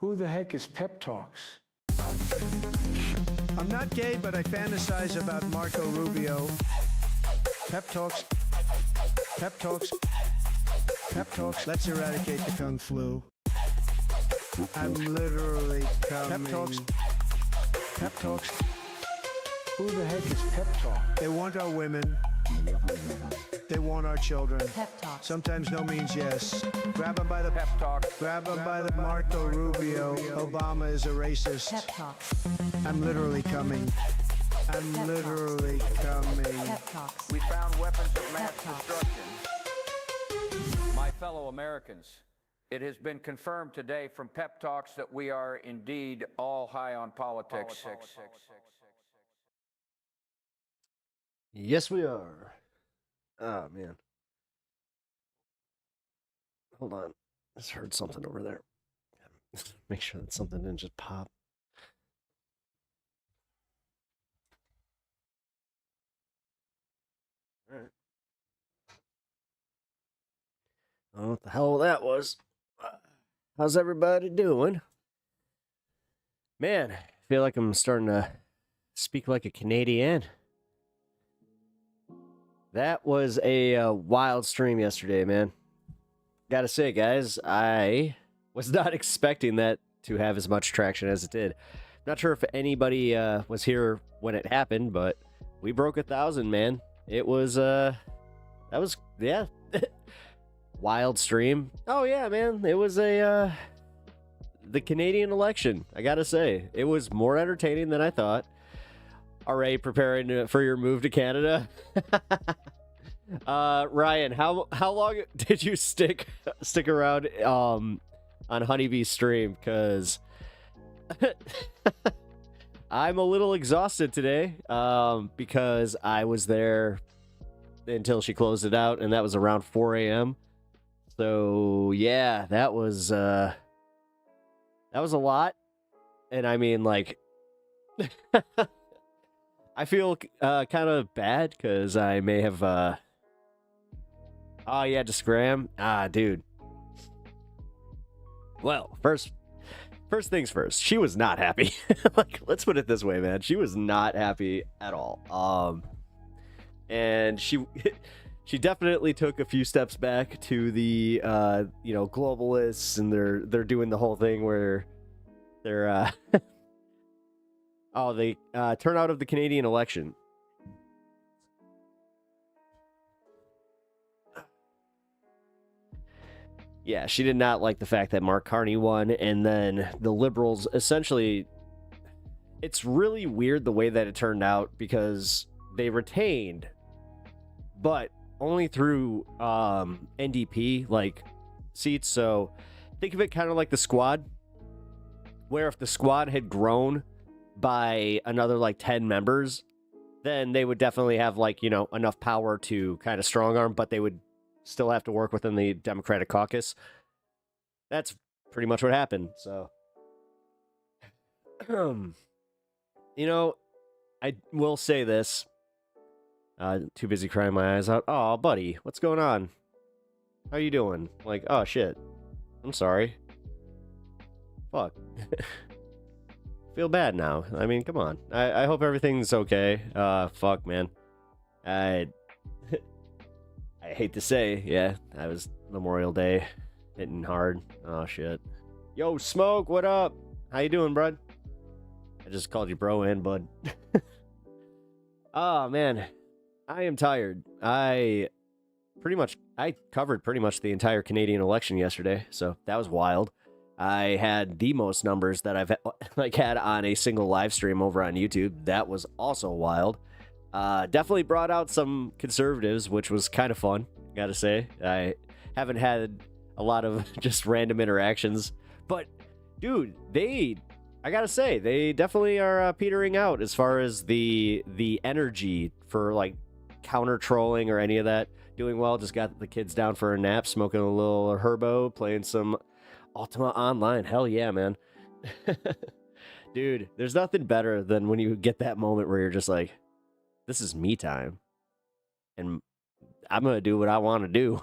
Who the heck is Pep Talks? I'm not gay, but I fantasize about Marco Rubio. Pep Talks. Pep Talks. Pep Talks. Let's eradicate the Kung Flu. I'm literally coming. Pep Talks. Pep Talks. Who the heck is Pep Talk? They want our women. They want our children. Pep Talk. Sometimes no means yes. Grab them by the Pep Talk. Grab them by the Marco Rubio. Obama is a racist. Pep Talk. I'm literally coming. I'm Pep literally coming. Pep Talks. We found weapons of mass Pep talks. destruction. My fellow Americans, it has been confirmed today from Pep Talks that we are indeed all high on politics. Yes, we are. Oh, man. Hold on. I just heard something over there. Make sure that something didn't just pop. All right. I don't know what the hell that was. How's everybody doing? Man, I feel like I'm starting to speak like a Canadian. That was a wild stream yesterday, man. Gotta say, guys, I was not expecting that to have as much traction as it did. Not sure if anybody was here when it happened, but we broke 1,000, man. It was, that was, yeah, wild stream. Oh, yeah, man. It was the Canadian election, I gotta say. It was more entertaining than I thought. Already preparing for your move to Canada? Ryan, how long did you stick around on Honeybee's stream? Because I'm a little exhausted today because I was there until she closed it out, and that was around 4 a.m. So yeah, that was a lot. And I mean, like, I feel kind of bad because I may have oh yeah, just Graham. Ah, dude. Well, first things first. She was not happy. Like, let's put it this way, man. She was not happy at all. And she definitely took a few steps back to the globalists, and they're doing the whole thing where they're the turnout of the Canadian election. Yeah, she did not like the fact that Mark Carney won, and then the Liberals essentially... It's really weird the way that it turned out, because they retained, but only through NDP, like, seats. So think of it kind of like the Squad, where if the Squad had grown by another like 10 members, then they would definitely have, like, you know, enough power to kind of strong arm, but they would still have to work within the Democratic caucus. That's pretty much what happened. So, you know, I will say this. Too busy crying my eyes out. Oh, buddy, what's going on? How you doing? Like, oh shit, I'm sorry. Fuck. Feel bad now. I mean, come on. I hope everything's okay. Fuck, man. I hate to say, yeah, that was Memorial Day, hitting hard. Oh shit. Yo, Smoke, what up? How you doing, bud? I just called you bro and bud. Oh man, I am tired. I covered pretty much the entire Canadian election yesterday, so that was wild. I had the most numbers that I've had on a single live stream over on YouTube. That was also wild. Definitely brought out some conservatives, which was kind of fun, gotta say. I haven't had a lot of just random interactions, but dude, I gotta say, they definitely are petering out as far as the energy for like counter trolling or any of that. Doing well. Just got the kids down for a nap, smoking a little herbo, playing some Ultima Online. Hell yeah, man. Dude, there's nothing better than when you get that moment where you're just like, this is me time, and I'm gonna do what I want to do.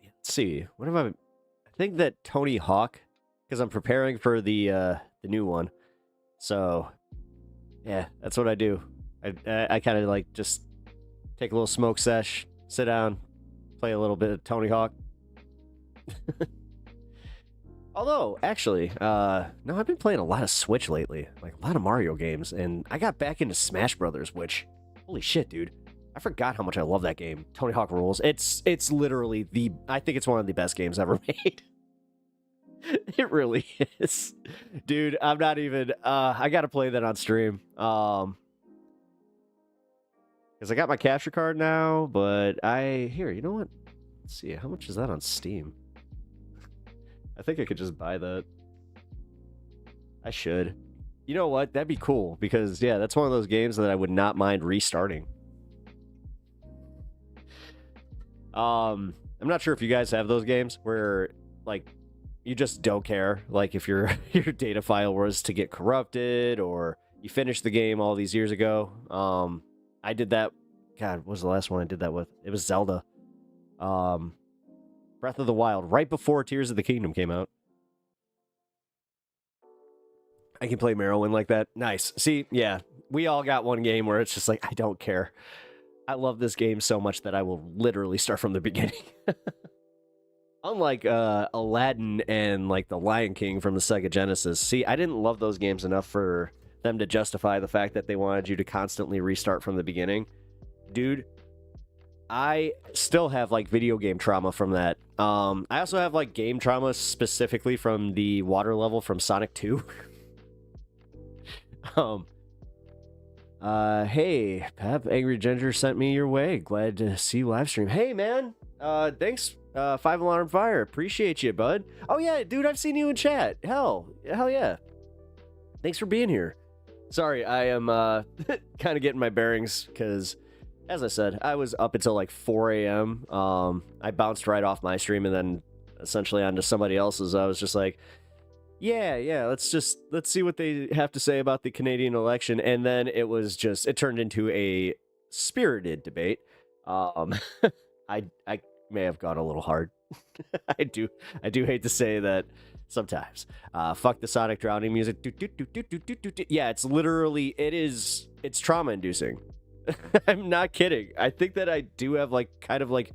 Let's see, what have I think that Tony Hawk, because I'm preparing for the new one. So, yeah, that's what I do. I kind of like just take a little smoke sesh, sit down, play a little bit of Tony Hawk. Although, actually, no, I've been playing a lot of Switch lately, like a lot of Mario games, and I got back into Smash Brothers, which, holy shit, dude. I forgot how much I love that game. Tony Hawk rules. It's literally I think it's one of the best games ever made. It really is. Dude, I'm not even, I gotta play that on stream. Because I got my capture card now, but here, you know what? Let's see, how much is that on Steam? I think I could just buy that. I should. You know what? That'd be cool, because, yeah, that's one of those games that I would not mind restarting. I'm not sure if you guys have those games where, like, you just don't care. Like, if your data file was to get corrupted, or you finished the game all these years ago. I did that. God, what was the last one I did that with? It was Zelda. Breath of the Wild, right before Tears of the Kingdom came out. I can play Morrowind like that. Nice. See, yeah, we all got one game where it's just like, I don't care. I love this game so much that I will literally start from the beginning. Unlike Aladdin and like the Lion King from the Sega Genesis. See, I didn't love those games enough for them to justify the fact that they wanted you to constantly restart from the beginning. Dude, I still have like video game trauma from that. I also have like game trauma specifically from the water level from Sonic 2. Hey, Pep, Angry Ginger sent me your way. Glad to see you live stream. Hey, man. Thanks, 5 Alarm Fire. Appreciate you, bud. Oh, yeah, dude, I've seen you in chat. Hell yeah. Thanks for being here. Sorry, I am, kind of getting my bearings, because, as I said, I was up until, like, 4 a.m. I bounced right off my stream, and then essentially onto somebody else's. I was just like, yeah, let's see what they have to say about the Canadian election. And then it turned into a spirited debate. I may have gone a little hard. I do hate to say that sometimes. Fuck the Sonic drowning music. Yeah, it's literally, it's trauma inducing. I'm not kidding. I think that I do have like kind of like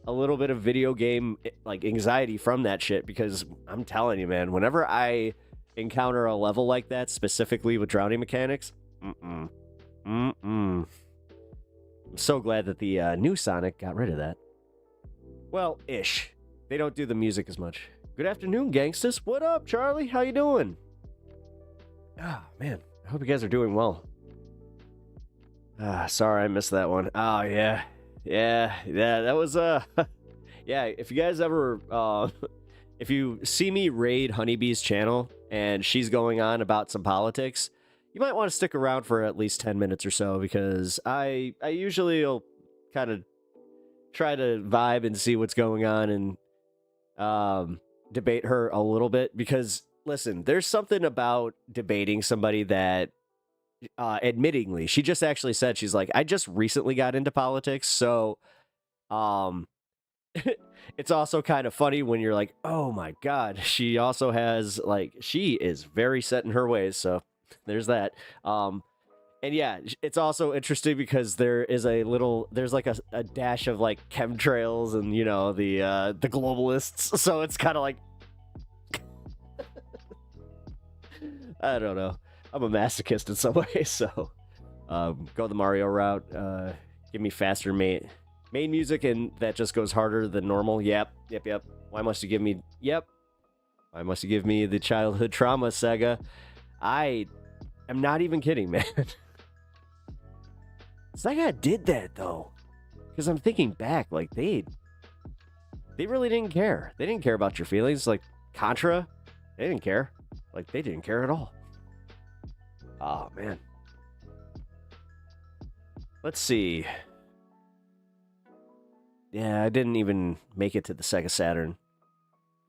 a little bit of video game like anxiety from that shit, because I'm telling you, man, whenever I encounter a level like that, specifically with drowning mechanics, I'm so glad that the new Sonic got rid of that. Well, ish. They don't do the music as much. Good afternoon, gangstas. What up, Charlie? How you doing? Ah, man. I hope you guys are doing well. Sorry I missed that one. Oh, yeah. Yeah, that was, yeah, if you guys ever, if you see me raid Honeybee's channel and she's going on about some politics, you might want to stick around for at least 10 minutes or so, because I usually will kind of try to vibe and see what's going on and, debate her a little bit, because, listen, there's something about debating somebody that, admittingly, she just actually said, she's like, I just recently got into politics, so it's also kind of funny when you're like, oh my god, she also has, like, she is very set in her ways, so there's that. And yeah, it's also interesting because there's like a dash of like chemtrails and, you know, the globalists, so it's kind of like I don't know. I'm a masochist in some ways, so go the Mario route. Give me faster main music, and that just goes harder than normal. Yep. Why must you give me? Yep. Why must you give me the childhood trauma, Sega? I am not even kidding, man. Sega did that though, because I'm thinking back, like they really didn't care. They didn't care about your feelings. Like Contra, they didn't care. Like they didn't care at all. Oh, man. Let's see. Yeah, I didn't even make it to the Sega Saturn.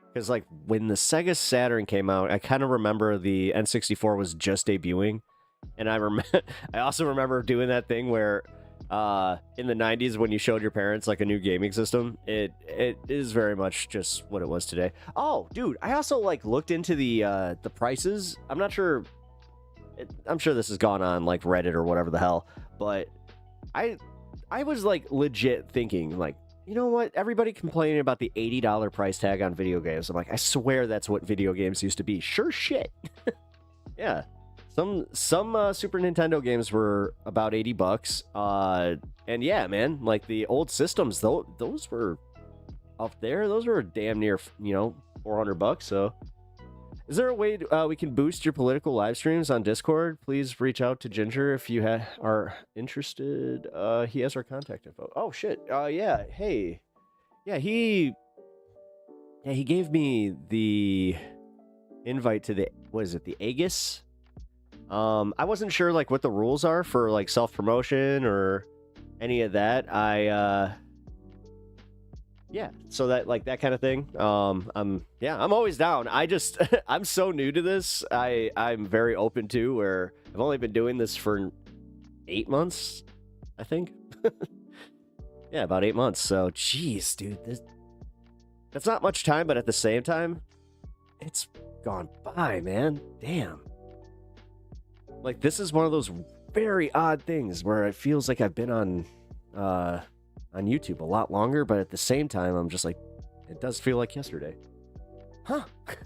Because, like, when the Sega Saturn came out, I kind of remember the N64 was just debuting. And I also remember doing that thing where in the 90s when you showed your parents like a new gaming system. It is very much just what it was today. Oh, dude, I also like looked into the prices. I'm not sure. I'm sure this has gone on like Reddit or whatever the hell, but I was like legit thinking like, you know what? Everybody complaining about the $80 price tag on video games. I'm like, I swear that's what video games used to be. Sure shit. Yeah. Some Super Nintendo games were about $80. And yeah, man, like the old systems, those were up there. Those were damn near, $400. So is there a way we can boost your political live streams on Discord? Please reach out to Ginger if you are interested. He has our contact info. Oh shit. Yeah. Hey. Yeah. He gave me the invite to the the Aegis. I wasn't sure like what the rules are for like self promotion or any of that. Yeah, so that like that kind of thing. I'm always down. I just I'm so new to this. I'm very open to where I've only been doing this for 8 months, I think. Yeah, about 8 months. So, jeez, dude, that's not much time, but at the same time, it's gone by, man. Damn. Like this is one of those very odd things where it feels like I've been on YouTube a lot longer, but at the same time, I'm just like, it does feel like yesterday. Huh.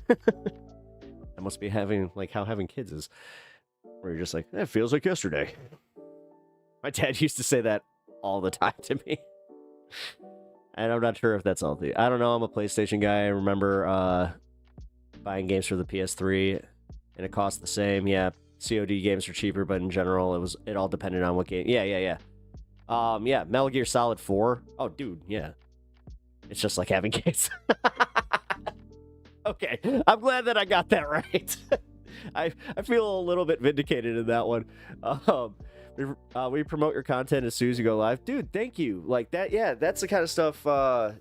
I must be having, like, how having kids is, where you're just like, it feels like yesterday. My dad used to say that all the time to me. And I'm not sure if that's all the... I don't know, I'm a PlayStation guy. I remember buying games for the PS3, and it cost the same. Yeah, COD games are cheaper, but in general, it all depended on what game... Yeah, Metal Gear Solid 4. Oh, dude, yeah. It's just like having kids. Okay, I'm glad that I got that right. I feel a little bit vindicated in that one. We promote your content as soon as you go live. Dude, thank you. Like that, yeah, that's the kind of stuff, thank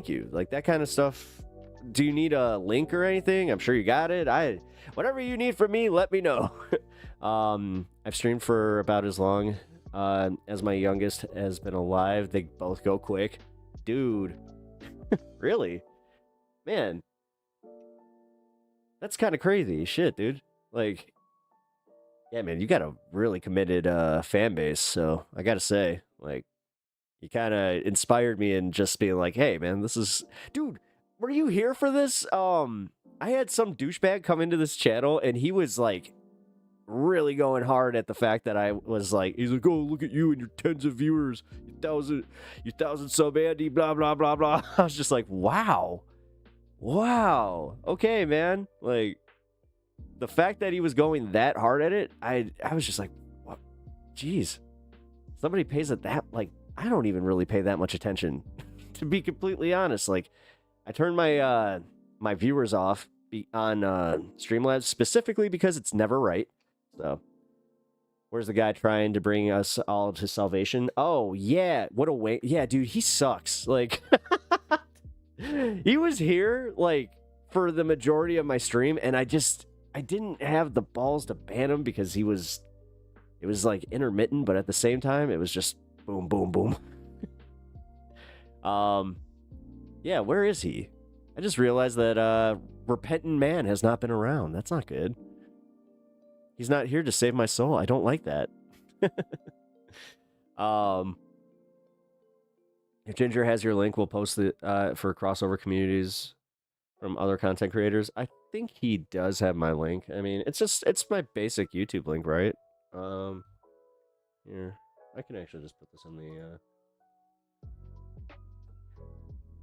you. Like that kind of stuff. Do you need a link or anything? I'm sure you got it. Whatever you need from me, let me know. I've streamed for about as long as my youngest has been alive. They both go quick. Dude. Really? Man. That's kind of crazy. Shit, dude. Like, yeah, man, you got a really committed fan base, so I gotta say, like, you kind of inspired me in just being like, hey, man, this is... Dude, were you here for this? I had some douchebag come into this channel, and he was, like, really going hard at the fact that I was like, he's like, oh, look at you and your tens of viewers, you thousand sub Andy, blah, blah, blah, blah. I was just like, wow. Okay, man. Like, the fact that he was going that hard at it, I was just like, what? Jeez. Somebody pays it that, like, I don't even really pay that much attention, to be completely honest. Like, I turned my my viewers off on Streamlabs specifically because it's never right. So, where's the guy trying to bring us all to salvation? Oh, yeah. What a way. Yeah, dude, he sucks. Like, he was here, like, for the majority of my stream, and I didn't have the balls to ban him because it was, like, intermittent, but at the same time, it was just boom, boom, boom. Yeah, where is he? I just realized that, Repentant Man has not been around. That's not good. He's not here to save my soul. I don't like that. If Ginger has your link, we'll post it for crossover communities from other content creators. I think he does have my link. I mean, it's my basic YouTube link, right? Here, I can actually just put this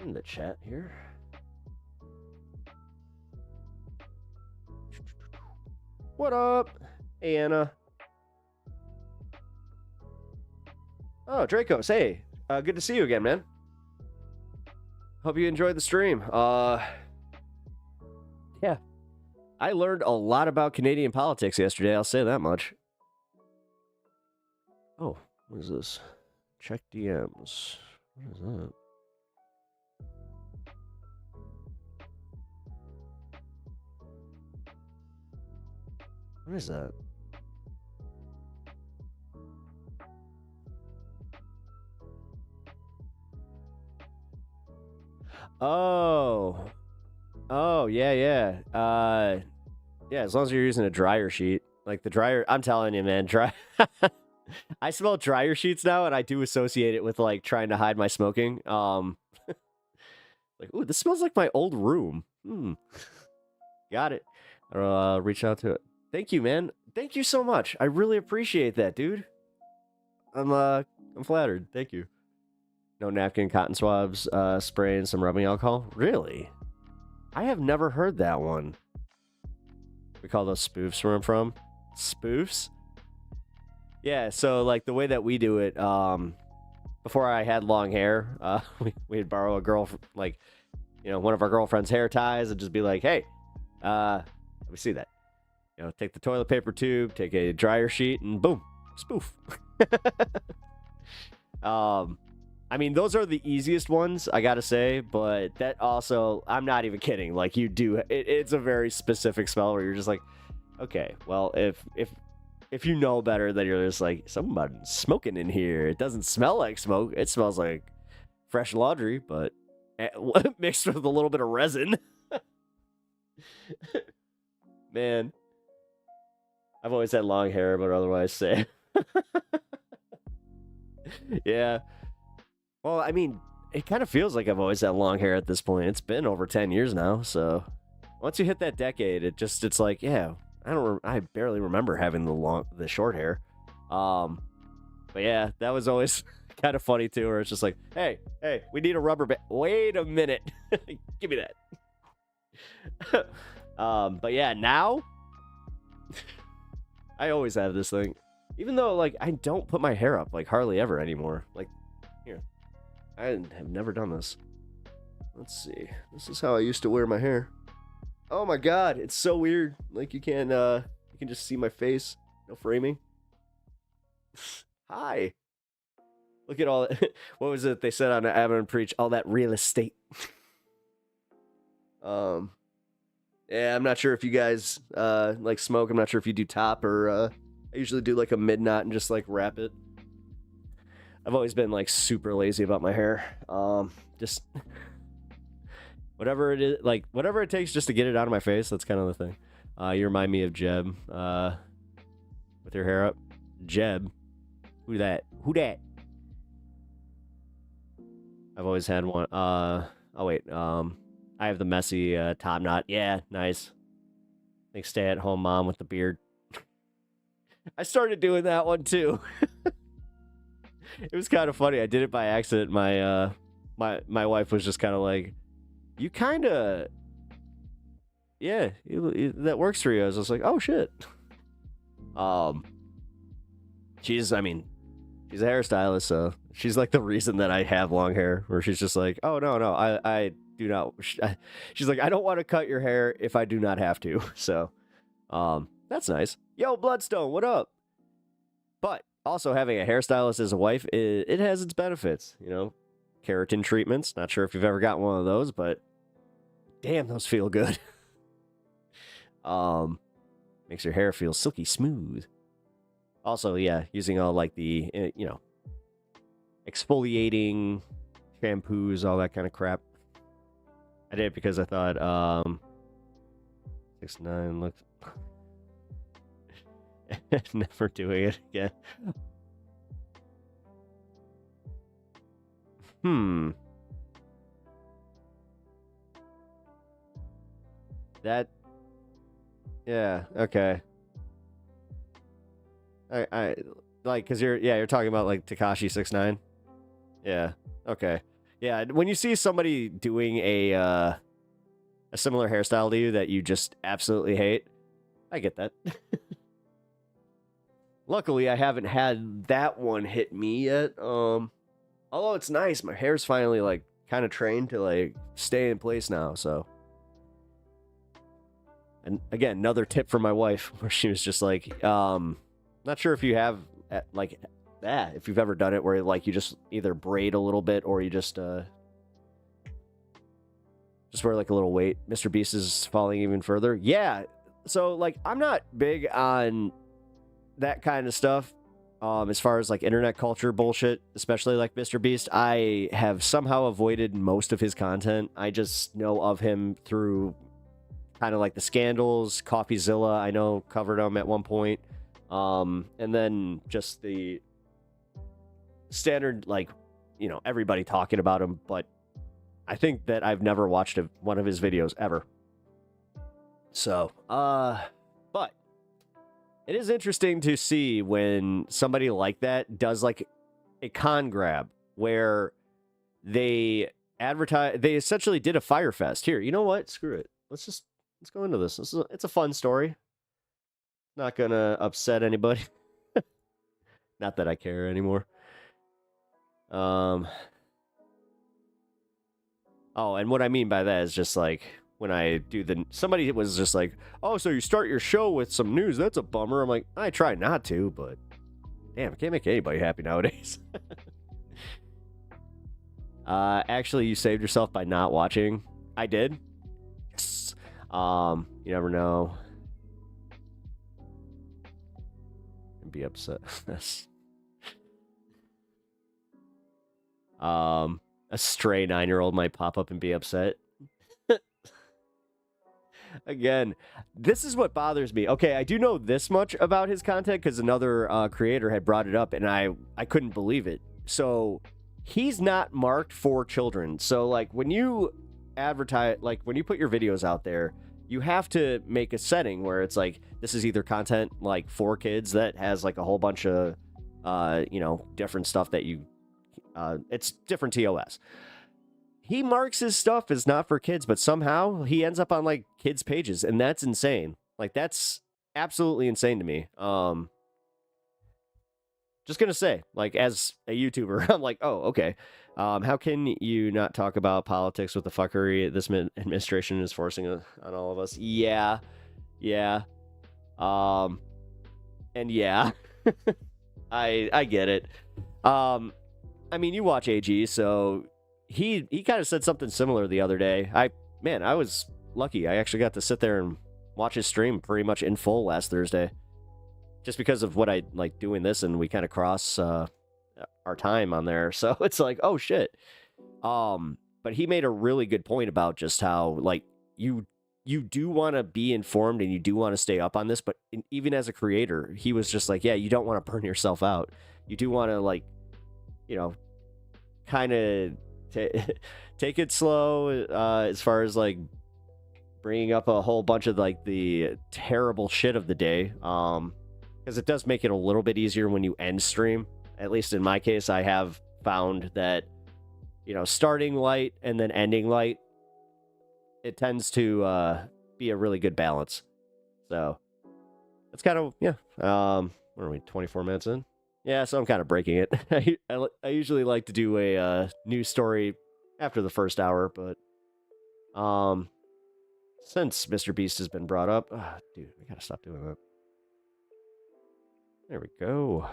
in the chat here. What up? Hey, Anna. Oh, Dracos, hey. Good to see you again, man. Hope you enjoyed the stream. Yeah. I learned a lot about Canadian politics yesterday, I'll say that much. Oh, what is this? Check DMs. What is that? What is that? Oh. Oh, yeah, yeah. Yeah, as long as you're using a dryer sheet. Like the dryer, I'm telling you, man, I smell dryer sheets now, and I do associate it with like trying to hide my smoking. Like, ooh, this smells like my old room. Got it. I'll reach out to it. Thank you, man. Thank you so much. I really appreciate that, dude. I'm flattered. Thank you. No napkin, cotton swabs, spray, and some rubbing alcohol. Really? I have never heard that one. We call those spoofs where I'm from. Spoofs? Yeah, so like the way that we do it, before I had long hair, we'd borrow a girl, like, you know, one of our girlfriend's hair ties and just be like, hey, let me see that. You know, take the toilet paper tube, take a dryer sheet, and boom, spoof. I mean, those are the easiest ones, I gotta say, but that also, I'm not even kidding. Like, you do, it's a very specific smell where you're just like, okay, well, if you know better, then you're just like, someone's smoking in here. It doesn't smell like smoke. It smells like fresh laundry, but mixed with a little bit of resin. Man, I've always had long hair, but otherwise say. Yeah. Well, I mean, it kind of feels like I've always had long hair at this point. It's been over 10 years now, so once you hit that decade, it's like, yeah, I barely remember having the short hair. But yeah, that was always kind of funny too, where it's just like, hey, we need a rubber band. Wait a minute. Give me that. But yeah, now I always have this thing. Even though, like, I don't put my hair up, like, hardly ever anymore. Like, here. I have never done this. Let's see. This is how I used to wear my hair. Oh my god, it's so weird. Like, you can just see my face. No framing. Hi. Look at all that. What was it they said on Abbott and Preach? All that real estate. Yeah, I'm not sure if you guys like smoke. I'm not sure if you do top or I usually do like a mid knot and just like wrap it. I've always been like super lazy about my hair. Just whatever it is, like whatever it takes just to get it out of my face. That's kind of the thing. You remind me of Jeb with your hair up. Jeb, who that? I've always had one. Oh wait. I have the messy top knot. Yeah, nice. Like stay at home mom with the beard. I started doing that one too. It was kind of funny. I did it by accident. My wife was just kind of like, "You kind of, yeah, that works for you." I was just like, "Oh shit." She's a hairstylist, so she's like the reason that I have long hair. Where she's just like, "Oh no, I do not." She's like, "I don't want to cut your hair if I do not have to." So, that's nice. Yo, Bloodstone, what up? But also having a hairstylist as a wife, it has its benefits. You know, keratin treatments. Not sure if you've ever gotten one of those, but damn, those feel good. Makes your hair feel silky smooth. Also, yeah, using all like the exfoliating shampoos, all that kind of crap. I did it because I thought 6'9" looks. Never doing it again. That. Yeah. Okay. I like because you're talking about like Tekashi 6'9". Yeah. Okay. Yeah. When you see somebody doing a similar hairstyle to you that you just absolutely hate, I get that. Luckily, I haven't had that one hit me yet. Although it's nice, my hair's finally like kind of trained to like stay in place now. So, and again, another tip from my wife where she was just like, not sure if you have like that, if you've ever done it where like you just either braid a little bit or you just wear like a little weight. Mr. Beast is falling even further. Yeah. So like I'm not big on that kind of stuff. as far as like internet culture bullshit, especially like Mr. Beast, I have somehow avoided most of his content. I just know of him through kind of like the scandals, CoffeeZilla, I know covered him at one point. And then just the standard, like, you know, everybody talking about him, but I think that I've never watched one of his videos ever. So, but it is interesting to see when somebody like that does like a con grab where they essentially did a Fire Fest. Here, you know what? Screw it. Let's go into this. It's a fun story. Not gonna upset anybody. Not that I care anymore. Oh, and what I mean by that is just like when I do somebody was just like, oh, so you start your show with some news. That's a bummer. I'm like, I try not to, but damn, I can't make anybody happy nowadays. Actually, you saved yourself by not watching. I did. Yes. You never know. And be upset. A stray 9-year-old might pop up and be upset. Again, this is what bothers me. Okay, I do know this much about his content because another creator had brought it up, and I couldn't believe it. So he's not marked for children. So like when you advertise, like when you put your videos out there, you have to make a setting where it's like this is either content like for kids that has like a whole bunch of different stuff that you it's different TOS. He marks his stuff as not for kids, but somehow he ends up on like kids' pages, and that's insane. Like that's absolutely insane to me. Just gonna say, like as a YouTuber, I'm like, oh, okay. How can you not talk about politics with the fuckery this administration is forcing on all of us? Yeah. And yeah, I get it. I mean, you watch AG, so he kind of said something similar the other day. I was lucky. I actually got to sit there and watch his stream pretty much in full last Thursday, just because of what I like doing this, and we kind of cross our time on there. So it's like, oh shit. But he made a really good point about just how like you do want to be informed and you do want to stay up on this, but even as a creator, he was just like, yeah, you don't want to burn yourself out. You do want to like, kind of take it slow as far as like bringing up a whole bunch of like the terrible shit of the day, because it does make it a little bit easier when you end stream. At least in my case, I have found that starting light and then ending light, it tends to be a really good balance. So it's kind of what are we, 24 minutes in? Yeah, so I'm kind of breaking it. I usually like to do a news story after the first hour, but since Mr. Beast has been brought up, dude, I gotta stop doing that. There we go.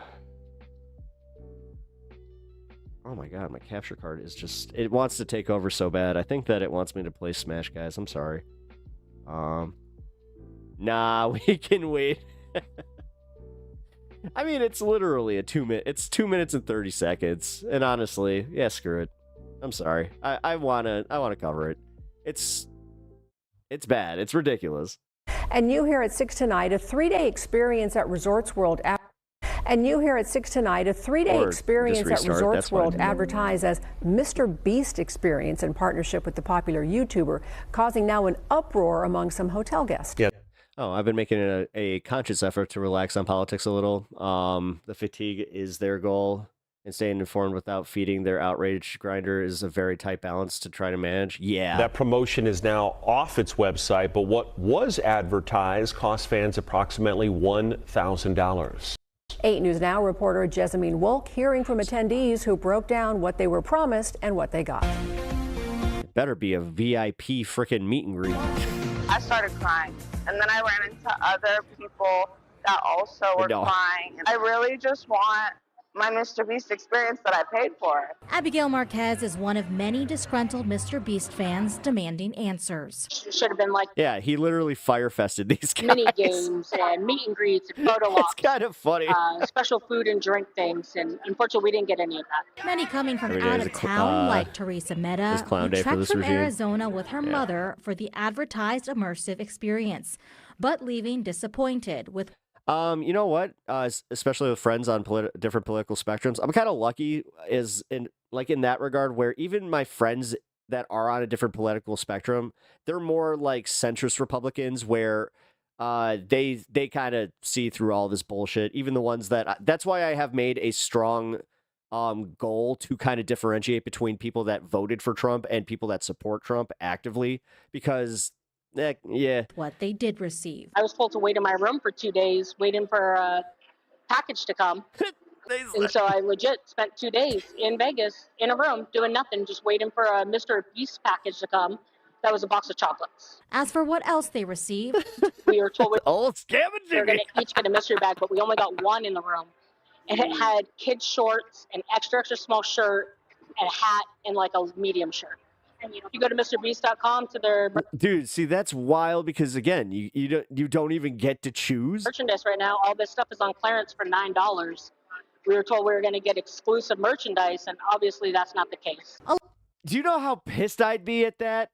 Oh my god, my capture card is just, it wants to take over so bad. I think that it wants me to play Smash, guys. I'm sorry. Nah, we can wait. I mean, it's literally it's 2 minutes and 30 seconds. And honestly, yeah, screw it. I'm sorry. I wanna cover it. It's bad. It's ridiculous. And you here at 6 tonight, a 3-day experience at Resorts World. And you here at 6 tonight, a 3-day experience at Resorts World advertised as Mr. Beast Experience in partnership with the popular YouTuber, causing now an uproar among some hotel guests. Yeah. Oh, I've been making a conscious effort to relax on politics a little. The fatigue is their goal, and staying informed without feeding their outrage grinder is a very tight balance to try to manage. Yeah. That promotion is now off its website, but what was advertised cost fans approximately $1,000. 8 News Now reporter Jessamine Wolk hearing from attendees who broke down what they were promised and what they got. It better be a VIP frickin' meet and greet. I started crying, and then I ran into other people that also were crying. I really just want my Mr. Beast experience that I paid for. Abigail Marquez is one of many disgruntled Mr. Beast fans demanding answers. Should have been like Yeah, he literally fire-fested these guys. mini games and meet and greets and photo It's ops. kind of funny. Special food and drink things, and unfortunately we didn't get any of that. Many coming from Every day out is of a town, like Teresa Meta, is clown who day for trekked this from regime. Arizona with her mother for the advertised immersive experience, but leaving disappointed with. You know what? Especially with friends on different political spectrums, I'm kind of lucky in that regard, where even my friends that are on a different political spectrum, they're more like centrist Republicans, where they kind of see through all this bullshit. Even the ones that's why I have made a strong goal to kind of differentiate between people that voted for Trump and people that support Trump actively, because yeah. What they did receive. I was told to wait in my room for 2 days, waiting for a package to come. And so I legit spent 2 days in Vegas in a room doing nothing, just waiting for a Mr. Beast package to come. That was a box of chocolates. As for what else they received, We were told we Oh, scavenging! were going to each get a mystery bag, but we only got one in the room. And it had kids' shorts, an extra extra small shirt, and a hat, and like a medium shirt. And you go to MrBeast.com to their Dude, see, that's wild, because again, you don't even get to choose. merchandise right now. All this stuff is on clearance for $9. We were told we were going to get exclusive merchandise, and obviously that's not the case. Do you know how pissed I'd be at that?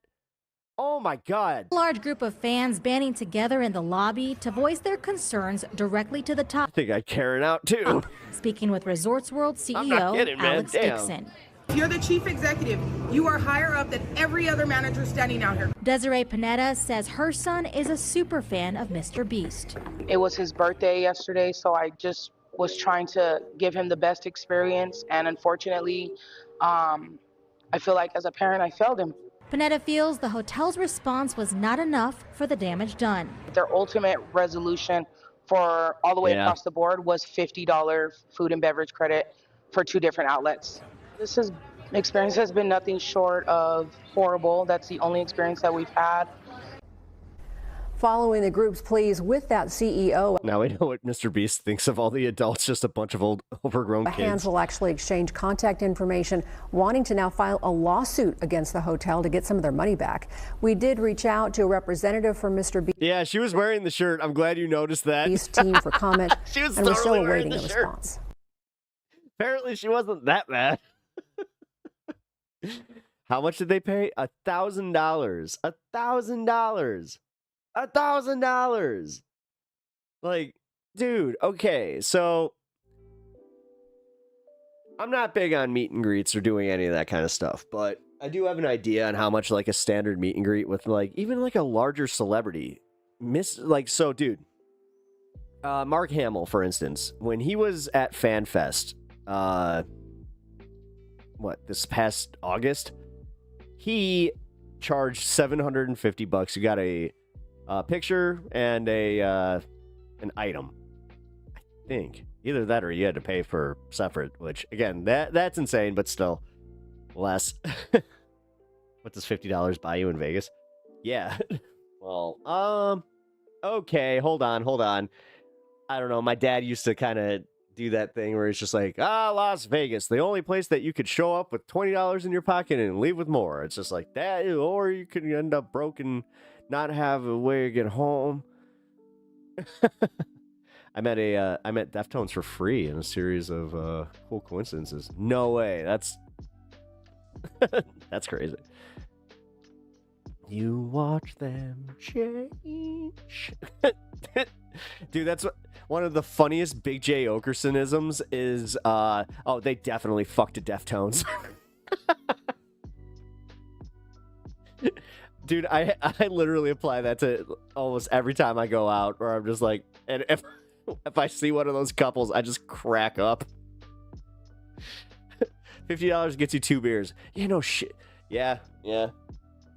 Oh my God. a large group of fans banding together in the lobby to voice their concerns directly to the top. I think I'd Karen out too. Speaking with Resorts World I'm not CEO kidding, man. Alex Damn. Dixon. You're the chief executive. You are higher up than every other manager standing out here. Desiree Panetta says her son is a super fan of Mr. Beast. It was his birthday yesterday, so I just was trying to give him the best experience. And unfortunately, I feel like as a parent, I failed him. Panetta feels the hotel's response was not enough for the damage done. Their ultimate resolution for all the way across the board was $50 food and beverage credit for 2 different outlets. Experience has been nothing short of horrible. That's the only experience that we've had. Following the group's pleas with that CEO, Now we know what Mr. Beast thinks of all the adults, just a bunch of old overgrown hands kids. will actually exchange contact information, wanting to now file a lawsuit against the hotel to get some of their money back. We did reach out to a representative for Mr. Beast. Yeah, she was wearing the shirt. I'm glad you noticed that. Team for comment, She was and we're still totally wearing awaiting the a shirt. response. Apparently she wasn't that bad. How much did they pay? $1,000. $1,000. $1,000. Like, dude, okay, so I'm not big on meet and greets or doing any of that kind of stuff, but I do have an idea on how much like a standard meet and greet with like even like a larger celebrity dude, Mark Hamill, for instance, when he was at FanFest, this past August, he charged $750. You got a picture and an item. I think either that or you had to pay for separate, which again, that's insane, but still less. What does $50 buy you in Vegas? Yeah. Well, okay, hold on. I don't know. My dad used to kind of do that thing where it's just like, Las Vegas, the only place that you could show up with $20 in your pocket and leave with more. It's just like that, or you could end up broke and not have a way to get home. I met Deftones for free in a series of cool coincidences. No way. That's crazy. You watch them change. Dude, that's one of the funniest Big J Okersonisms is, they definitely fucked a Deftones. Dude, I literally apply that to almost every time I go out, where I'm just like, and if I see one of those couples, I just crack up. $50 gets you 2 beers. Yeah, no shit. Yeah. It's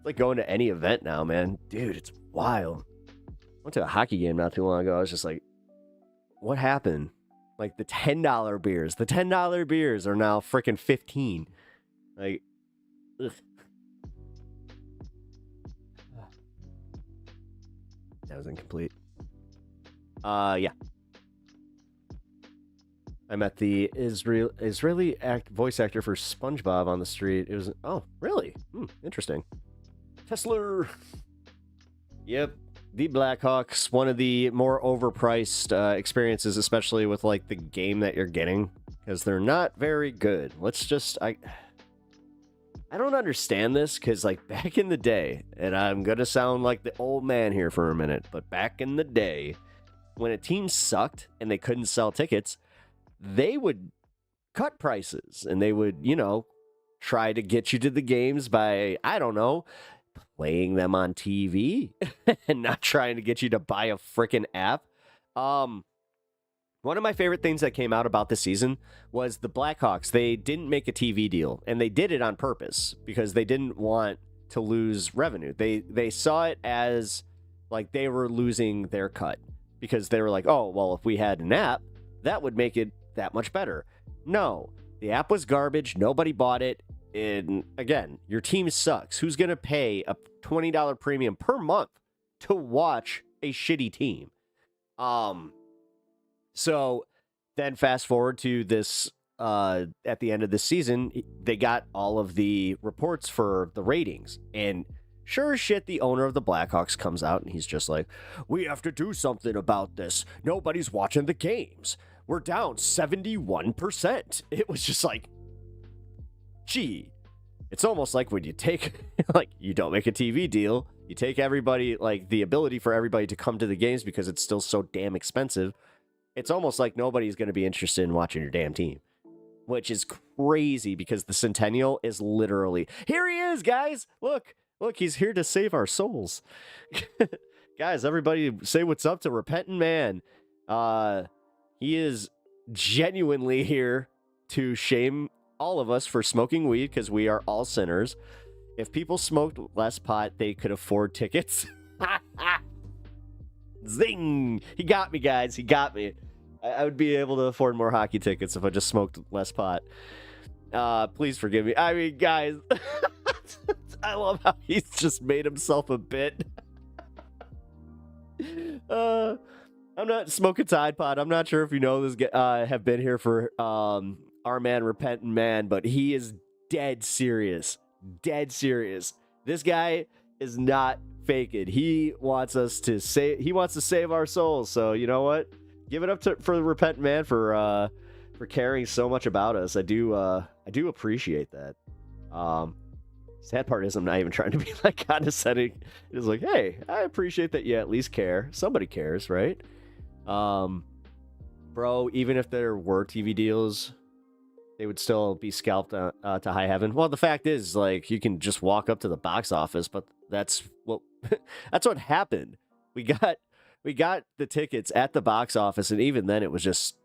like going to any event now, man. Dude, it's wild. Went to a hockey game not too long ago. I was just like, what happened? Like the $10 beers. The $10 beers are now freaking 15. Like, ugh. That was incomplete. Yeah. I met the Israeli voice actor for SpongeBob on the street. It was, oh, really? Interesting. Tesla. Yep. The Blackhawks, one of the more overpriced experiences, especially with like the game that you're getting, because they're not very good. I don't understand this, because like back in the day, and I'm going to sound like the old man here for a minute, but back in the day, when a team sucked and they couldn't sell tickets, they would cut prices and they would, try to get you to the games by, I don't know, playing them on TV and not trying to get you to buy a freaking app. One of my favorite things that came out about this season was the Blackhawks. They didn't make a TV deal, and they did it on purpose because they didn't want to lose revenue. They saw it as like they were losing their cut because they were like, oh, well, if we had an app, that would make it that much better. No, the app was garbage. Nobody bought it. And again, your team sucks. Who's going to pay a $20 premium per month to watch a shitty team? So then fast forward to this, at the end of the season, they got all of the reports for the ratings. And sure as shit, the owner of the Blackhawks comes out and he's just like, we have to do something about this. Nobody's watching the games. We're down 71%. It was just like, gee, it's almost like when you take, like, you don't make a TV deal. You take everybody, like, the ability for everybody to come to the games because it's still so damn expensive. It's almost like nobody's going to be interested in watching your damn team, which is crazy because the Centennial is literally, here he is, guys. Look, he's here to save our souls. Guys, everybody say what's up to Repentant Man. He is genuinely here to shame all of us for smoking weed because we are all sinners. If people smoked less pot, they could afford tickets. Zing! He got me, guys. He got me. I would be able to afford more hockey tickets if I just smoked less pot. Please forgive me. I mean, guys, I love how he's just made himself a bit. I'm not smoking Tide Pod. I'm not sure if you know this. Have been here for our man Repentant Man, but he is dead serious. Dead serious. This guy is not faking. He wants us to say. He wants to save our souls. So you know what? Give it up for the Repentant Man for caring so much about us. I do appreciate that. Sad part is I'm not even trying to be like condescending. It's like, hey, I appreciate that you at least care. Somebody cares, right? Bro, even if there were TV deals, they would still be scalped to high heaven. Well, the fact is, like, you can just walk up to the box office, but that's what happened. We got the tickets at the box office, and even then it was just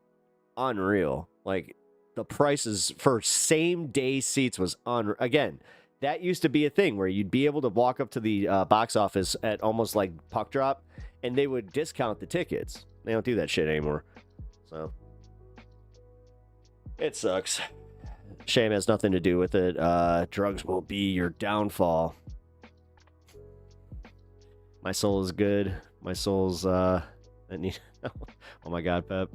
unreal. Like, the prices for same day seats was again, that used to be a thing where you'd be able to walk up to the box office at almost like puck drop, and they would discount the tickets. They don't do that shit anymore. So it sucks. Shame has nothing to do with it. Drugs will be your downfall. My soul is good. My soul's oh my god, Pep.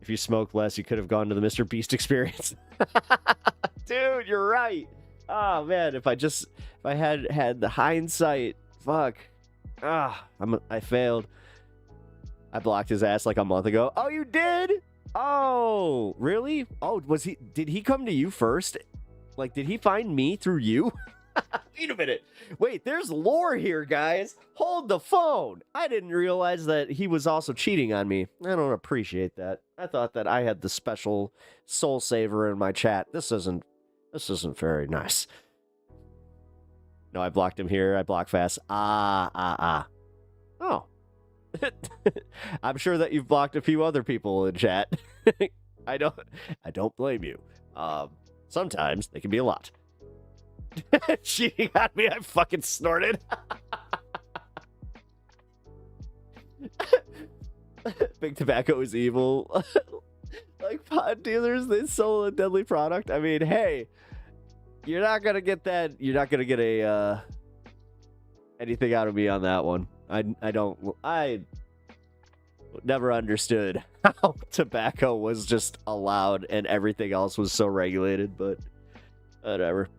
If you smoked less, you could have gone to the Mr. Beast experience. Dude, you're right. Oh man, if I had the hindsight, fuck. I failed. I blocked his ass like a month ago. Oh, you did? Oh, really? Oh, did he come to you first? Like, did he find me through you? Wait a minute. Wait, there's lore here, guys. Hold the phone. I didn't realize that he was also cheating on me. I don't appreciate that. I thought that I had the special soul saver in my chat. This isn't very nice. No, I blocked him here. I block fast. Oh. I'm sure that you've blocked a few other people in chat. I don't blame you. Sometimes they can be a lot. Cheating on me, I fucking snorted. Big tobacco is evil. Like pot dealers, they sell a deadly product. I mean, hey, you're not gonna get that. You're not gonna get anything out of me on that one. never understood how tobacco was just allowed and everything else was so regulated, but whatever.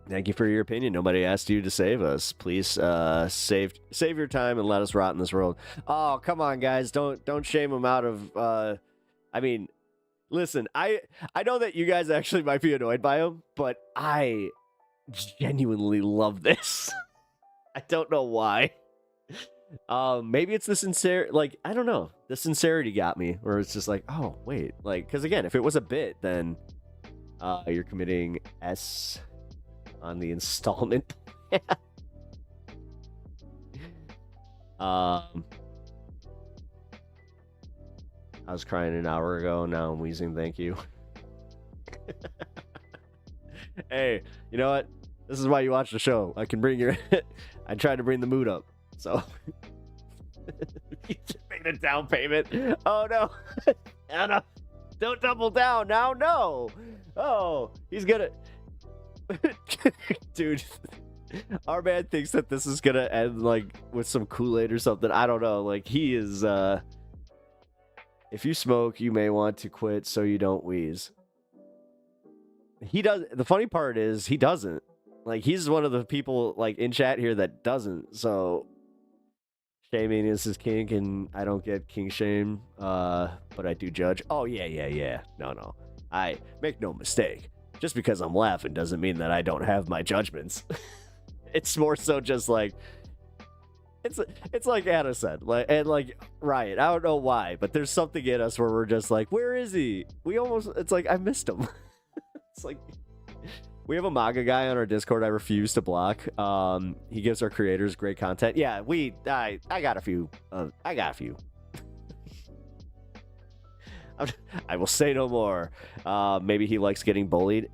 Thank you for your opinion. Nobody asked you to save us. Please save your time and let us rot in this world. Oh, come on, guys. Don't shame him out of I mean, listen, I know that you guys actually might be annoyed by him, but I genuinely love this. I don't know why. Maybe it's the sincere, like, I don't know. The sincerity got me, where it's just like, oh, wait. Like, because again, if it was a bit, then you're committing S on the installment plan. I was crying an hour ago, now I'm wheezing, thank you. Hey, you know what? This is why you watch the show. I can bring your... I tried to bring the mood up, so... You just made a down payment. Oh, no. Anna, don't double down now, no. Oh, he's gonna... Dude, our man thinks that this is gonna end, like, with some Kool-Aid or something. I don't know. Like, he is, if you smoke, you may want to quit so you don't wheeze. He does. The funny part is he doesn't. Like, he's one of the people, like, in chat here that doesn't. So, shaming is his kink, and I don't get kink shame, but I do judge. Oh, yeah. No. I make no mistake. Just because I'm laughing doesn't mean that I don't have my judgments. It's more so just like, it's like Anna said, like, and like Riot. I don't know why, but there's something in us where we're just like, where is he? It's like I missed him. It's like we have a manga guy on our Discord I refuse to block. He gives our creators great content. Yeah, I got a few. I will say no more. Maybe he likes getting bullied.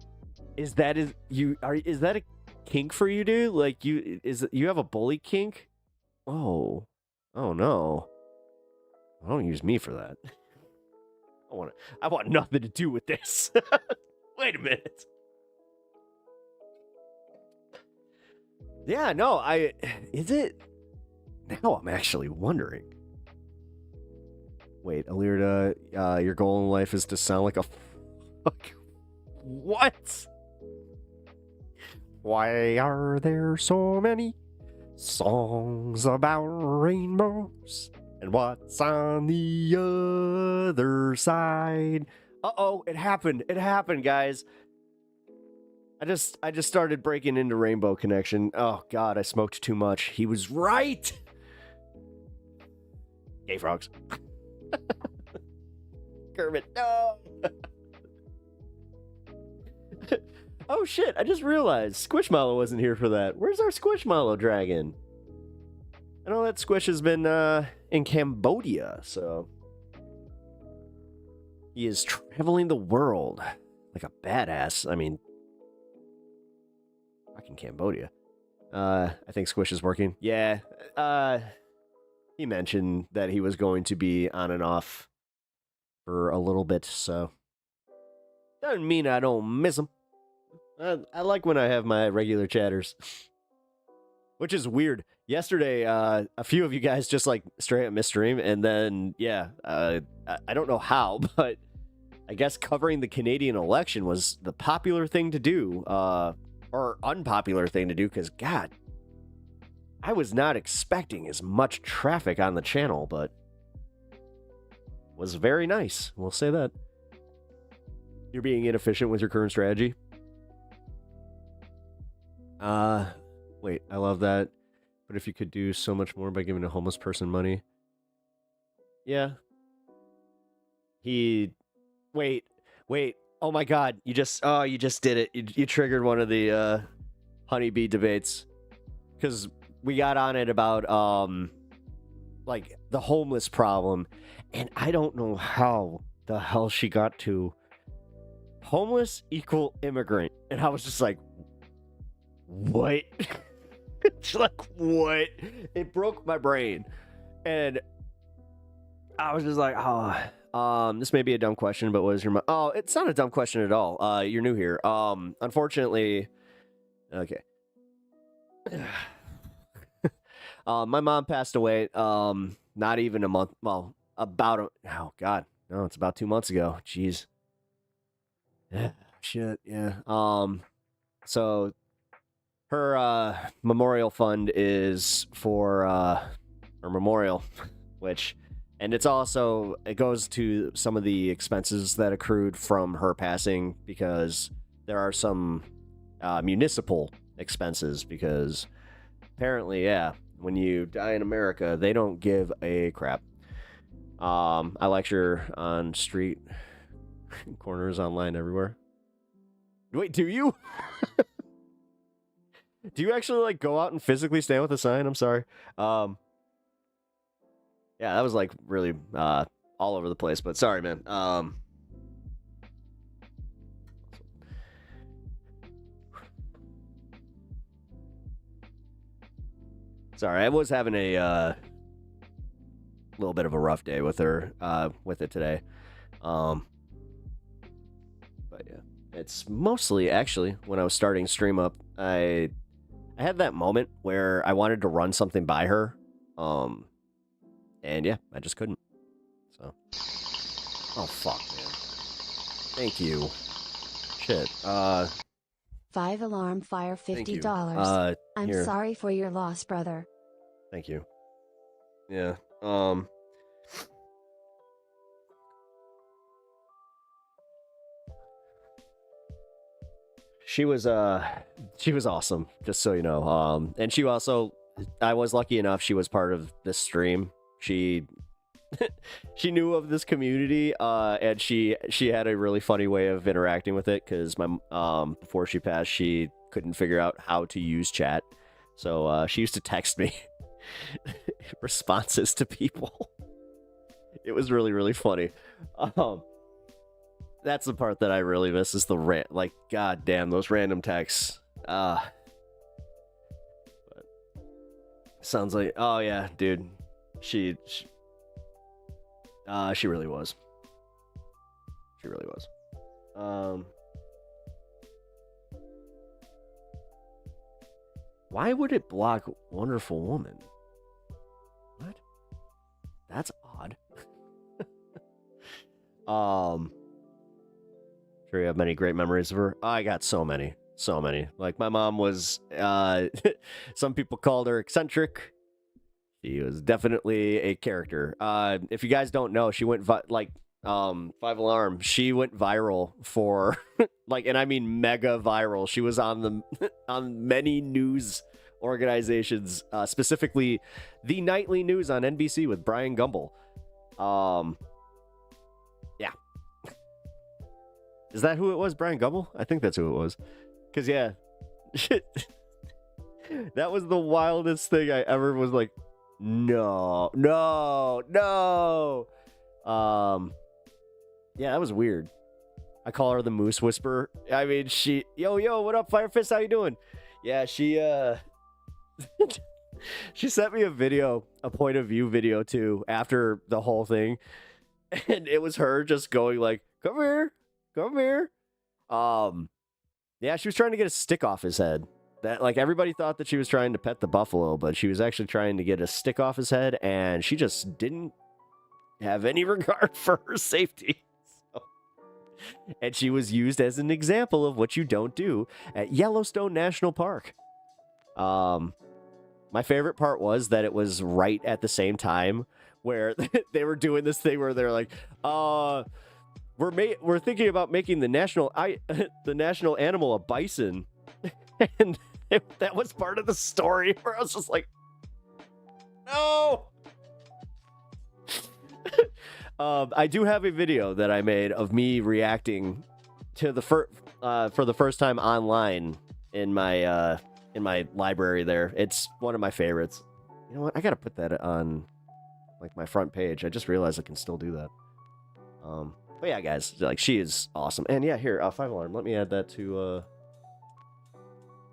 Is that a kink for you, dude? Like, you have a bully kink? Oh no. Don't use me for that. I want nothing to do with this. Wait a minute. Yeah, no, is it? Now I'm actually wondering. Wait, Alirda, your goal in life is to sound like a fuck. What? Why are there so many songs about rainbows? And what's on the other side? Uh-oh, it happened. It happened, guys. I just started breaking into Rainbow Connection. Oh, God, I smoked too much. He was right. Gay frogs. Kermit, no. Oh shit, I just realized Squishmallow wasn't here for that. Where's our Squishmallow dragon? I know that Squish has been in Cambodia, so he is traveling the world like a badass. I mean, fucking Cambodia. I think Squish is working. Yeah, he mentioned that he was going to be on and off for a little bit, so doesn't mean I don't miss him. I like when I have my regular chatters, which is weird. Yesterday, a few of you guys just like straight up missed stream, and then yeah, I don't know how, but I guess covering the Canadian election was the popular thing to do, or unpopular thing to do, because God, I was not expecting as much traffic on the channel, but was very nice. We'll say that. You're being inefficient with your current strategy. Wait, I love that. But if you could do so much more by giving a homeless person money. Yeah. Wait. Oh my God, you just did it. You triggered one of the honeybee debates. Because we got on it about like the homeless problem, and I don't know how the hell she got to homeless equal immigrant, and I was just like, what? She's like, what? It broke my brain, and I was just like, this may be a dumb question, but what is your oh, it's not a dumb question at all. You're new here. Unfortunately, okay. My mom passed away not even a month. Well, oh God, no, it's about 2 months ago. Jeez. Yeah, shit. Yeah. So her memorial fund is for her memorial, and it goes to some of the expenses that accrued from her passing, because there are some municipal expenses, because apparently, yeah, when you die in America, they don't give a crap. I lecture on street corners, online, everywhere. Wait, do you? Do you actually like go out and physically stand with a sign? I'm sorry. Yeah, that was like really all over the place, but sorry, man. Sorry, I was having a little bit of a rough day with her with it today. But yeah, it's mostly actually when I was starting stream up, I had that moment where I wanted to run something by her, and yeah, I just couldn't. So, oh fuck, man. Thank you. Shit. 5 alarm fire $50. I'm Here. sorry for your loss, brother. Thank you. Yeah. She was awesome, just so you know. And she also, I was lucky enough, she was part of this stream. She she knew of this community, and she had a really funny way of interacting with it, because my before she passed, she couldn't figure out how to use chat, so she used to text me responses to people. It was really, really funny. That's the part that I really miss, is the like, god damn, those random texts. But sounds like, oh yeah, dude, she really was. She really was. Why would it block Wonderful Woman? What? That's odd. Sure you have many great memories of her. I got so many. Like, my mom was, some people called her eccentric. She was definitely a character. If you guys don't know, she went, 5 Alarm, she went viral for, like, and I mean mega viral. She was on many news organizations, specifically the nightly news on NBC with Brian Gumbel. Yeah. Is that who it was, Brian Gumbel? I think that's who it was. Because, yeah, that was the wildest thing I ever was like, no. Yeah, that was weird. I call her the Moose Whisperer. I mean, yo, what up, Firefist? How you doing? Yeah, she sent me a point of view video too, after the whole thing. And it was her just going like, come here. Yeah, she was trying to get a stick off his head. That, like, everybody thought that she was trying to pet the buffalo, but she was actually trying to get a stick off his head, and she just didn't have any regard for her safety. And she was used as an example of what you don't do at Yellowstone National Park. My favorite part was that it was right at the same time where they were doing this thing where they're like, we're thinking about making the national animal a bison. And that was part of the story where I was just like, no. I do have a video that I made of me reacting to for the first time online in my library there. It's one of my favorites. You know what? I gotta put that on like my front page. I just realized I can still do that. But yeah, guys, like, she is awesome. And yeah, here, 5 Alarm. Let me add that to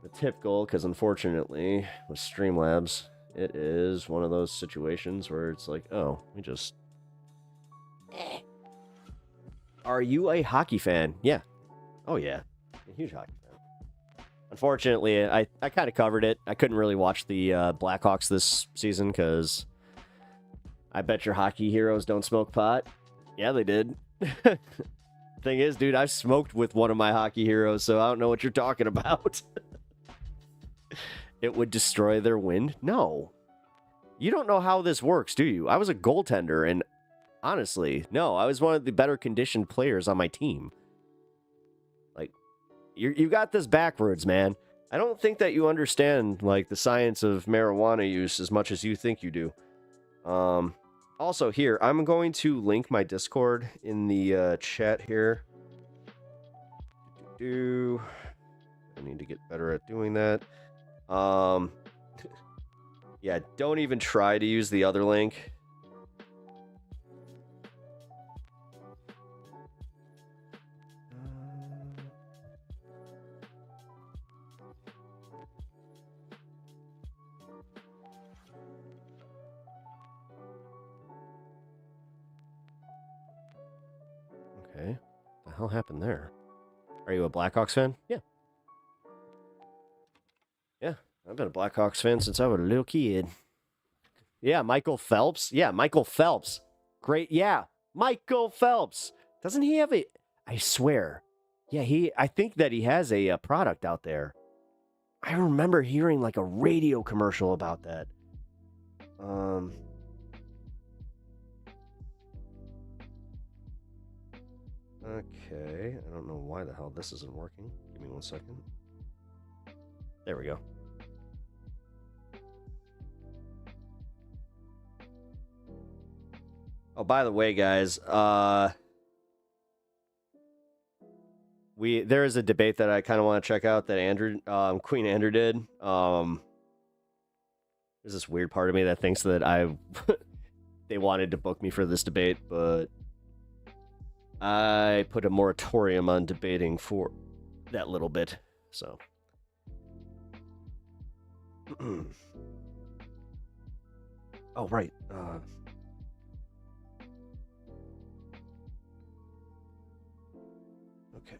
the tip goal, because unfortunately with Streamlabs, it is one of those situations where it's like, oh, we just. Are you a hockey fan? Yeah. Oh yeah, a huge hockey fan. Unfortunately, I kind of covered it. I couldn't really watch the Blackhawks this season because I bet your hockey heroes don't smoke pot. Yeah, they did. Thing is, dude, I've smoked with one of my hockey heroes, so I don't know what you're talking about. It would destroy their wind? No. You don't know how this works, do you? I was a goaltender, and honestly, no, I was one of the better conditioned players on my team. Like, you got this backwards, man. I don't think that you understand, like, the science of marijuana use as much as you think you do. Also, here, I'm going to link my Discord in the chat here. I need to get better at doing that. Yeah, don't even try to use the other link. Okay. What the hell happened there? Are you a Blackhawks fan? Yeah. Yeah, I've been a Blackhawks fan since I was a little kid. Yeah, Michael Phelps. Yeah, Michael Phelps. Great. Yeah, Michael Phelps. Doesn't he have a... I swear. Yeah, I think that he has a product out there. I remember hearing like a radio commercial about that. Okay, I don't know why the hell this isn't working. Give me 1 second. There we go. Oh, by the way, guys, there is a debate that I kind of want to check out that Queen Andrew did. There's this weird part of me that thinks that they wanted to book me for this debate, but I put a moratorium on debating for that little bit, so. Oh, right. Okay.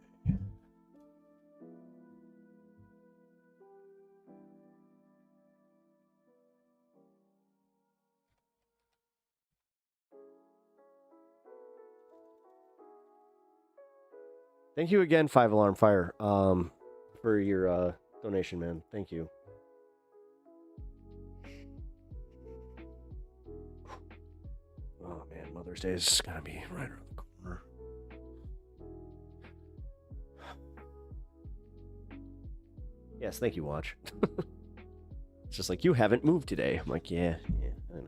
Thank you again, 5 Alarm Fire, for your donation, man. Thank you. Oh man, Mother's Day is gonna be right around the corner. Yes, thank you, Watch. It's just like, you haven't moved today. I'm like, yeah, I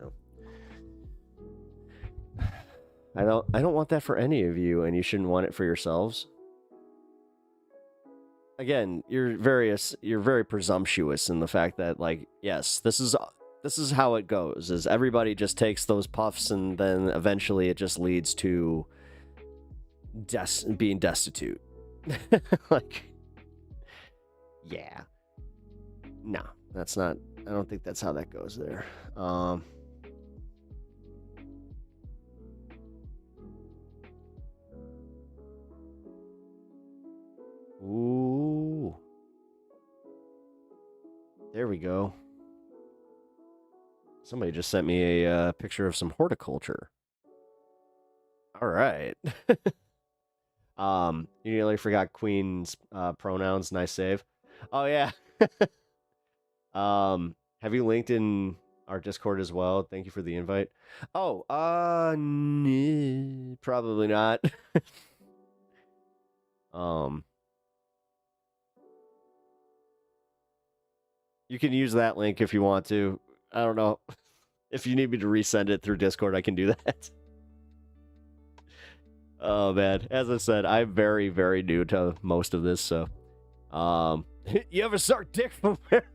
know. I don't want that for any of you, and you shouldn't want it for yourselves. Again, you're very presumptuous in the fact that, like, yes, this is how it goes, is everybody just takes those puffs and then eventually it just leads to being destitute. Like, yeah. No, that's not, I don't think that's how that goes there. Ooh. There we go. Somebody just sent me a picture of some horticulture. All right. You nearly forgot Queen's pronouns. Nice save. Oh yeah. Have you linked in our Discord as well? Thank you for the invite. Oh, probably not. You can use that link if you want to. I don't know. If you need me to resend it through Discord, I can do that. Oh, man. As I said, I'm very, very new to most of this, so... you ever suck dick from where?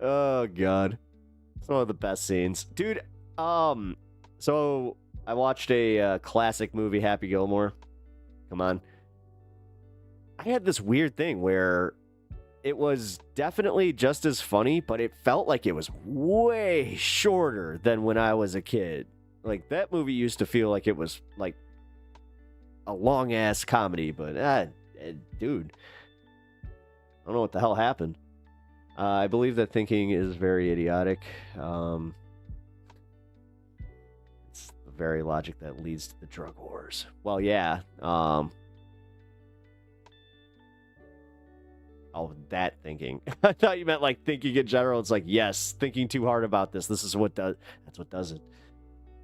Oh, God. It's one of the best scenes. Dude, so I watched a classic movie, Happy Gilmore. Come on. I had this weird thing where it was definitely just as funny, but it felt like it was way shorter than when I was a kid. Like, that movie used to feel like it was, like, a long-ass comedy, but, dude. I don't know what the hell happened. I believe that thinking is very idiotic. It's the very logic that leads to the drug wars. Well, yeah. Oh, that thinking. I thought you meant like thinking in general. It's like, yes, thinking too hard about this. This is what does. That's what does it.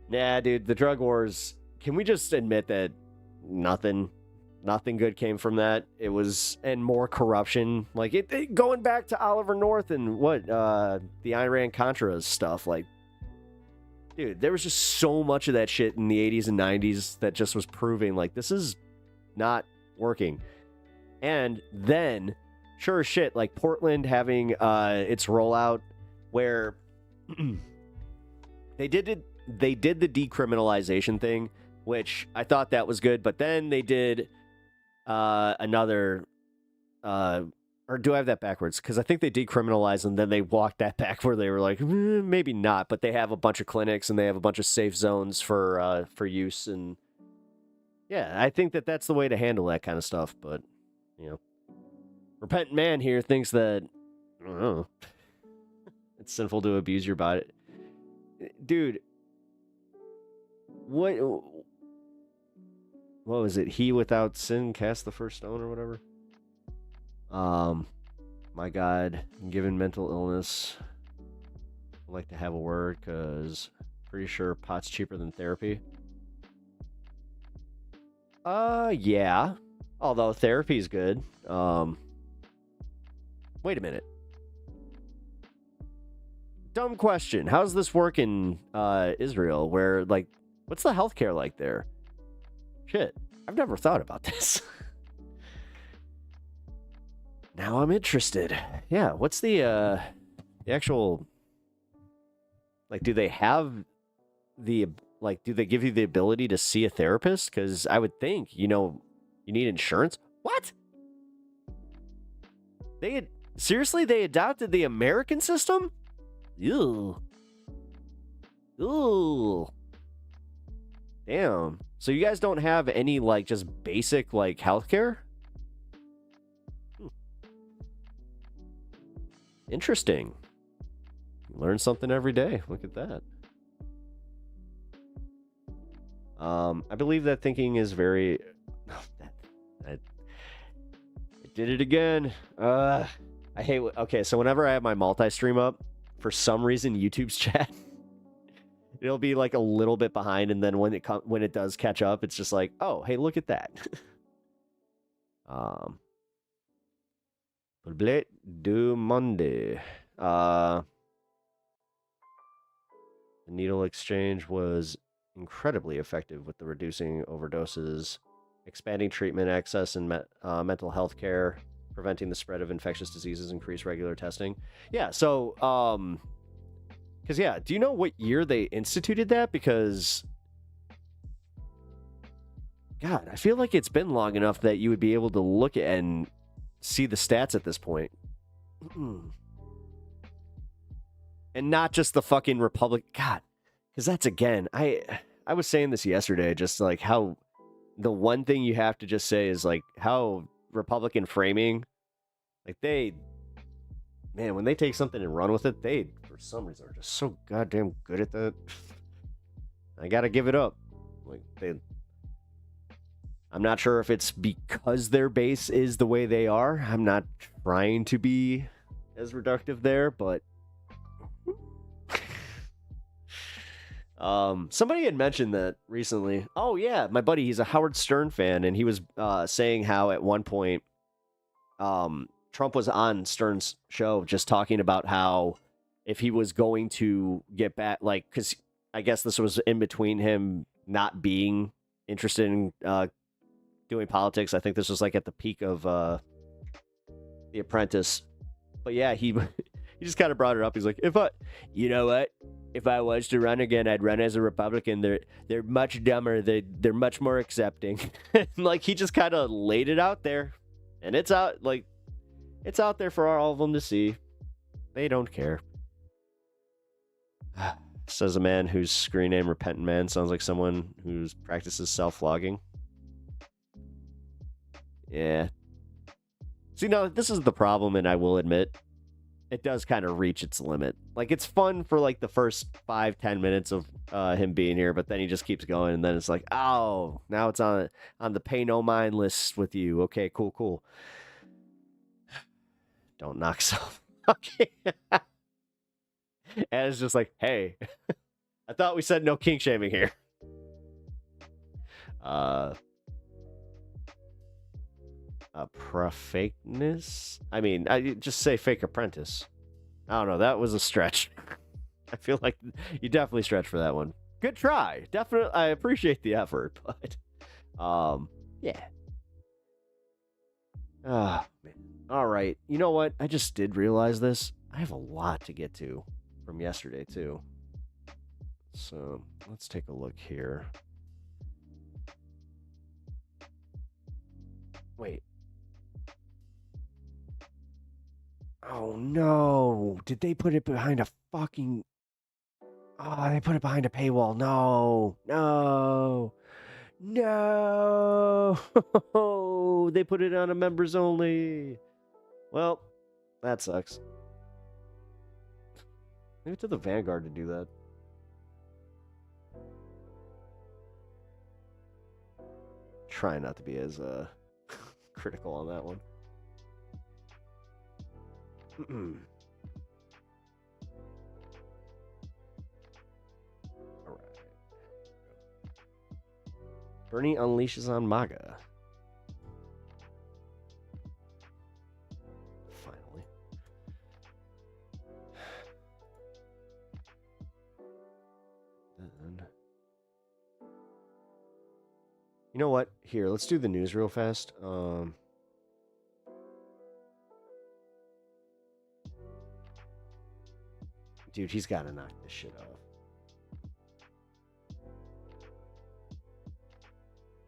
Nah, dude, the drug wars. Can we just admit that nothing good came from that? It was, and more corruption. Like it going back to Oliver North and what the Iran-Contra stuff. Like, dude, there was just so much of that shit in the 80s and 90s that just was proving like this is not working. And then, sure as shit, like Portland having its rollout where they did the decriminalization thing, which I thought that was good, but then they did another or do I have that backwards? Because I think they decriminalized and then they walked that back where they were like, maybe not, but they have a bunch of clinics and they have a bunch of safe zones for use. And yeah, I think that that's the way to handle that kind of stuff. But, you know, repentant man here thinks that, I don't know, it's sinful to abuse your body. Dude, what was it? He without sin cast the first stone or whatever? My God, given mental illness, I'd like to have a word because pretty sure pot's cheaper than therapy. Yeah. Although therapy's good. Wait a minute. Dumb question. How's this work in Israel? Where, like, what's the healthcare like there? Shit, I've never thought about this. Now I'm interested. Yeah, what's the actual, like, do they have the, like, do they give you the ability to see a therapist? Because I would think, you know, you need insurance. What? Seriously, they adopted the American system? Ew. Ooh. Damn. So you guys don't have any, like, just basic, like, healthcare? Interesting. Learn something every day. Look at that. I believe that thinking is very... I did it again. I hate... Okay, so whenever I have my multi-stream up, for some reason, YouTube's chat, it'll be like a little bit behind, and then when it does catch up, it's just like, oh, hey, look at that. Blé du Monde. The needle exchange was incredibly effective with the reducing overdoses, expanding treatment access and mental health care, preventing the spread of infectious diseases, increase regular testing. Yeah, so, because, yeah, do you know what year they instituted that? Because, God, I feel like it's been long enough that you would be able to look at and see the stats at this point. And not just the fucking Republic. God, because that's, again, I was saying this yesterday, just like how the one thing you have to just say is like how Republican framing, like man, when they take something and run with it, they, for some reason, are just so goddamn good at that. I gotta give it up. Like, I'm not sure if it's because their base is the way they are. I'm not trying to be as reductive there, but somebody had mentioned that recently. Oh yeah, my buddy, he's a Howard Stern fan, and he was saying how at one point Trump was on Stern's show just talking about how if he was going to get back, like, because I guess this was in between him not being interested in doing politics. I think this was like at the peak of The Apprentice. But yeah, he just kind of brought it up. He's like, if I was to run again, I'd run as a Republican. They're much dumber. They're much more accepting. Like, he just kind of laid it out there, and it's out there for all of them to see. They don't care. Says a man whose screen name Repentant Man sounds like someone who practices self-flogging. Yeah. See, no, this is the problem, and I will admit, it does kind of reach its limit. Like, it's fun for like the first 5-10 minutes of him being here, but then he just keeps going, and then it's like, oh, now it's on the pay no mind list with you. Okay, cool. Don't knock self. Okay. And it's just like, hey, I thought we said no kink shaming here. Fakeness? I mean, I just say fake apprentice. I don't know. That was a stretch. I feel like you definitely stretched for that one. Good try. Definitely. I appreciate the effort, but yeah. Ah, man. All right. You know what? I just did realize this. I have a lot to get to from yesterday too. So let's take a look here. Wait. Oh no. Did they put it behind a fucking... Oh, they put it behind a paywall. No. They put it on a members only. Well, that sucks. Maybe to the Vanguard to do that. Try not to be as critical on that one. All right. Bernie unleashes on MAGA. Finally. Then... You know what? Here, let's do the news real fast. Dude, he's got to knock this shit off.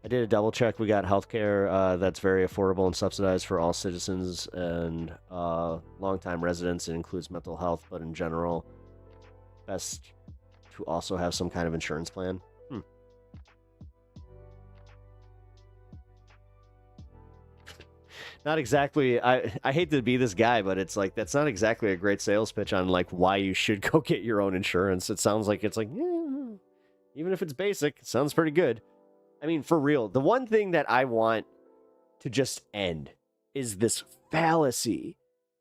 I did a double check. We got healthcare that's very affordable and subsidized for all citizens and longtime residents. It includes mental health, but in general, best to also have some kind of insurance plan. Not exactly. I hate to be this guy, but it's like that's not exactly a great sales pitch on like why you should go get your own insurance. It sounds like it's like, yeah, even if it's basic, it sounds pretty good. I mean, for real, the one thing that I want to just end is this fallacy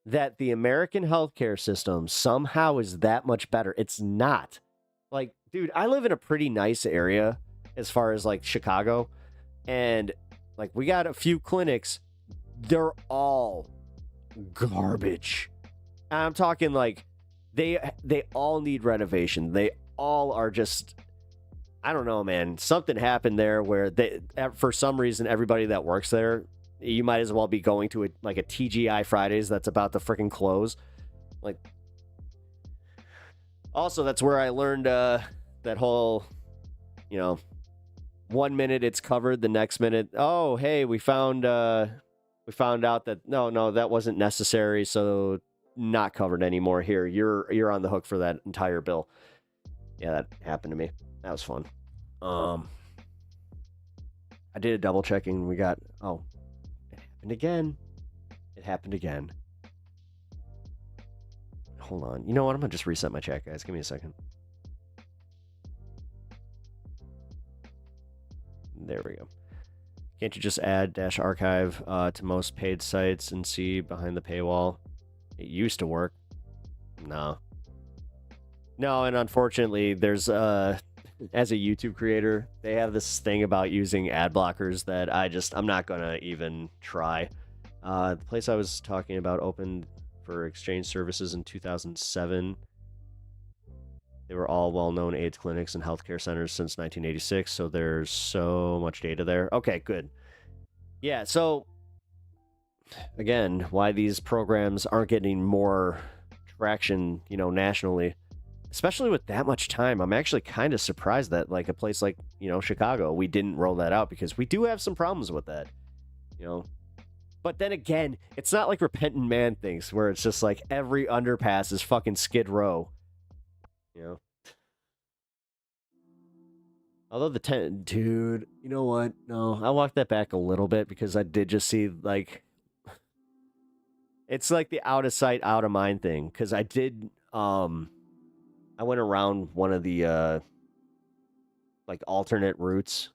that the American healthcare system somehow is that much better. It's not. Like, dude, I live in a pretty nice area as far as like Chicago, and like we got a few clinics. They're all garbage. I'm talking like they all need renovation. They all are just, I don't know, man. Something happened there where they, for some reason, everybody that works there, you might as well be going to a TGI Fridays that's about to freaking close. Like, also that's where I learned that whole, 1 minute it's covered, the next minute, oh hey, we found out that no, that wasn't necessary, so not covered anymore. Here, you're on the hook for that entire bill. Yeah, that happened to me. That was fun. I did a double checking. We got, it happened again. It happened again. Hold on. You know what? I'm gonna just reset my chat, guys. Give me a second. There we go. Can't you just add -archive to most paid sites and see behind the paywall? It used to work. No, and unfortunately, there's as a YouTube creator, they have this thing about using ad blockers that I'm not gonna even try. The place I was talking about opened for exchange services in 2007. They were all well-known AIDS clinics and healthcare centers since 1986, so there's so much data there. Okay, good. Yeah, so, again, why these programs aren't getting more traction, nationally, especially with that much time. I'm actually kind of surprised that, like, a place like, Chicago, we didn't roll that out, because we do have some problems with that, But then again, it's not like Repentant Man thinks, where it's just like every underpass is fucking Skid Row. Although the tent, dude, you know what? No, I walked that back a little bit because I did just see, like, It's like the out of sight, out of mind thing. Because I did, I went around one of the, like, alternate routes.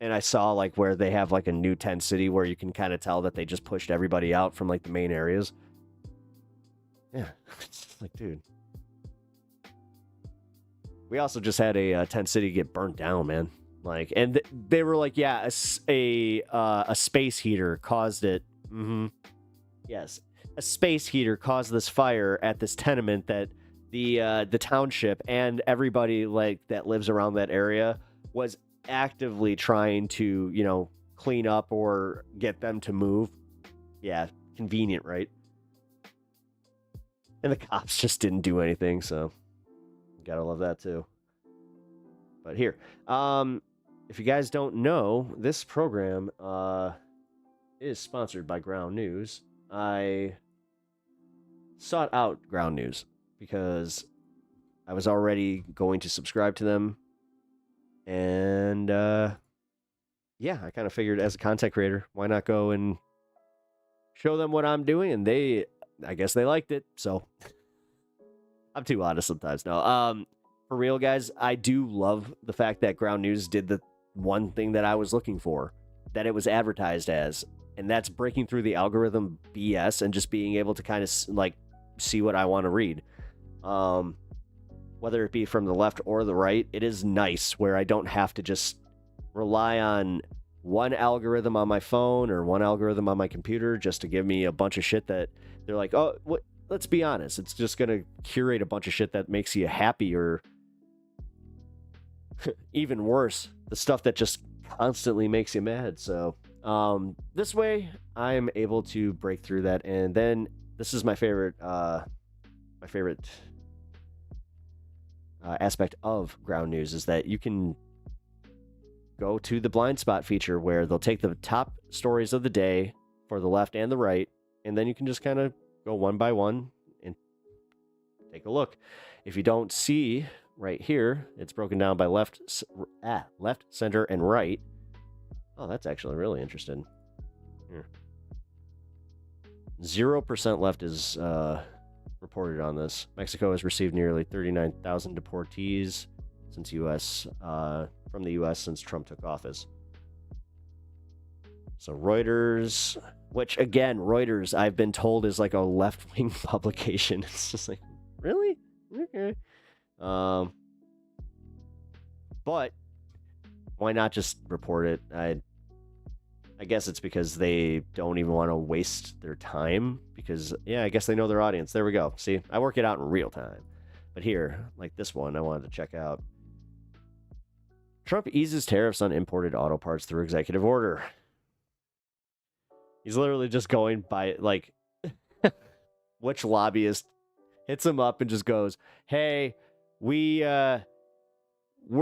And I saw, like, where they have, like, a new tent city where you can kind of tell that they just pushed everybody out from, like, the main areas. Yeah. It's like, dude. We also just had a tent city get burnt down, man. Like, and they were like, yeah, a space heater caused it. Mm-hmm. Yes. A space heater caused this fire at this tenement that the township and everybody, like, that lives around that area was actively trying to, you know, clean up or get them to move. Yeah, convenient, right? And the cops just didn't do anything, so gotta love that too. But here, if you guys don't know, this program is sponsored by Ground News. I sought out Ground News because I was already going to subscribe to them. And, yeah, I kind of figured as a content creator, why not go and show them what I'm doing? And I guess they liked it, so I'm too honest sometimes. No, for real, guys, I do love the fact that Ground News did the one thing that I was looking for, that it was advertised as, and that's breaking through the algorithm BS and just being able to kind of, like, see what I want to read. Whether it be from the left or the right, it is nice where I don't have to just rely on one algorithm on my phone or one algorithm on my computer just to give me a bunch of shit that they're like, oh, what? Let's be honest. It's just going to curate a bunch of shit that makes you happy, or even worse, the stuff that just constantly makes you mad. So this way I'm able to break through that. And then this is my favorite, aspect of Ground News is that you can go to the blind spot feature where they'll take the top stories of the day for the left and the right, and then you can just kind of go one by one and take a look. If you don't see right here, it's broken down by left, center, and right. Oh, that's actually really interesting. Here. 0% left is reported on this. Mexico has received nearly 39,000 deportees since from the U.S. since Trump took office. So Reuters, which again, Reuters, I've been told is like a left-wing publication. It's just like, really? Okay. But why not just report it? I guess it's because they don't even want to waste their time because, yeah, I guess they know their audience. There we go. See, I work it out in real time. But here, like this one, I wanted to check out. Trump eases tariffs on imported auto parts through executive order. He's literally just going by, like, which lobbyist hits him up and just goes, hey, we're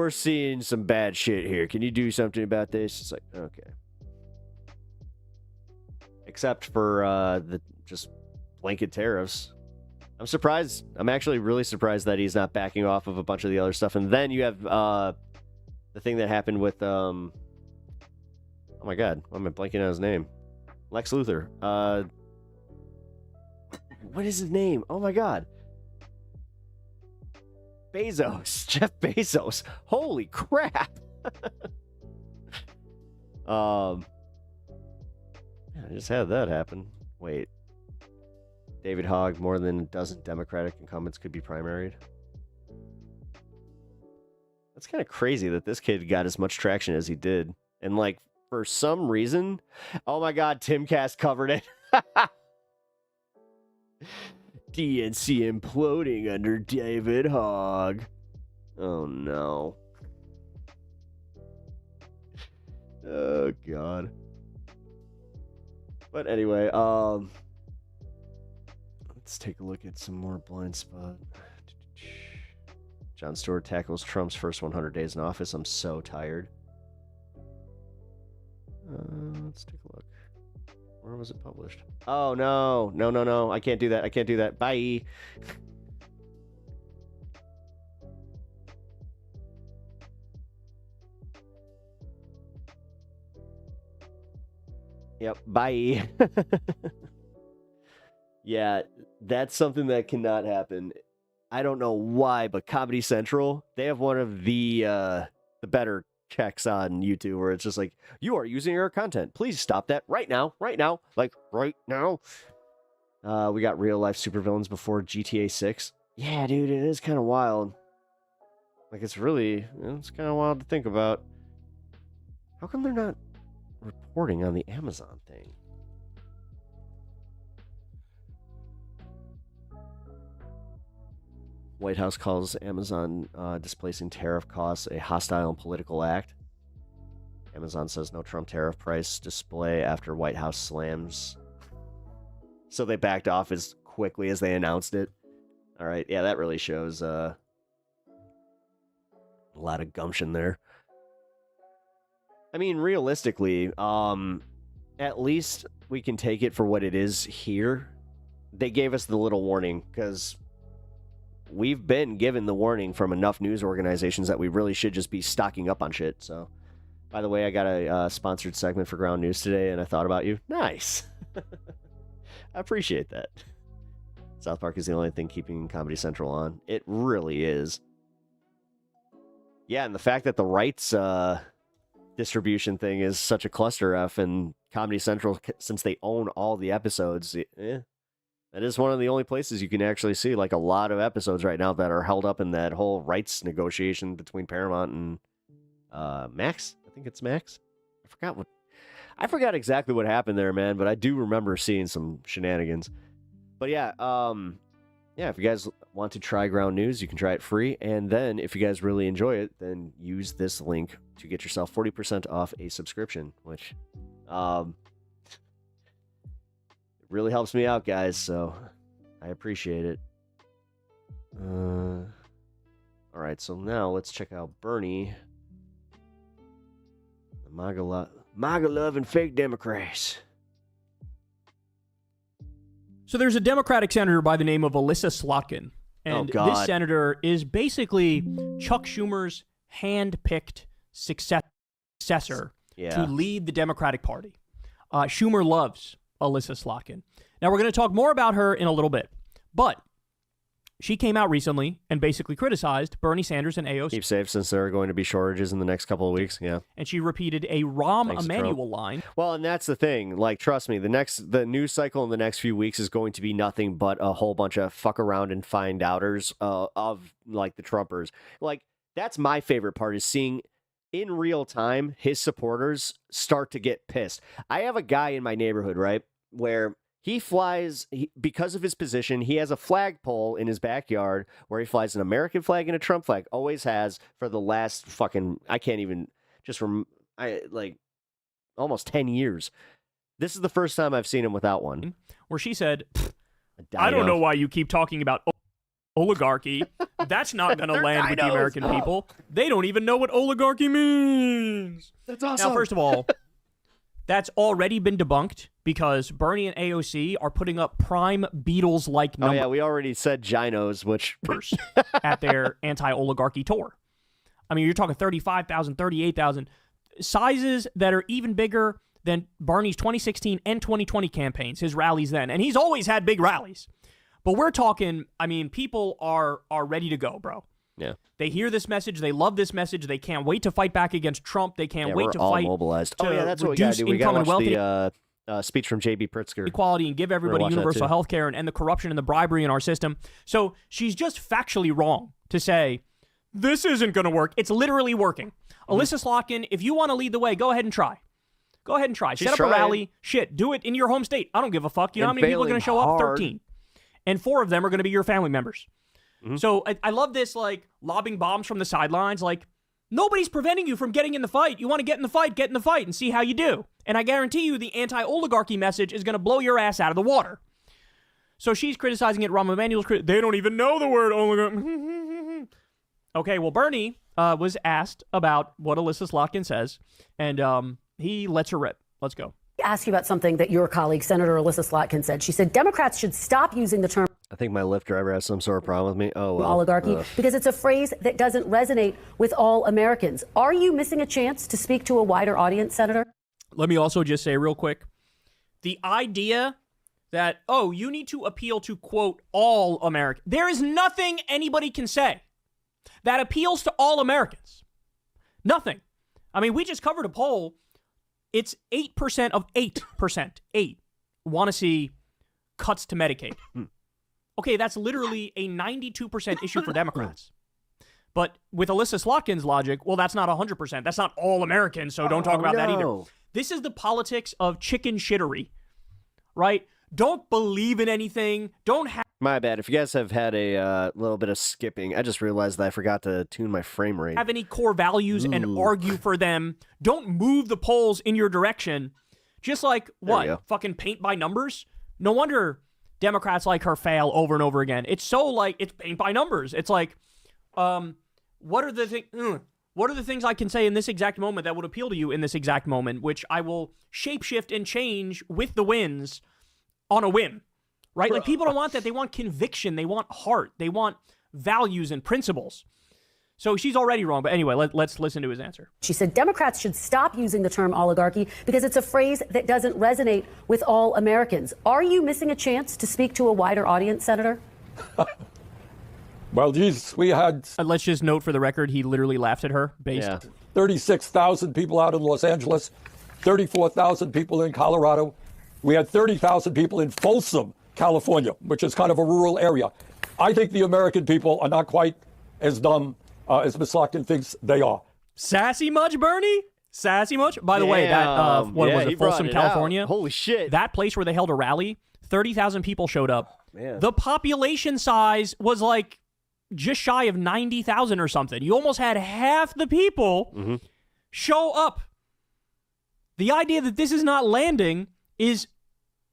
seeing some bad shit here. Can you do something about this? It's like, okay. Except for the just blanket tariffs. I'm surprised. I'm actually really surprised that he's not backing off of a bunch of the other stuff. And then you have the thing that happened with, oh my God, why am I blanking on his name? Lex Luthor. What is his name? Oh my God. Bezos. Jeff Bezos. Holy crap. I just had that happen. Wait. David Hogg, more than a dozen Democratic incumbents could be primaried. That's kind of crazy that this kid got as much traction as he did. And, like, for some reason... Oh, my God, Timcast covered it. DNC imploding under David Hogg. Oh, no. Oh, God. But anyway, let's take a look at some more blind spot. Jon Stewart tackles Trump's first 100 days in office. I'm so tired. Let's take a look. Where was it published? Oh, no. No. I can't do that. I can't do that. Bye. Yep, bye. Yeah, that's something that cannot happen. I don't know why, but Comedy Central, they have one of the better checks on YouTube where it's just like, you are using our content. Please stop that right now, like right now. We got real life supervillains before GTA 6. Yeah, dude, it is kind of wild. Like, it's really, it's kind of wild to think about. How come they're not reporting on the Amazon thing? White House calls Amazon displacing tariff costs a hostile and political act. Amazon says no Trump tariff price display after White House slams. So they backed off as quickly as they announced it. All right, yeah, that really shows a lot of gumption there. I mean, realistically, at least we can take it for what it is here. They gave us the little warning because we've been given the warning from enough news organizations that we really should just be stocking up on shit. So, by the way, I got a sponsored segment for Ground News today, and I thought about you. Nice. I appreciate that. South Park is the only thing keeping Comedy Central on. It really is. Yeah, and the fact that the rights distribution thing is such a cluster F, and Comedy Central, since they own all the episodes, that is one of the only places you can actually see like a lot of episodes right now that are held up in that whole rights negotiation between Paramount and Max. I think it's Max. I forgot exactly what happened there, man, but I do remember seeing some shenanigans. But yeah, if you guys want to try Ground News, you can try it free. And then if you guys really enjoy it, then use this link to get yourself 40% off a subscription, which really helps me out, guys, so I appreciate it. All right, so now let's check out Bernie. The MAGA-loving fake Democrats. So there's a Democratic senator by the name of Alyssa Slotkin. And this senator is basically Chuck Schumer's hand-picked successor to lead the Democratic Party. Schumer loves Alyssa Slotkin. Now, we're going to talk more about her in a little bit, but she came out recently and basically criticized Bernie Sanders and AOC. Keep safe since there are going to be shortages in the next couple of weeks. Yeah. And she repeated a Rahm Emanuel line. Well, and that's the thing. Like, trust me, the news cycle in the next few weeks is going to be nothing but a whole bunch of fuck around and find outers of like the Trumpers. Like, that's my favorite part, is seeing in real time his supporters start to get pissed. I have a guy in my neighborhood, right, where he flies, because of his position, he has a flagpole in his backyard where he flies an American flag and a Trump flag. Always has for the last fucking, I can't even, just from, almost 10 years. This is the first time I've seen him without one. Where she said, I don't know why you keep talking about oligarchy. That's not going to land with the American people. They don't even know what oligarchy means. That's awesome. Now, first of all, that's already been debunked because Bernie and AOC are putting up prime Beatles-like numbers. Oh, yeah, we already said ginos, which at their anti-oligarchy tour. I mean, you're talking 35,000, 38,000. Sizes that are even bigger than Bernie's 2016 and 2020 campaigns, his rallies then. And he's always had big rallies. But we're talking, I mean, people are ready to go, bro. Yeah. They hear this message. They love this message. They can't wait to fight back against Trump. They can't wait to fight. Mobilized. Oh, yeah, that's what we got to do. We got to watch the speech from J.B. Pritzker. Equality and give everybody universal health care and end the corruption and the bribery in our system. So she's just factually wrong to say, this isn't going to work. It's literally working. Alyssa Slotkin, if you want to lead the way, go ahead and try. Go ahead and try. Set up a rally. Shit, do it in your home state. I don't give a fuck. You know how many people are going to show up? 13. And 4 of them are going to be your family members. So I love this, like, lobbing bombs from the sidelines. Like, nobody's preventing you from getting in the fight. You want to get in the fight, and see how you do. And I guarantee you the anti-oligarchy message is going to blow your ass out of the water. So she's criticizing it. Rahm Emanuel's they don't even know the word oligarchy. Okay, well, Bernie was asked about what Alyssa Slotkin says, and he lets her rip. Let's go. Ask you about something that your colleague, Senator Alyssa Slotkin, said. She said Democrats should stop using the term I think my Lyft driver has some sort of problem with me. Oh, well. Oligarchy, because it's a phrase that doesn't resonate with all Americans. Are you missing a chance to speak to a wider audience, Senator? Let me also just say real quick, the idea that, oh, you need to appeal to, quote, all Americans. There is nothing anybody can say that appeals to all Americans. Nothing. I mean, we just covered a poll. It's 8% of 8%, 8, want to see cuts to Medicaid. Okay, that's literally a 92% issue for Democrats. But with Alyssa Slotkin's logic, well, that's not 100%. That's not all Americans, so don't talk about that either. This is the politics of chicken shittery, right? Don't believe in anything. Don't have... My bad. If you guys have had a little bit of skipping, I just realized that I forgot to tune my frame rate. Have any core values and argue for them. Don't move the polls in your direction. Just like, what? Fucking paint by numbers? No wonder Democrats like her fail over and over again. It's so like, it's paint by numbers. It's like, what are the things I can say in this exact moment that would appeal to you in this exact moment, which I will shapeshift and change with the winds on a whim, right? Like, people don't want that. They want conviction. They want heart. They want values and principles. So she's already wrong. But anyway, let's listen to his answer. She said Democrats should stop using the term oligarchy because it's a phrase that doesn't resonate with all Americans. Are you missing a chance to speak to a wider audience, Senator? Well, geez, we had... let's just note for the record, he literally laughed at her. 36,000 people out in Los Angeles, 34,000 people in Colorado. We had 30,000 people in Folsom, California, which is kind of a rural area. I think the American people are not quite as dumb as Ms. Slotkin thinks they are. Sassy much, Bernie? Sassy much? By the way, that, what was it, Folsom, California? Holy shit. That place where they held a rally, 30,000 people showed up. Man. The population size was like just shy of 90,000 or something. You almost had half the people show up. The idea that this is not landing is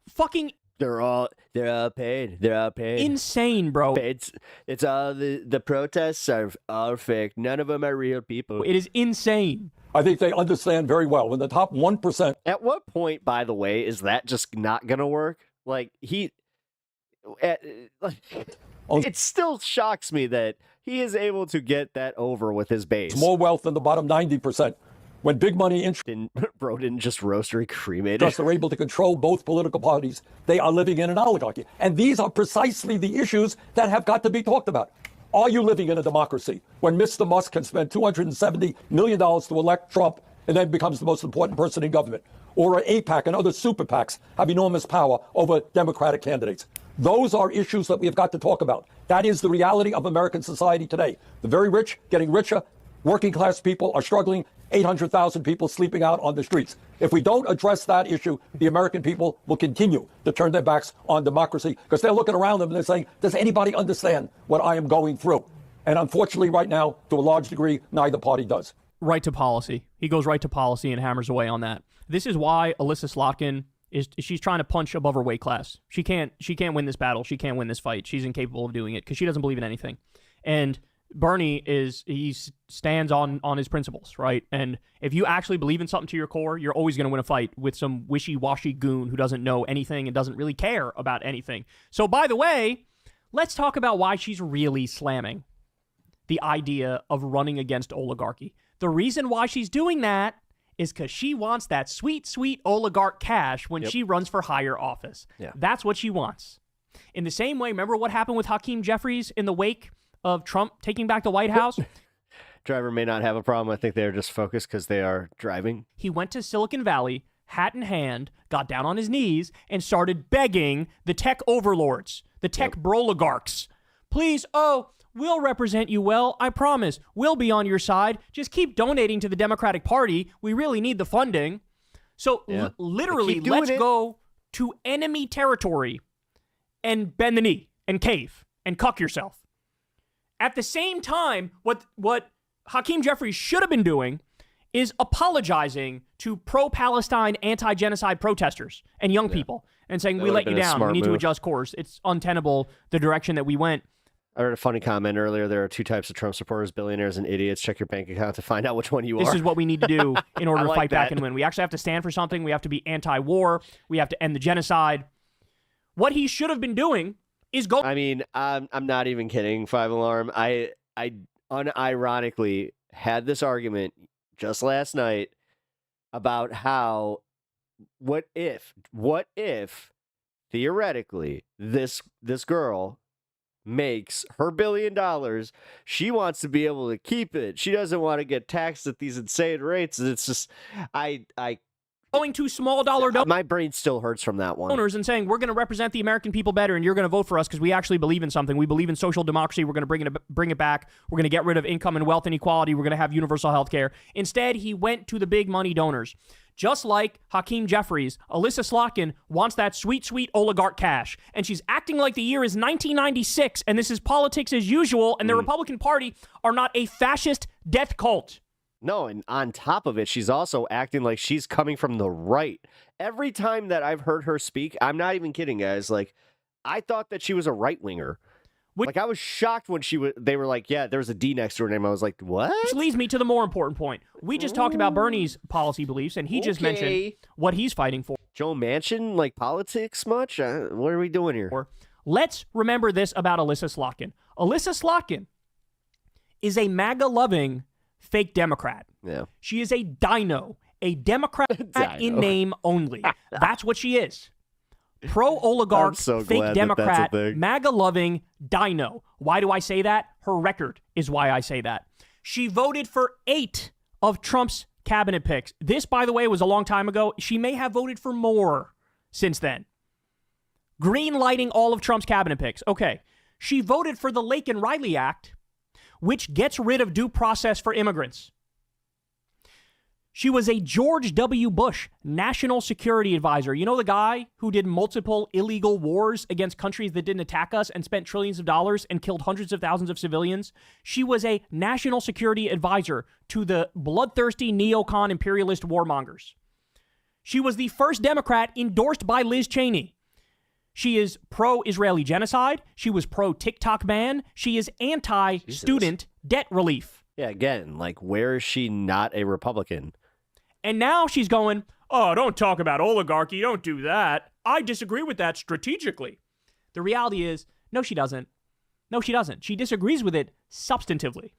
fucking... They're all paid. They're all paid. Insane, bro. It's all the protests are all fake. None of them are real people. It is insane. I think they understand very well. When the top 1%... At what point, by the way, is that just not going to work? Like, it still shocks me that he is able to get that over with his base. More wealth than the bottom 90%. When big money bro didn't just roast or cremate it. They're able to control both political parties. They are living in an oligarchy. And these are precisely the issues that have got to be talked about. Are you living in a democracy when Mr. Musk can spend $270 million to elect Trump and then becomes the most important person in government? Or AIPAC and other super PACs have enormous power over Democratic candidates? Those are issues that we have got to talk about. That is the reality of American society today. The very rich getting richer. Working class people are struggling. 800,000 people sleeping out on the streets. If we don't address that issue, the American people will continue to turn their backs on democracy because they're looking around them and they're saying, does anybody understand what I am going through? And unfortunately, right now, to a large degree, neither party does. Right to policy. He goes right to policy and hammers away on that. This is why Alyssa Slotkin she's trying to punch above her weight class. She can't win this battle. She can't win this fight. She's incapable of doing it because she doesn't believe in anything. And Bernie he stands on his principles, right? And if you actually believe in something to your core, you're always going to win a fight with some wishy-washy goon who doesn't know anything and doesn't really care about anything. So, by the way, let's talk about why she's really slamming the idea of running against oligarchy. The reason why she's doing that is because she wants that sweet, sweet oligarch cash when she runs for higher office. Yeah. That's what she wants. In the same way, remember what happened with Hakeem Jeffries in the wake of Trump taking back the White House? Driver may not have a problem. I think they're just focused because they are driving. He went to Silicon Valley, hat in hand, got down on his knees, and started begging the tech overlords, the tech broligarchs, please, we'll represent you well. I promise. We'll be on your side. Just keep donating to the Democratic Party. We really need the funding. So literally, let's go to enemy territory and bend the knee and cave and cuck yourself. At the same time, what Hakeem Jeffries should have been doing is apologizing to pro-Palestine, anti-genocide protesters and young people and saying, we let you down. We need to adjust course. It's untenable, the direction that we went. I heard a funny comment earlier. There are two types of Trump supporters, billionaires and idiots. Check your bank account to find out which one you are. This is what we need to do in order to fight back and win. We actually have to stand for something. We have to be anti-war. We have to end the genocide. What he should have been doing is go... I mean, I'm not even kidding, 5 Alarm. I unironically had this argument just last night about how, what if theoretically, this girl makes her $1 billion. She wants to be able to keep it. She doesn't want to get taxed at these insane rates. And it's just, I going to small dollar my brain still hurts from that one. Donors and saying, we're going to represent the American people better and you're going to vote for us because we actually believe in something. We believe in social democracy. We're going to bring it back. We're going to get rid of income and wealth inequality. We're going to have universal health care. Instead, he went to the big money donors. Just like Hakeem Jeffries, Alyssa Slotkin wants that sweet, sweet oligarch cash. And she's acting like the year is 1996 and this is politics as usual and the Republican Party are not a fascist death cult. No, and on top of it, she's also acting like she's coming from the right. Every time that I've heard her speak, I'm not even kidding, guys. Like, I thought that she was a right-winger. Like, I was shocked when they were like, yeah, there's a D next to her name. I was like, what? Which leads me to the more important point. We just talked about Bernie's policy beliefs, and he just mentioned what he's fighting for. Joe Manchin, like politics much? What are we doing here? Let's remember this about Alyssa Slotkin. Alyssa Slotkin is a MAGA-loving fake Democrat. Yeah. She is a dino, a Democrat in name only. That's what she is. Pro-oligarch, fake Democrat, MAGA-loving dino. Why do I say that? Her record is why I say that. She voted for 8 of Trump's cabinet picks. This, by the way, was a long time ago. She may have voted for more since then. Green lighting all of Trump's cabinet picks. Okay. She voted for the Lake and Riley Act, which gets rid of due process for immigrants. She was a George W. Bush national security advisor. You know the guy who did multiple illegal wars against countries that didn't attack us and spent trillions of dollars and killed hundreds of thousands of civilians? She was a national security advisor to the bloodthirsty neocon imperialist warmongers. She was the first Democrat endorsed by Liz Cheney. She is pro-Israeli genocide. She was pro-TikTok ban. She is anti-student debt relief. Yeah, again, like, where is she not a Republican? And now she's going, oh, don't talk about oligarchy. Don't do that. I disagree with that strategically. The reality is, no, she doesn't. No, she doesn't. She disagrees with it substantively.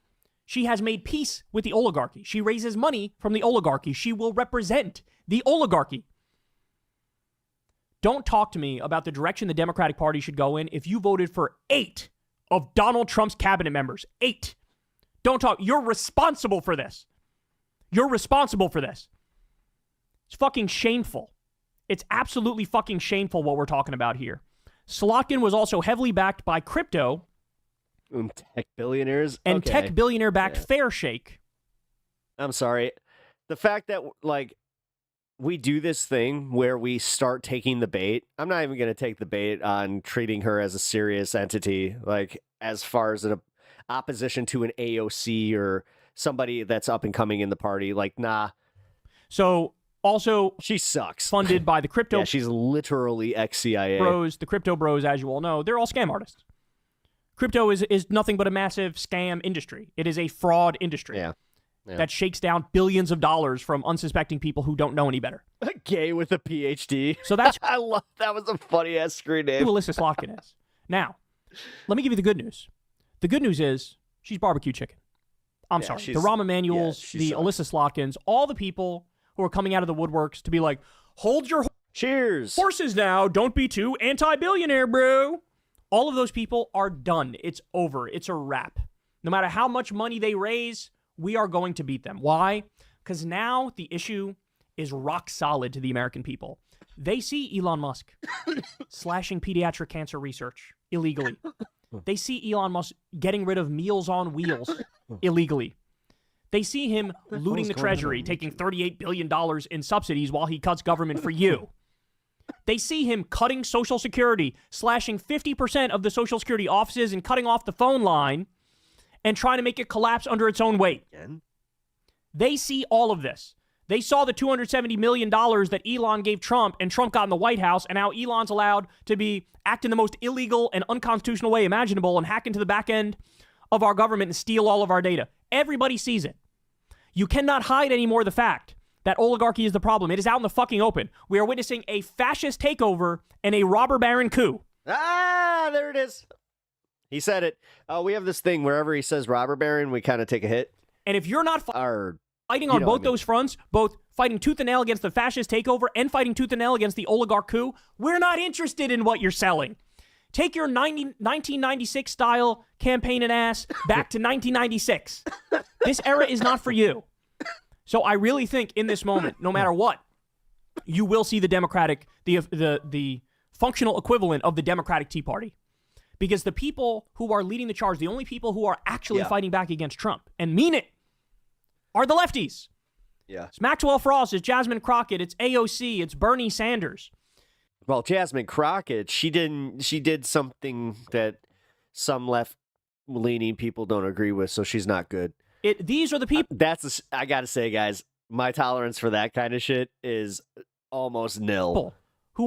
She has made peace with the oligarchy. She raises money from the oligarchy. She will represent the oligarchy. Don't talk to me about the direction the Democratic Party should go in if you voted for 8 of Donald Trump's cabinet members. 8. Don't talk. You're responsible for this. You're responsible for this. It's fucking shameful. It's absolutely fucking shameful what we're talking about here. Slotkin was also heavily backed by crypto tech billionaires and tech billionaire-backed Fair Shake. I'm sorry. The fact that, like, we do this thing where we start taking the bait. I'm not even going to take the bait on treating her as a serious entity, like, as far as an opposition to an AOC or somebody that's up and coming in the party. Like, nah. So, also, she sucks. Funded by the crypto. Yeah, she's literally ex-CIA. Bros, the crypto bros, as you all know, they're all scam artists. Crypto is nothing but a massive scam industry. It is a fraud industry. Yeah. That shakes down billions of dollars from unsuspecting people who don't know any better. A gay with a PhD. So that's I love that. Was a funny ass screen name. Who Alyssa Slotkin is. Now, let me give you the good news. The good news is she's barbecue chicken. I'm sorry. The Rahm Emanuels, the Alyssa Slotkins, all the people who are coming out of the woodworks to be like, hold your horses now. Don't be too anti-billionaire, bro. All of those people are done. It's over. It's a wrap. No matter how much money they raise, we are going to beat them. Why? Because now the issue is rock solid to the American people. They see Elon Musk slashing pediatric cancer research illegally. They see Elon Musk getting rid of Meals on Wheels illegally. They see him looting the treasury, taking $38 billion in subsidies while he cuts government for you. They see him cutting Social Security, slashing 50% of the Social Security offices and cutting off the phone line and trying to make it collapse under its own weight. They see all of this. They saw the $270 million that Elon gave Trump, and Trump got in the White House, and now Elon's allowed to act in the most illegal and unconstitutional way imaginable and hack into the back end of our government and steal all of our data. Everybody sees it. You cannot hide anymore the fact that oligarchy is the problem. It is out in the fucking open. We are witnessing a fascist takeover and a robber baron coup. Ah, there it is. He said it. We have this thing wherever he says robber baron, we kind of take a hit. And if you're not... Our fighting on both those fronts, both fighting tooth and nail against the fascist takeover and fighting tooth and nail against the oligarch coup. We're not interested in what you're selling. Take your 1996 style campaign and ass back to 1996. This era is not for you. So I really think in this moment, no matter what, you will see the Democratic, the functional equivalent of the Democratic Tea Party. Because the people who are leading the charge, the only people who are actually fighting back against Trump and mean it, are the lefties. Yeah. It's Maxwell Frost, it's Jasmine Crockett, it's AOC, it's Bernie Sanders. Well, Jasmine Crockett, she did something that some left-leaning people don't agree with, so she's not good. These are the people. I gotta say, guys, my tolerance for that kind of shit is almost nil.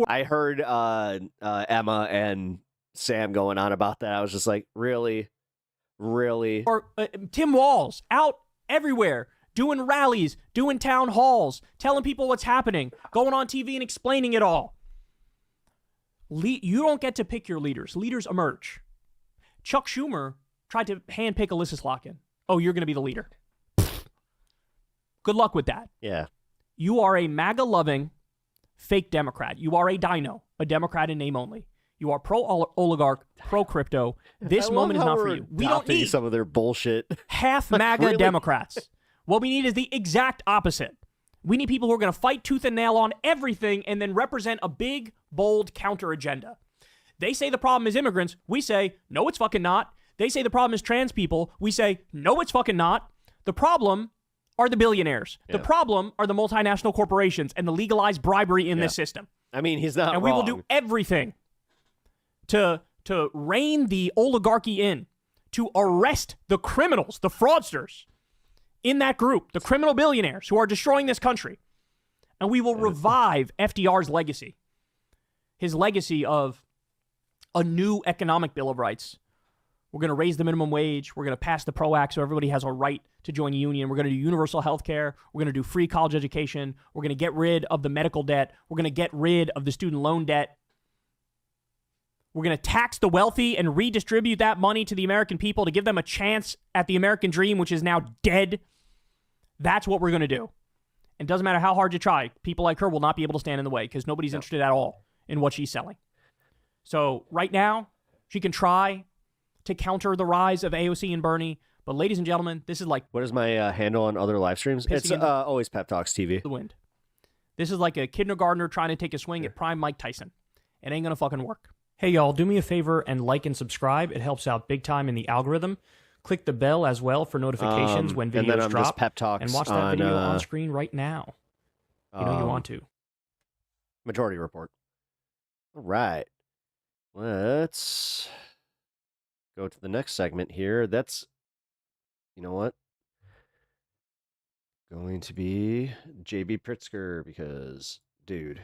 I heard Emma and Sam going on about that. I was just like, really? Or Tim Walz out everywhere, doing rallies, doing town halls, telling people what's happening, going on TV and explaining it all. You don't get to pick your leaders. Leaders emerge. Chuck Schumer tried to handpick Alyssa Slotkin. Oh, you're going to be the leader. Good luck with that. Yeah. You are a MAGA-loving fake Democrat. You are a dino, a Democrat in name only. You are pro-oligarch, pro-crypto. This moment is not for you. We don't need some of their bullshit. Half MAGA Really? Democrats. What we need is the exact opposite. We need people who are going to fight tooth and nail on everything and then represent a big, bold counter agenda. They say the problem is immigrants. We say, no, it's fucking not. They say the problem is trans people. We say, no, it's fucking not. The problem are the billionaires. Yeah. The problem are the multinational corporations and the legalized bribery in this system. I mean, he's not And we will do everything to rein the oligarchy in, to arrest the criminals, the fraudsters in that group, the criminal billionaires who are destroying this country. And we will revive FDR's legacy, his legacy of a new economic Bill of Rights. We're going to raise the minimum wage. We're going to pass the PRO Act so everybody has a right to join a union. We're going to do universal health care. We're going to do free college education. We're going to get rid of the medical debt. We're going to get rid of the student loan debt. We're going to tax the wealthy and redistribute that money to the American people to give them a chance at the American dream, which is now dead. That's what we're going to do. And it doesn't matter how hard you try. People like her will not be able to stand in the way because nobody's interested at all in what she's selling. So right now, she can try to counter the rise of AOC and Bernie. But ladies and gentlemen, this is like... What is my handle on other live streams? It's always Pep Talks TV. The wind. This is like a kindergartner trying to take a swing at prime Mike Tyson. It ain't going to fucking work. Hey, y'all, do me a favor and like and subscribe. It helps out big time in the algorithm. Click the bell as well for notifications when and then videos on drop. this Pep Talks and watch that video on screen right now. You know you want to. Majority Report. All right. Let's go to the next segment here. That's, you know what? Going to be JB Pritzker because, dude,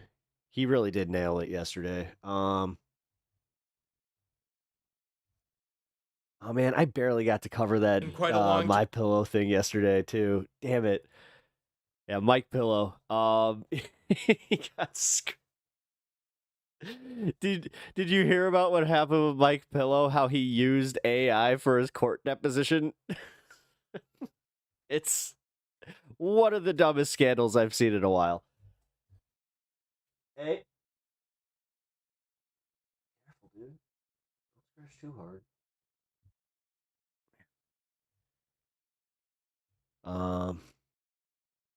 he really did nail it yesterday. Oh man, I barely got to cover that My Pillow thing yesterday too. Damn it. Yeah, Mike Pillow. He got Did you hear about what happened with Mike Pillow? How he used AI for his court deposition? It's one of the dumbest scandals I've seen in a while. Hey. Careful, dude. Don't crash too hard.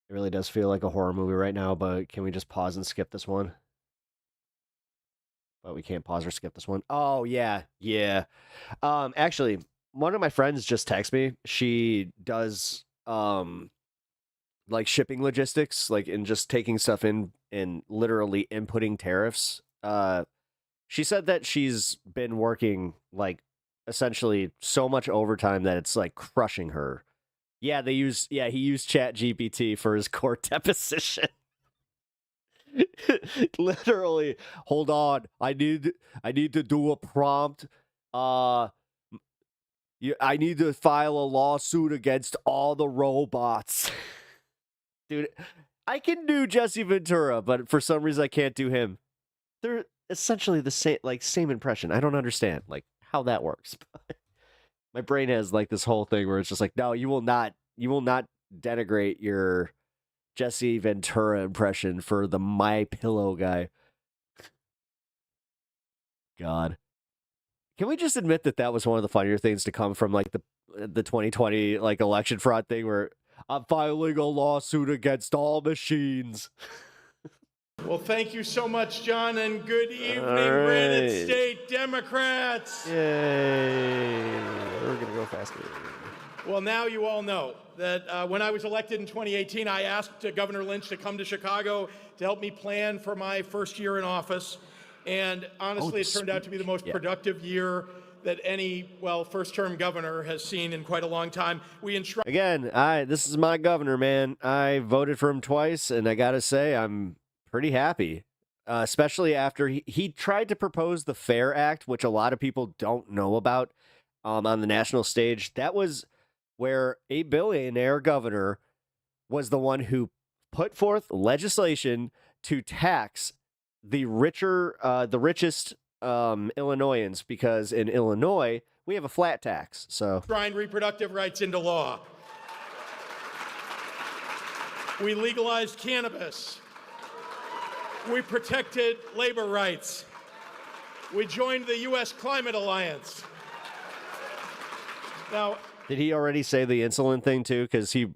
It really does feel like a horror movie right now, but can we just pause and skip this one? But we can't pause or skip this one. Oh, yeah. Yeah. Actually, one of my friends just texted me. She does, like shipping logistics, like in just taking stuff in and literally inputting tariffs. She said that she's been working like essentially so much overtime that it's like crushing her. Yeah, he used ChatGPT for his court deposition. Literally, hold on. I need to do a prompt. I need to file a lawsuit against all the robots. Dude, I can do Jesse Ventura, but for some reason I can't do him. They're essentially the same impression. I don't understand like how that works. My brain has like this whole thing where it's just like, no, you will not denigrate your Jesse Ventura impression for the My Pillow guy. God. Can we just admit that that was one of the funnier things to come from like the 2020 like election fraud thing where I'm filing a lawsuit against all machines. Well, thank you so much, John, and good evening, right. Granite State Democrats. Yay. We're going to go faster. Well, now you all know that when I was elected in 2018, I asked Governor Lynch to come to Chicago to help me plan for my first year in office. And honestly, it turned out to be the most productive year that any, well, first-term governor has seen in quite a long time. Again, this is my governor, man. I voted for him twice, and I got to say, I'm pretty happy, especially after he tried to propose the FAIR Act, which a lot of people don't know about on the national stage. That was where a billionaire governor was the one who put forth legislation to tax the richest Illinoisans, because in Illinois we have a flat tax. So Enshrined reproductive rights into law. We legalized cannabis. We protected labor rights. We joined the U.S. Climate Alliance. Now, did he already say the insulin thing too? Because he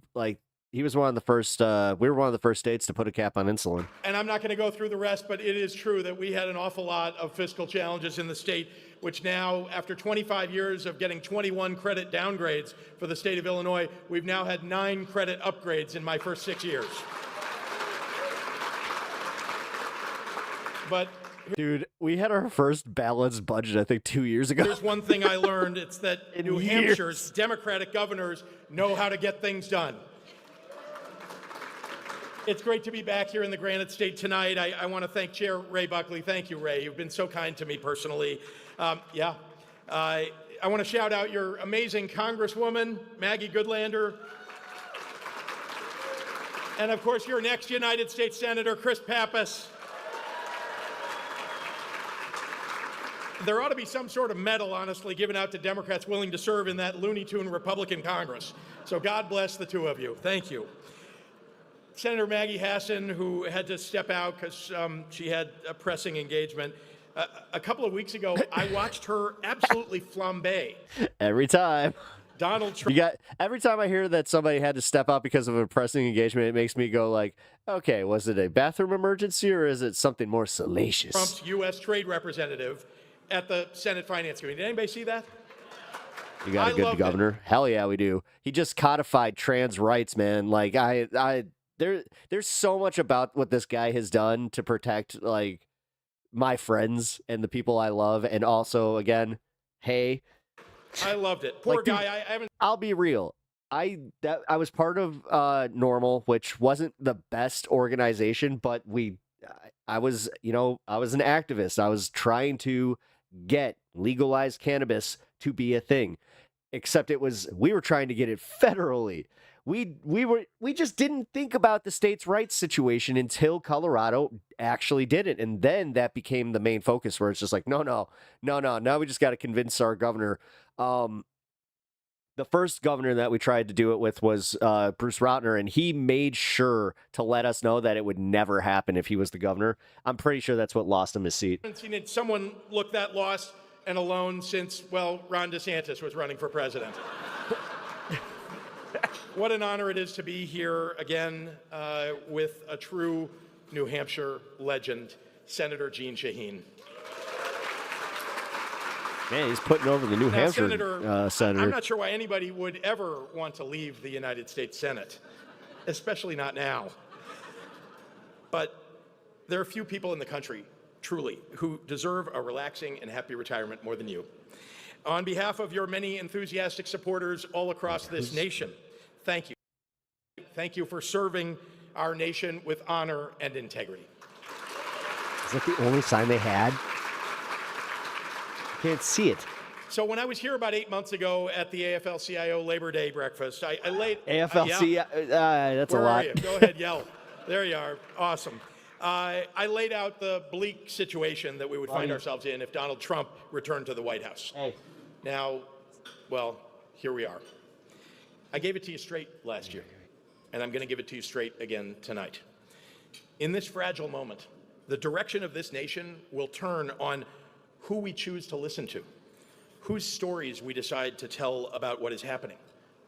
was one of the first. We were one of the first states to put a cap on insulin. and I'm not going to go through the rest, but it is true that we had an awful lot of fiscal challenges in the state, which now, after 25 years of getting 21 credit downgrades for the state of Illinois, we've now had 9 credit upgrades in my first 6 years. But dude, we had our first balanced budget, I think, 2 years ago. Here's one thing I learned. It's that New Hampshire's Democratic governors know how to get things done. It's great to be back here in the Granite State tonight. I want to thank Chair Ray Buckley. Thank you, Ray. You've been so kind to me personally. I want to shout out your amazing Congresswoman, Maggie Goodlander. And, of course, your next United States Senator, Chris Pappas. There ought to be some sort of medal, honestly, given out to Democrats willing to serve in that Looney Tune Republican Congress. So God bless the two of you. Thank you. Senator Maggie Hassan, who had to step out because she had a pressing engagement. A couple of weeks ago, I watched her absolutely flambe. Every time. Donald Trump. Every time I hear that somebody had to step out because of a pressing engagement, it makes me go like, okay, was it a bathroom emergency or is it something more salacious? Trump's U.S. trade representative at the Senate Finance Committee. Did anybody see that? You got a good governor. Hell yeah, we do. He just codified trans rights, man. Like there's so much about what this guy has done to protect like my friends and the people I love, and also again, hey, I loved it. Poor guy. Dude, I haven't. I'll be real. I was part of Normal, which wasn't the best organization, but I was an activist. I was trying to get legalized cannabis to be a thing, except we were trying to get it federally. We just didn't think about the states' rights situation until Colorado actually did it, and then that became the main focus. Where it's just like, no. Now we just got to convince our governor. The first governor that we tried to do it with was Bruce Rautner, and he made sure to let us know that it would never happen if he was the governor. I'm pretty sure that's what lost him his seat. I haven't seen someone look that lost and alone since, well, Ron DeSantis was running for president. What an honor it is to be here again with a true New Hampshire legend, Senator Jeanne Shaheen. Man, he's putting over the New Hampshire senator. I'm not sure why anybody would ever want to leave the United States Senate, especially not now. But there are few people in the country, truly, who deserve a relaxing and happy retirement more than you. On behalf of your many enthusiastic supporters all across this nation, thank you. Thank you for serving our nation with honor and integrity. Is that the only sign they had? Can't see it. So when I was here about 8 months ago at the AFL-CIO Labor Day breakfast, I laid... AFL-CIO, that's Where a lot. Are you? Go ahead, yell. There you are. Awesome. I laid out the bleak situation that we would find ourselves in if Donald Trump returned to the White House. Hey. Now, well, here we are. I gave it to you straight last year. and I'm going to give it to you straight again tonight. In this fragile moment, the direction of this nation will turn on who we choose to listen to, whose stories we decide to tell about what is happening,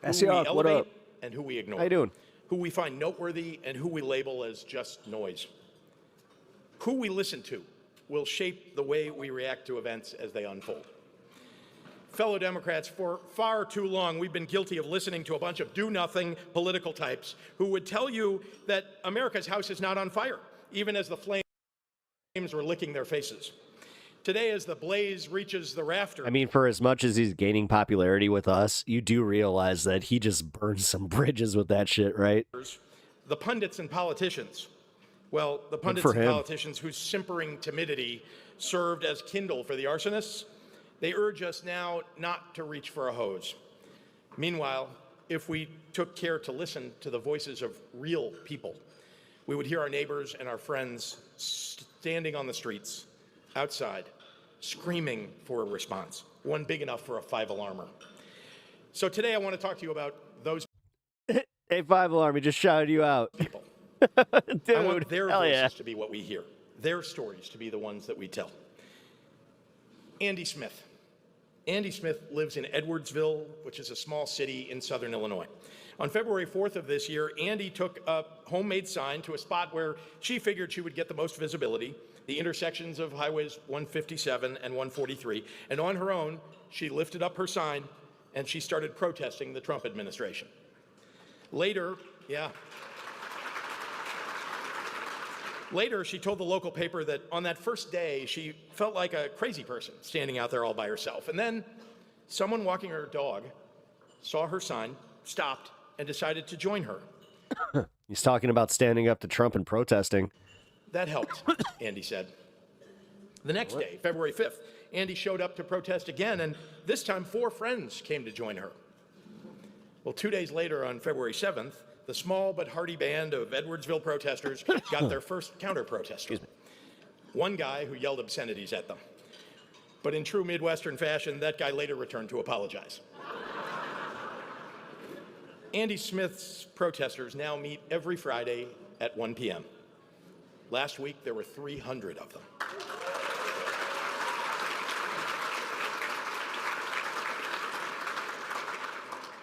who we elevate and who we ignore, How you doing? who we find noteworthy and who we label as just noise. Who we listen to will shape the way we react to events as they unfold. Fellow Democrats, for far too long, we've been guilty of listening to a bunch of do-nothing political types who would tell you that America's house is not on fire, even as the flames were licking their faces. Today, as the blaze reaches the rafters... I mean, for as much as he's gaining popularity with us, you do realize that he just burned some bridges with that shit, right? The pundits and politicians, well, the pundits and politicians whose simpering timidity served as kindle for the arsonists, they urge us now not to reach for a hose. Meanwhile, if we took care to listen to the voices of real people, we would hear our neighbors and our friends standing on the streets, outside, screaming for a response, one big enough for a 5-alarmer. So today I want to talk to you about those Hey, 5-alarm, he just shouted you out. people. Dude, I want their hell voices yeah. to be what we hear, their stories to be the ones that we tell. Andy Smith. Andy Smith lives in Edwardsville, which is a small city in southern Illinois. On February 4th of this year, Andy took a homemade sign to a spot where she figured she would get the most visibility, the intersections of highways 157 and 143, and on her own, she lifted up her sign and she started protesting the Trump administration. Later, she told the local paper that on that first day, she felt like a crazy person standing out there all by herself. And then someone walking her dog saw her sign, stopped, and decided to join her. He's talking about standing up to Trump and protesting. That helped, Andy said. The next day, February 5th, Andy showed up to protest again, and this time 4 friends came to join her. Well, 2 days later, on February 7th, the small but hearty band of Edwardsville protesters got their first counter-protester. One guy who yelled obscenities at them. But in true Midwestern fashion, that guy later returned to apologize. Andy Smith's protesters now meet every Friday at 1 p.m. Last week, there were 300 of them.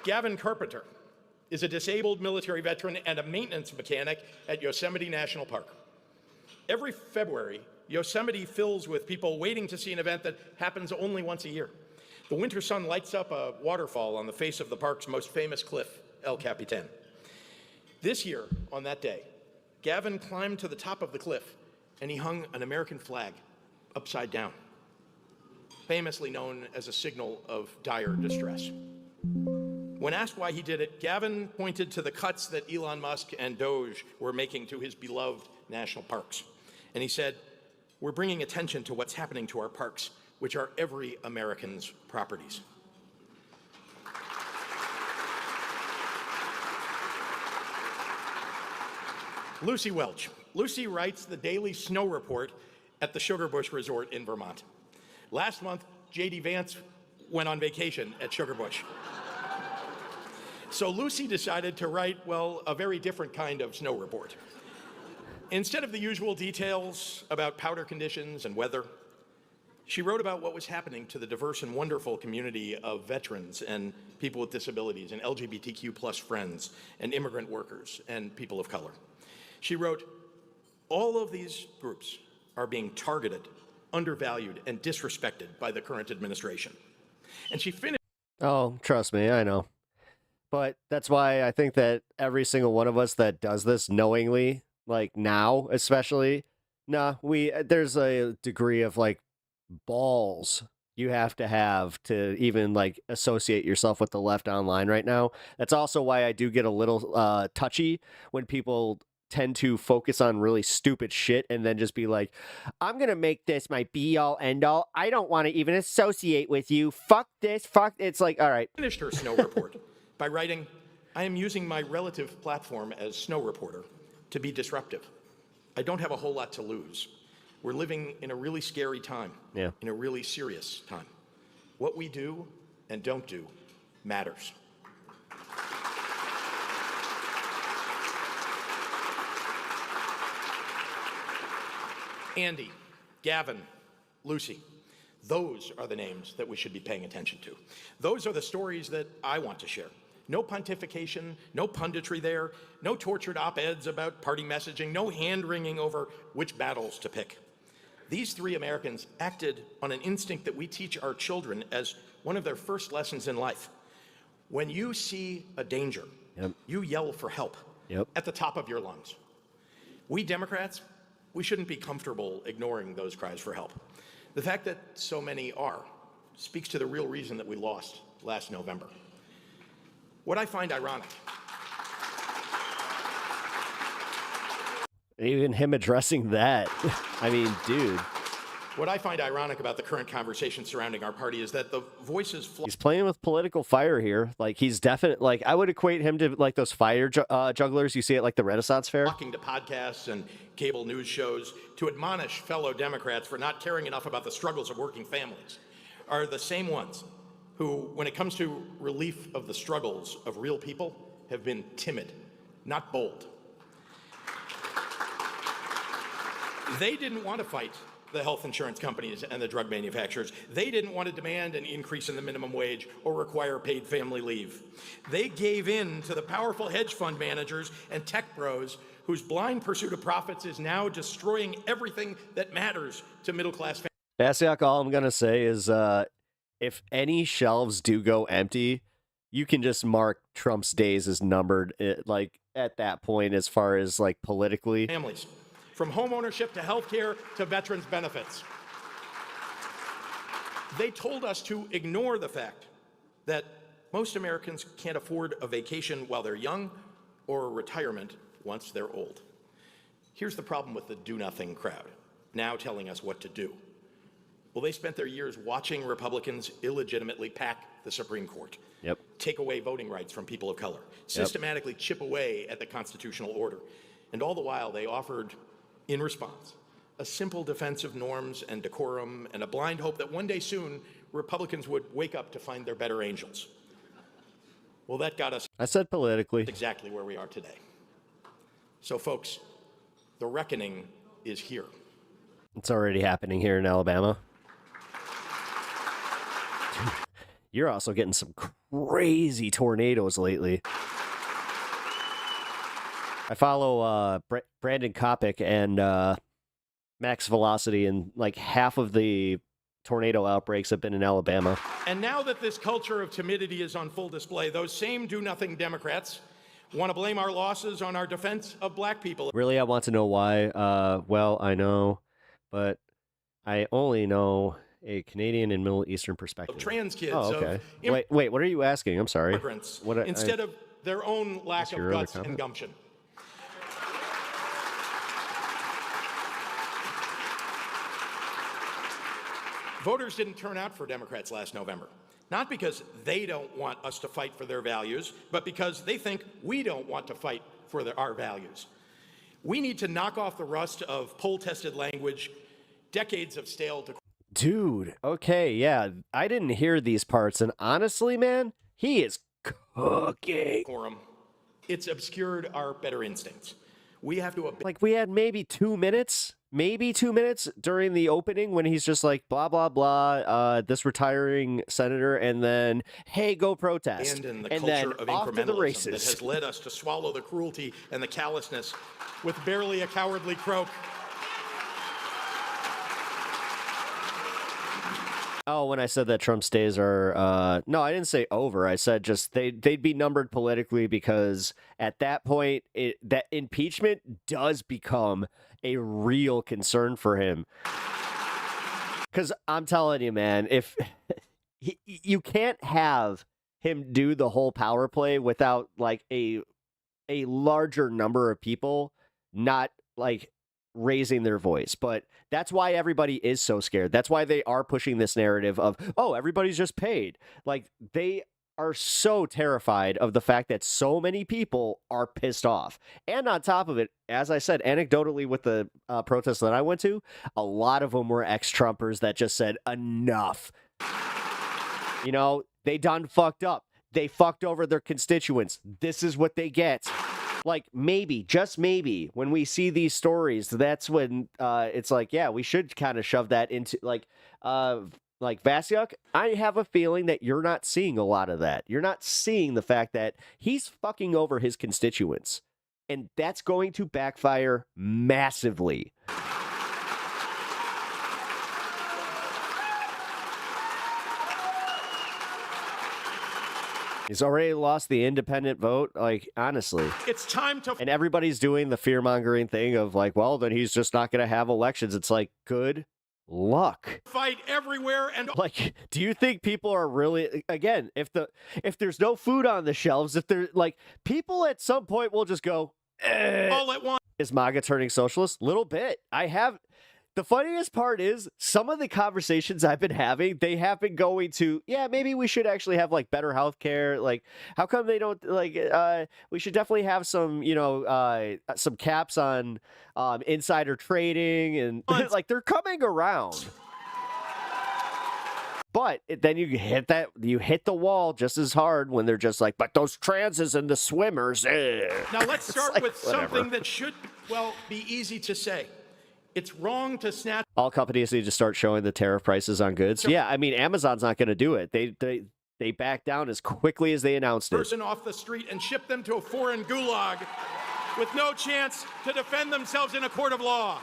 Gavin Carpenter is a disabled military veteran and a maintenance mechanic at Yosemite National Park. Every February, Yosemite fills with people waiting to see an event that happens only once a year. The winter sun lights up a waterfall on the face of the park's most famous cliff, El Capitan. This year, on that day, Gavin climbed to the top of the cliff and he hung an American flag upside down, famously known as a signal of dire distress. When asked why he did it, Gavin pointed to the cuts that Elon Musk and Doge were making to his beloved national parks. And he said, "We're bringing attention to what's happening to our parks, which are every American's properties." Lucy Welch. Lucy writes the daily snow report at the Sugarbush Resort in Vermont. Last month, J.D. Vance went on vacation at Sugarbush. So Lucy decided to write, well, a very different kind of snow report. Instead of the usual details about powder conditions and weather, she wrote about what was happening to the diverse and wonderful community of veterans and people with disabilities and LGBTQ plus friends and immigrant workers and people of color. She wrote, all of these groups are being targeted, undervalued, and disrespected by the current administration. And she finished. Oh, trust me, I know. But that's why I think that every single one of us that does this knowingly, like now especially, there's a degree of like balls you have to even like associate yourself with the left online right now. That's also why I do get a little touchy when people tend to focus on really stupid shit and then just be like, I'm gonna make this my be-all end-all. I don't want to even associate with you. Fuck this. Fuck. It's like, all right. Finished her snow report by writing, I am using my relative platform as snow reporter to be disruptive. I don't have a whole lot to lose. We're living in a really scary time, in a really serious time. What we do and don't do matters. Andy, Gavin, Lucy. Those are the names that we should be paying attention to. Those are the stories that I want to share. No pontification, no punditry there, no tortured op-eds about party messaging, no hand-wringing over which battles to pick. These three Americans acted on an instinct that we teach our children as one of their first lessons in life. When you see a danger, you yell for help at the top of your lungs. We Democrats, we shouldn't be comfortable ignoring those cries for help. The fact that so many are speaks to the real reason that we lost last November. What I find ironic. Even him addressing that. I mean, dude. What I find ironic about the current conversation surrounding our party is that the voices... He's playing with political fire here. Like, he's definitely... Like, I would equate him to, like, those fire jugglers you see at, like, the Renaissance Fair. Talking to podcasts and cable news shows to admonish fellow Democrats for not caring enough about the struggles of working families are the same ones who, when it comes to relief of the struggles of real people, have been timid, not bold. They didn't want to fight the health insurance companies and the drug manufacturers. They didn't want to demand an increase in the minimum wage or require paid family leave. They gave in to the powerful hedge fund managers and tech bros whose blind pursuit of profits is now destroying everything that matters to middle-class families. Bastiak, all I'm going to say is if any shelves do go empty, you can just mark Trump's days as numbered, like, at that point as far as, like, politically. Families. From home ownership to health care to veterans benefits. They told us to ignore the fact that most Americans can't afford a vacation while they're young or retirement once they're old. Here's the problem with the do-nothing crowd, now telling us what to do. Well, they spent their years watching Republicans illegitimately pack the Supreme Court, take away voting rights from people of color, systematically chip away at the constitutional order. And all the while, they offered, in response, a simple defense of norms and decorum and a blind hope that one day soon, Republicans would wake up to find their better angels. Well, that got us... I said politically. ...exactly where we are today. So, folks, the reckoning is here. It's already happening here in Alabama. You're also getting some crazy tornadoes lately. I follow Brandon Kopic and Max Velocity, and like half of the tornado outbreaks have been in Alabama. And now that this culture of timidity is on full display, those same do-nothing Democrats want to blame our losses on our defense of black people. Really, I want to know why. Well, I know, but I only know a Canadian and Middle Eastern perspective. Of trans kids. Oh, okay. Wait, what are you asking? I'm sorry. Immigrants, instead of their own lack of guts and gumption. Voters didn't turn out for Democrats last November, not because they don't want us to fight for their values, but because they think we don't want to fight for our values. We need to knock off the rust of poll-tested language, decades of stale... Dude, okay, yeah, I didn't hear these parts, and honestly, man, he is cooking. It's obscured our better instincts. We have to... Like, we had maybe 2 minutes during the opening when he's just like, blah, blah, blah, this retiring senator, and then, hey, go protest. And the and culture then of off to the incrementalism races. that has led us to swallow the cruelty and the callousness with barely a cowardly croak. Oh, when I said that Trump's days are, no, I didn't say over. I said just they'd be numbered politically because at that point, that impeachment does become a real concern for him. Because I'm telling you, man, if you can't have him do the whole power play without like a larger number of people not like raising their voice. But that's why everybody is so scared. That's why they are pushing this narrative of, oh, everybody's just paid. Like, they are so terrified of the fact that so many people are pissed off. And on top of it, as I said, anecdotally with the protests that I went to, a lot of them were ex-Trumpers that just said, enough. You know, they done fucked up. They fucked over their constituents. This is what they get. Like, maybe, just maybe, when we see these stories, that's when it's like, yeah, we should kind of shove that into, like Vasyuk, I have a feeling that you're not seeing a lot of that. You're not seeing the fact that he's fucking over his constituents. And that's going to backfire massively. He's already lost the independent vote, like, honestly. It's time to... And everybody's doing the fear-mongering thing of, like, well, then he's just not going to have elections. It's like, good luck. Fight everywhere and... Like, do you think people are really... Again, if there's no food on the shelves, if they're, like, people at some point will just go, all at once. Is MAGA turning socialist? Little bit. The funniest part is some of the conversations I've been having, they have been going to, yeah, maybe we should actually have like better healthcare. Like, how come they don't we should definitely have some, some caps on insider trading and like they're coming around. But then you hit the wall just as hard when they're just like, but those transes and the swimmers. Now let's start like, with whatever. something that should, well, be easy to say. It's wrong to snatch. All companies need to start showing the tariff prices on goods. Yeah, I mean, Amazon's not going to do it. They backed down as quickly as they announced it. Person off the street and ship them to a foreign gulag with no chance to defend themselves in a court of law.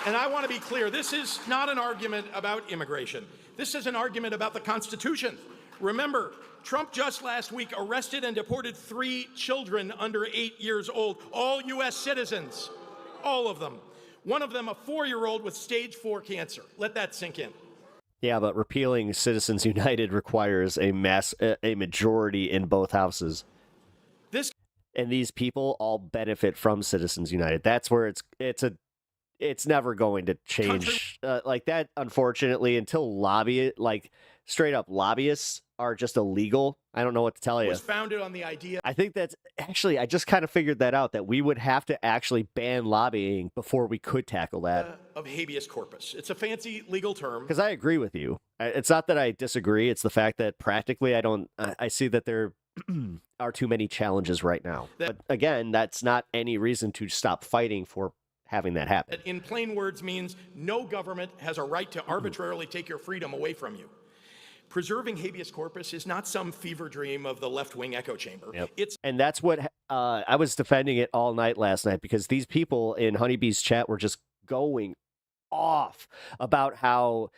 And I want to be clear, this is not an argument about immigration. This is an argument about the Constitution. Remember, Trump just last week arrested and deported 3 children under 8 years old, all U.S. citizens, all of them. One of them a 4-year-old with stage 4 cancer. Let that sink in. Yeah, but repealing Citizens United requires a majority in both houses. And these people all benefit from Citizens United. That's where it's never going to change like that, unfortunately, until straight up lobbyists are just illegal. I don't know what to tell you. It was founded on the idea. I think that's actually, I just kind of figured that out, that we would have to actually ban lobbying before we could tackle that. Of habeas corpus. It's a fancy legal term. Because I agree with you. It's not that I disagree. It's the fact that practically I see that there are too many challenges right now. But again, that's not any reason to stop fighting for having that happen. That in plain words means no government has a right to arbitrarily take your freedom away from you. Preserving habeas corpus is not some fever dream of the left-wing echo chamber. Yep. And that's what I was defending it all night last night, because these people in Honeybee's chat were just going off about how,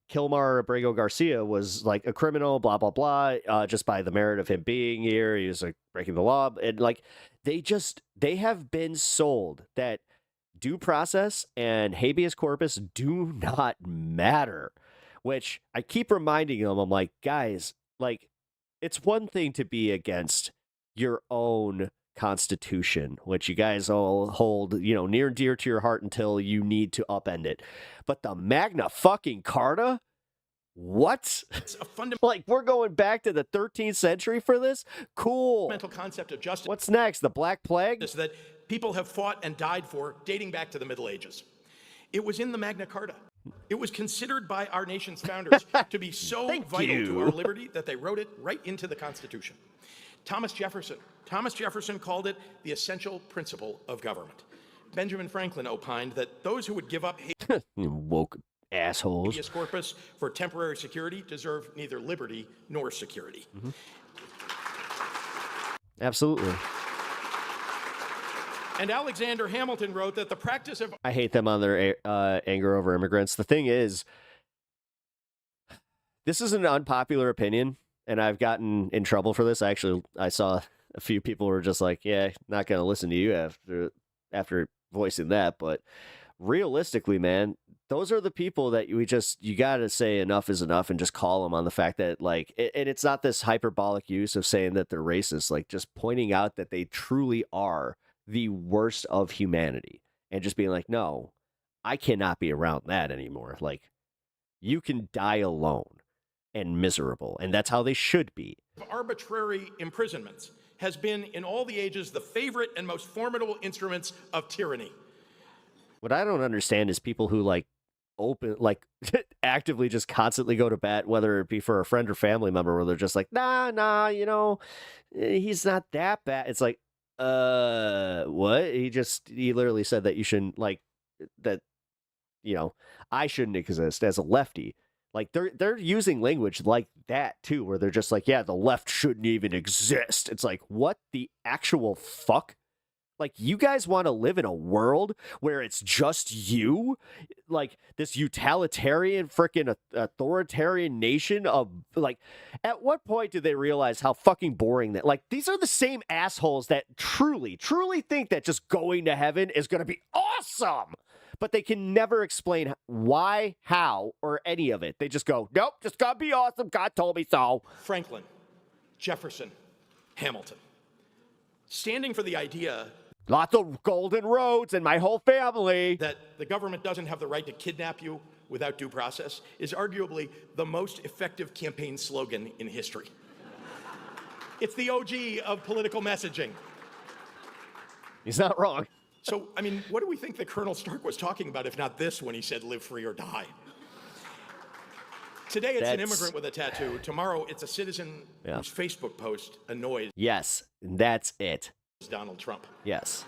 Kilmar Abrego Garcia was like a criminal, blah, blah, blah, just by the merit of him being here. He was like breaking the law. And like, they have been sold that due process and habeas corpus do not matter, which I keep reminding them. I'm like, guys, like, it's one thing to be against your own Constitution, which you guys all hold, near and dear to your heart until you need to upend it. But the Magna fucking Carta? What? It's a like, we're going back to the 13th century for this? Cool. Mental concept of justice. What's next? The Black Plague? That people have fought and died for dating back to the Middle Ages. It was in the Magna Carta. It was considered by our nation's founders to be so vital to our liberty that they wrote it right into the Constitution. Thomas Jefferson called it the essential principle of government. Benjamin Franklin opined that those who would give up woke assholes habeas corpus for temporary security deserve neither liberty nor security. Mm-hmm. Absolutely. And Alexander Hamilton wrote that the practice of... I hate them on their anger over immigrants. The thing is, this is an unpopular opinion, and I've gotten in trouble for this. I saw a few people were just like, yeah, not going to listen to you after voicing that. But realistically, man, those are the people that you got to say enough is enough and just call them on the fact that, like, and it's not this hyperbolic use of saying that they're racist, like just pointing out that they truly are the worst of humanity and just being like, no, I cannot be around that anymore. Like, you can die alone and miserable, and that's how they should be. Arbitrary imprisonments has been in all the ages the favorite and most formidable instruments of tyranny. What I don't understand is people who like actively just constantly go to bat, whether it be for a friend or family member, where they're just like, nah, he's not that bad. It's like, what? He literally said that you shouldn't that, I shouldn't exist as a lefty. Like they're using language like that too, where they're just like, yeah, the left shouldn't even exist. It's like, what the actual fuck? Like, you guys want to live in a world where it's just you? Like, this utilitarian, freaking authoritarian nation of, like, at what point do they realize how fucking boring that, like, these are the same assholes that truly think that just going to heaven is going to be awesome. But they can never explain why, how, or any of it. They just go, nope, just gotta be awesome. God told me so. Franklin, Jefferson, Hamilton. Standing for the idea... Lots of golden roads in my whole family. That the government doesn't have the right to kidnap you without due process is arguably the most effective campaign slogan in history. It's the OG of political messaging. He's not wrong. So, I mean, what do we think that Colonel Stark was talking about, if not this, when he said live free or die? Today it's an immigrant with a tattoo. Tomorrow it's a citizen whose Facebook post annoys. Yes, that's it. Donald Trump. Yes.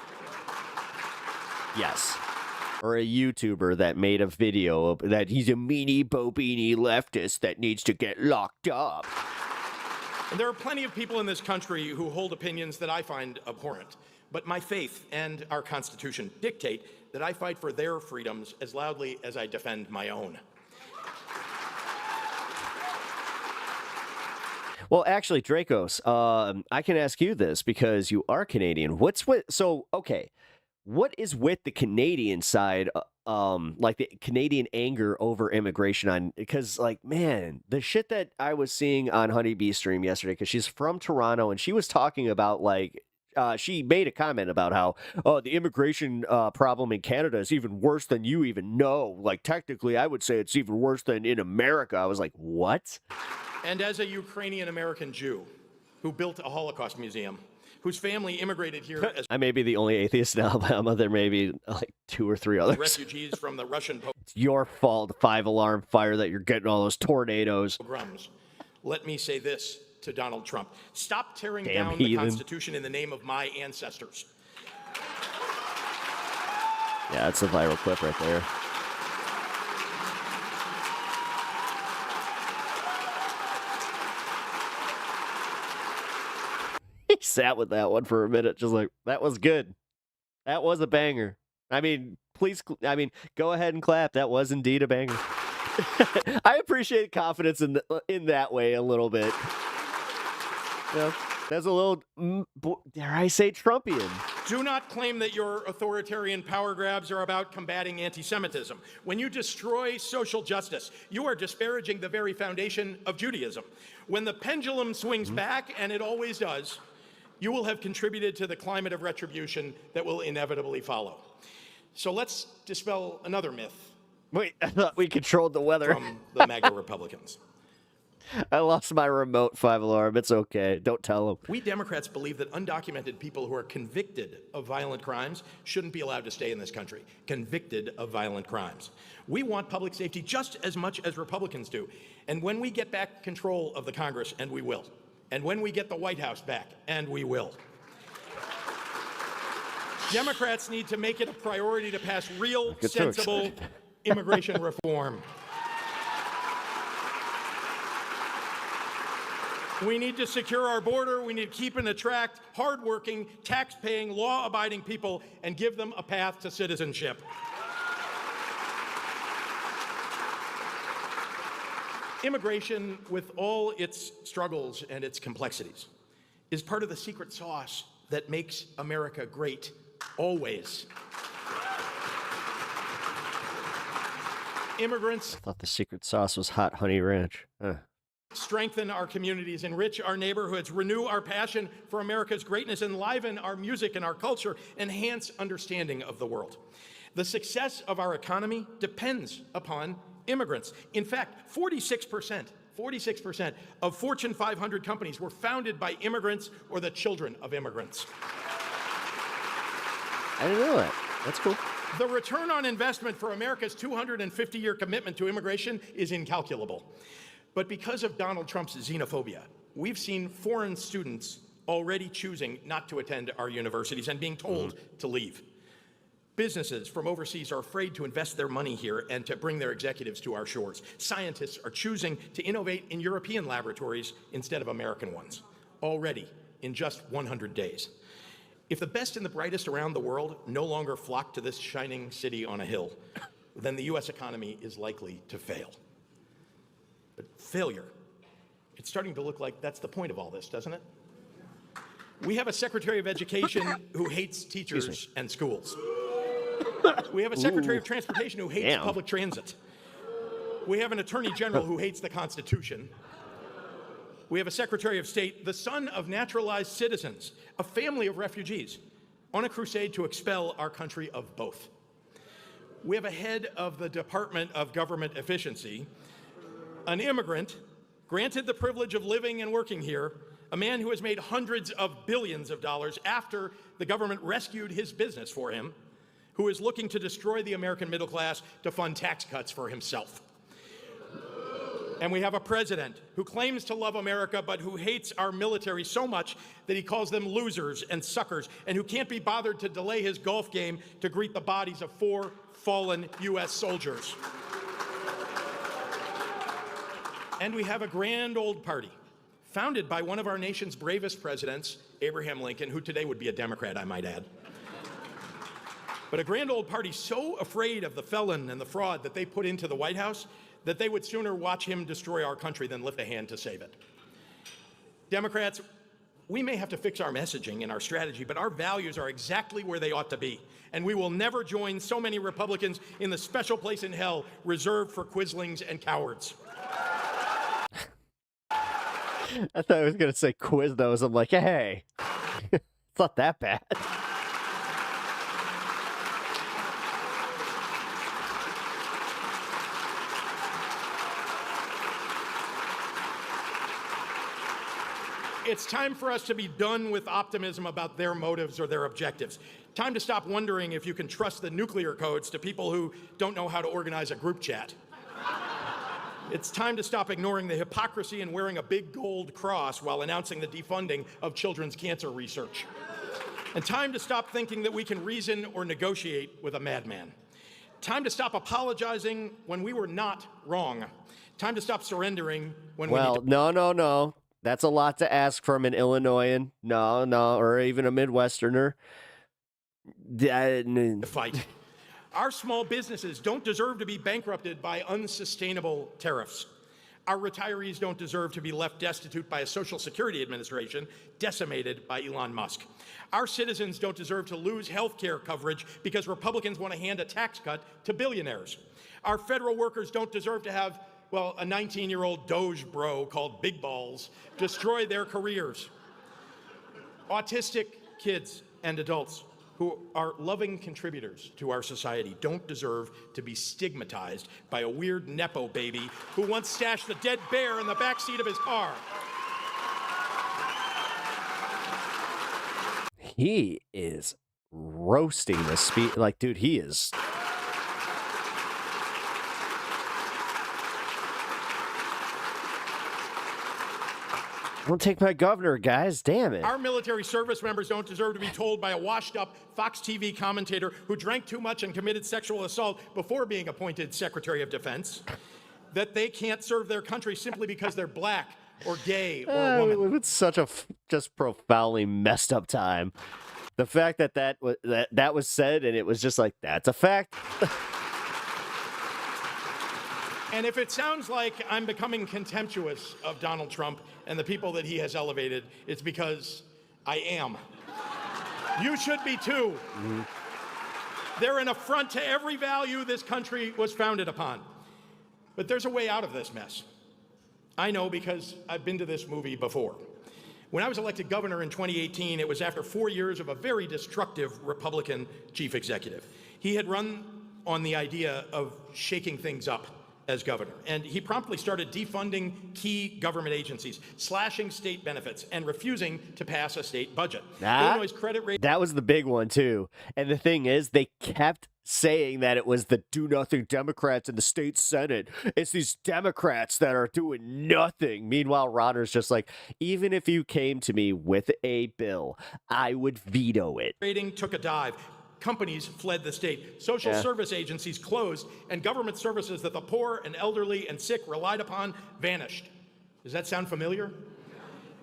Or a YouTuber that made a video that he's a meanie bobini leftist that needs to get locked up. And there are plenty of people in this country who hold opinions that I find abhorrent. But my faith and our Constitution dictate that I fight for their freedoms as loudly as I defend my own. Well, actually, Dracos, I can ask you this because you are Canadian. What is with the Canadian side, like the Canadian anger over immigration because, like, man, the shit that I was seeing on Honeybee's stream yesterday, because she's from Toronto, and she was talking about, like, she made a comment about how, the immigration problem in Canada is even worse than you even know. Like, technically, I would say it's even worse than in America. I was like, what? And as a Ukrainian-American Jew who built a Holocaust museum, whose family immigrated here as... I may be the only atheist in Alabama. There may be like 2 or 3 others. Refugees from the Russian... It's your fault, 5-alarm fire, that you're getting all those tornadoes. Pogroms. Let me say this to Donald Trump. Stop tearing Damn down heathen. the Constitution in the name of my ancestors. Yeah, that's a viral clip right there. He sat with that one for a minute, just like, that was good. That was a banger. I mean, go ahead and clap. That was indeed a banger. I appreciate confidence in that way a little bit. That's a little, dare I say, Trumpian. Do not claim that your authoritarian power grabs are about combating anti-Semitism. When you destroy social justice, you are disparaging the very foundation of Judaism. When the pendulum swings back, and it always does, you will have contributed to the climate of retribution that will inevitably follow. So let's dispel another myth. Wait, I thought we controlled the weather. From the MAGA Republicans. I lost my remote, 5-alarm. It's okay. Don't tell them. We Democrats believe that undocumented people who are convicted of violent crimes shouldn't be allowed to stay in this country. Convicted of violent crimes. We want public safety just as much as Republicans do. And when we get back control of the Congress, and we will, and when we get the White House back, and we will, Democrats need to make it a priority to pass real, sensible immigration reform. We need to secure our border. We need to keep and attract hardworking, tax-paying, law-abiding people and give them a path to citizenship. Immigration, with all its struggles and its complexities, is part of the secret sauce that makes America great, always. Immigrants... I thought the secret sauce was hot honey ranch. Strengthen our communities, enrich our neighborhoods, renew our passion for America's greatness, enliven our music and our culture, enhance understanding of the world. The success of our economy depends upon immigrants. In fact, 46% of Fortune 500 companies were founded by immigrants or the children of immigrants. I didn't know that. That's cool. The return on investment for America's 250-year commitment to immigration is incalculable. But because of Donald Trump's xenophobia, we've seen foreign students already choosing not to attend our universities and being told to leave. Businesses from overseas are afraid to invest their money here and to bring their executives to our shores. Scientists are choosing to innovate in European laboratories instead of American ones, already in just 100 days. If the best and the brightest around the world no longer flock to this shining city on a hill, then the U.S. economy is likely to fail. But failure, it's starting to look like that's the point of all this, doesn't it? We have a Secretary of Education who hates teachers and schools. We have a Secretary of Transportation who hates public transit. We have an Attorney General who hates the Constitution. We have a Secretary of State, the son of naturalized citizens, a family of refugees, on a crusade to expel our country of both. We have a head of the Department of Government Efficiency, an immigrant, granted the privilege of living and working here, a man who has made hundreds of billions of dollars after the government rescued his business for him, who is looking to destroy the American middle class to fund tax cuts for himself. And we have a president who claims to love America, but who hates our military so much that he calls them losers and suckers, and who can't be bothered to delay his golf game to greet the bodies of 4 fallen U.S. soldiers. And we have a grand old party, founded by one of our nation's bravest presidents, Abraham Lincoln, who today would be a Democrat, I might add. But a grand old party so afraid of the felon and the fraud that they put into the White House that they would sooner watch him destroy our country than lift a hand to save it. Democrats, we may have to fix our messaging and our strategy, but our values are exactly where they ought to be. And we will never join so many Republicans in the special place in hell reserved for quislings and cowards. I thought I was going to say Quiznos. I'm like, hey, it's not that bad. It's time for us to be done with optimism about their motives or their objectives. Time to stop wondering if you can trust the nuclear codes to people who don't know how to organize a group chat. It's time to stop ignoring the hypocrisy and wearing a big gold cross while announcing the defunding of children's cancer research. And time to stop thinking that we can reason or negotiate with a madman. Time to stop apologizing when we were not wrong. Time to stop surrendering when we need to... No. That's a lot to ask from an Illinoisan. No, or even a Midwesterner. Fight. Our small businesses don't deserve to be bankrupted by unsustainable tariffs. Our retirees don't deserve to be left destitute by a Social Security Administration decimated by Elon Musk. Our citizens don't deserve to lose health care coverage because Republicans want to hand a tax cut to billionaires. Our federal workers don't deserve to have, well, a 19-year-old Doge bro called Big Balls destroy their careers. Autistic kids and adults who are loving contributors to our society don't deserve to be stigmatized by a weird Nepo baby who once stashed the dead bear in the backseat of his car. He is roasting the speech. Like, dude, he is... Don't take my governor, guys. Damn it. Our military service members don't deserve to be told by a washed-up Fox TV commentator who drank too much and committed sexual assault before being appointed Secretary of Defense that they can't serve their country simply because they're black or gay or a woman. We live in such a just profoundly messed up time. The fact that was said and it was just like, that's a fact. And if it sounds like I'm becoming contemptuous of Donald Trump and the people that he has elevated, it's because I am. You should be too. Mm-hmm. They're an affront to every value this country was founded upon. But there's a way out of this mess. I know because I've been to this movie before. When I was elected governor in 2018, it was after 4 years of a very destructive Republican chief executive. He had run on the idea of shaking things up as governor, and he promptly started defunding key government agencies, slashing state benefits, and refusing to pass a state budget. Illinois' credit rate. That was the big one, too. And the thing is, they kept saying that it was the do-nothing Democrats in the state Senate. It's these Democrats that are doing nothing. Meanwhile, Ronner's just like, even if you came to me with a bill, I would veto it. Rating took a dive. Companies fled the state. Social service agencies closed, and government services that the poor and elderly and sick relied upon vanished. Does that sound familiar?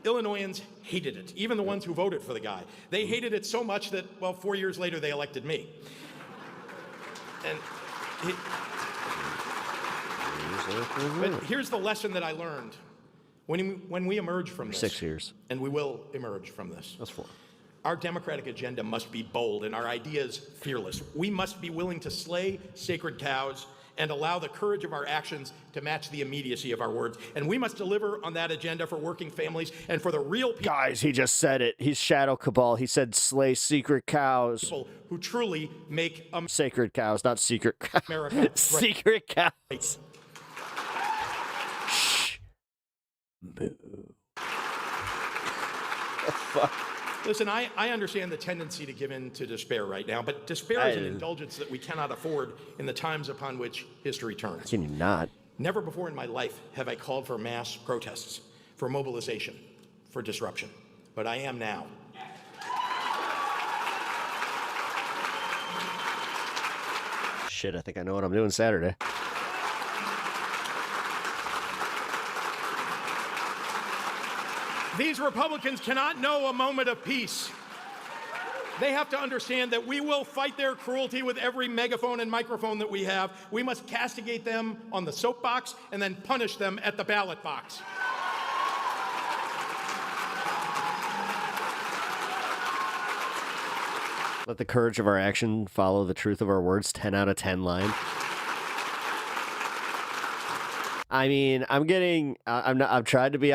Illinoisans hated it, even the ones who voted for the guy. They hated it so much that, well, 4 years later, they elected me. And but here's the lesson that I learned. When we emerge from this. 6 years. And we will emerge from this. That's 4. Our democratic agenda must be bold and our ideas fearless. We must be willing to slay sacred cows and allow the courage of our actions to match the immediacy of our words. And we must deliver on that agenda for working families and for the real people. Guys, he just said it. He's Shadow Cabal. He said slay secret cows. People who truly make sacred cows, not secret cows. America secret cows. Shh. Moo. Fuck. Listen, I understand the tendency to give in to despair right now, but despair is an indulgence that we cannot afford in the times upon which history turns. Can you not? Never before in my life have I called for mass protests, for mobilization, for disruption, but I am now. Shit, I think I know what I'm doing Saturday. These Republicans cannot know a moment of peace. They have to understand that we will fight their cruelty with every megaphone and microphone that we have. We must castigate them on the soapbox and then punish them at the ballot box. Let the courage of our action follow the truth of our words. 10 out of 10 line. I mean, I'm getting, I'm trying to be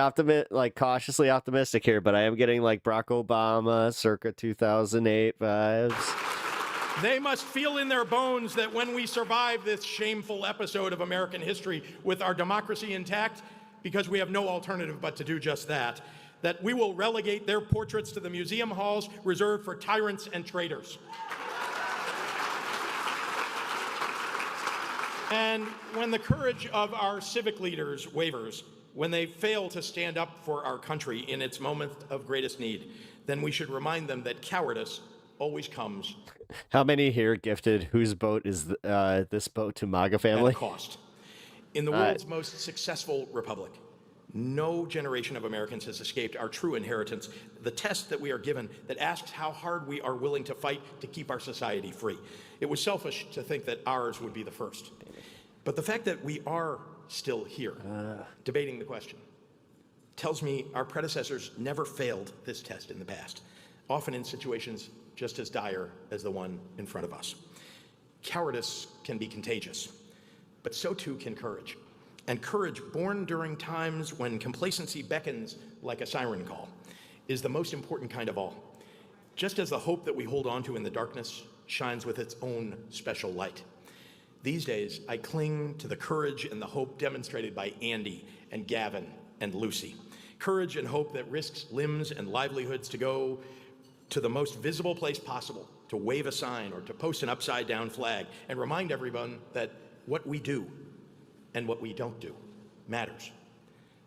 cautiously optimistic here, but I am getting like Barack Obama circa 2008 vibes. They must feel in their bones that when we survive this shameful episode of American history with our democracy intact, because we have no alternative but to do just that, that we will relegate their portraits to the museum halls reserved for tyrants and traitors. And when the courage of our civic leaders wavers, when they fail to stand up for our country in its moment of greatest need, then we should remind them that cowardice always comes. How many here gifted whose boat is this boat to MAGA family? At a cost. In the world's most successful republic, no generation of Americans has escaped our true inheritance, the test that we are given that asks how hard we are willing to fight to keep our society free. It was selfish to think that ours would be the first. But the fact that we are still here, debating the question, tells me our predecessors never failed this test in the past, often in situations just as dire as the one in front of us. Cowardice can be contagious, but so too can courage. And courage born during times when complacency beckons like a siren call is the most important kind of all. Just as the hope that we hold on to in the darkness shines with its own special light. These days, I cling to the courage and the hope demonstrated by Andy and Gavin and Lucy. Courage and hope that risks limbs and livelihoods to go to the most visible place possible, to wave a sign or to post an upside-down flag and remind everyone that what we do and what we don't do matters.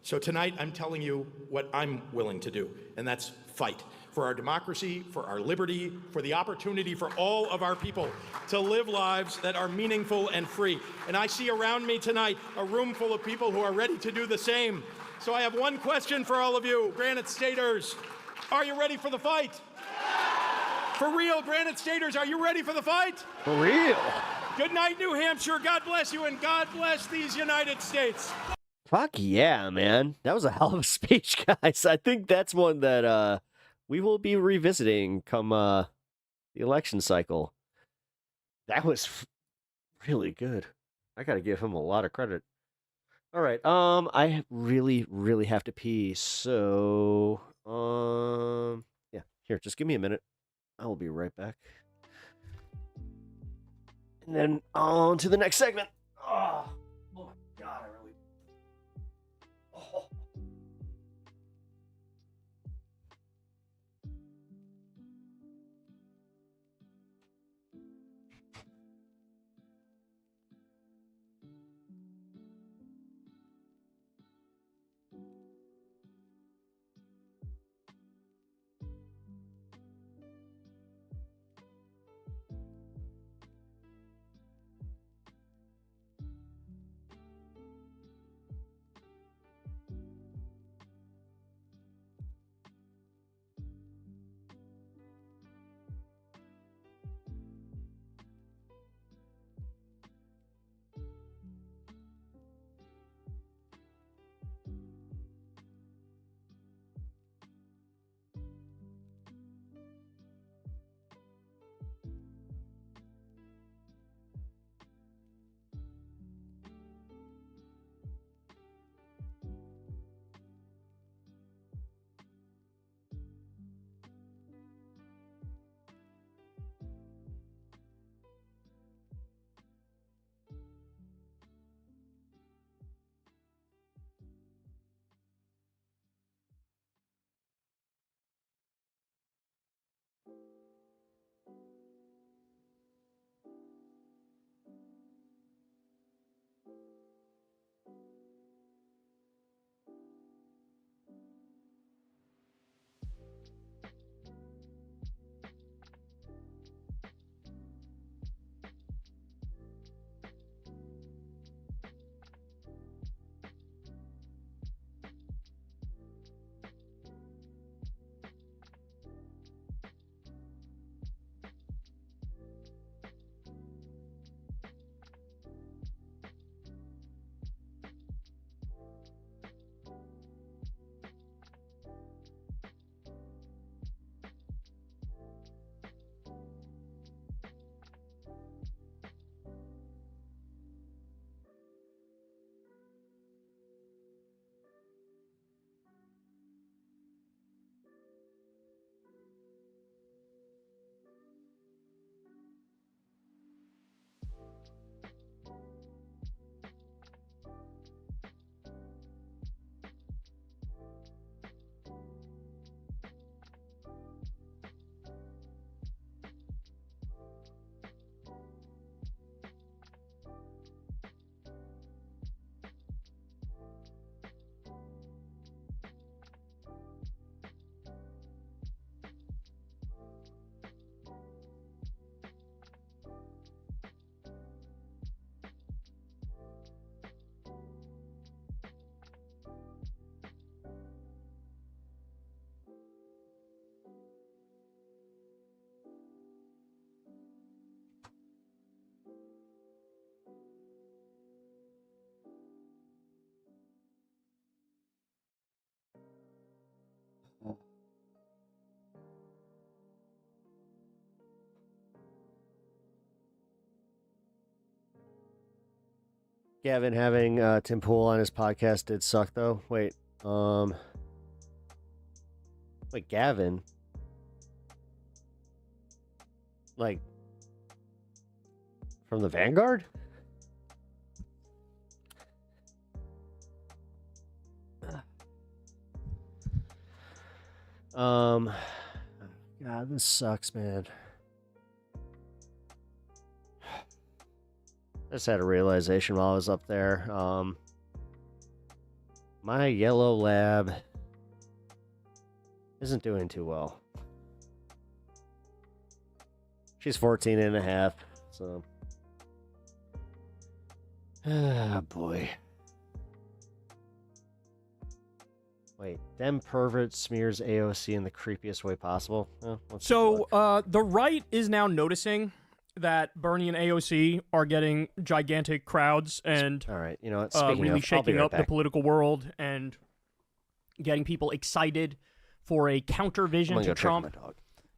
So tonight, I'm telling you what I'm willing to do, and that's fight for our democracy, for our liberty, for the opportunity for all of our people to live lives that are meaningful and free. And I see around me tonight a room full of people who are ready to do the same. So I have one question for all of you, Granite Staters. Are you ready for the fight? For real, Granite Staters, are you ready for the fight? For real. Good night, New Hampshire. God bless you, and God bless these United States. Fuck yeah, man. That was a hell of a speech, guys. I think that's one that we will be revisiting come the election cycle. That was really good. I gotta give him a lot of credit. All right, I really have to pee, so yeah, here, just give me a minute. I will be right back. And then on to the next segment. Oh my Gavin having Tim Pool on his podcast did suck, though. Wait, Gavin? Like, from the Vanguard? God, this sucks, man. I just had a realization while I was up there. My yellow lab isn't doing too well. She's 14 and a half, so. Ah, boy. Wait, Dem pervert smears AOC in the creepiest way possible. So, the right is now noticing that Bernie and AOC are getting gigantic crowds and all right, you know what? Really shaking up the political world and getting people excited for a counter vision to Trump,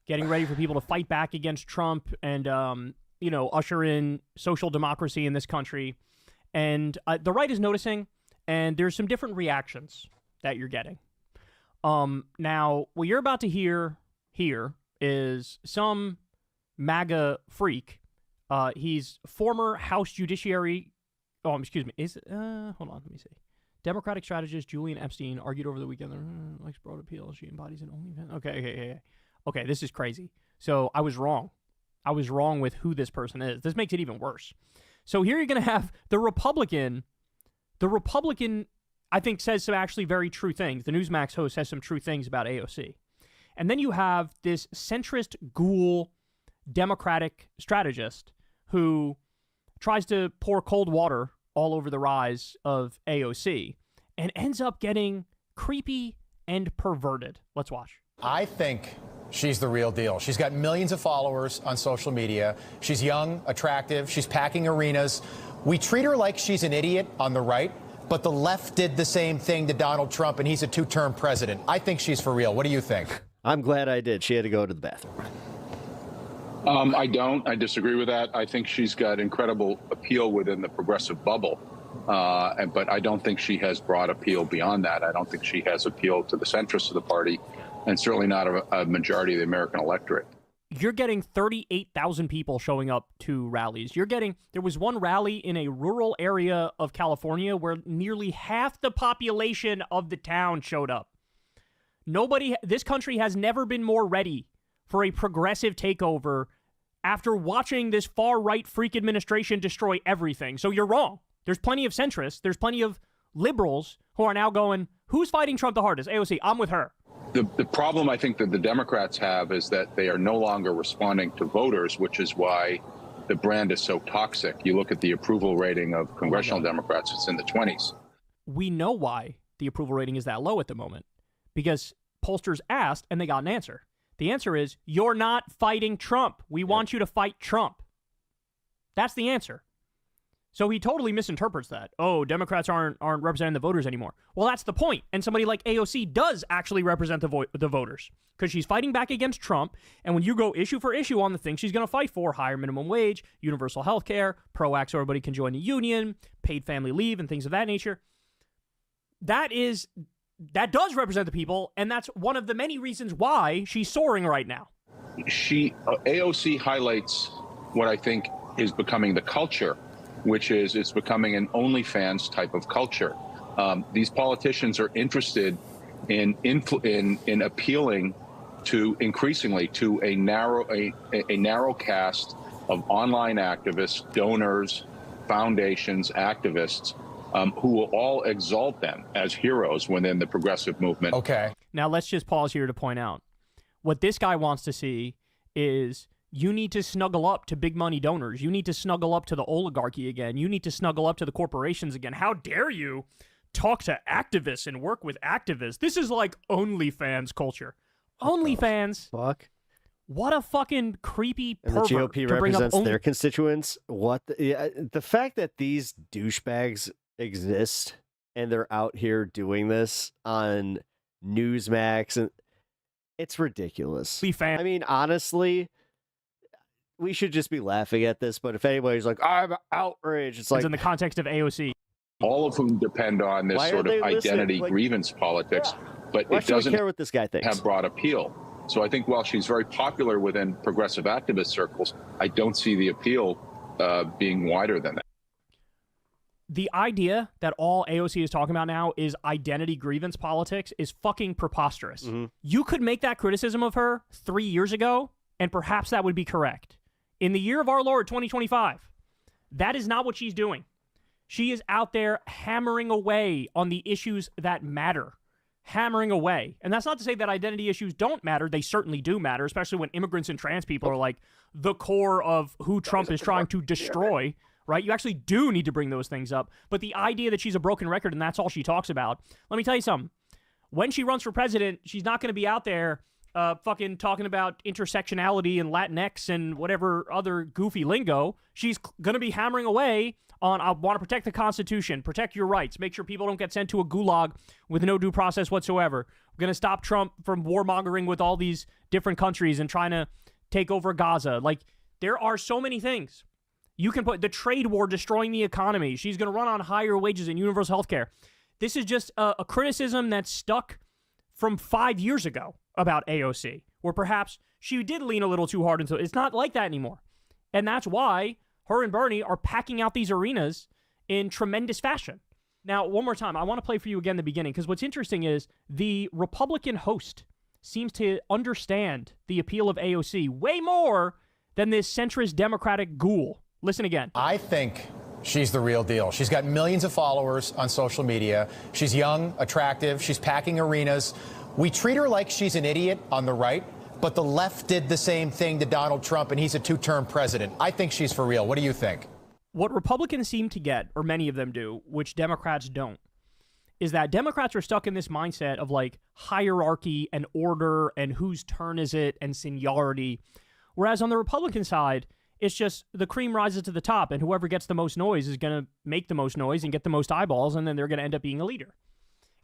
getting ready for people to fight back against Trump and, usher in social democracy in this country. And the right is noticing, and there's some different reactions that you're getting. Now, what you're about to hear here is some MAGA freak. He's former House Judiciary. Oh, excuse me. Hold on. Let me see. Democratic strategist Julian Epstein argued over the weekend that likes broad appeal. She embodies an OnlyFans. Okay. This is crazy. So I was wrong. I was wrong with who this person is. This makes it even worse. So here you're going to have the Republican. The Republican, I think, says some actually very true things. The Newsmax host says some true things about AOC. And then you have this centrist ghoul Democratic strategist who tries to pour cold water all over the rise of AOC and ends up getting creepy and perverted. Let's watch. I think she's the real deal. She's got millions of followers on social media. She's young, attractive. She's packing arenas. We treat her like she's an idiot on the right, but the left did the same thing to Donald Trump, and he's a two-term president. I think she's for real. What do you think? I'm glad I did. She had to go to the bathroom. I don't. I disagree with that. I think she's got incredible appeal within the progressive bubble, but I don't think she has broad appeal beyond that. I don't think she has appeal to the centrists of the party, and certainly not a majority of the American electorate. You're getting 38,000 people showing up to rallies. There was one rally in a rural area of California where nearly half the population of the town showed up. This country has never been more ready for a progressive takeover after watching this far-right freak administration destroy everything. So you're wrong. There's plenty of centrists. There's plenty of liberals who are now going, who's fighting Trump the hardest? AOC, I'm with her. The problem I think that the Democrats have is that they are no longer responding to voters, which is why the brand is so toxic. You look at the approval rating of congressional Democrats, it's in the 20s. We know why the approval rating is that low at the moment, because pollsters asked and they got an answer. The answer is, you're not fighting Trump. We want you to fight Trump. That's the answer. So he totally misinterprets that. Oh, Democrats aren't representing the voters anymore. Well, that's the point. And somebody like AOC does actually represent the voters because she's fighting back against Trump. And when you go issue for issue on the things she's going to fight for, higher minimum wage, universal health care, PRO-Act so everybody can join the union, paid family leave, and things of that nature, that does represent the people, and that's one of the many reasons why she's soaring right now. AOC highlights what I think is becoming the culture, which is it's becoming an OnlyFans type of culture. These politicians are interested in appealing to increasingly to a narrow cast of online activists, donors, foundations, activists, who will all exalt them as heroes within the progressive movement. Okay. Now let's just pause here to point out what this guy wants to see is you need to snuggle up to big money donors. You need to snuggle up to the oligarchy again. You need to snuggle up to the corporations again. How dare you talk to activists and work with activists? This is like OnlyFans culture. OnlyFans. Fuck. What a fucking creepy pervert. And the GOP represents their constituents. The fact that these douchebags exist and they're out here doing this on Newsmax, and it's ridiculous. I mean, honestly, we should just be laughing at this, but if anybody's like, I'm outraged, it's like... It's in the context of AOC. All of whom depend on this sort of identity grievance politics, but Why it should we doesn't care what this guy thinks? have broad appeal. So I think while she's very popular within progressive activist circles, I don't see the appeal being wider than that. The idea that all AOC is talking about now is identity grievance politics is fucking preposterous. Mm-hmm. You could make that criticism of her 3 years ago, and perhaps that would be correct. In the year of our Lord, 2025, that is not what she's doing. She is out there hammering away on the issues that matter. Hammering away. And that's not to say that identity issues don't matter. They certainly do matter, especially when immigrants and trans people are like the core of who Trump is trying to destroy, right? You actually do need to bring those things up. But the idea that she's a broken record and that's all she talks about, let me tell you something. When she runs for president, she's not going to be out there fucking talking about intersectionality and Latinx and whatever other goofy lingo. She's going to be hammering away on, I want to protect the Constitution, protect your rights, make sure people don't get sent to a gulag with no due process whatsoever. We're going to stop Trump from warmongering with all these different countries and trying to take over Gaza. Like, there are so many things. You can put the trade war destroying the economy. She's going to run on higher wages and universal health care. This is just a criticism that's stuck from 5 years ago about AOC, where perhaps she did lean a little too hard into it. It's not like that anymore. And that's why her and Bernie are packing out these arenas in tremendous fashion. Now, one more time, I want to play for you again the beginning, because what's interesting is the Republican host seems to understand the appeal of AOC way more than this centrist Democratic ghoul. Listen again. I think she's the real deal. She's got millions of followers on social media. She's young, attractive. She's packing arenas. We treat her like she's an idiot on the right, but the left did the same thing to Donald Trump, and he's a two-term president. I think she's for real. What do you think? What Republicans seem to get, or many of them do, which Democrats don't, is that Democrats are stuck in this mindset of like hierarchy and order and whose turn is it and seniority. Whereas on the Republican side, it's just the cream rises to the top, and whoever gets the most noise is going to make the most noise and get the most eyeballs, and then they're going to end up being a leader.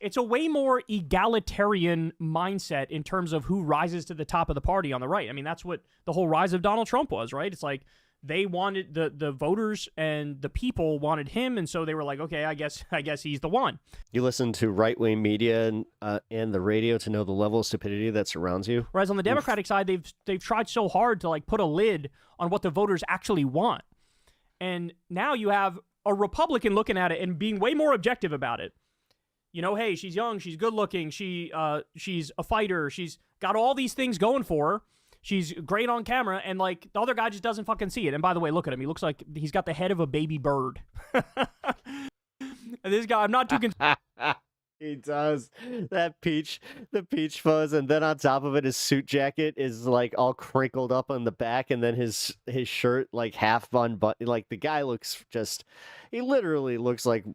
It's a way more egalitarian mindset in terms of who rises to the top of the party on the right. I mean, that's what the whole rise of Donald Trump was, right? It's like they wanted the voters and the people wanted him, and so they were like, okay, I guess he's the one. You listen to right-wing media and the radio to know the level of stupidity that surrounds you. Whereas on the Democratic side, they've tried so hard to like put a lid on what the voters actually want. And now you have a Republican looking at it and being way more objective about it. You know, hey, she's young, she's good looking, she's a fighter, she's got all these things going for her. She's great on camera, and like the other guy just doesn't fucking see it. And by the way, look at him. He looks like he's got the head of a baby bird. And this guy, I'm not too concerned. He does. The peach fuzz, and then on top of it, his suit jacket is like all crinkled up on the back, and then his shirt like half unbuttoned. Like the guy looks he literally looks like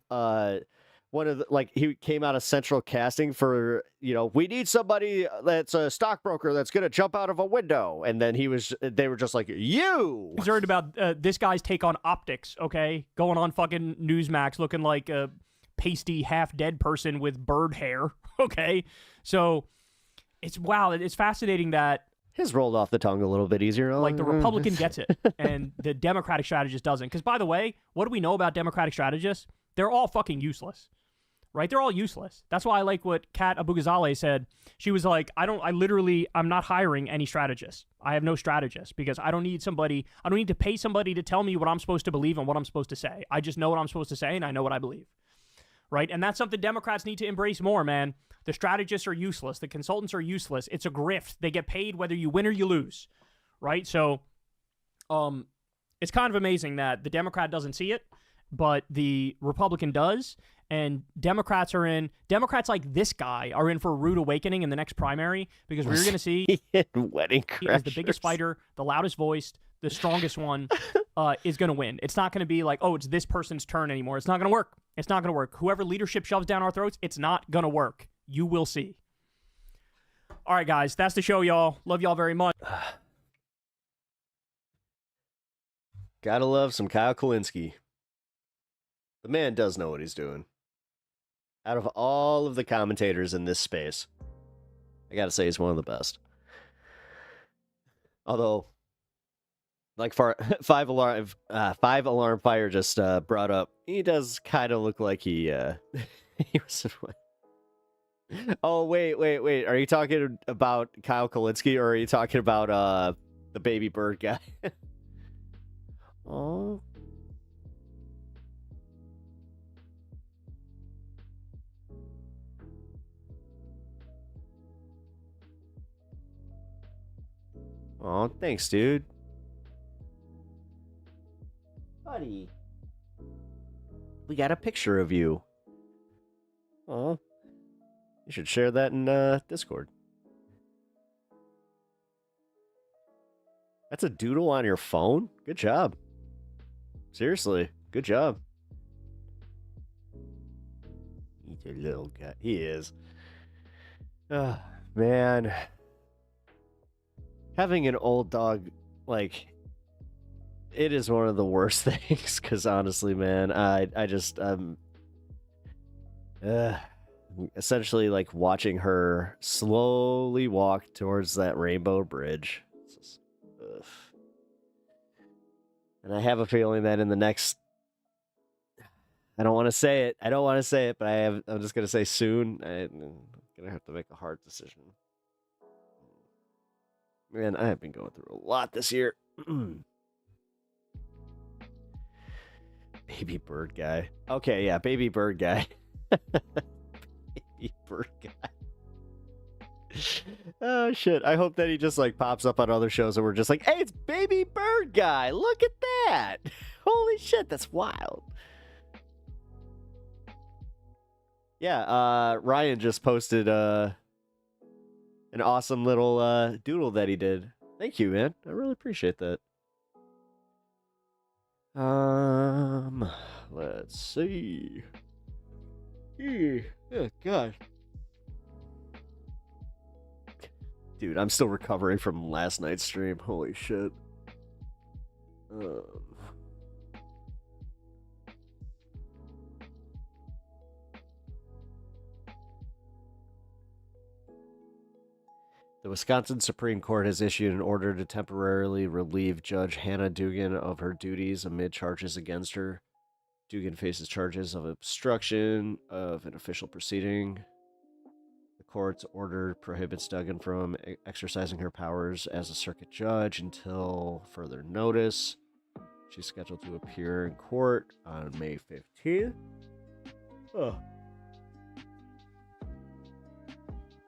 one of the, like he came out of Central Casting for, we need somebody that's a stockbroker that's going to jump out of a window. And then they were just like, you! Concerned about this guy's take on optics, okay? Going on fucking Newsmax looking like a pasty, half-dead person with bird hair, okay? So, it's fascinating that his rolled off the tongue a little bit easier. Like the Republican gets it, and the Democratic strategist doesn't. Because, by the way, what do we know about Democratic strategists? They're all fucking useless. Right? They're all useless. That's why I like what Kat Abugazale said. She was like, I'm not hiring any strategists. I have no strategist because I don't need to pay somebody to tell me what I'm supposed to believe and what I'm supposed to say. I just know what I'm supposed to say and I know what I believe. Right? And that's something Democrats need to embrace more, man. The strategists are useless. The consultants are useless. It's a grift. They get paid whether you win or you lose. Right? So, it's kind of amazing that the Democrat doesn't see it, but the Republican does. And Democrats like this guy are in for a rude awakening in the next primary, because we're going to see Wedding he is the biggest fighter, the loudest voiced, the strongest one is going to win. It's not going to be like, oh, it's this person's turn anymore. It's not going to work. It's not going to work. Whoever leadership shoves down our throats, it's not going to work. You will see. All right, guys, that's the show, y'all. Love y'all very much. Gotta love some Kyle Kulinski. The man does know what he's doing. Out of all of the commentators in this space, I gotta say he's one of the best. Although, Like five alarm fire just brought up. He does kind of look like he he was. Oh wait. Are you talking about Kyle Kalinske or are you talking about the baby bird guy? Oh. Oh, thanks, dude. Buddy. We got a picture of you. Oh. You should share that in Discord. That's a doodle on your phone? Good job. Seriously, good job. He's a little guy. He is. Oh, man. Having an old dog, like, it is one of the worst things, because honestly, man, I just, essentially, like, watching her slowly walk towards that rainbow bridge. Just, and I have a feeling that in the next, I don't want to say it, but I'm just going to say soon, I'm going to have to make a hard decision. Man, I have been going through a lot this year. Baby bird guy. Okay, yeah, baby bird guy. Baby bird guy. Oh, shit. I hope that he just, like, pops up on other shows and we're just like, hey, it's baby bird guy. Look at that. Holy shit, that's wild. Yeah, Ryan just posted, an awesome little doodle that he did. Thank you, man. I really appreciate that. Let's see. Oh, God. Dude, I'm still recovering from last night's stream. Holy shit. The Wisconsin Supreme Court has issued an order to temporarily relieve Judge Hannah Dugan of her duties amid charges against her. Dugan faces charges of obstruction of an official proceeding. The court's order prohibits Dugan from exercising her powers as a circuit judge until further notice. She's scheduled to appear in court on May 15th. Oh.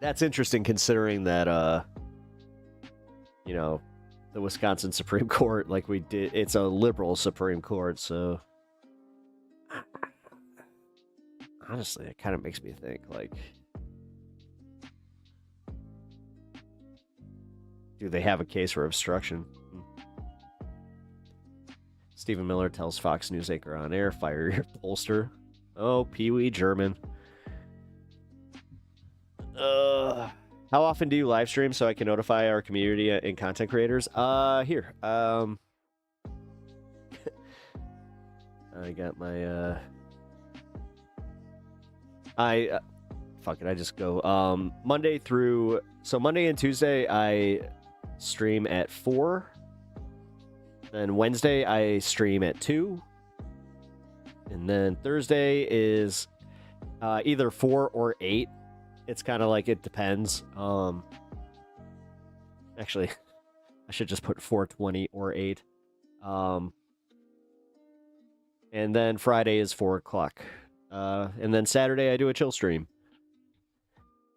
That's interesting considering that, you know, the Wisconsin Supreme Court, like we did, it's a liberal Supreme Court, so honestly, it kind of makes me think, like, do they have a case for obstruction? Stephen Miller tells Fox News anchor on air, fire your pollster. Oh, Pee Wee German. How often do you live stream so I can notify our community and content creators? Here. I got my, fuck it, I just go, Monday and Tuesday, I stream at 4. Then Wednesday, I stream at 2. And then Thursday is, either 4 or 8. It's kind of like it depends. Actually, I should just put 4:20 or 8. And then Friday is 4 o'clock. And then Saturday I do a chill stream.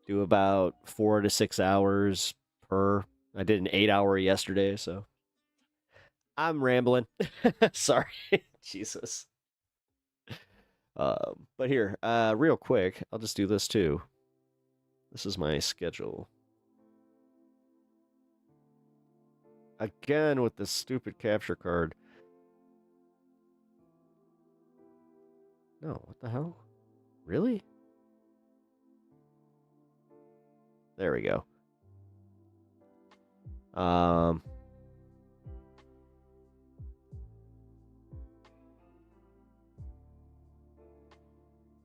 Do about 4 to 6 hours per. I did an 8-hour yesterday, so I'm rambling. Sorry, Jesus. But here, real quick, I'll just do this too. This is my schedule. Again with this stupid capture card. No, what the hell? Really? There we go.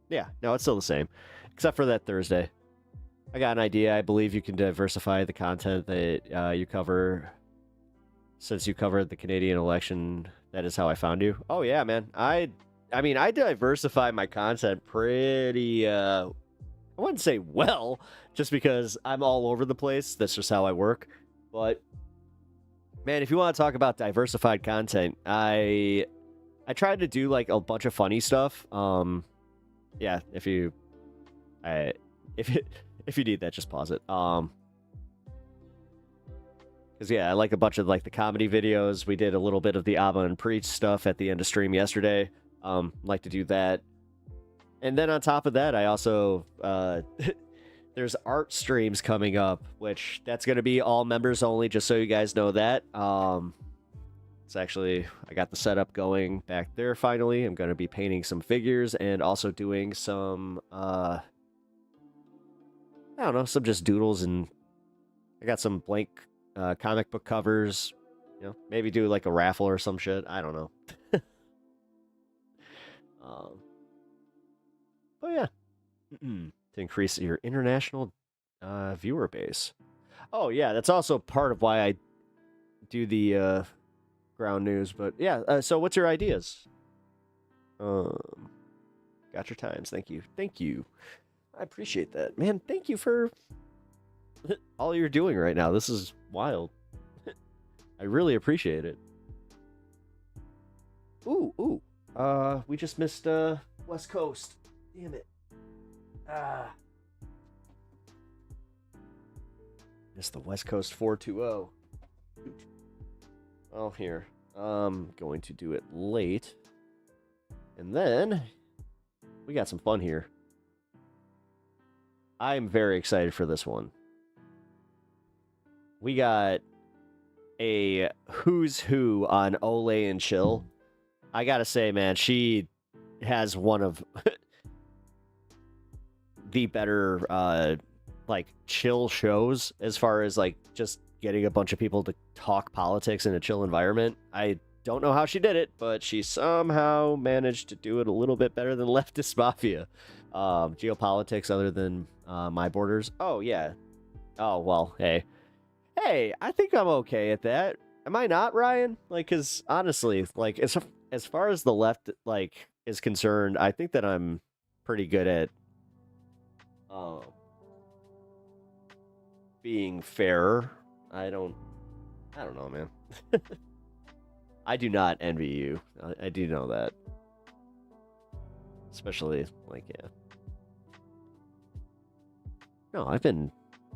Yeah, no, it's still the same. Except for that Thursday. I got an idea. I believe you can diversify the content that you cover since you covered the Canadian election, that is how I found you. Oh yeah, man. I mean, I diversify my content pretty, I wouldn't say well, just because I'm all over the place. That's just how I work. But man, if you want to talk about diversified content, I tried to do like a bunch of funny stuff. Yeah, if you need that, just pause it. Because, yeah, I like a bunch of, like, the comedy videos. We did a little bit of the Abba and Preach stuff at the end of stream yesterday. Like to do that. And then on top of that, I also... there's art streams coming up, which that's going to be all members only, just so you guys know that. It's actually... I got the setup going back there, finally. I'm going to be painting some figures and also doing some... I don't know, some just doodles, and I got some blank... comic book covers, you know, maybe do like a raffle or some shit. I don't know. But yeah, to increase your international viewer base. Oh yeah, that's also part of why I do the ground news. But yeah, so what's your ideas? Got your times. Thank you. I appreciate that, man. Thank you for all you're doing right now. This is wild. I really appreciate it. Ooh. We just missed West Coast. Damn it. Missed the West Coast 420. Well, here. I'm going to do it late. And then we got some fun here. I'm very excited for this one. We got a who's who on Olay and Chill. I gotta say, man, she has one of the better, like, chill shows as far as, like, just getting a bunch of people to talk politics in a chill environment. I don't know how she did it, but she somehow managed to do it a little bit better than Leftist Mafia. Geopolitics other than My Borders. Oh, yeah. Oh, well, hey, I think I'm okay at that. Am I not, Ryan? Like, because honestly, like, as far as the left, like, is concerned, I think that I'm pretty good at being fair. I don't know, man. I do not envy you. I do know that. Especially, like, yeah. No, I've been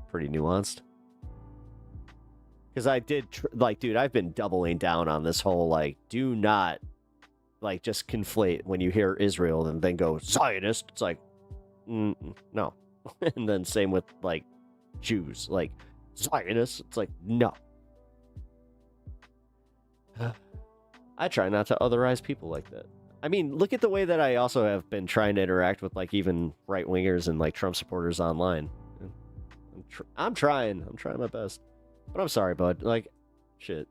pretty nuanced. Because I did, dude, I've been doubling down on this whole, like, do not, like, just conflate when you hear Israel and then go, Zionist. It's like, no. And then same with, like, Jews. Like, Zionists. It's like, no. I try not to otherize people like that. I mean, look at the way that I also have been trying to interact with, like, even right-wingers and, like, Trump supporters online. I'm trying my best. But I'm sorry, bud. Like, shit.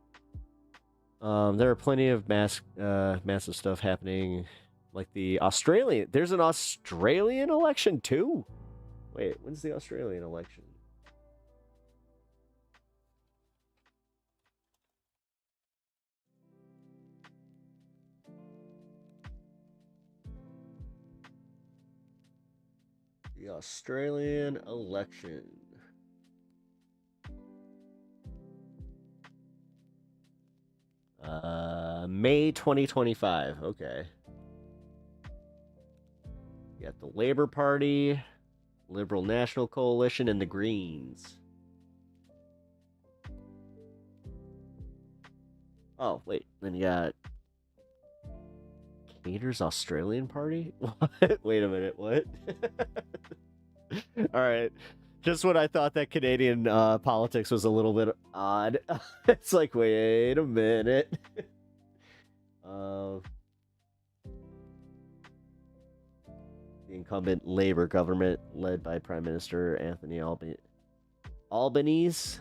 There are plenty of massive stuff happening. Like the Australian... There's an Australian election, too? Wait, when's the Australian election? The Australian election. May 2025. Okay. You got the Labour Party, Liberal National Coalition, and the Greens. Oh, wait. Then you got Canada's Australian Party? What? Wait a minute. What? All right. Just when I thought that Canadian politics was a little bit odd, it's like, wait a minute. The incumbent Labour government, led by Prime Minister Anthony Albanese,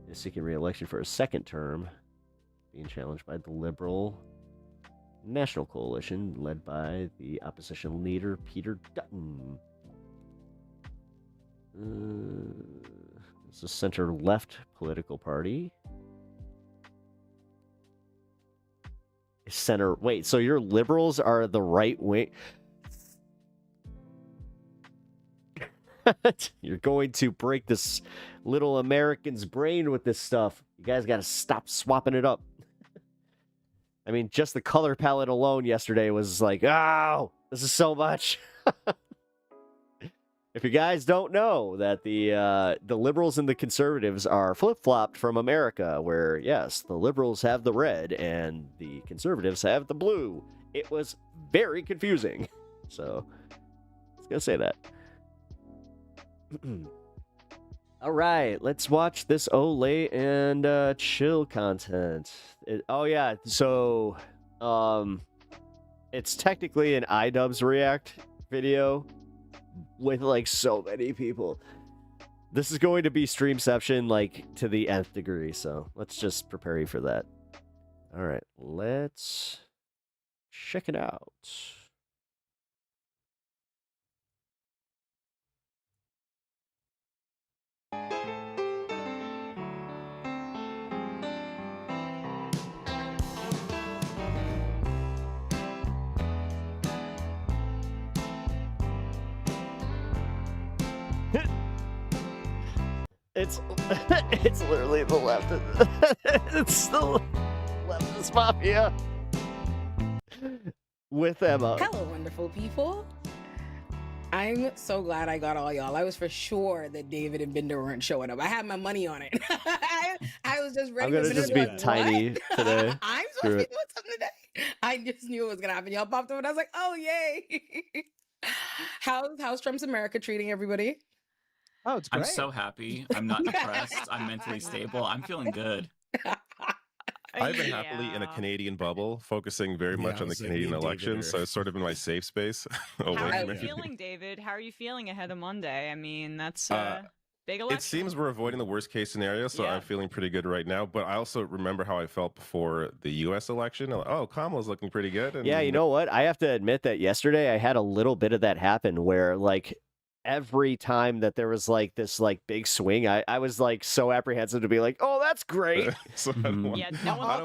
is seeking re-election for a second term, being challenged by the Liberal National Coalition, led by the opposition leader Peter Dutton. It's a center-left political party. Center. Wait, so your liberals are the right wing? You're going to break this little American's brain with this stuff. You guys got to stop swapping it up. I mean, just the color palette alone yesterday was like, oh, this is so much. If you guys don't know that the liberals and the conservatives are flip-flopped from America, where, yes, the liberals have the red and the conservatives have the blue, it was very confusing. So, I was going to say that. All right, let's watch this Olay and chill content. Oh, yeah, so it's technically an iDubbbz React video with like so many people. This is going to be streamception like to the nth degree, so let's just prepare you for that. All right, let's check it out. It's literally the left. It's the leftist mafia with Emma. Hello, wonderful people. I'm so glad I got all y'all. I was for sure that David and Binder weren't showing up. I had my money on it. I was just ready. I'm gonna just be like, tiny today. I'm supposed to be doing something today. I just knew it was gonna happen. Y'all popped up and I was like, oh yay. How's Trump's America treating everybody? Oh, it's great. I'm so happy. I'm not depressed. I'm mentally stable. I'm feeling good. I've been happily in a Canadian bubble, focusing very much on the Canadian elections, so it's sort of in my safe space. How are you feeling, David? How are you feeling ahead of Monday? I mean, that's big election. It seems we're avoiding the worst case scenario, so I'm feeling pretty good right now. But I also remember how I felt before the U.S. election. I'm like, oh, Kamala's looking pretty good. And yeah, you know what? I have to admit that yesterday I had a little bit of that happen where, like, every time that there was like this like big swing, I was like so apprehensive to be like, oh, that's great. So I don't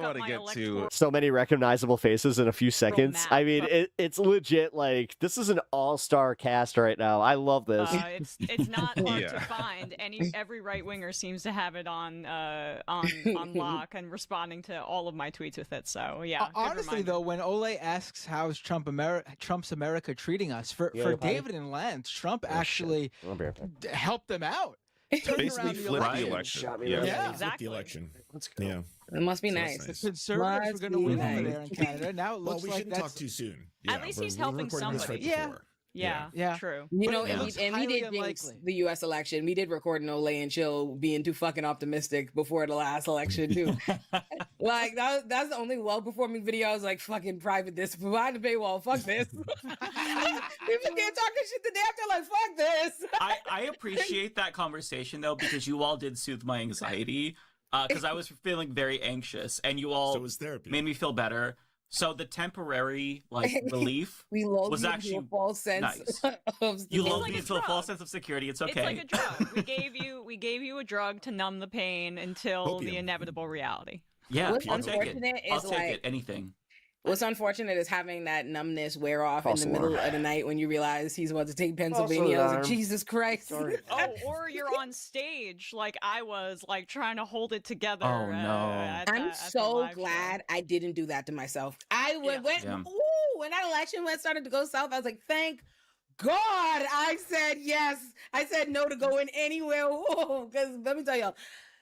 want to get too so many recognizable faces in a few seconds. I mean, it's legit. Like, this is an all-star cast right now. I love this. It's not hard to find. Every right winger seems to have it on lock and responding to all of my tweets with it. So yeah. Honestly, though, when Ole asks how's Trump's America treating us, for David and Lance, Trump actually helped them out. Basically flipped the election. Yeah, exactly. The election. Yeah. It must be nice. The conservatives were going to win over there in Canada. Now it looks we like shouldn't talk too soon. At least he's helping somebody. Yeah, true. You know, and we did jinx the U.S. election. We did record an Olay and Chill being too fucking optimistic before the last election, too. Like, that's the only well-performing video. I was like, fucking private this, behind the paywall, fuck this. People can't talk this shit the day after, like, fuck this. I appreciate that conversation, though, because you all did soothe my anxiety, because I was feeling very anxious, and you all made me feel better. So the temporary relief was actually a false sense nice. Of you lulled me into a false sense of security. It's okay. It's like a drug. We gave you a drug to numb the pain until the inevitable reality. Yeah, What's I'll take it. I'll take it. Anything. What's unfortunate is having that numbness wear off in the middle of the night when you realize he's about to take Pennsylvania. I was like, Jesus Christ. Or you're on stage like I was, like trying to hold it together. Oh, no. I'm so glad I didn't do that to myself. I went, when that election started to go south, I was like, thank God I said yes. I said no to going anywhere. Because let me tell y'all,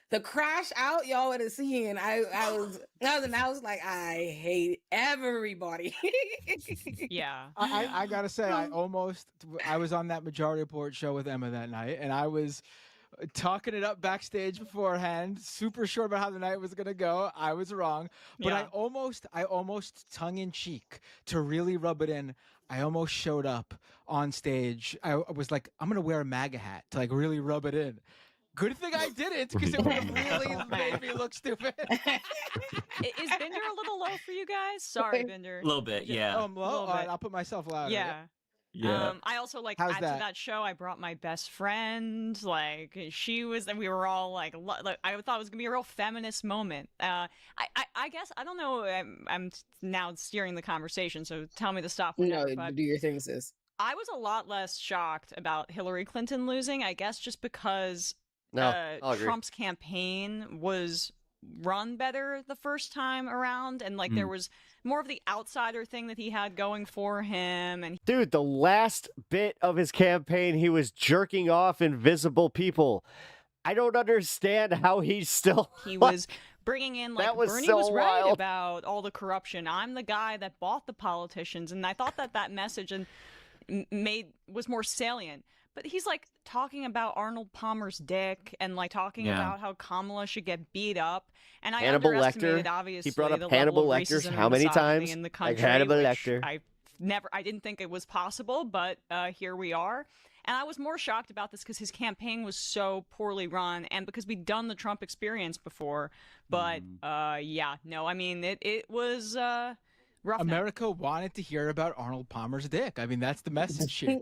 the crash out y'all would have seen. I was like, I hate everybody. Yeah. I gotta say, I was on that Majority Report show with Emma that night, and I was talking it up backstage beforehand, super sure about how the night was gonna go. I was wrong, but I almost tongue in cheek to really rub it in. I almost showed up on stage. I was like, I'm gonna wear a MAGA hat to like really rub it in. Good thing I didn't, because it would have really made me look stupid. Is Binder a little low for you guys? Sorry, Binder. A little bit, yeah. Oh, I'm low? All right, I'll put myself louder. Yeah. Yeah. I also like How's add that? to that show. I brought my best friend. Like she was, and we were all like I thought it was gonna be a real feminist moment. I guess I don't know. I'm now steering the conversation, so tell me to stop. Whenever, No, but do your thing, sis. I was a lot less shocked about Hillary Clinton losing. I guess just because I'll agree. Trump's campaign was run better the first time around, and like there was more of the outsider thing that he had going for him. And Dude, the last bit of his campaign, he was jerking off invisible people. I don't understand how he's still. He was bringing in, like, That was Bernie so was right wild. about all the corruption. I'm the guy that bought the politicians, and I thought that message was more salient. But he's like talking about Arnold Palmer's dick and like talking about how Kamala should get beat up. And I Hannibal underestimated, Lecter. obviously, He brought up the Hannibal level of Lecter racism how and many misogyny times? in the Like country, Hannibal which Lecter. I didn't think it was possible, but here we are. And I was more shocked about this because his campaign was so poorly run, and because we'd done the Trump experience before. But yeah, no, I mean it was rough. America wanted to hear about Arnold Palmer's dick. I mean, that's the message here.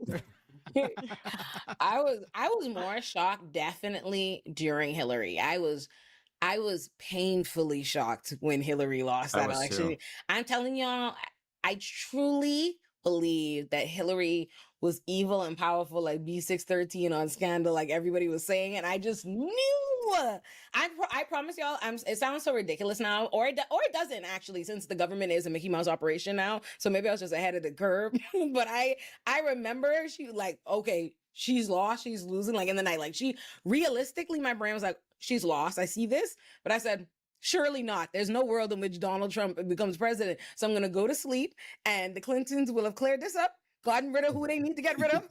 I was more shocked definitely during Hillary. I was painfully shocked when Hillary lost that election. Too. I'm telling y'all, I truly believe that Hillary was evil and powerful like B613 on Scandal, like everybody was saying, and I just knew. I promise y'all, it sounds so ridiculous now, or it doesn't actually, since the government is a Mickey Mouse operation now. So maybe I was just ahead of the curve. But I remember she like, okay, she's lost, she's losing. Like in the night, like she realistically, my brain was like, she's lost. I see this, but I said, surely not. There's no world in which Donald Trump becomes president. So I'm going to go to sleep, and the Clintons will have cleared this up, gotten rid of who they need to get rid of,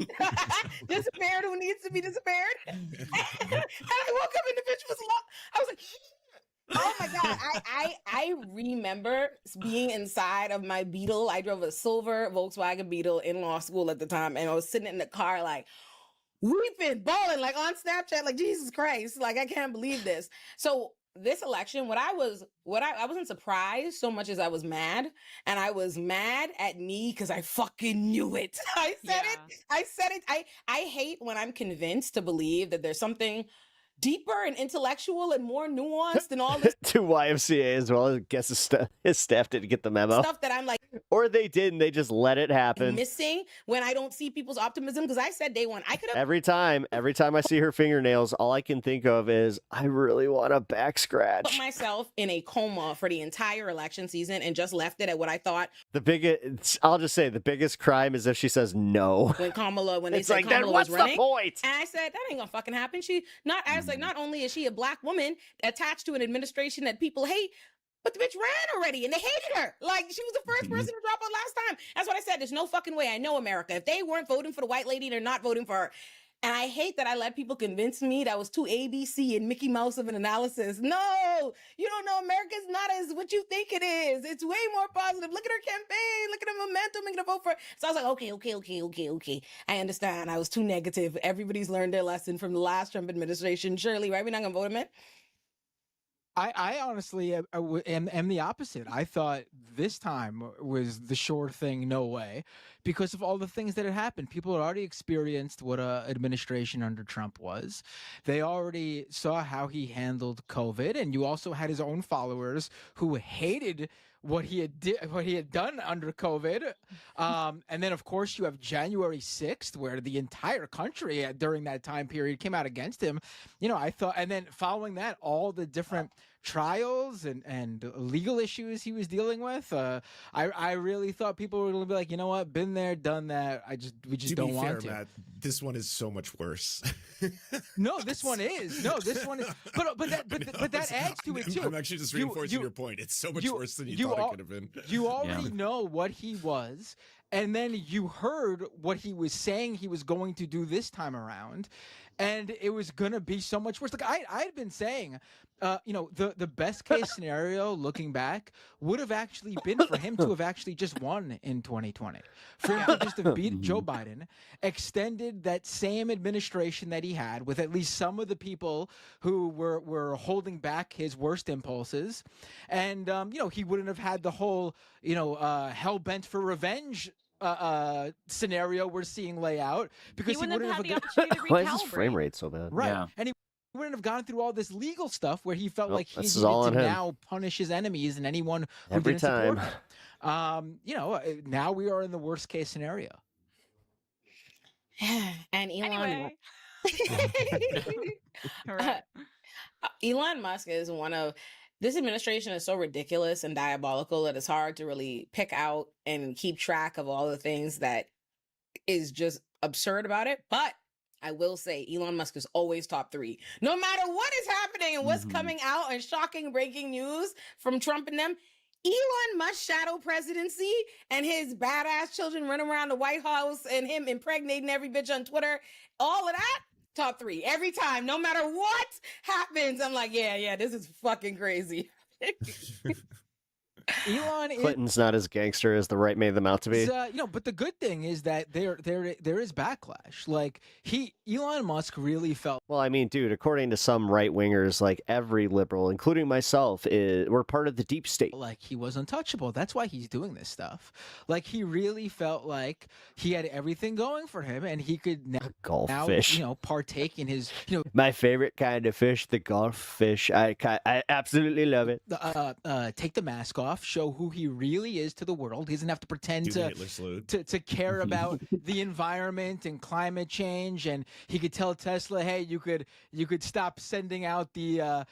disappeared who needs to be disappeared. And I woke up and the bitch was lost. I was like, oh my God. I remember being inside of my Beetle. I drove a silver Volkswagen Beetle in law school at the time, and I was sitting in the car like, weeping, bawling, like on Snapchat, like Jesus Christ, like I can't believe this. So this election, I wasn't surprised so much as I was mad, and I was mad at me because I fucking knew it. I said it. I hate when I'm convinced to believe that there's something deeper and intellectual and more nuanced than all this To YMCA as well. I guess his staff didn't get the memo. stuff that I'm like, Or they did and they just let it happen. missing when I don't see people's optimism. Because I said day one, I could have. Every time I see her fingernails, all I can think of is, I really want a back scratch. Put myself in a coma for the entire election season and just left it at what I thought. I'll just say the biggest crime is if she says no. When they It's said like, then Kamala what's was the running, point? and I said that ain't gonna fucking happen. Not only is she a black woman attached to an administration that people hate, but the bitch ran already and they hated her. Like she was the first person to drop out last time. That's what I said. There's no fucking way. I know America. If they weren't voting for the white lady, they're not voting for her. And I hate that I let people convince me that was too ABC and Mickey Mouse of an analysis. No, you don't know. America's not as what you think it is. It's way more positive. Look at her campaign. Look at her momentum. Making her vote for. So I was like, okay. I understand. I was too negative. Everybody's learned their lesson from the last Trump administration. Surely, right? We're not gonna vote him in. I honestly am the opposite. I thought this time was the sure thing, no way, because of all the things that had happened. People had already experienced what a administration under Trump was. They already saw how he handled COVID, and you also had his own followers who hated what he had done under COVID. And then, of course, you have January 6th, where the entire country during that time period came out against him. You know, I thought, and then following that, all the different trials and legal issues he was dealing with. I really thought people were going to be like, you know what, been there, done that. We just don't want to. Matt, this one is so much worse. No, this one is. But that adds to it too. I'm actually just reinforcing your point. It's so much worse than you thought it could have been. You already know what he was, and then you heard what he was saying he was going to do this time around, and it was going to be so much worse. Like I had been saying, the best case scenario, looking back, would have actually been for him to have actually just won in 2020, for him to just have beat Joe Biden, extended that same administration that he had with at least some of the people who were holding back his worst impulses, and he wouldn't have had the whole hell bent for revenge scenario we're seeing lay out because he wouldn't have had the opportunity to recalibrate. Why is his frame rate so bad? Right. Yeah. And he wouldn't have gone through all this legal stuff where he felt like he this needed is all to on him. now punish his enemies and anyone who Every didn't support time. him. Now we are in the worst case scenario. And Elon. Right. Elon Musk is one of this administration is so ridiculous and diabolical that it's hard to really pick out and keep track of all the things that is just absurd about it. But I will say Elon Musk is always top 3. No matter what is happening and what's coming out and shocking breaking news from Trump and them, Elon Musk's shadow presidency and his badass children running around the White House and him impregnating every bitch on Twitter, all of that, top 3 every time. No matter what happens, I'm like, yeah, this is fucking crazy. Clinton's not as gangster as the right made them out to be. But the good thing is that there is backlash. Like Elon Musk really felt. Well, I mean, dude, according to some right wingers, like every liberal, including myself, we're part of the deep state. Like he was untouchable. That's why he's doing this stuff. Like he really felt like he had everything going for him, and he could now fish. Partake in his. My favorite kind of fish, the golf fish. I absolutely love it. Take the mask off. Show who he really is to the world. He doesn't have to pretend to care about the environment and climate change. And he could tell Tesla, hey, you could stop sending out the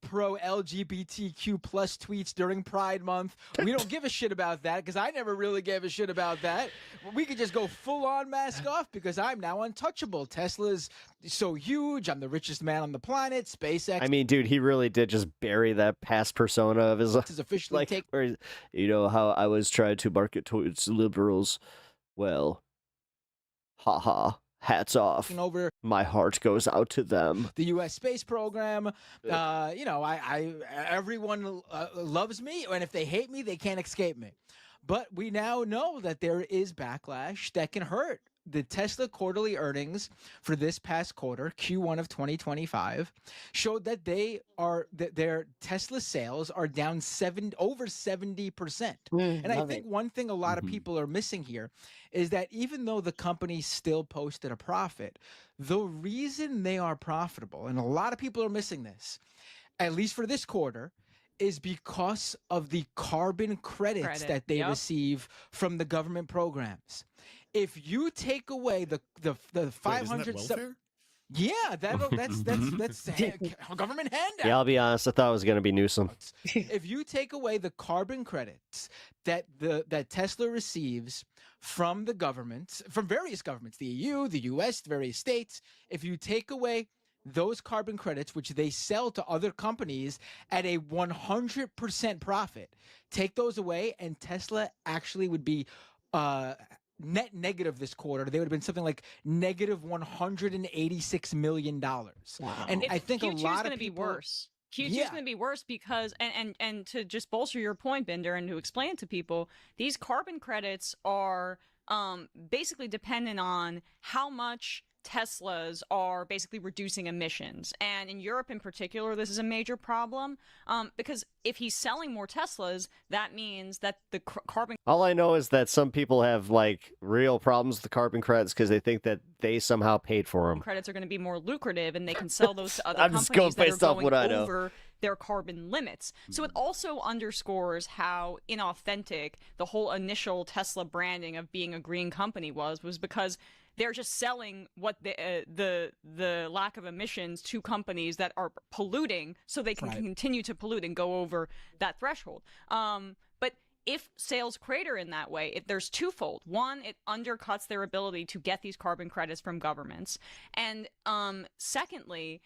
pro LGBTQ plus tweets during Pride Month. We don't give a shit about that because I never really gave a shit about that. We could just go full on mask off because I'm now untouchable. Tesla's so huge. I'm the richest man on the planet. SpaceX. I mean, dude, he really did just bury that past persona of his. Is officially how I was trying to market towards liberals. Well, haha, hats off. Over. My heart goes out to them. The U.S. space program. Everyone loves me, and if they hate me, they can't escape me. But we now know that there is backlash that can hurt. The Tesla quarterly earnings for this past quarter, Q1 of 2025, showed that their Tesla sales are down over 70%. And I think one thing a lot of people are missing here is that even though the company still posted a profit, the reason they are profitable, and a lot of people are missing this, at least for this quarter, is because of the carbon credits that they receive from the government programs. If you take away the 500, that's government handout. Yeah, I'll be honest. I thought it was going to be Newsom. If you take away the carbon credits that Tesla receives from the government, from various governments, the EU, the US, various states, if you take away those carbon credits, which they sell to other companies at a 100% profit, take those away, and Tesla actually would be net negative this quarter. They would have been something like negative $186 million. Wow. And I think Q2 a lot is going of to be people worse. Q2 is going to be worse because, and to just bolster your point, Binder, and to explain it to people, these carbon credits are basically dependent on how much Teslas are basically reducing emissions. And in Europe in particular, this is a major problem because if he's selling more Teslas, that means that the carbon... All I know is that some people have like real problems with the carbon credits because they think that they somehow paid for them. Credits are going to be more lucrative and they can sell those to other I'm companies just going that are based off going what I know. over their carbon limits. So it also underscores how inauthentic the whole initial Tesla branding of being a green company was because they're just selling what the lack of emissions to companies that are polluting so they can continue to pollute and go over that threshold. But if sales crater in that way, there's twofold. One, it undercuts their ability to get these carbon credits from governments. And secondly,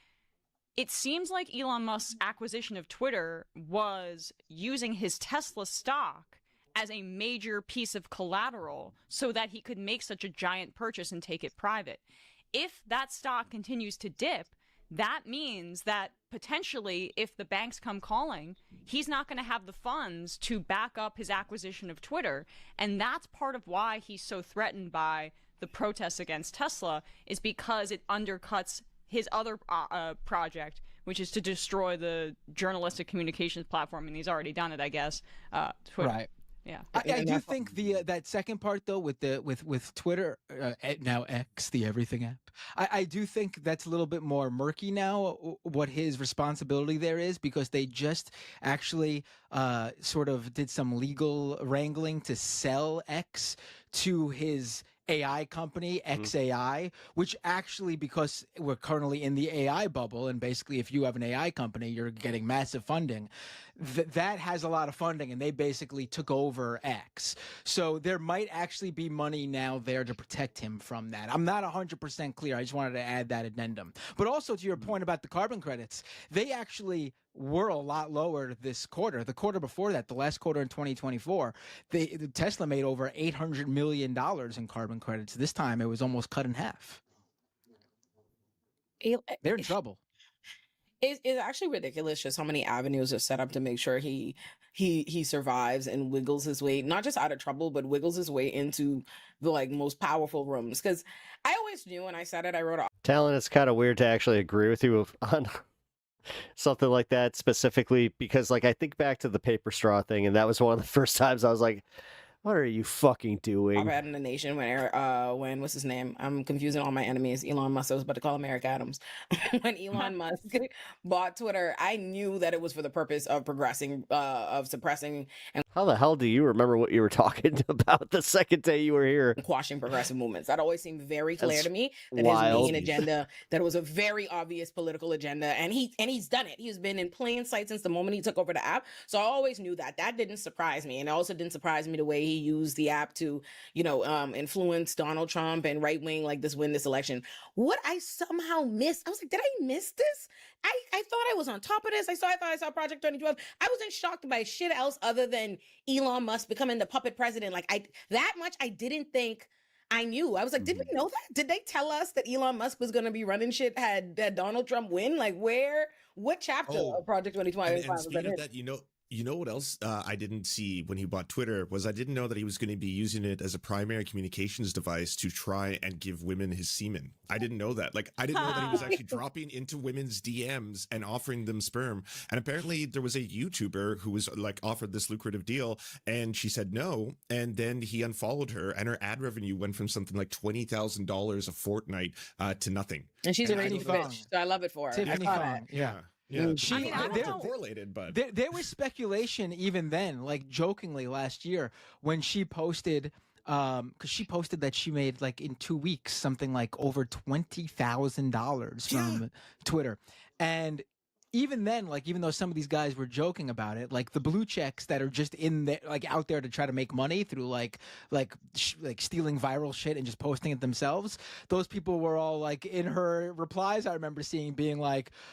it seems like Elon Musk's acquisition of Twitter was using his Tesla stock as a major piece of collateral so that he could make such a giant purchase and take it private. If that stock continues to dip, that means that potentially if the banks come calling, he's not going to have the funds to back up his acquisition of Twitter. And that's part of why he's so threatened by the protests against Tesla, is because it undercuts his other project, which is to destroy the journalistic communications platform. And he's already done it, I guess. Twitter. Right. Yeah. I do think that second part though with Twitter now X, the everything app. I do think that's a little bit more murky now what his responsibility there is, because they just actually sort of did some legal wrangling to sell X to his AI company, XAI, which actually, because we're currently in the AI bubble, and basically if you have an AI company, you're getting massive funding. That has a lot of funding, and they basically took over X. So there might actually be money now there to protect him from that. I'm not 100% clear. I just wanted to add that addendum. But also to your point about the carbon credits, they actually were a lot lower this quarter. The quarter before that, the last quarter in 2024, Tesla made over $800 million in carbon credits. This time it was almost cut in half. They're in trouble. It's actually ridiculous just how many avenues are set up to make sure he survives and wiggles his way, not just out of trouble, but wiggles his way into the most powerful rooms. Because I always knew, when I said it, I wrote Talon, it's kind of weird to actually agree with you on something like that specifically, because I think back to the paper straw thing, and that was one of the first times I was like, what are you fucking doing? I've had in the nation when what's his name? I'm confusing all my enemies. Elon Musk. I was about to call him Eric Adams. When Elon Musk bought Twitter, I knew that it was for the purpose of suppressing. And how the hell do you remember what you were talking about the second day you were here? Quashing progressive movements. That always seemed very clear to me. That wild. His main agenda, that it was a very obvious political agenda, and he's done it. He's been in plain sight since the moment he took over the app. So I always knew that. That didn't surprise me, and it also didn't surprise me the way he used the app to, influence Donald Trump and right wing win this election. What I somehow missed, I was like, did I miss this? I thought I was on top of this. I thought I saw Project 2012. I wasn't shocked by shit else other than Elon Musk becoming the puppet president. That much I didn't think I knew. I was like, did we know that? Did they tell us that Elon Musk was going to be running shit had Donald Trump win? What chapter of Project 2012? And speaking of that, you know what else I didn't see when he bought Twitter was I didn't know that he was going to be using it as a primary communications device to try and give women his semen. I didn't know that. I didn't know that he was actually dropping into women's DMs and offering them sperm. And apparently there was a YouTuber who was offered this lucrative deal, and she said no. And then he unfollowed her, and her ad revenue went from something like $20,000 a fortnight to nothing. And she's a Tiffany bitch, so I love it for her. Tiffany Fong, yeah. Yeah, they're correlated, but there was speculation even then, jokingly last year when she posted, because she posted that she made in 2 weeks something over $20,000 from Twitter, and even then, even though some of these guys were joking about it, the blue checks that are just in there, out there to try to make money through stealing viral shit and just posting it themselves, those people were all in her replies. I remember seeing being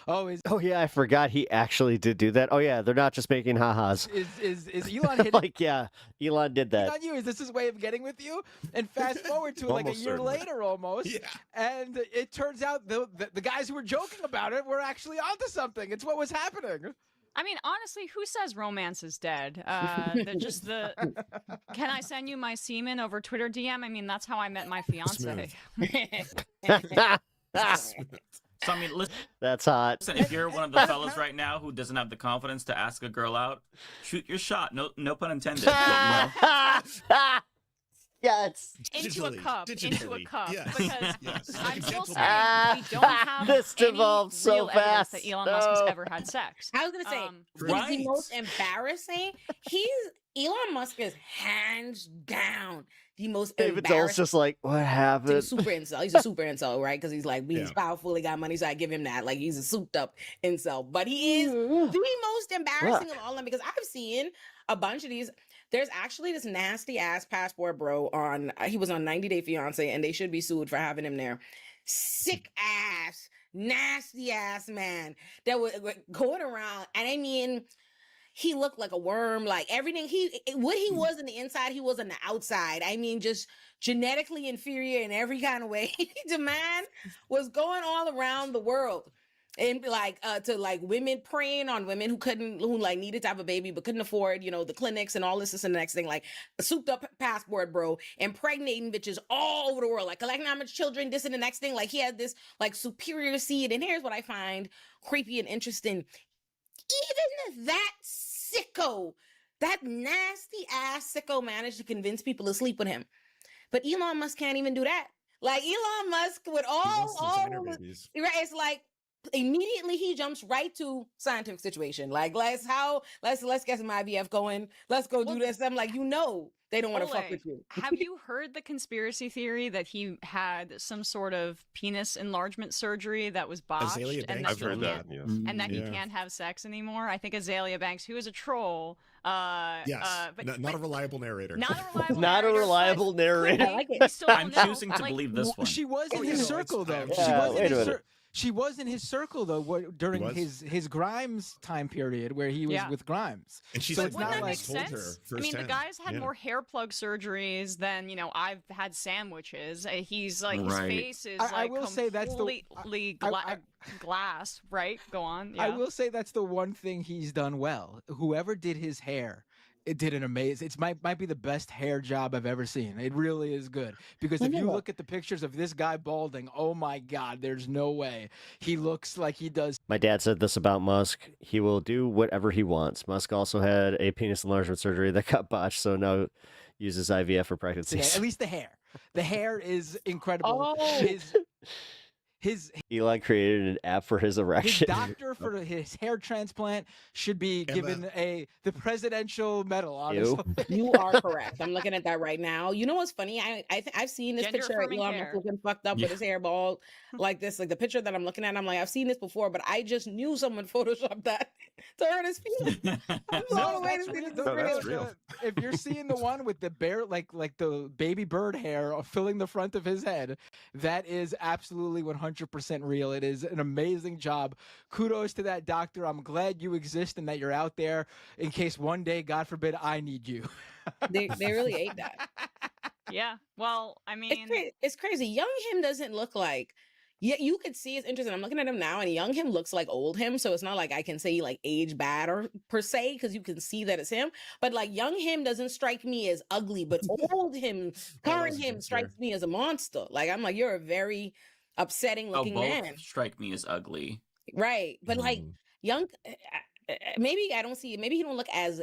oh yeah, I forgot he actually did do that. Oh yeah, they're not just making ha-has. Is Elon hitting? Yeah, Elon did that. On you, is this his way of getting with you? And fast forward to a year later almost, and it turns out the guys who were joking about it were actually onto something. It's what was happening. I mean, honestly, who says romance is dead? Can I send you my semen over Twitter DM? I mean, that's how I met my fiance. So, I mean, listen, that's hot. Listen, if you're one of the fellas right now who doesn't have the confidence to ask a girl out, shoot your shot. No pun intended. Yes. Into a cup. Yes. Because I'm still saying we don't have this devolved any so real fast. evidence that Elon Musk has ever had sex. I was going to say, the most embarrassing. Elon Musk is hands down the most David embarrassing. Dole's just what happened? He's a super incel. He's a super incel, right? Because he's powerful, he got money, so I give him that. He's a souped up incel. But he is the most embarrassing of all of them, because I've seen a bunch of these. There's actually this nasty ass passport bro he was on 90 Day Fiance, and they should be sued for having him there. Sick ass, nasty ass man that was going around, and I mean, he looked like a worm, everything what he was on the inside, he was on the outside. I mean, just genetically inferior in every kind of way. The man was going all around the world. And to women preying on women who needed to have a baby but couldn't afford, the clinics and all this and the next thing, a souped up passport bro, impregnating bitches all over the world, collecting how much children, this and the next thing. He had this superior seed. And here's what I find creepy and interesting. Even that sicko That nasty ass sicko managed to convince people to sleep with him. But Elon Musk can't even do that. Like Elon Musk with all babies. right, it's like immediately he jumps right to scientific situation. Like let's get some IVF going. Let's go do this. I'm like, they don't want to fuck with you. Have you heard the conspiracy theory that he had some sort of penis enlargement surgery that was botched? Azalea Banks, I've heard that, yes. And that he can't have sex anymore? I think Azalea Banks, who is a troll. Yes, but not a reliable narrator. Not a reliable narrator. I like it. I'm choosing to believe this one. She was in his circle, though. She was in his circle though during his Grimes time period where he was with Grimes. And she's so wouldn't that make told her sense? I mean, the guy's had more hair plug surgeries than I've had sandwiches. He's like his face is I will say that's completely glass. Right? Go on. Yeah. I will say that's the one thing he's done well. Whoever did his hair. It did an amazing. It might be the best hair job I've ever seen. It really is good because if you look at the pictures of this guy balding, oh my God, there's no way he looks like he does. My dad said this about Musk. He will do whatever he wants. Musk also had a penis enlargement surgery that got botched, so now uses IVF for pregnancy. At least the hair. The hair is incredible. Elon created an app for his erection. His doctor for his hair transplant should be given the presidential medal. Honestly, you are correct. I'm looking at that right now. You know what's funny? I've seen this picture of Elon Musk looking fucked up with his hair bald like this. Like the picture that I'm looking at, I'm like, I've seen this before, but I just knew someone photoshopped that to hurt his feelings. If you're seeing the one with the bear, like the baby bird hair filling the front of his head, that is absolutely 100% real. It is an amazing job. Kudos to that doctor. I'm glad you exist and that you're out there in case one day, God forbid, I need you. They really ate that. Yeah. Well, I mean, it's crazy. Young him doesn't look like. Yeah, you could see it's interesting. I'm looking at him now, and young him looks like old him. So it's not like I can say like age bad or per se because you can see that it's him. But like young him doesn't strike me as ugly, but old him, current him strikes me as a monster. Like I'm like, you're a very upsetting looking man. Strike me as ugly, right? But like young, maybe I don't see. Maybe he don't look as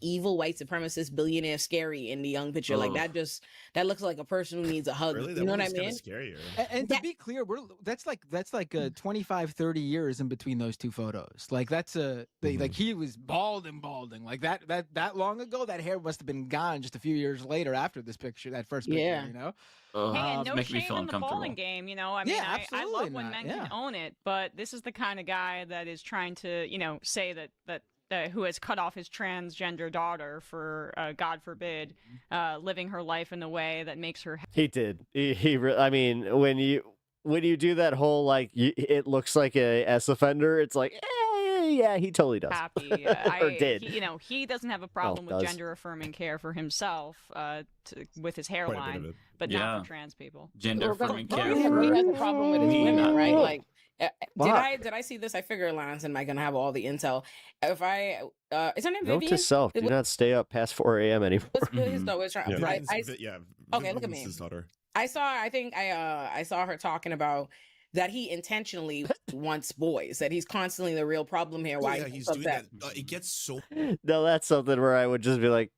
evil white supremacist billionaire scary in the young picture. Like that looks like a person who needs a hug. Really? You know what I mean? Scarier. And to be clear, that's like 25, 30 years in between those two photos. Like that's like he was balding like that long ago. That hair must have been gone just a few years later after this picture, that first picture. You know. Hey, and no shame in the balding game, I mean, I love when men can own it, but this is the kind of guy that is trying to, say that who has cut off his transgender daughter for, God forbid, living her life in a way that makes her. He did. I mean, when you do that whole it looks like a S offender, it's like. Yeah, he totally does. Happy, or did. He doesn't have a problem with gender affirming care for himself, with his hairline, but not for trans people. Gender affirming care. He has a problem with his women, right? Like, did I see this? I figure Lance and I gonna have all the intel. If I, is her name Vivian? Note to self: do not stay up past 4 a.m. anymore. Okay, look at me. His daughter. I saw her talking about. That he intentionally wants boys. That he's constantly the real problem here. Why he's doing that? It gets so. No, that's something where I would just be like,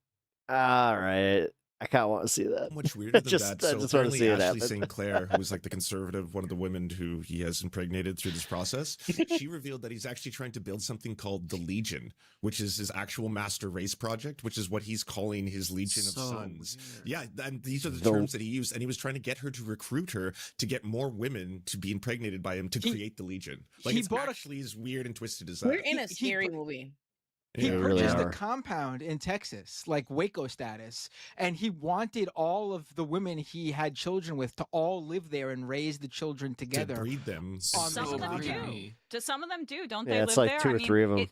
all right, I kind of want to see that. Much weirder than just, that. So I just want to see Ashley it St. Clair, who was like the conservative, one of the women who he has impregnated through this process, she revealed that he's actually trying to build something called the Legion, which is his actual master race project, which is what he's calling his Legion of Sons. Weird. Yeah, and these are the terms that he used, and he was trying to get her to recruit her to get more women to be impregnated by him to create the Legion. Like it's actually as weird and twisted as that. We're in a scary movie. He purchased a compound in Texas, like Waco status, and he wanted all of the women he had children with to all live there and raise the children together. To breed them. Some of them do. Some of them do, don't they? It's live like there? 2 or 3 of them.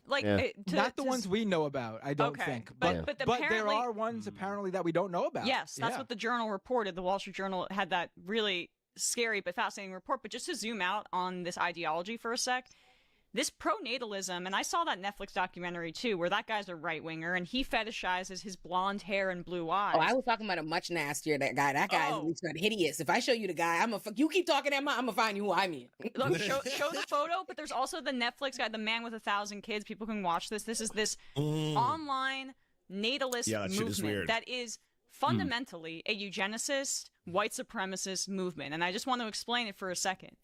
Not the ones we know about, I don't think. But there are ones apparently that we don't know about. Yes, that's what the Journal reported. The Wall Street Journal had that really scary but fascinating report. But just to zoom out on this ideology for a sec. This pronatalism, and I saw that Netflix documentary too, where that guy's a right winger and he fetishizes his blonde hair and blue eyes. Oh, I was talking about a much nastier that guy. That guy is at least hideous. If I show you the guy, you keep talking that much, I'm gonna find you who I mean. Look, show the photo, but there's also the Netflix guy, the man with 1,000 kids. People can watch this. This is this online natalist movement that is fundamentally a eugenicist, white supremacist movement. And I just want to explain it for a second.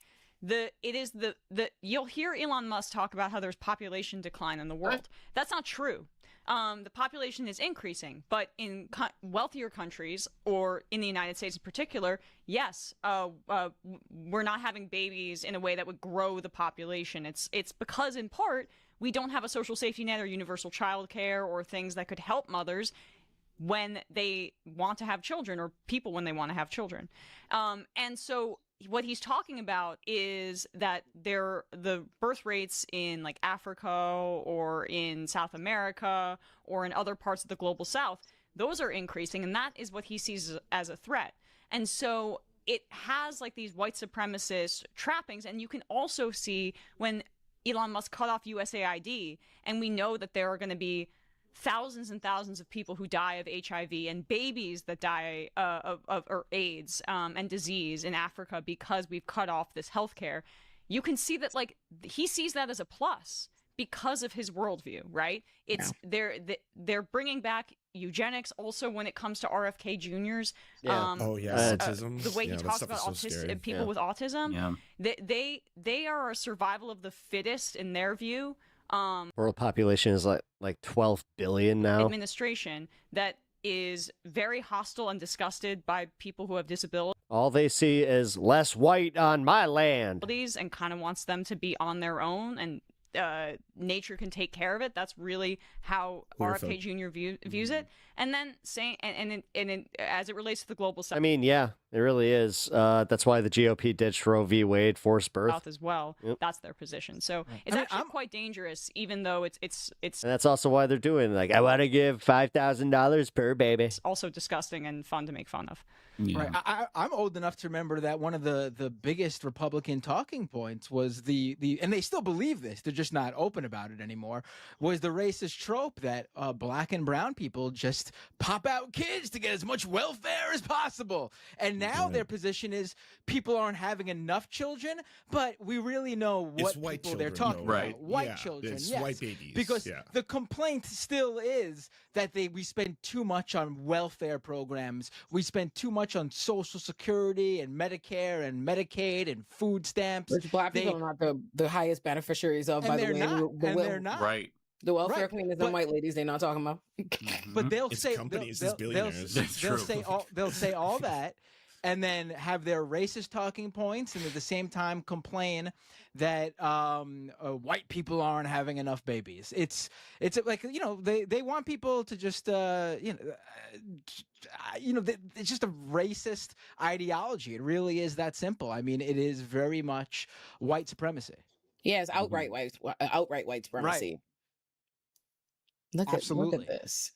You'll hear Elon Musk talk about how there's population decline in the world. That's not true. The population is increasing, but in wealthier countries, or in the United States in particular, yes, we're not having babies in a way that would grow the population. It's because, in part, we don't have a social safety net or universal child care or things that could help mothers when they want to have children, or people when they want to have children. And so what he's talking about is that the birth rates in like Africa or in South America or in other parts of the global South, those are increasing, and that is what he sees as a threat. And so it has like these white supremacist trappings, and you can also see when Elon Musk cut off USAID, and we know that there are going to be thousands and thousands of people who die of HIV and babies that die of AIDS and disease in Africa because we've cut off this healthcare. You can see that like he sees that as a plus because of his worldview, right? It's they're bringing back eugenics also when it comes to RFK Juniors. Autism. The way he talks about people with autism. They are a survival of the fittest in their view. World population is like 12 billion now. Administration that is very hostile and disgusted by people who have disabilities. All they see is less white on my land. And kind of wants them to be on their own, and nature can take care of it. That's really how RFK Jr. views it. And then saying, as it relates to the global South. I mean, yeah, it really is. That's why the GOP ditched Roe v. Wade, forced birth. South as well. Yep. That's their position. So it's actually quite dangerous, even though it's. And that's also why they're doing like, I want to give $5,000 per baby. It's also disgusting and fun to make fun of. Yeah. Right. I'm old enough to remember that one of the biggest Republican talking points was the and they still believe this, they're just not open about it anymore, was the racist trope that black and brown people just pop out kids to get as much welfare as possible. And now their position is people aren't having enough children, but we really know what people they're talking about. White children, it's yes. White babies. Because the complaint still is that we spend too much on welfare programs. We spend too much on Social Security and Medicare and Medicaid and food stamps. Which black people are not the highest beneficiaries of, by the way. They're not. Right. The welfare cleaners and white ladies, they're not talking about. But they'll it's say companies, it's billionaires. They'll say all that, and then have their racist talking points, and at the same time complain that white people aren't having enough babies. It's like, you know, they want people to just it's just a racist ideology. It really is that simple. I mean, it is very much white supremacy. Yeah, it's outright white supremacy. Right. Look at this.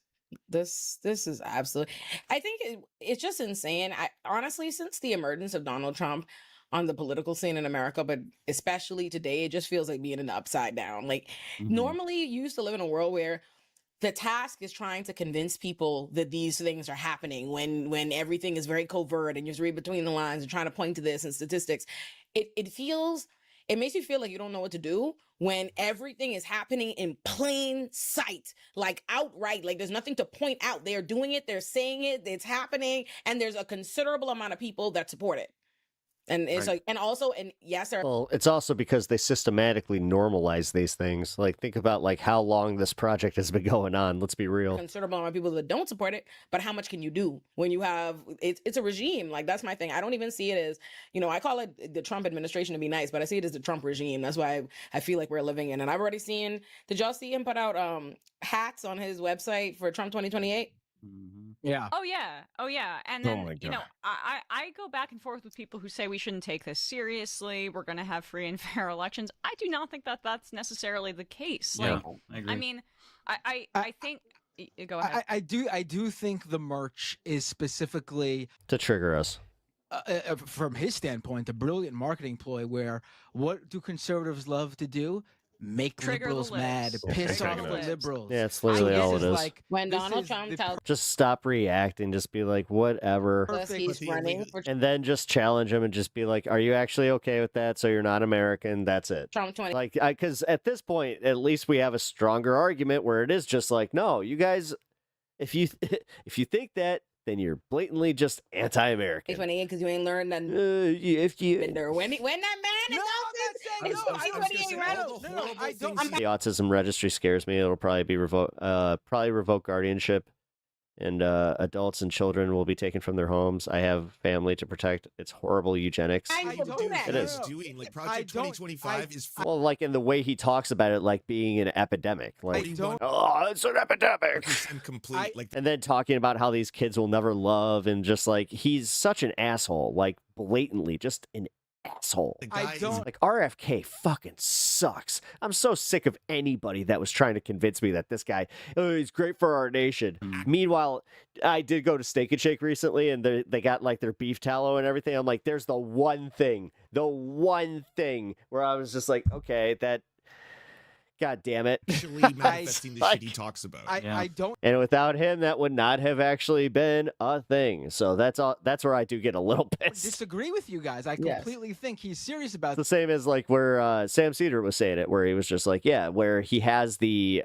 This is absolutely. I think it's just insane. Honestly, since the emergence of Donald Trump on the political scene in America, but especially today, it just feels like being in the upside down. Like normally, you used to live in a world where the task is trying to convince people that these things are happening when everything is very covert and you just read between the lines and trying to point to this and statistics. It makes you feel like you don't know what to do when everything is happening in plain sight, like outright, like there's nothing to point out. They're doing it, they're saying it, it's happening, and there's a considerable amount of people that support it. And it's like, and yes, well, it's also because they systematically normalize these things. Like, think about like how long this project has been going on. Let's be real. Considerable amount of people that don't support it, but how much can you do when you have it's a regime? Like, that's my thing. I don't even see it as, I call it the Trump administration to be nice, but I see it as the Trump regime. That's why I feel like we're living in. And I've already seen. Did y'all see him put out hats on his website for Trump 2028? Yeah. Oh yeah. And then I go back and forth with people who say we shouldn't take this seriously. We're going to have free and fair elections. I do not think that that's necessarily the case. Yeah, I agree. I mean, I think. Go ahead. I do think the merch is specifically to trigger us. From his standpoint, a brilliant marketing ploy. Where what do conservatives love to do? Make trigger liberals mad, piss off the liberals. Yeah, it's literally all it is. Like, when Donald Trump tells, just stop reacting, just be like, whatever. He's running for and then just challenge him and just be like, are you actually okay with that? So you're not American. That's it. Trump 20. Like, because at this point, at least we have a stronger argument where it is just like, no, you guys, If you think that, then you're blatantly just anti-American. It's funny because you ain't learned nothing. If you when that man is the autism registry scares me. It'll probably be revoke guardianship, and adults and children will be taken from their homes. I have family to protect. It's horrible eugenics. It is. Doing like Project 2025 is well, like in the way he talks about it, like being an epidemic. Like, oh, it's an epidemic. Complete. And then talking about how these kids will never love, and just like he's such an asshole, like blatantly just an asshole. Like RFK fucking sucks. I'm so sick of anybody that was trying to convince me that this guy, oh, he's great for our nation. Meanwhile, I did go to Steak and Shake recently, and they got like their beef tallow and everything. I'm like, there's the one thing where I was just like, okay, that. God damn it. Actually manifesting the shit he talks about. I don't. And without him, that would not have actually been a thing. So that's where I do get a little pissed. Disagree with you guys. I completely think he's serious about It's the same as like where Sam Cedar was saying it, where he was just like, yeah, where he has the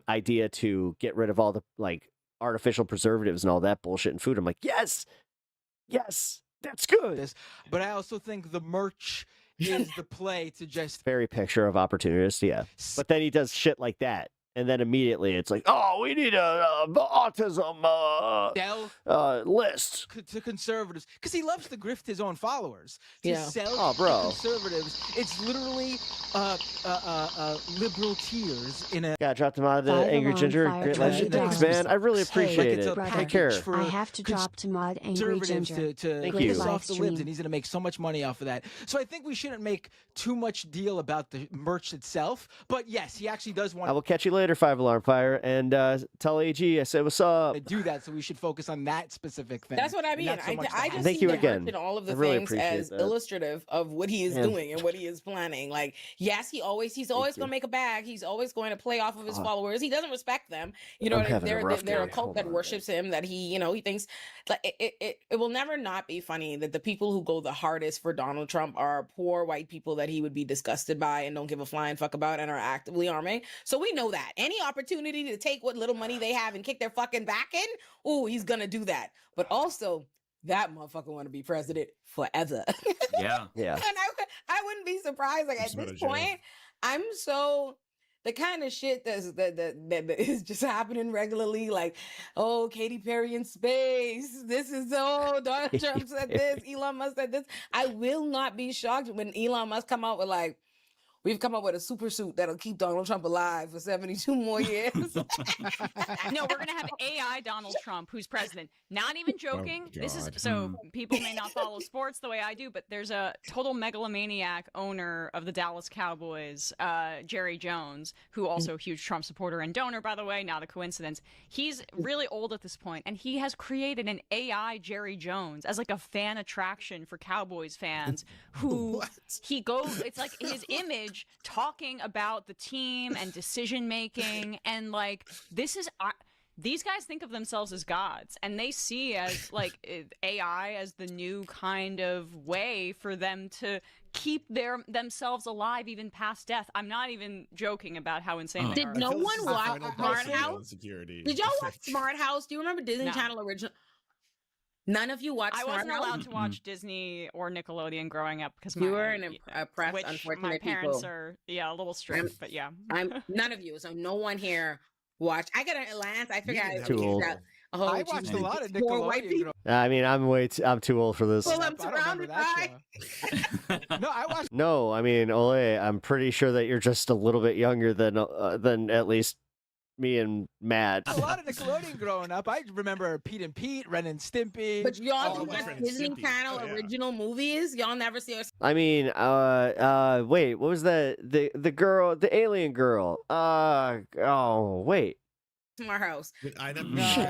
idea to get rid of all the like artificial preservatives and all that bullshit in food. I'm like, yes, that's good. But I also think the merch is the play to just very picture of opportunist, yeah. But then he does shit like that, and then immediately it's like, oh, we need a autism list to conservatives because he loves to grift his own followers to sell to conservatives. It's literally liberal tears in a. Yeah, dropped him out of the Angry Ginger. Great legend. Thanks, man. I really appreciate it. Take care. I have to drop to mod Angry Ginger. To piss off the libs, and he's going to make so much money off of that. So I think we shouldn't make too much deal about the merch itself. But yes, he actually does want. I will catch you later, 5 Alarm Fire, and tell AG I said what's up. To do that, so we should focus on that specific thing. That's what I mean. I just thank see you the again. merch and all of the really things as illustrative of what he is doing and what he is planning. Like, yes, he's always going to make a bag. He's always going to play off of his followers. He doesn't respect them. You know, they're a cult that worships him. That he thinks like it will never not be funny that the people who go the hardest for Donald Trump are poor white people that he would be disgusted by and don't give a flying fuck about and are actively arming. So we know that any opportunity to take what little money they have and kick their fucking back in, ooh, he's gonna do that. But also, that motherfucker want to be president forever. Yeah. Yeah. And I wouldn't be surprised. Like at this point, I'm so the kind of shit that is just happening regularly. Like, oh, Katy Perry in space. This is Donald Trump said this. Elon Musk said this. I will not be shocked when Elon Musk come out with like, we've come up with a super suit that'll keep Donald Trump alive for 72 more years. No, we're going to have AI Donald Trump, who's president. Not even joking. This is so people may not follow sports the way I do, but there's a total megalomaniac owner of the Dallas Cowboys, Jerry Jones, who also a huge Trump supporter and donor, by the way, not a coincidence. He's really old at this point, and he has created an AI Jerry Jones as like a fan attraction for Cowboys fans who it's like his image talking about the team and decision making, and like these guys think of themselves as gods, and they see as like AI as the new kind of way for them to keep themselves alive even past death. I'm not even joking about how insane they are. Did no one watch Smart House? Did y'all watch Smart House? Do you remember Disney Channel original? None of you watched Smart House? I wasn't allowed to watch Disney or Nickelodeon growing up because you were an oppressed, unfortunate my parents people. are a little strict, but yeah. None of you, so no one here watched. I got an Lance. I figured I too old. I watched a lot of Nickelodeon. I mean, I'm too old for this. Well, I'm surrounded by. No, I watched. No, I mean, Ole, I'm pretty sure that you're just a little bit younger than at least me and Matt. A lot of Nickelodeon growing up. I remember Pete and Pete, Ren and Stimpy. But y'all watch Disney Channel original movies? Y'all never see us. I mean, wait, what was the girl, the alien girl? Oh, wait. Smart House.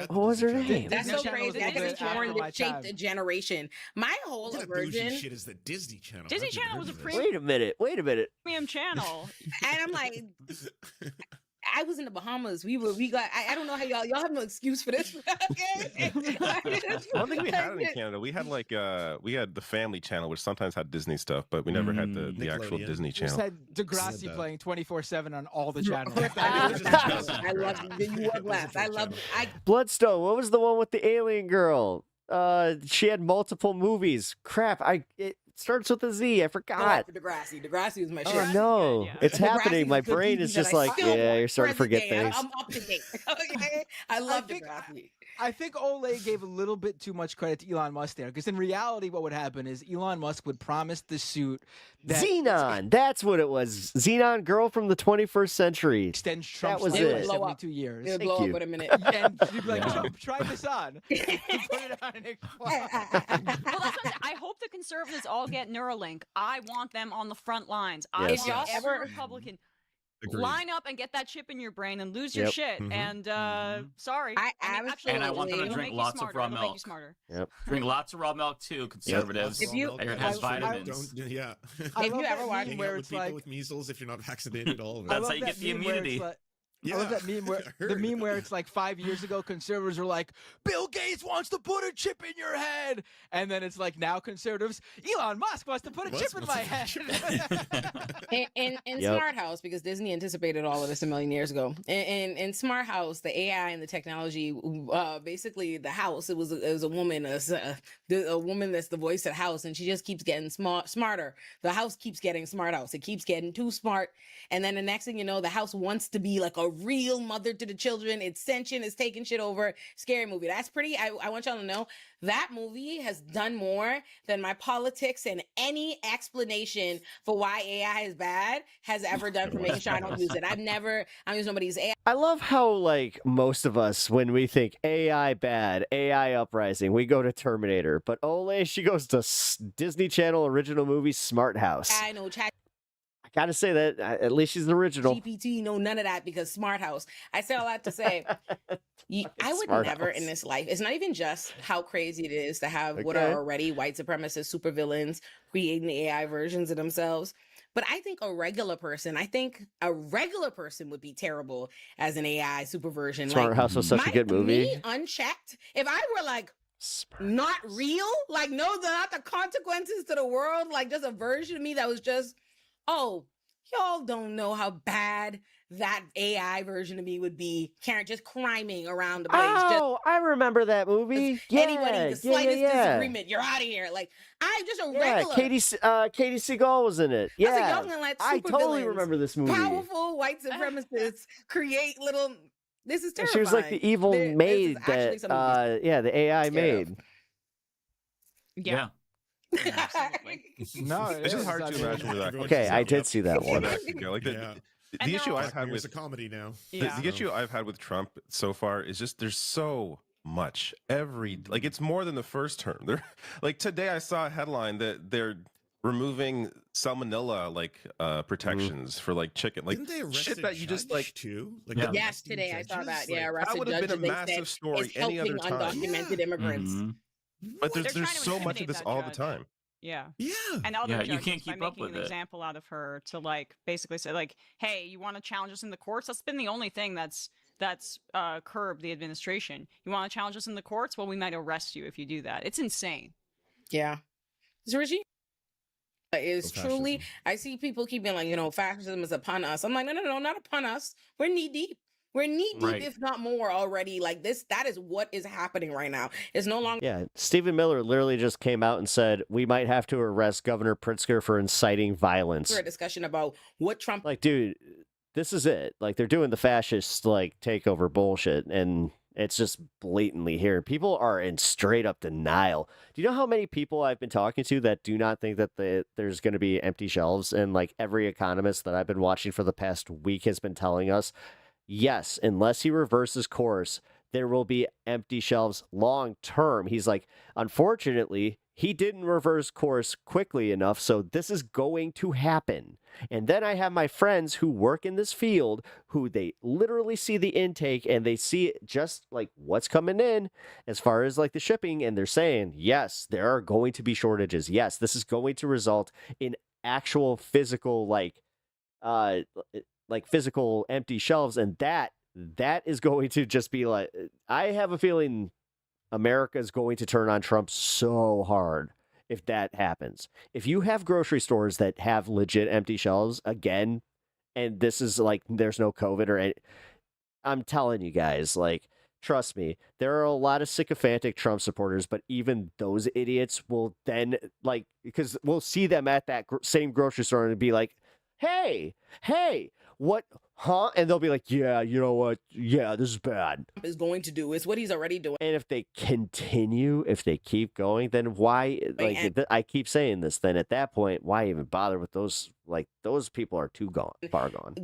What was her name? That's so crazy. I think it shaped a generation. My whole aversion. Shit is the Disney Channel. Disney Channel was a premium. Wait a minute. Premium channel. And I'm like. I was in the Bahamas. We got. I don't know how y'all have no excuse for this. Okay. I don't think we had it in Canada. We had we had the Family Channel, which sometimes had Disney stuff, but we never had the actual Disney We just Channel. had Degrassi playing 24/7 on all the channels. I love you were blessed. I love. Bloodstone. What was the one with the alien girl? She had multiple movies. Crap. It starts with a Z. I forgot. Degrassi. Degrassi was my shit. Oh no, it's happening. My brain is just like, yeah, you're starting to forget things. I'm up to date. Okay, I love Degrassi. I think Olay gave a little bit too much credit to Elon Musk there, because in reality, what would happen is Elon Musk would promise the suit that Xenon. That's what it was. Xenon, girl from the 21st century. Extends Trump's was life it. by 72 years. It'll blow up in a minute. And she'd be like, Trump, try this on. Put it on and Well, that's what I hope the conservatives all get Neuralink. I want them on the front lines. I Yes. want every Republican. Agreed. Line up and get that chip in your brain and lose your Yep. shit. And sorry, And I want them to it'll drink make you lots of smarter. raw It'll make milk. you smarter. Yep. Drink lots of raw milk too, conservatives. If you- It has vitamins. Yeah. If you ever watch Hang where out with it's people like- with measles if you're not vaccinated, all of it. That's how you get the meme where it's immunity. like- Yeah, I love that meme where I the heard. meme where it's like 5 years ago, conservatives were like, Bill Gates wants to put a chip in your head, and then it's like now conservatives, Elon Musk wants to put a chip in my head. In Yep. Smart House, because Disney anticipated all of this a million years ago. In Smart House, the AI and the technology, basically the house. It was a woman, a woman that's the voice of the house, and she just keeps getting smarter. The house keeps getting smart house. It keeps getting too smart, and then the next thing you know, the house wants to be like a real mother to the children. It's sentient. It's taking shit over. Scary movie. That's pretty. I want y'all to know that movie has done more than my politics and any explanation for why AI is bad has ever done for making sure I don't use it. I don't use nobody's AI. I love how, like, most of us, when we think AI bad, AI uprising, we go to Terminator. But Olay, she goes to Disney Channel original movie Smart House. I know chat I gotta say that, at least she's the original. GPT, no none of that, because Smart House. I say all that to say, I would Smart never House. in this life. It's not even just how crazy it is to have what Okay. are already white supremacist supervillains creating the AI versions of themselves. But I think a regular person would be terrible as an AI super version. Smart House was such a good movie. Me unchecked, if I were like not real, like not the consequences to the world, like just a version of me that was just, oh, y'all don't know how bad that AI version of me would be. Karen just criming around the place. Oh, I remember that movie. Yeah, Anybody, the slightest disagreement, you're out of here. Like, I'm just a regular. Katie Seagal was in it. Yeah, As a young and like I totally supervillains, remember this movie. Powerful white supremacists create little. This is terrifying. She was like the evil maid that, the AI made. Yeah. No, It's just hard to imagine where that. Okay, I did see that one. Like the issue I've had with a comedy now. the issue I've had with Trump so far is just there's so much it's more than the first term. They're like today I saw a headline that they're removing salmonella protections for like chicken, like Didn't they arrest shit a that you just judge, like too? Yes, today I saw that. Yeah, that arrested would have judge been a they massive said story is any other helping time. undocumented immigrants. But They're there's trying to so much of intimidate this that all the judge. time. Yeah. Yeah. And other Yeah, you judges can't by keep up making with an it. example out of her to basically say hey, you want to challenge us in the courts? That's been the only thing that's curbed the administration. You want to challenge us in the courts? Well, we might arrest you if you do that. It's insane. Yeah. This regime is truly, I see people keep being like, fascism is upon us. I'm like, no, not upon us. We're knee deep. We're knee deep, Right. if not more already. Like that is what is happening right now. It's no longer. Yeah, Stephen Miller literally just came out and said we might have to arrest Governor Pritzker for inciting violence. A discussion about what Trump. Like, dude, this is it. Like, they're doing the fascist takeover bullshit, and it's just blatantly here. People are in straight up denial. Do you know how many people I've been talking to that do not think that there's going to be empty shelves? And like every economist that I've been watching for the past week has been telling us, yes, unless he reverses course, there will be empty shelves long term. He's like, unfortunately, he didn't reverse course quickly enough, so this is going to happen. And then I have my friends who work in this field who they literally see the intake and they see just like what's coming in as far as like the shipping, and they're saying, yes, there are going to be shortages. Yes, this is going to result in actual physical like physical empty shelves, and that is going to just be like, I have a feeling America is going to turn on Trump so hard if that happens. If you have grocery stores that have legit empty shelves again, and this is like there's no COVID or any, I'm telling you guys, like, trust me, there are a lot of sycophantic Trump supporters, but even those idiots will then, like, because we'll see them at that same grocery store and be like, hey, what, huh? And they'll be like, yeah, you know what? Yeah, this is bad. Is going to do is what he's already doing. And if they continue, if they keep going, then why, like, I keep saying this, then at that point, why even bother with those, like, those people are far gone.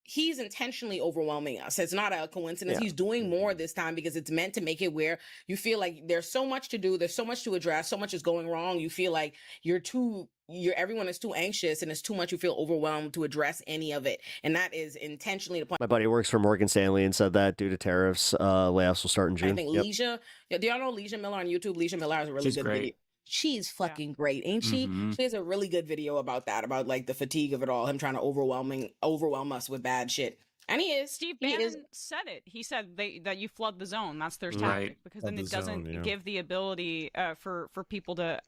He's intentionally overwhelming us. It's not a coincidence. Yeah. He's doing more this time because it's meant to make it where you feel like there's so much to do, there's so much to address, so much is going wrong. You feel like everyone is too anxious and it's too much. You feel overwhelmed to address any of it. And that is intentionally the point. My buddy works for Morgan Stanley and said that due to tariffs, layoffs will start in June. I think Leisha, do y'all know Leisha Miller on YouTube? Leisha Miller has a really good video. She's fucking great, ain't she? Mm-hmm. She has a really good video about that, about like the fatigue of it all, him trying to overwhelm us with bad shit. And he is. Steve Bannon said it. He said that you flood the zone. That's their tactic, because then it doesn't give the ability for people to.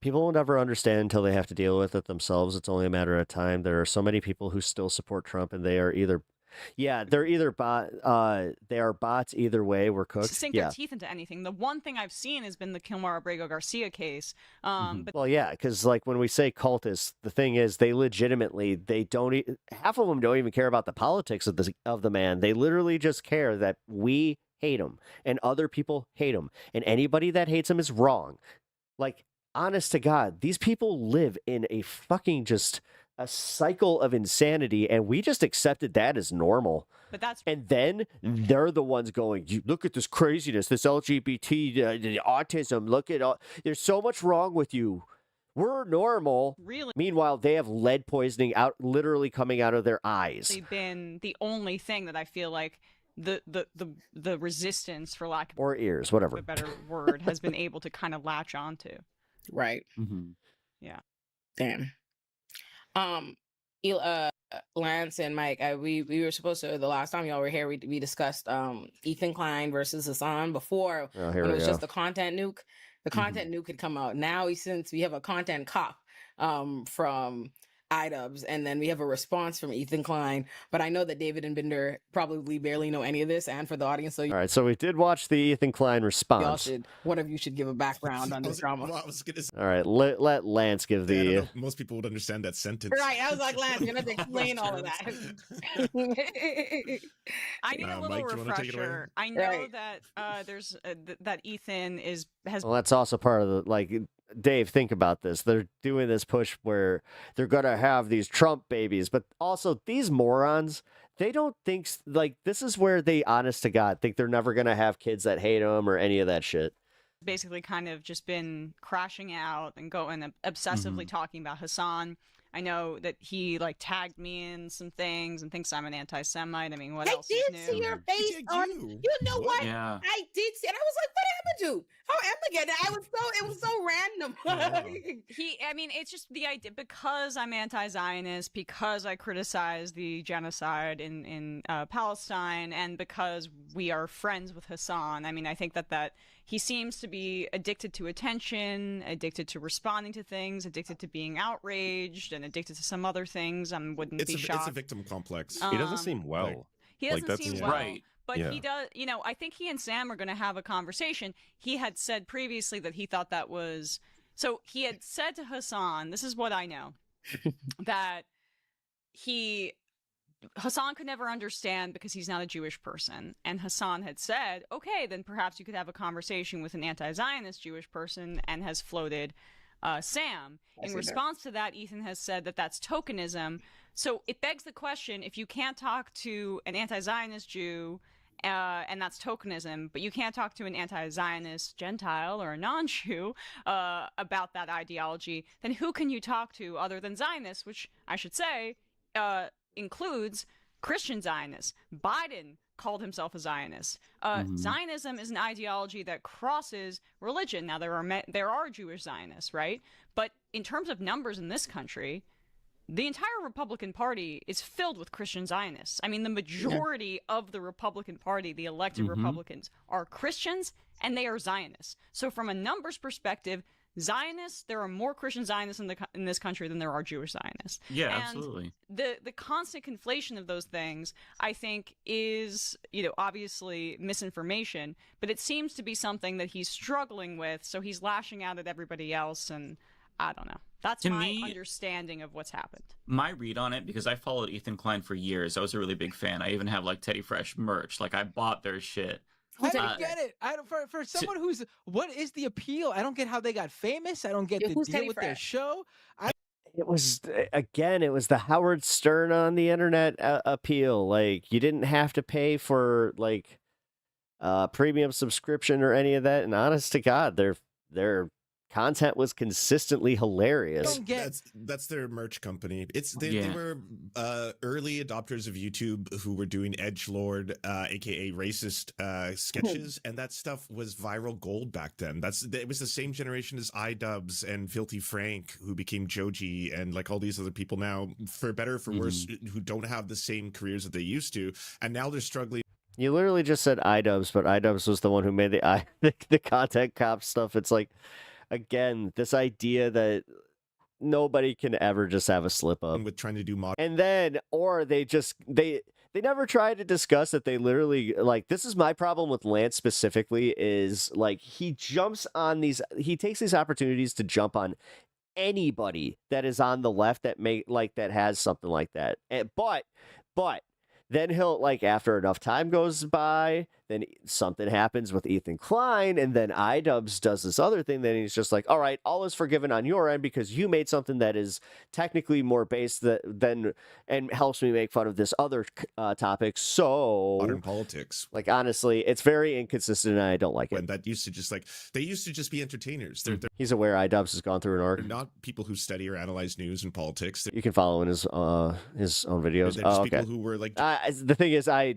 People will never understand until they have to deal with it themselves. It's only a matter of time. There are so many people who still support Trump, and they are either. Yeah, they're either they are bots either way. We're cooked. To sink their teeth into anything. The one thing I've seen has been the Kilmar Abrego Garcia case. But well, yeah, because like when we say cultists, the thing is they legitimately half of them don't even care about the politics of the man. They literally just care that we hate him and other people hate him, and anybody that hates him is wrong. Like, honest to God, these people live in a fucking just a cycle of insanity, and we just accepted that as normal. And then they're the ones going, you look at this craziness, this LGBT, the autism, look at all, there's so much wrong with you. We're normal. Really? Meanwhile, they have lead poisoning literally coming out of their eyes. Been the only thing that I feel like the resistance, for lack of ears, whatever a better word, has been able to kind of latch onto. Right. Mm-hmm. Yeah. Damn. Lance and Mike, we were supposed to, the last time y'all were here, we discussed Ethan Klein versus Hassan before, when it was just the content nuke. The content nuke had come out. Now, since we have a content cop from iDubbbz, and then we have a response from Ethan Klein. But I know that David and Binder probably barely know any of this, and for the audience, so all right, so we did watch the Ethan Klein response. One of you should give a background on this drama. All right, let Lance give the. I don't know if most people would understand that sentence. Right, I was like, Lance, you're gonna have to explain all of that. I need a little refresher. I know that there's that Ethan has. Well, that's also part of the Dave, think about this. They're doing this push where they're going to have these Trump babies, but also these morons, they don't think, this is where they, honest to God, think they're never going to have kids that hate them or any of that shit. Basically kind of just been crashing out and going obsessively talking about Hassan. I know that he tagged me in some things and thinks I'm an anti-Semite. I mean, what else is new? I did see your face on. You know what? Yeah. I did see, and I was like, "What happened to? How am I it was so random." It's just the idea, because I'm anti-Zionist, because I criticize the genocide in Palestine, and because we are friends with Hassan. I mean, I think that he seems to be addicted to attention, addicted to responding to things, addicted to being outraged, and addicted to some other things. I wouldn't be shocked. It's a victim complex. He doesn't seem well. He doesn't seem well. Right. But he does, I think he and Sam are going to have a conversation. He had said previously that he thought that was, so he had said to Hassan, this is what I know, that Hassan could never understand because he's not a Jewish person. And Hassan had said, okay, then perhaps you could have a conversation with an anti-Zionist Jewish person, and has floated Sam. In response to that, Ethan has said that that's tokenism. So it begs the question, if you can't talk to an anti-Zionist Jew, and that's tokenism, but you can't talk to an anti-Zionist Gentile or a non-Jew about that ideology, then who can you talk to other than Zionists, which I should say includes Christian Zionists. Biden called himself a Zionist. Zionism is an ideology that crosses religion. Now, there are Jewish Zionists, right? But in terms of numbers in this country, the entire Republican Party is filled with Christian Zionists. I mean, the majority of the Republican Party, the elected Republicans, are Christians and they are Zionists. So from a numbers perspective, Zionists, there are more Christian Zionists in this country than there are Jewish Zionists. Yeah, and absolutely. The constant conflation of those things, I think, is, obviously misinformation, but it seems to be something that he's struggling with, so he's lashing out at everybody else, and I don't know. That's my understanding of what's happened. My read on it, because I followed Ethan Klein for years, I was a really big fan. I even have like Teddy Fresh merch. Like I bought their shit. I don't get it. I don't, for someone who's, what is the appeal? I don't get how they got famous. I don't get the deal with their show. It was the Howard Stern on the internet appeal. Like you didn't have to pay for like premium subscription or any of that. And honest to God, their content was consistently hilarious. That's their merch company. They were early adopters of YouTube who were doing edgelord, aka racist sketches, and that stuff was viral gold back then. It was the same generation as iDubbbz and Filthy Frank, who became Joji, and like all these other people now, for better or for worse, who don't have the same careers that they used to, and now they're struggling. You literally just said iDubbbz, but iDubbbz was the one who made the content cop stuff. It's like, again, this idea that nobody can ever just have a slip up with trying to do modern, and then, or they never try to discuss that they literally, like, this is my problem with Lance specifically, is like he takes these opportunities to jump on anybody that is on the left that has something like that, but then he'll, like, after enough time goes by, then something happens with Ethan Klein, and then iDubbbz does this other thing, then he's just like, all right, all is forgiven on your end because you made something that is technically more based than and helps me make fun of this other topic. So modern politics. Like, honestly, it's very inconsistent, and I don't like it. And that used to they used to just be entertainers. They're He's aware iDubbbz has gone through an arc. They're not people who study or analyze news and politics. You can follow in his own videos. They're just people who were like... the thing is, I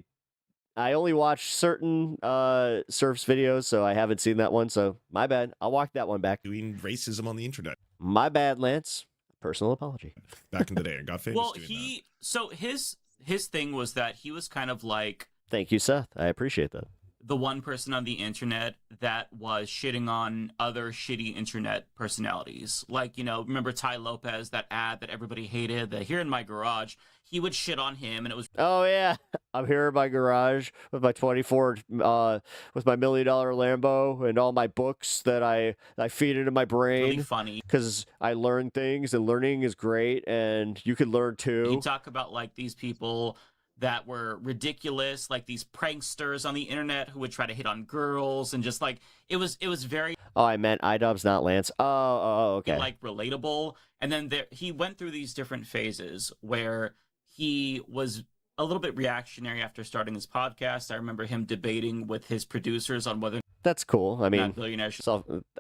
only watch certain surfs videos, so I haven't seen that one, so my bad. I'll walk that one back. Doing racism on the internet. My bad, Lance. Personal apology. Back in the day, I got famous doing that. So his thing was that he was kind of like... Thank you, Seth. I appreciate that. The one person on the internet that was shitting on other shitty internet personalities. Like, remember Ty Lopez, that ad that everybody hated, the Here in My Garage? He would shit on him, and it was... Oh, yeah. I'm here in my garage with my with my $1 million Lambo and all my books that I feed into my brain. Really funny. Because I learn things, and learning is great, and you can learn too. You talk about, like, these people that were ridiculous, like these pranksters on the internet who would try to hit on girls, and just like it was very... Oh, I meant iDubbbz, not Lance. Oh, okay. Like relatable. And then he went through these different phases where he was a little bit reactionary after starting his podcast. I remember him debating with his producers on whether... That's cool. I mean, billionaires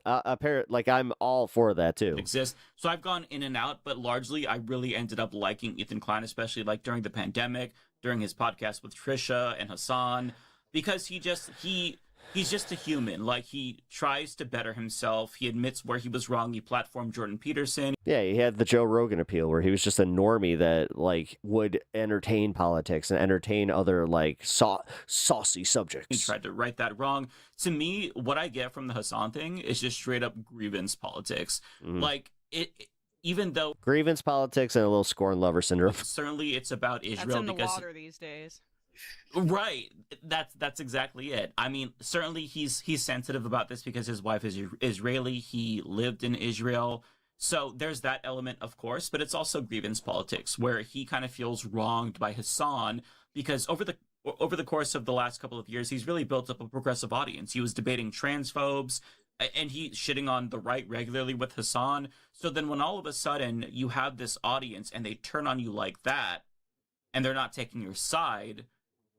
like, I'm all for that too. Exist. So I've gone in and out, but largely I really ended up liking Ethan Klein, especially like during the pandemic, during his podcast with Trisha and Hassan, because he's just a human. Like, he tries to better himself. He admits where he was wrong. He platformed Jordan Peterson. Yeah, he had the Joe Rogan appeal where he was just a normie that, like, would entertain politics and entertain other, like, saucy subjects. He tried to right that wrong. To me, what I get from the Hassan thing is just straight up grievance politics. Like, even though grievance politics and a little scorn lover syndrome. Certainly it's about Israel. That's in the water these days. Right. That's exactly it. I mean, certainly he's sensitive about this because his wife is Israeli. He lived in Israel. So there's that element, of course, but it's also grievance politics where he kind of feels wronged by Hassan because over the course of the last couple of years, he's really built up a progressive audience. He was debating transphobes, and he's shitting on the right regularly with Hassan. So then when all of a sudden you have this audience and they turn on you like that, and they're not taking your side,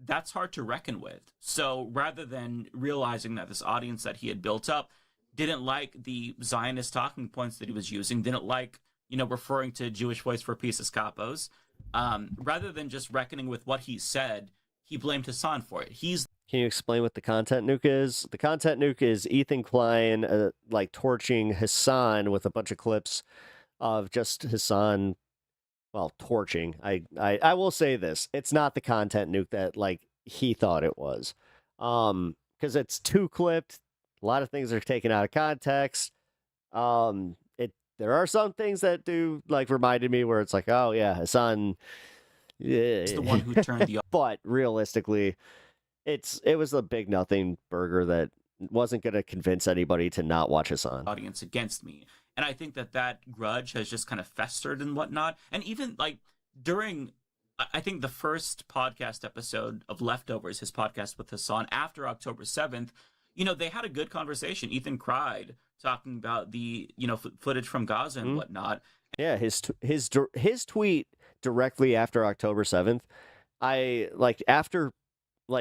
that's hard to reckon with. So rather than realizing that this audience that he had built up didn't like the Zionist talking points that he was using, didn't like, referring to Jewish Voice for Peace as capos, rather than just reckoning with what he said, he blamed Hassan for it. Can you explain what the content nuke is? The content nuke is Ethan Klein, like, torching Hassan with a bunch of clips of just Hassan torching. I will say this. It's not the content nuke that like he thought it was. Because it's too clipped. A lot of things are taken out of context. There are some things that do like reminded me where it's like, oh yeah, Hassan. It's the one who turned the. But realistically, it was a big nothing burger that wasn't going to convince anybody to not watch Hassan. Audience against me, and I think that grudge has just kind of festered and whatnot. And even like during, I think the first podcast episode of Leftovers, his podcast with Hassan after October 7th, they had a good conversation. Ethan cried talking about the footage from Gaza and whatnot. Yeah, his tweet directly after October 7th, after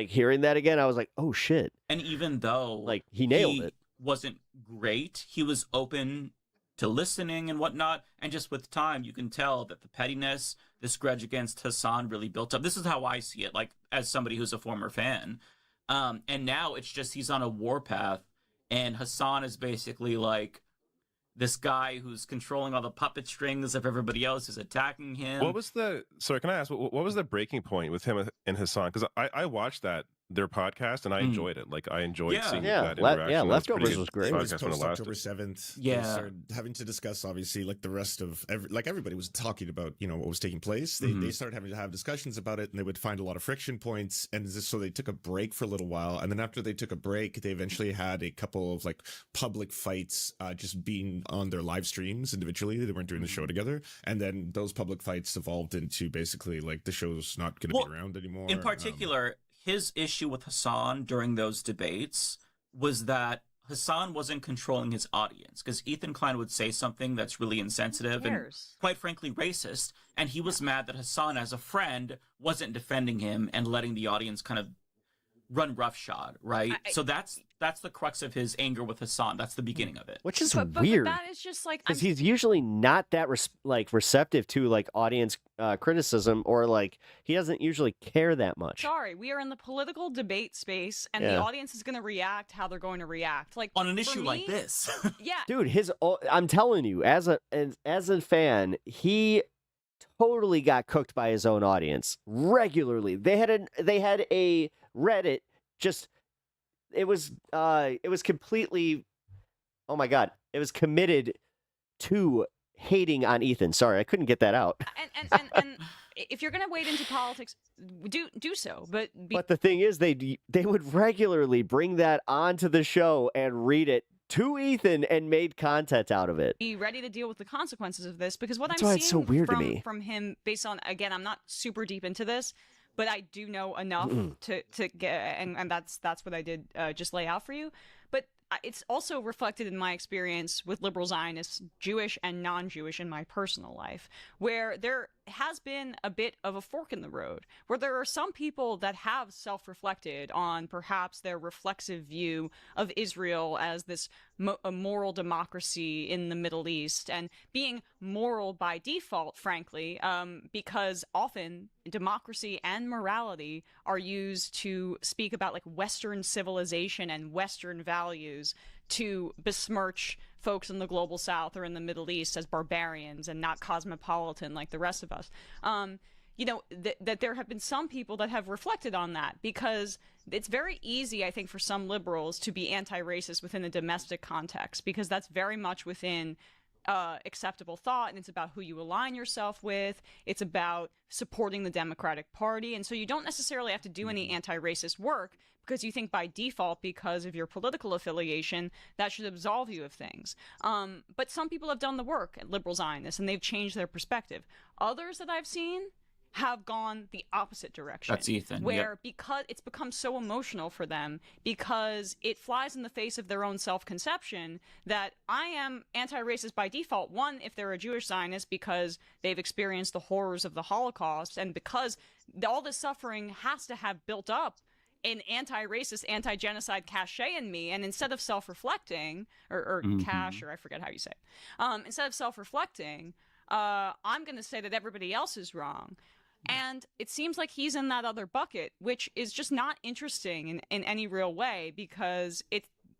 hearing that again, I was like, oh shit. And even though he nailed it, wasn't great, he was open to listening and whatnot. And just with time, you can tell that the pettiness, this grudge against Hassan really built up. This is how I see it, as somebody who's a former fan. And now it's just he's on a warpath, and Hassan is basically this guy who's controlling all the puppet strings of everybody else who's attacking him. Sorry, can I ask, what was the breaking point with him and Hassan? Because I watched their podcast and I enjoyed it. I enjoyed seeing that interaction. Leftovers was great. It was post October 7th. Yeah. They started having to discuss, obviously, the rest of everybody was talking about, what was taking place. They started having to have discussions about it, and they would find a lot of friction points. And so they took a break for a little while. And then after they took a break, they eventually had a couple of public fights just being on their live streams individually. They weren't doing the show together. And then those public fights evolved into basically the show's not going to be around anymore. In particular, his issue with Hassan during those debates was that Hassan wasn't controlling his audience, because Ethan Klein would say something that's really insensitive and quite frankly racist, and he was mad that Hassan as a friend wasn't defending him and letting the audience kind of run roughshod, right? So that's the crux of his anger with Hassan. That's the beginning of it. Which is weird. But that is just because he's usually not that receptive to audience criticism, or he doesn't usually care that much. Sorry, we are in the political debate space, and the audience is going to react how they're going to react. On an issue like this. Yeah. Dude, I'm telling you, as a fan, he totally got cooked by his own audience regularly. They had a Reddit, just it was completely, oh my god, it was committed to hating on Ethan. Sorry, I couldn't get that out. And if you're gonna wade into politics, do so. But the thing is, they would regularly bring that onto the show and read it to Ethan and made content out of it. Be ready to deal with the consequences of this, because That's I'm why seeing it's so weird to me. from him, based on, again, I'm not super deep into this, but I do know enough to get, and that's what I did just lay out for you. But it's also reflected in my experience with liberal Zionists, Jewish and non-Jewish, in my personal life, where there has been a bit of a fork in the road, where there are some people that have self-reflected on perhaps their reflexive view of Israel as this a moral democracy in the Middle East, and being moral by default, frankly, because often democracy and morality are used to speak about Western civilization and Western values to besmirch folks in the global South or in the Middle East as barbarians and not cosmopolitan like the rest of us. That there have been some people that have reflected on that, because it's very easy, I think, for some liberals to be anti-racist within a domestic context, because that's very much within acceptable thought, and it's about who you align yourself with. It's about supporting the Democratic Party, and so you don't necessarily have to do any anti-racist work, because you think by default, because of your political affiliation, that should absolve you of things. But some people have done the work at liberal Zionists, and they've changed their perspective. Others that I've seen have gone the opposite direction. That's Ethan. Where because it's become so emotional for them, because it flies in the face of their own self-conception, that I am anti-racist by default. One, if they're a Jewish Zionist, because they've experienced the horrors of the Holocaust, and because all this suffering has to have built up an anti-racist, anti-genocide cachet in me, and instead of self-reflecting, or cash, or I forget how you say it, instead of self-reflecting, I'm going to say that everybody else is wrong. And it seems like he's in that other bucket, which is just not interesting in any real way, because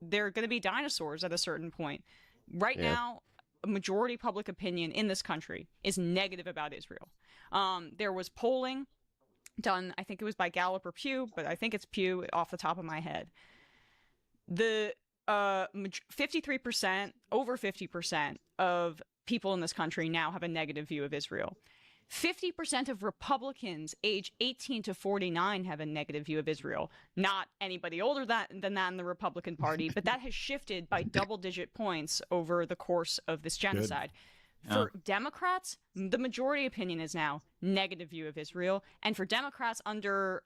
they're going to be dinosaurs at a certain point. Right now, majority public opinion in this country is negative about Israel. There was polling done, I think it was by Gallup or Pew, but I think it's Pew off the top of my head. The 53%, over 50% of people in this country now have a negative view of Israel. 50% of Republicans age 18 to 49 have a negative view of Israel. Not anybody older than that in the Republican Party, but that has shifted by double-digit points over the course of this genocide. For Democrats, the majority opinion is now negative view of Israel. And for Democrats under,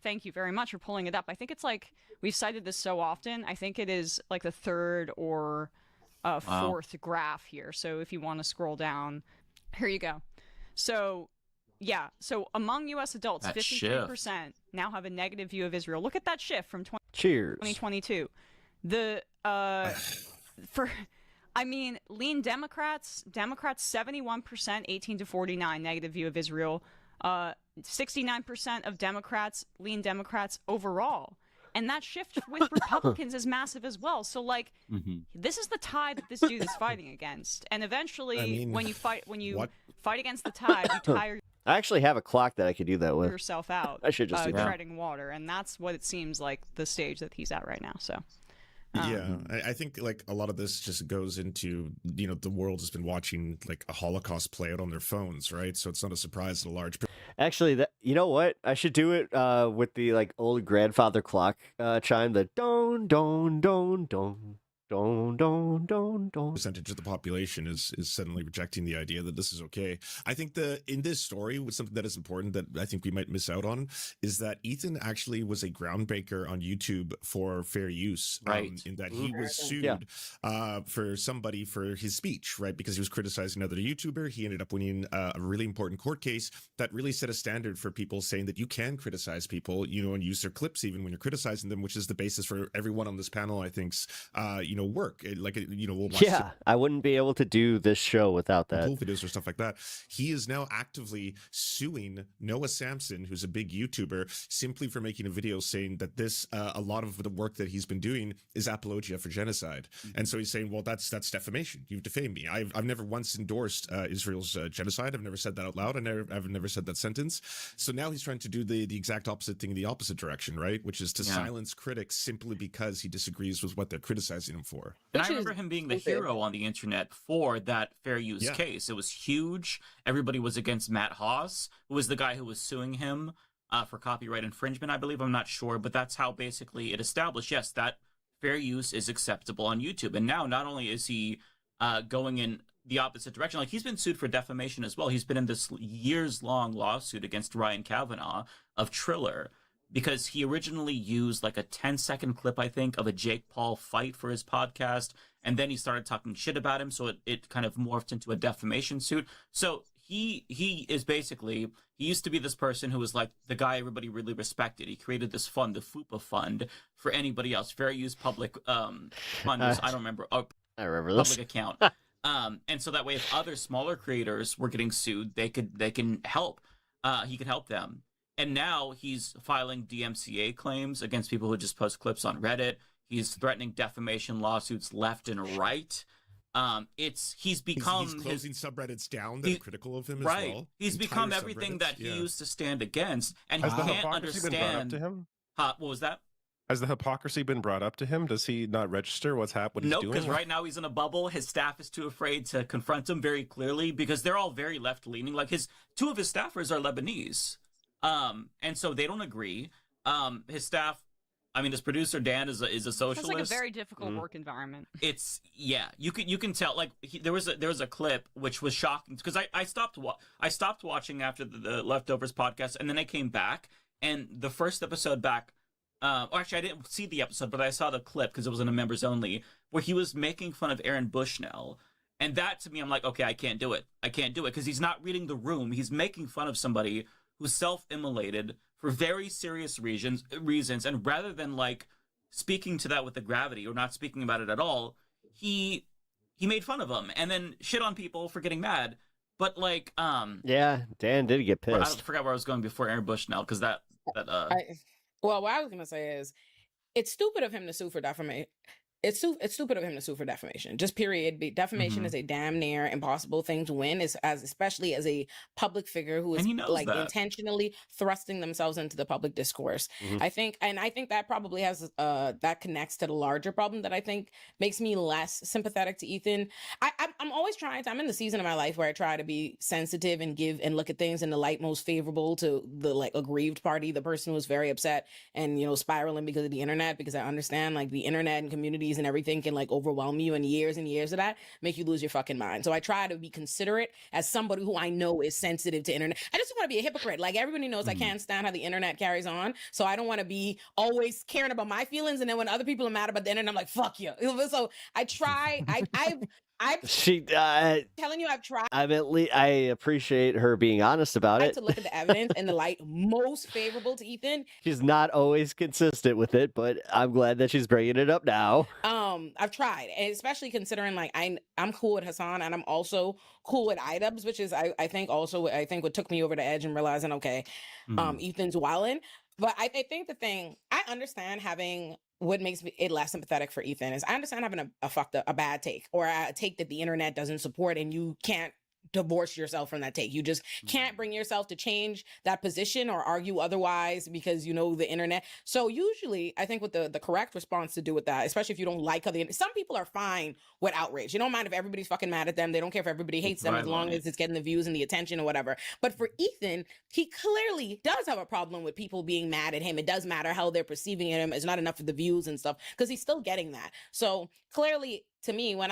thank you very much for pulling it up. I think it's like, we've cited this so often. I think it is like the third or fourth graph here. So if you want to scroll down, here you go. So, yeah. So among U.S. adults, 53% now have a negative view of Israel. Look at that shift from 2022. Lean Democrats, 71%, 18 to 49, negative view of Israel. 69% of Democrats, lean Democrats overall. And that shift with Republicans is massive as well. So, this is the tide that this dude is fighting against. And eventually, when you fight against the tide, you tire I actually have a clock that I could do that with. yourself out. I should just do that. Treading water. And that's what it seems like the stage that he's at right now. So. Yeah, I think like a lot of this just goes into, the world has been watching like a Holocaust play out on their phones, right? So it's not a surprise that a large. Actually, you know what? I should do it with the like old grandfather clock chime, the don don don don. Percentage of the population is suddenly rejecting the idea that this is okay. I think in this story, with something that is important that I think we might miss out on is that Ethan actually was a groundbreaker on YouTube for fair use, right? In that he was sued for somebody for his speech, right? Because he was criticizing another YouTuber. He ended up winning a really important court case that really set a standard for people saying that you can criticize people, and use their clips even when you're criticizing them, which is the basis for everyone on this panel, I think's, work. We'll watch I wouldn't be able to do this show without that. Cool videos or stuff like that. He is now actively suing Noah Samson, who's a big YouTuber, simply for making a video saying that this, a lot of the work that he's been doing is apologia for genocide. And so he's saying, well, that's defamation. You've defamed me. I've never once endorsed Israel's genocide. I've never said that out loud. I've never said that sentence. So now he's trying to do the exact opposite thing in the opposite direction, right? Which is to silence critics simply because he disagrees with what they're criticizing him for. And I remember him being the hero on the internet for that fair use case. It was huge. Everybody was against Matt Haas, who was the guy who was suing him for copyright infringement, I believe. I'm not sure, but that's how basically it established, yes, that fair use is acceptable on YouTube. And now not only is he going in the opposite direction, like he's been sued for defamation as well. He's been in this years-long lawsuit against Ryan Kavanaugh of Triller, because he originally used like a 10-second clip, I think, of a Jake Paul fight for his podcast, and then he started talking shit about him, so it kind of morphed into a defamation suit. So he is basically, he used to be this person who was like the guy everybody really respected. He created this fund, the FUPA fund, for anybody else, fair use public funders. I don't remember. I remember this. Public account. And so that way, if other smaller creators were getting sued, they can help. He could help them. And now he's filing DMCA claims against people who just post clips on Reddit. He's threatening defamation lawsuits left and right. He's become he's closing subreddits down that are critical of him as well. He's become everything that he used to stand against, and he can't understand. Been brought up to him? What was that? Has the hypocrisy been brought up to him? Does he not register what's happening? Nope, because right now he's in a bubble. His staff is too afraid to confront him very clearly because they're all very left-leaning. Like two of his staffers are Lebanese. And so they don't agree. His staff, his producer Dan is a socialist. It's like a very difficult work environment. It's you can tell. Like there was a clip which was shocking because I stopped watching after the Leftovers podcast, and then I came back, and the first episode back. Actually, I didn't see the episode, but I saw the clip because it was in a members only, where he was making fun of Aaron Bushnell. And that to me, I'm like, okay, I can't do it because he's not reading the room. He's making fun of somebody who's self-immolated for very serious reasons, and rather than like speaking to that with the gravity or not speaking about it at all, he made fun of him and then shit on people for getting mad. But like, Dan did get pissed. I forgot where I was going before Aaron Bushnell because well, what I was gonna say is, it's stupid of him to sue for defamation. it's stupid of him to sue for defamation. Just period. Defamation is a damn near impossible thing to win, especially as a public figure who is like intentionally thrusting themselves into the public discourse. I think that probably has that connects to the larger problem that I think makes me less sympathetic to Ethan. I'm always trying to. I'm in the season of my life where I try to be sensitive and give and look at things in the light most favorable to the like aggrieved party, the person who's very upset and spiraling because of the internet. Because I understand like the internet and communities and everything can like overwhelm you, and years of that make you lose your fucking mind. So I try to be considerate as somebody who I know is sensitive to internet. I just don't want to be a hypocrite. Like everybody knows I can't stand how the internet carries on. So I don't want to be always caring about my feelings, and then when other people are mad about the internet, I'm like, fuck you. So I try. Telling you, I've tried. I appreciate her being honest about it. To look at the evidence in the light most favorable to Ethan. She's not always consistent with it, but I'm glad that she's bringing it up now. I've tried, and especially considering like I'm cool with Hassan, and I'm also cool with Idubbbz, which is I think what took me over the edge and realizing Ethan's wildin'. But I think the thing I understand having. What makes it less sympathetic for Ethan is I understand having a bad take or a take that the internet doesn't support, and you can't divorce yourself from that take. You just can't bring yourself to change that position or argue otherwise because the internet. So usually I think what the correct response to do with that, especially if you don't like how some people are fine with outrage. You don't mind if everybody's fucking mad at them. They don't care if everybody hates them as long as it's getting the views and the attention or whatever. But for Ethan, he clearly does have a problem with people being mad at him. It does matter how they're perceiving him. It's not enough of the views and stuff because he's still getting that. So clearly to me, when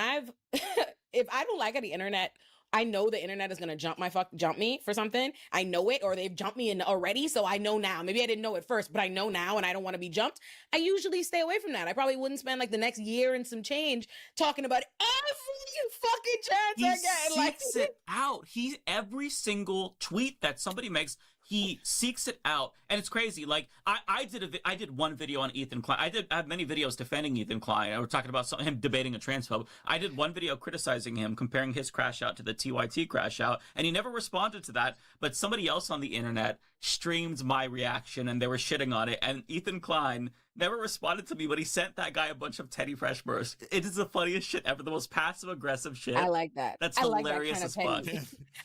if I don't like how the internet, I know the internet is going to jump me for something. I know it, or they've jumped me in already. So I know now. Maybe I didn't know it first, but I know now and I don't want to be jumped. I usually stay away from that. I probably wouldn't spend like the next year and some change talking about every fucking chance I get. He seeks it out. Every single tweet that somebody makes, he seeks it out, and it's crazy. Like I did one video on Ethan Klein. I have many videos defending Ethan Klein. We're talking about him debating a transphobe. I did one video criticizing him, comparing his crash out to the TYT crash out, and he never responded to that. But somebody else on the internet streamed my reaction, and they were shitting on it. And Ethan Klein never responded to me, but he sent that guy a bunch of Teddy Fresh bursts. It is the funniest shit ever, the most passive aggressive shit. I like that. That's hilarious as fuck.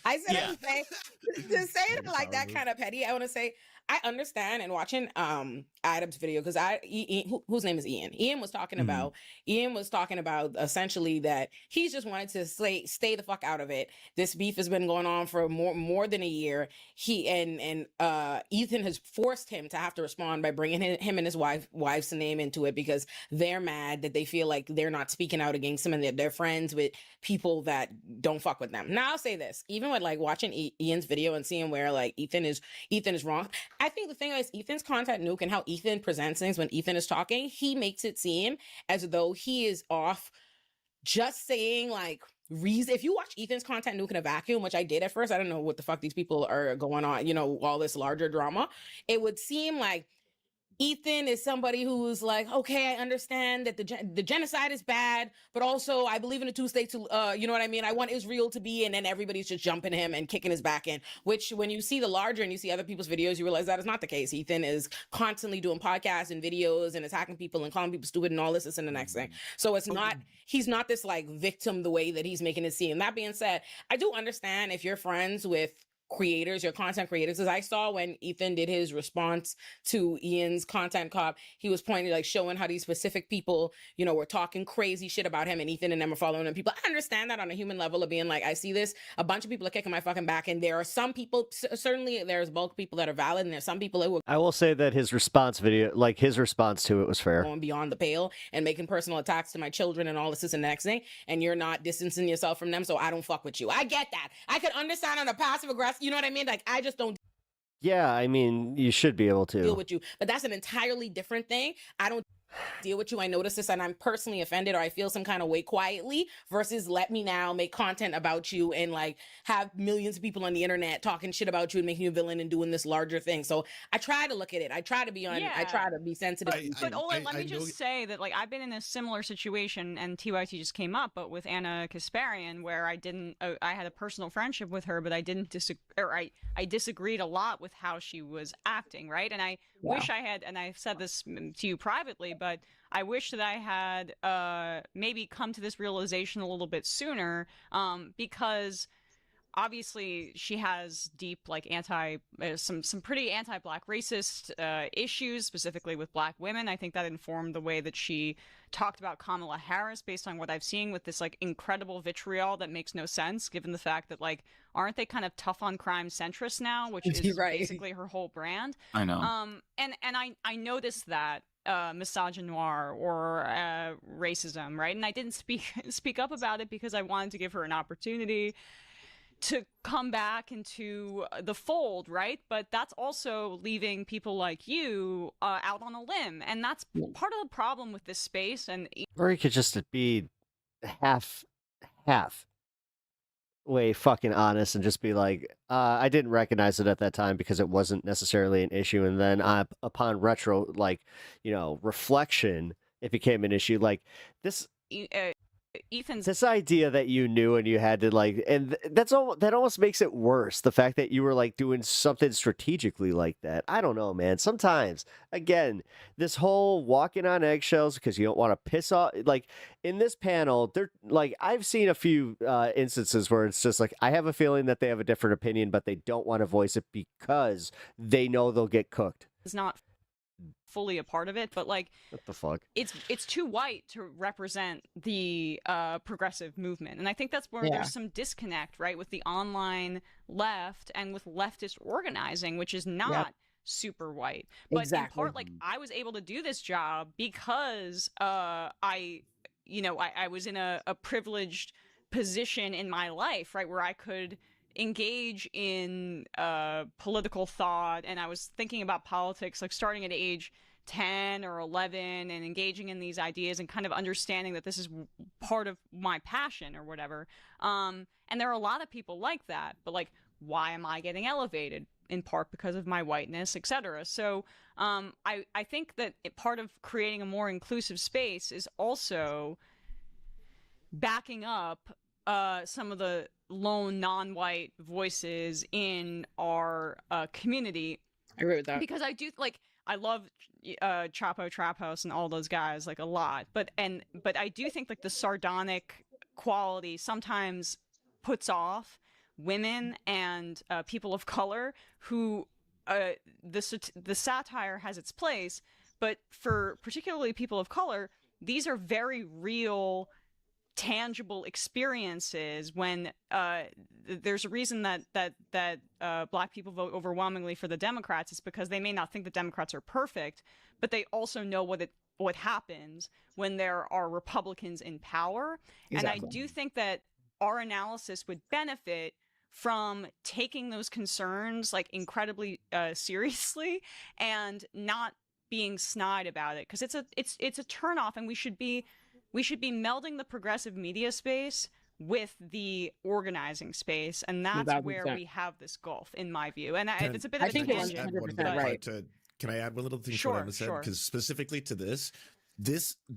I said to say it like that kind of petty. I want to say I understand, and watching Idubbbz video because whose name is Ian? Ian was talking about essentially that he's just wanted to stay the fuck out of it. This beef has been going on for more than a year. He and Ethan has forced him to have to respond by bringing him and his wife's name into it because they're mad that they feel like they're not speaking out against him and they're friends with people that don't fuck with them. Now I'll say this, even with like watching Ian's video and seeing where like Ethan is wrong. I think the thing is Ethan's content nuke and how Ethan presents things when Ethan is talking, he makes it seem as though he is off just saying like reason. If you watch Ethan's content nuke in a vacuum, which I did at first, I don't know what the fuck these people are going on, all this larger drama, it would seem like Ethan is somebody who's like, okay, I understand that the genocide is bad, but also I believe in a two-state, you know what I mean? I want Israel to be, and then everybody's just jumping him and kicking his back in, which when you see the larger and you see other people's videos, you realize that is not the case. Ethan is constantly doing podcasts and videos and attacking people and calling people stupid and all this and the next thing. So he's not this like victim the way that he's making it seem. That being said, I do understand if you're friends with creators, your content creators, as I saw when Ethan did his response to Ian's content cop, he was pointing like showing how these specific people, were talking crazy shit about him, and Ethan and them are following him. People, I understand that on a human level of being like, I see this, a bunch of people are kicking my fucking back, and there are some people, certainly there's bulk people that are valid, and there's some people who are I will say that his response video, like his response to it was fair. Going beyond the pale and making personal attacks to my children and all this and the next thing, and you're not distancing yourself from them, so I don't fuck with you. I get that. I could understand on a passive aggressive, you know what I mean? Like, I just don't Yeah, I mean, you should be able to deal with you, but that's an entirely different thing. I don't deal with you. I notice this and I'm personally offended, or I feel some kind of way quietly, versus let me now make content about you and like have millions of people on the internet talking shit about you and making you a villain and doing this larger thing. So I try to look at it. I try to be I try to be sensitive. But Ola, let me just say that like I've been in a similar situation, and TYT just came up, but with Anna Kasparian, where I had a personal friendship with her, but I didn't I disagreed a lot with how she was acting, right? And I wish I had, and I've said this to you privately, but but I wish that I had maybe come to this realization a little bit sooner, because obviously she has deep like some pretty anti-black racist issues, specifically with black women. I think that informed the way that she talked about Kamala Harris, based on what I've seen with this like incredible vitriol that makes no sense, given the fact that like aren't they kind of tough on crime centrist now, which is basically her whole brand. I know. And I noticed that misogynoir or racism, right? And I didn't speak up about it because I wanted to give her an opportunity to come back into the fold, right? But that's also leaving people like you out on a limb, and that's part of the problem with this space. And or you could just be half way fucking honest and just be like, I didn't recognize it at that time because it wasn't necessarily an issue, and then upon retro, like, reflection, it became an issue. Like this. Ethan's this idea that you knew and you had to like, and that almost makes it worse. The fact that you were like doing something strategically like that. I don't know, man. Sometimes, again, this whole walking on eggshells because you don't want to piss off. Like in this panel, they're like, I've seen a few instances where it's just like, I have a feeling that they have a different opinion, but they don't want to voice it because they know they'll get cooked. It's not fully a part of it, but like, what the fuck? It's too white to represent the progressive movement, and I think that's where there's some disconnect, right, with the online left and with leftist organizing, which is not super white. But in part, like, I was able to do this job because I was in a privileged position in my life, right, where I could engage in political thought, and I was thinking about politics like starting at age 10 or 11 and engaging in these ideas and kind of understanding that this is part of my passion or whatever. And there are a lot of people like that, but like, why am I getting elevated? In part because of my whiteness, etc. So I think that part of creating a more inclusive space is also backing up some of the lone non-white voices in our community. I agree with that. Because I do, like, I love Chapo Trap House and all those guys, like, a lot. But I do think, like, the sardonic quality sometimes puts off women and people of color who the satire has its place. But for particularly people of color, these are very real, tangible experiences. When there's a reason that black people vote overwhelmingly for the Democrats, it's because they may not think the Democrats are perfect, but they also know what happens when there are Republicans in power. Exactly. And I do think that our analysis would benefit from taking those concerns like incredibly seriously and not being snide about it, because it's a turnoff, and we should be melding the progressive media space with the organizing space, and that's 100%. Where we have this gulf, in my view. And it's a bit of a tangent. 100% right. Can I add one little thing to what Emma said? Because specifically to this,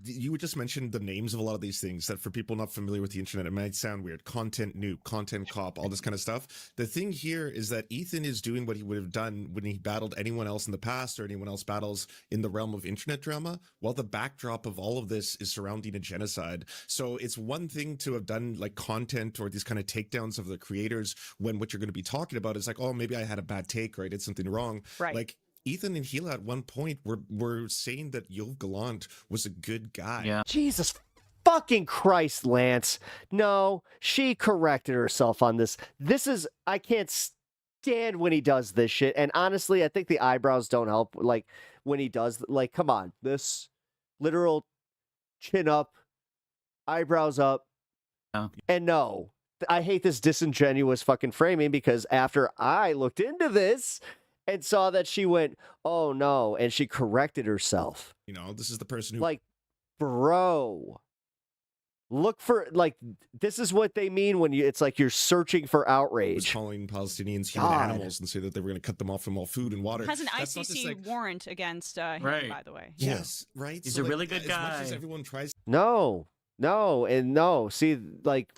you just mentioned the names of a lot of these things that for people not familiar with the internet, it might sound weird. Content noob, content cop, all this kind of stuff. The thing here is that Ethan is doing what he would have done when he battled anyone else in the past or anyone else battles in the realm of internet drama, while the backdrop of all of this is surrounding a genocide. So it's one thing to have done like content or these kind of takedowns of the creators when what you're going to be talking about is like, oh, maybe I had a bad take or I did something wrong. Right. Like, Ethan and Gila at one point were saying that Yoav Gallant was a good guy. Yeah. Jesus fucking Christ, Lance. No, she corrected herself on this. I can't stand when he does this shit. And honestly, I think the eyebrows don't help. Like, when he does, like, come on. This literal chin up, eyebrows up. Oh. And no, I hate this disingenuous fucking framing, because after I looked into this and saw that she went, oh no, and she corrected herself. You know, this is the person who... Like, bro, look for, like, this is what they mean when it's like you're searching for outrage. Calling Palestinians human animals and say that they were going to cut them off from all food and water. Has an ICC warrant against him, by the way. Yes, right? He's a really good guy. As much as everyone tries... No. See, like...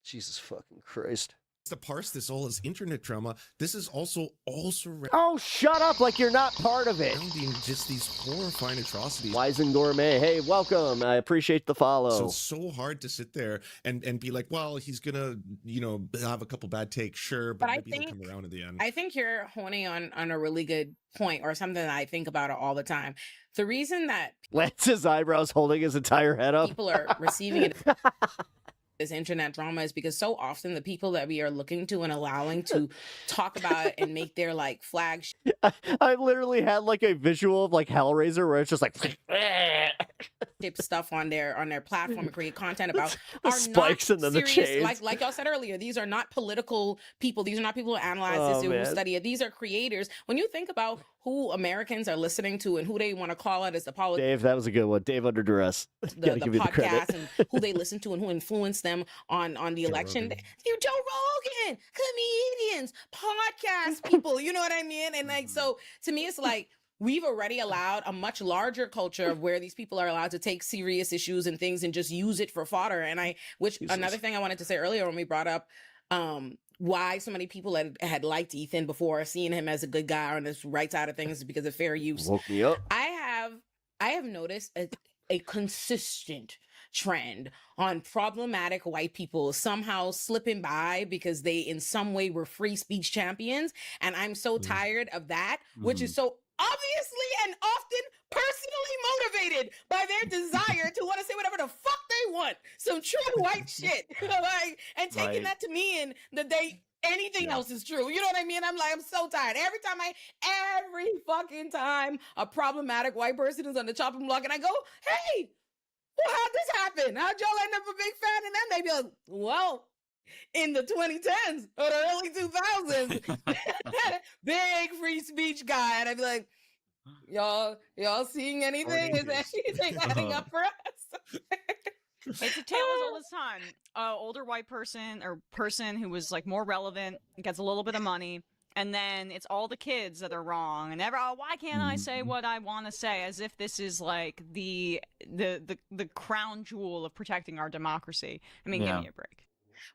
Jesus fucking Christ. to parse this all as internet drama, this is also Oh, shut up! Like you're not part of it. surrounding just these horrifying atrocities. Wise and Gourmet, hey, welcome. I appreciate the follow. So it's so hard to sit there and be like, well, he's gonna, have a couple bad takes, sure, but maybe he'll come around in the end. I think you're honing on a really good point, or something that I think about all the time. The reason that Lance's eyebrows holding his entire head up. people are receiving it this internet drama is because so often the people that we are looking to and allowing to talk about it and make their like flagship I literally had like a visual of like Hellraiser where it's just like stuff on their platform and create content about the are spikes not and then the serious, chains. like y'all said earlier, these are not political people. These are not people who analyze Oh, this or who man. study it. These are creators. When you think about who Americans are listening to and who they want to call out as the politics, Dave, that was a good one. Dave under duress. Gotta the give you the credit. podcast and who they listen to and who influenced them on the election. Joe Rogan, comedians, podcast people, you know what I mean? And like, so to me, it's like, we've already allowed a much larger culture of where these people are allowed to take serious issues and things and just use it for fodder. And another thing I wanted to say earlier when we brought up why so many people had liked Ethan before, seeing him as a good guy on this right side of things because of fair use. Woke me up. I have noticed a consistent trend on problematic white people somehow slipping by because they in some way were free speech champions. And I'm so tired of that, which is so obviously and often personally motivated by their desire to want to say whatever the fuck they want. Some true white shit. Like, and taking that to mean that anything else is true. You know what I mean? I'm so tired. Every fucking time a problematic white person is on the chopping block and I go, hey, well, how'd this happen? How'd y'all end up a big fan? And then they be like, well, in the 2010s or the early 2000s, big free speech guy. And I'd be like, y'all seeing anything? Is anything adding up for us? It's a tale as old as time. Older white person or person who was like more relevant, gets a little bit of money, and then it's all the kids that are wrong. And why can't I say what I want to say? As if this is like the crown jewel of protecting our democracy. I mean, give me a break.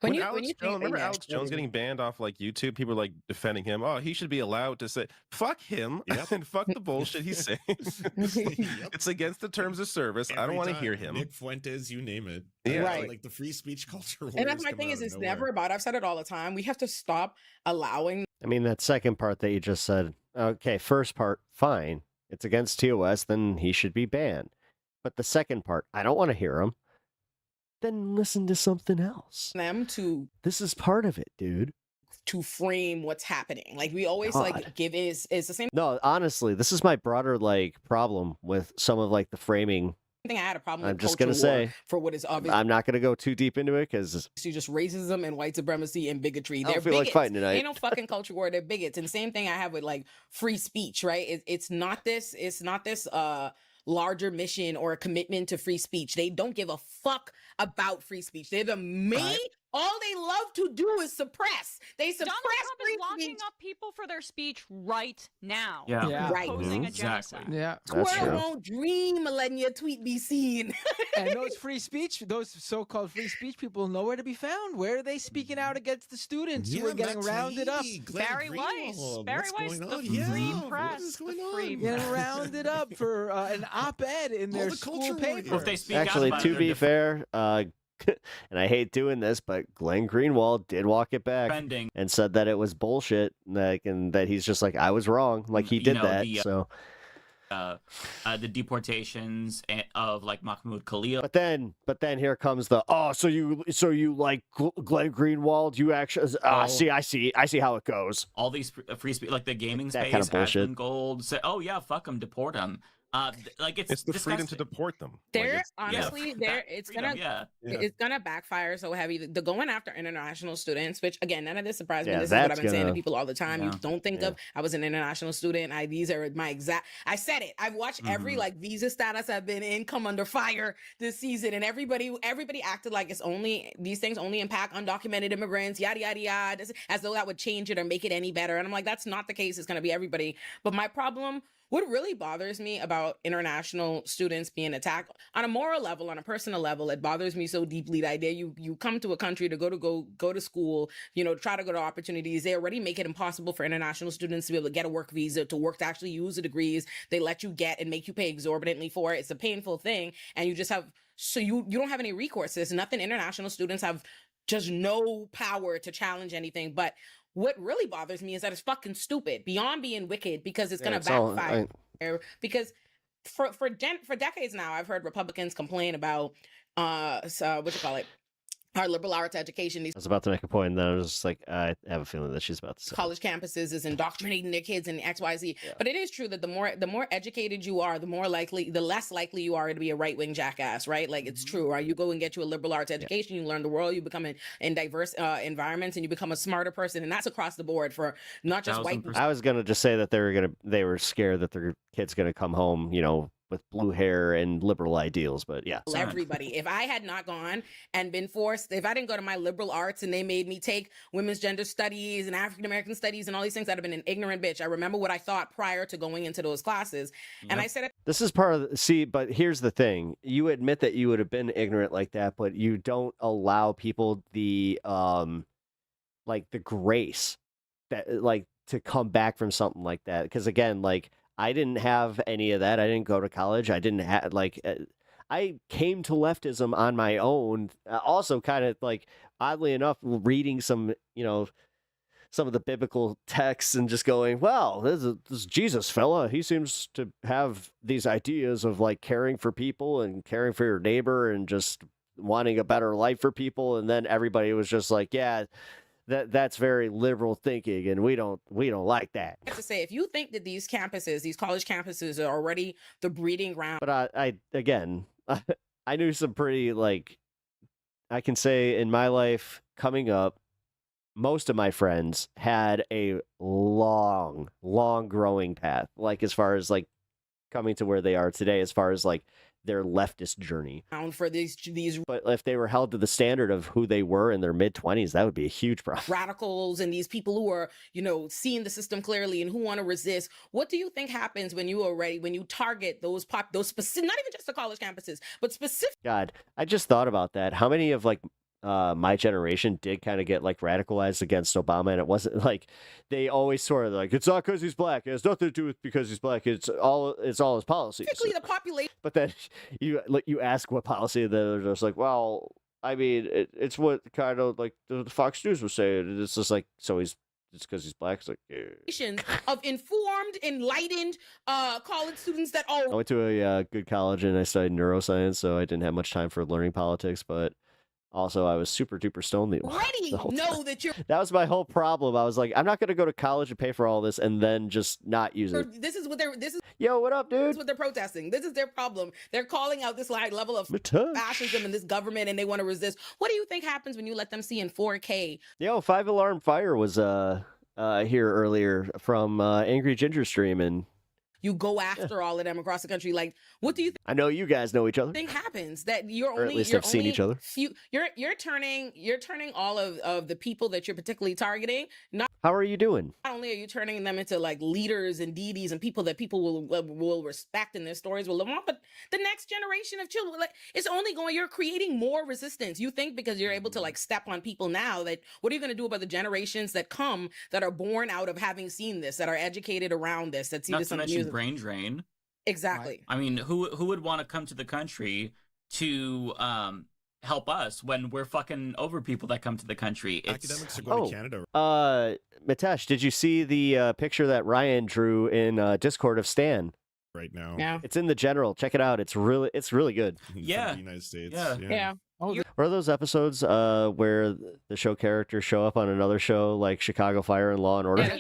Remember Alex Jones getting banned off like YouTube? People were like defending him. Oh, he should be allowed to say "fuck him" and "fuck the bullshit he's saying." It's against the terms of service. I don't want to hear him. Nick Fuentes, you name it. Yeah, right. Like the free speech culture. And that's my thing is, it's never about. I've said it all the time. We have to stop allowing. I mean, that second part that you just said, okay, first part, fine. It's against TOS, then he should be banned. But the second part, I don't want to hear him. Then listen to something else. This is part of it, dude. To frame what's happening. Like we always like give is the same. No, honestly, this is my broader like problem with some of like the framing. Thing I had a problem with. I'm just gonna say for what is obvious. I'm not gonna go too deep into it because you just racism and white supremacy and bigotry. I don't feel bigots. like fighting tonight. Ain't no fucking culture war. They're bigots. And same thing I have with like free speech. Right? It's not this. Larger mission or a commitment to free speech. They don't give a fuck about free speech. They're the main. All they love to do is suppress. They suppress Donald Trump free is locking speech. up people for their speech right now. Yeah. Right. Posing a genocide. Yeah. Squirrel won't dream of letting your tweet be seen. And those free speech, those so-called free speech people, nowhere to be found. Where are they speaking out against the students who are getting rounded up? Barry Weiss. Barry Weiss, the free press. Getting rounded up for an op-ed in their school paper. Well, if they speak actually, out about to it, be fair, and I hate doing this, but Glenn Greenwald did walk it back and said that it was bullshit, and that he's just like, I was wrong, like he did that. So the deportations of like Mahmoud Khalil. But then here comes the so you like Glenn Greenwald? You actually I see how it goes. All these free speech, like the gaming space, kind of bullshit. Ashlyn Gold said, "Oh yeah, fuck them, deport them." Like it's the freedom to deport them. It's gonna backfire so heavy. The going after international students, which again, none of this surprised me. This is what I've been saying to people all the time. You don't think of I was an international student. These are my exact. I said it. I've watched every like visa status I've been in come under fire this season, and everybody acted like these things only impact undocumented immigrants. Yada yada yada, as though that would change it or make it any better. And I'm like, that's not the case. It's gonna be everybody. But my problem What really bothers me about international students being attacked on a moral level, on a personal level, it bothers me so deeply. The idea you come to a country to go to school, try to go to opportunities. They already make it impossible for international students to be able to get a work visa, to work, to actually use the degrees they let you get and make you pay exorbitantly for it. It's a painful thing, and you just have you don't have any recourse. There's nothing. International students have just no power to challenge anything, but. What really bothers me is that it's fucking stupid, beyond being wicked, because it's going to backfire. Because for decades now, I've heard Republicans complain about our liberal arts education. I was about to make a point, and then I was just like, I have a feeling that she's about to say. College campuses is indoctrinating their kids in XYZ. Yeah. But it is true that the more educated you are, the less likely you are to be a right-wing jackass, right? Like, it's true, right? You go and get you a liberal arts education, you learn the world, you become in diverse environments, and you become a smarter person. And that's across the board for not just white people. I was going to just say that they were scared that their kid's going to come home, with blue hair and liberal ideals, but yeah. Everybody. If I had not gone and been forced, if I didn't go to my liberal arts and they made me take women's gender studies and African American studies and all these things, I'd have been an ignorant bitch. I remember what I thought prior to going into those classes. Yep. And I said, this is part of but here's the thing. You admit that you would have been ignorant like that, but you don't allow people the grace that to come back from something like that. Because again, I didn't have any of that. I didn't go to college. I didn't have I came to leftism on my own. Also, kind of oddly enough, reading some of the biblical texts and just going, well, this Jesus fella. He seems to have these ideas of caring for people and caring for your neighbor and just wanting a better life for people. And then everybody was just like, yeah. That's very liberal thinking, and we don't like that. I have to say, if you think that these college campuses are already the breeding ground. But I knew some pretty I can say in my life coming up, most of my friends had a long growing path, as far as coming to where they are today, as far as their leftist journey. For these, but if they were held to the standard of who they were in their mid-20s, that would be a huge problem. Radicals and these people who are, seeing the system clearly and who want to resist. What do you think happens when you target those specific, not even just the college campuses, but specific? God, I just thought about that. How many of my generation did kind of get radicalized against Obama, and it wasn't they always sort of it's not because he's black. It has nothing to do with because he's black. It's all his policies. Particularly the population. But then you ask what policy, they're just well, I mean, it's what kind of the Fox News was saying. It's just so it's because he's black. It's of informed, enlightened college students that I went to a good college and I studied neuroscience, so I didn't have much time for learning politics, but. Also, I was super duper stoned the whole time. That was my whole problem. I was like, I'm not going to go to college and pay for all this and then just not use it. Yo, what up, dude? This is what they're protesting. This is their problem. They're calling out this level of fascism in this government, and they want to resist. What do you think happens when you let them see in 4K? Yo, 5 Alarm Fire was here earlier from Angry Ginger Stream, and you go after all of them across the country. What do you think? I know you guys know each other. Think happens that you're only, or at least have seen each other. You're turning all of the people that you're particularly targeting. How are you doing? Not only are you turning them into leaders and deities and people that people will respect and their stories will live on, but the next generation of children, it's only you're creating more resistance. You think because you're able to step on people now, that what are you going to do about the generations that come that are born out of having seen this, that are educated around this, that see Not this to mention brain drain. Exactly. I mean, who would want to come to the country to help us when we're fucking over people that come to the country? Academics are going to Canada. Mitesh, did you see the picture that Ryan drew in Discord of Stan? Right now. Yeah. It's in the general. Check it out. It's really good. Yeah. From the United States. Yeah. Oh, what are those episodes where the show characters show up on another show like Chicago Fire and Law and Order? The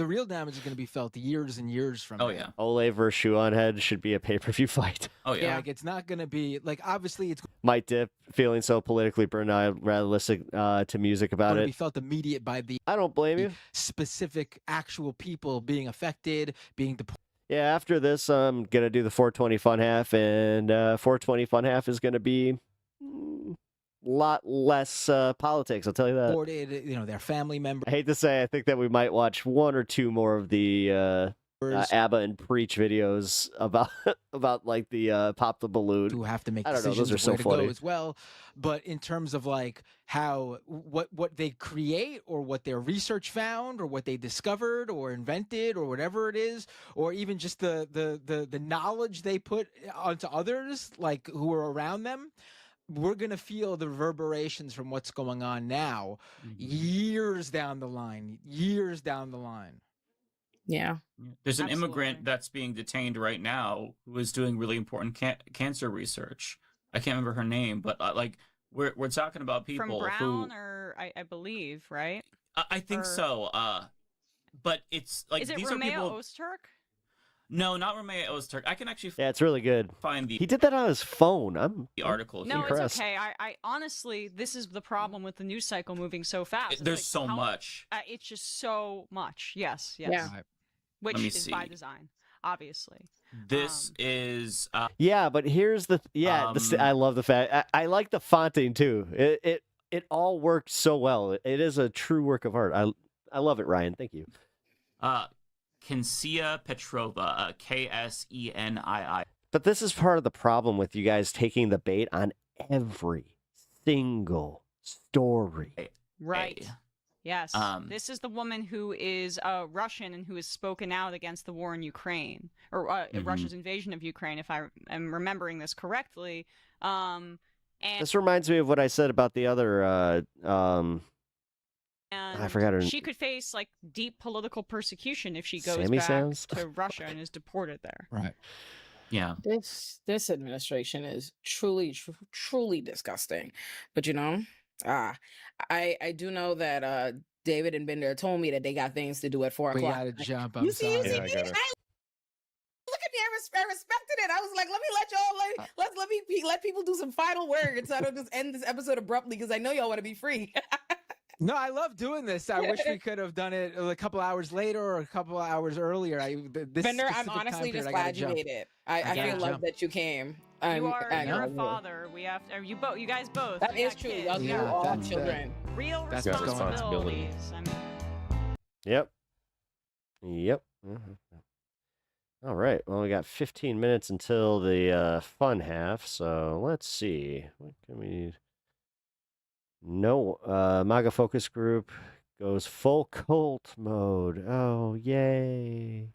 real damage is going to be felt years and years from now. Yeah. Ole versus Shoe-on Head should be a pay-per-view fight. Oh yeah. It's not going to be obviously it's Might Dip feeling so politically burned out, rather listen to music about it. Be felt immediate by the. I don't blame you. Specific actual people being affected, being deported. Yeah, after this, I'm going to do the 420 Fun Half, and 420 Fun Half is going to be lot less politics. I'll tell you that. Supported, their family members. I hate to say, I think that we might watch one or two more of the ABBA and Preach videos about like the pop the balloon. Who have to make I don't know. decisions Those are of so where to funny. go as well. But in terms of like how what they create or what their research found or what they discovered or invented or whatever it is, or even just the knowledge they put onto others, like who are around them, we're going to feel the reverberations from what's going on now years down the line. Yeah. There's an immigrant that's being detained right now who is doing really important cancer research. I can't remember her name, but like we're talking about people From Brown, who, or I believe, right? I think so. But it's like Is it these Romeo are people. Ozturk? No, not Romeo Ozturk. I can actually Yeah, it's really good. find the He did that on his phone. I'm article. No, here. it's okay. I honestly, this is the problem with the news cycle moving so fast. It's There's like, so much. It's just so much. Yes. Yeah. Which Let me is by see. design, obviously. This is Yeah, but here's the I love the fact I like the fonting too. It all worked so well. It is a true work of art. I love it, Ryan. Thank you. Ksenija Petrova, Ksenii. But this is part of the problem with you guys taking the bait on every single story. Right. Yes. This is the woman who is Russian and who has spoken out against the war in Ukraine, or Russia's invasion of Ukraine, if I am remembering this correctly. And This reminds me of what I said about the other. I forgot her. She could face like deep political persecution if she goes Sammy back Sounds? to Russia and is deported there. Right. Yeah. This administration is truly disgusting. But I do know that David and Bender told me that they got things to do at 4 We o'clock. gotta jump. You see, sorry. look at me. I respected it. I was like, let me let y'all let people do some final words, so I don't just end this episode abruptly because I know y'all want to be free. No, I love doing this. I wish we could have done it a couple hours later or a couple hours earlier. Bender, I'm honestly just glad you made it. I feel love that you came. You're a father. We have to, you guys both. That is true. Y'all do all children. Real That's responsibilities. Yep. All right. Well, we got 15 minutes until the fun half, so let's see. What can we? No, MAGA focus group goes full cult mode. Oh, yay.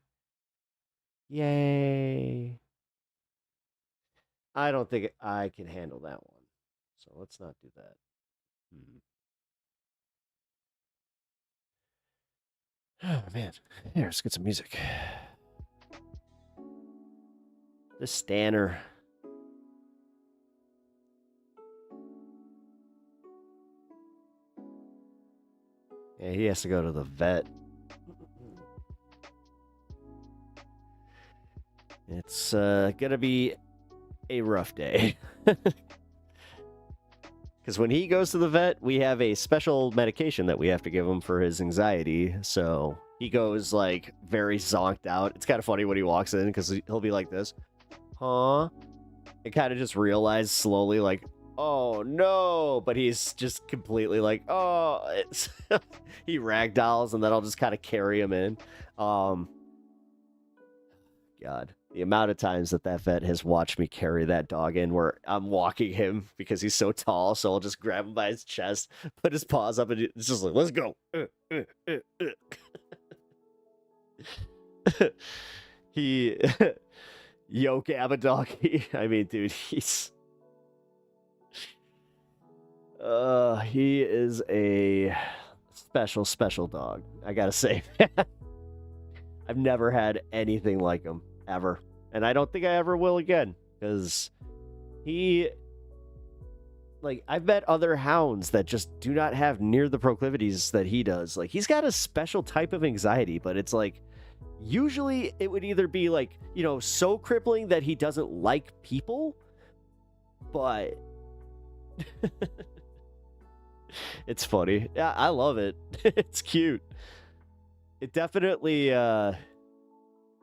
I don't think I can handle that one, so let's not do that. Oh, man. Here, let's get some music. The Stanner. Yeah, he has to go to the vet. It's gonna be a rough day. Because when he goes to the vet, we have a special medication that we have to give him for his anxiety. So he goes like very zonked out. It's kind of funny when he walks in because he'll be like this. Huh? And kind of just realize slowly like, oh no, but he's just completely like, oh, it's he ragdolls, and then I'll just kind of carry him in. God, the amount of times that vet has watched me carry that dog in where I'm walking him because he's so tall, so I'll just grab him by his chest, put his paws up, and it's just like, let's go. He Yo Gabba doggy. I mean, dude, he is a special dog. I gotta say, I've never had anything like him, ever. And I don't think I ever will again, because I've met other hounds that just do not have near the proclivities that he does. Like, he's got a special type of anxiety, but it's like, usually it would either be like, so crippling that he doesn't like people, but it's funny. Yeah, I love it. It's cute. It definitely, I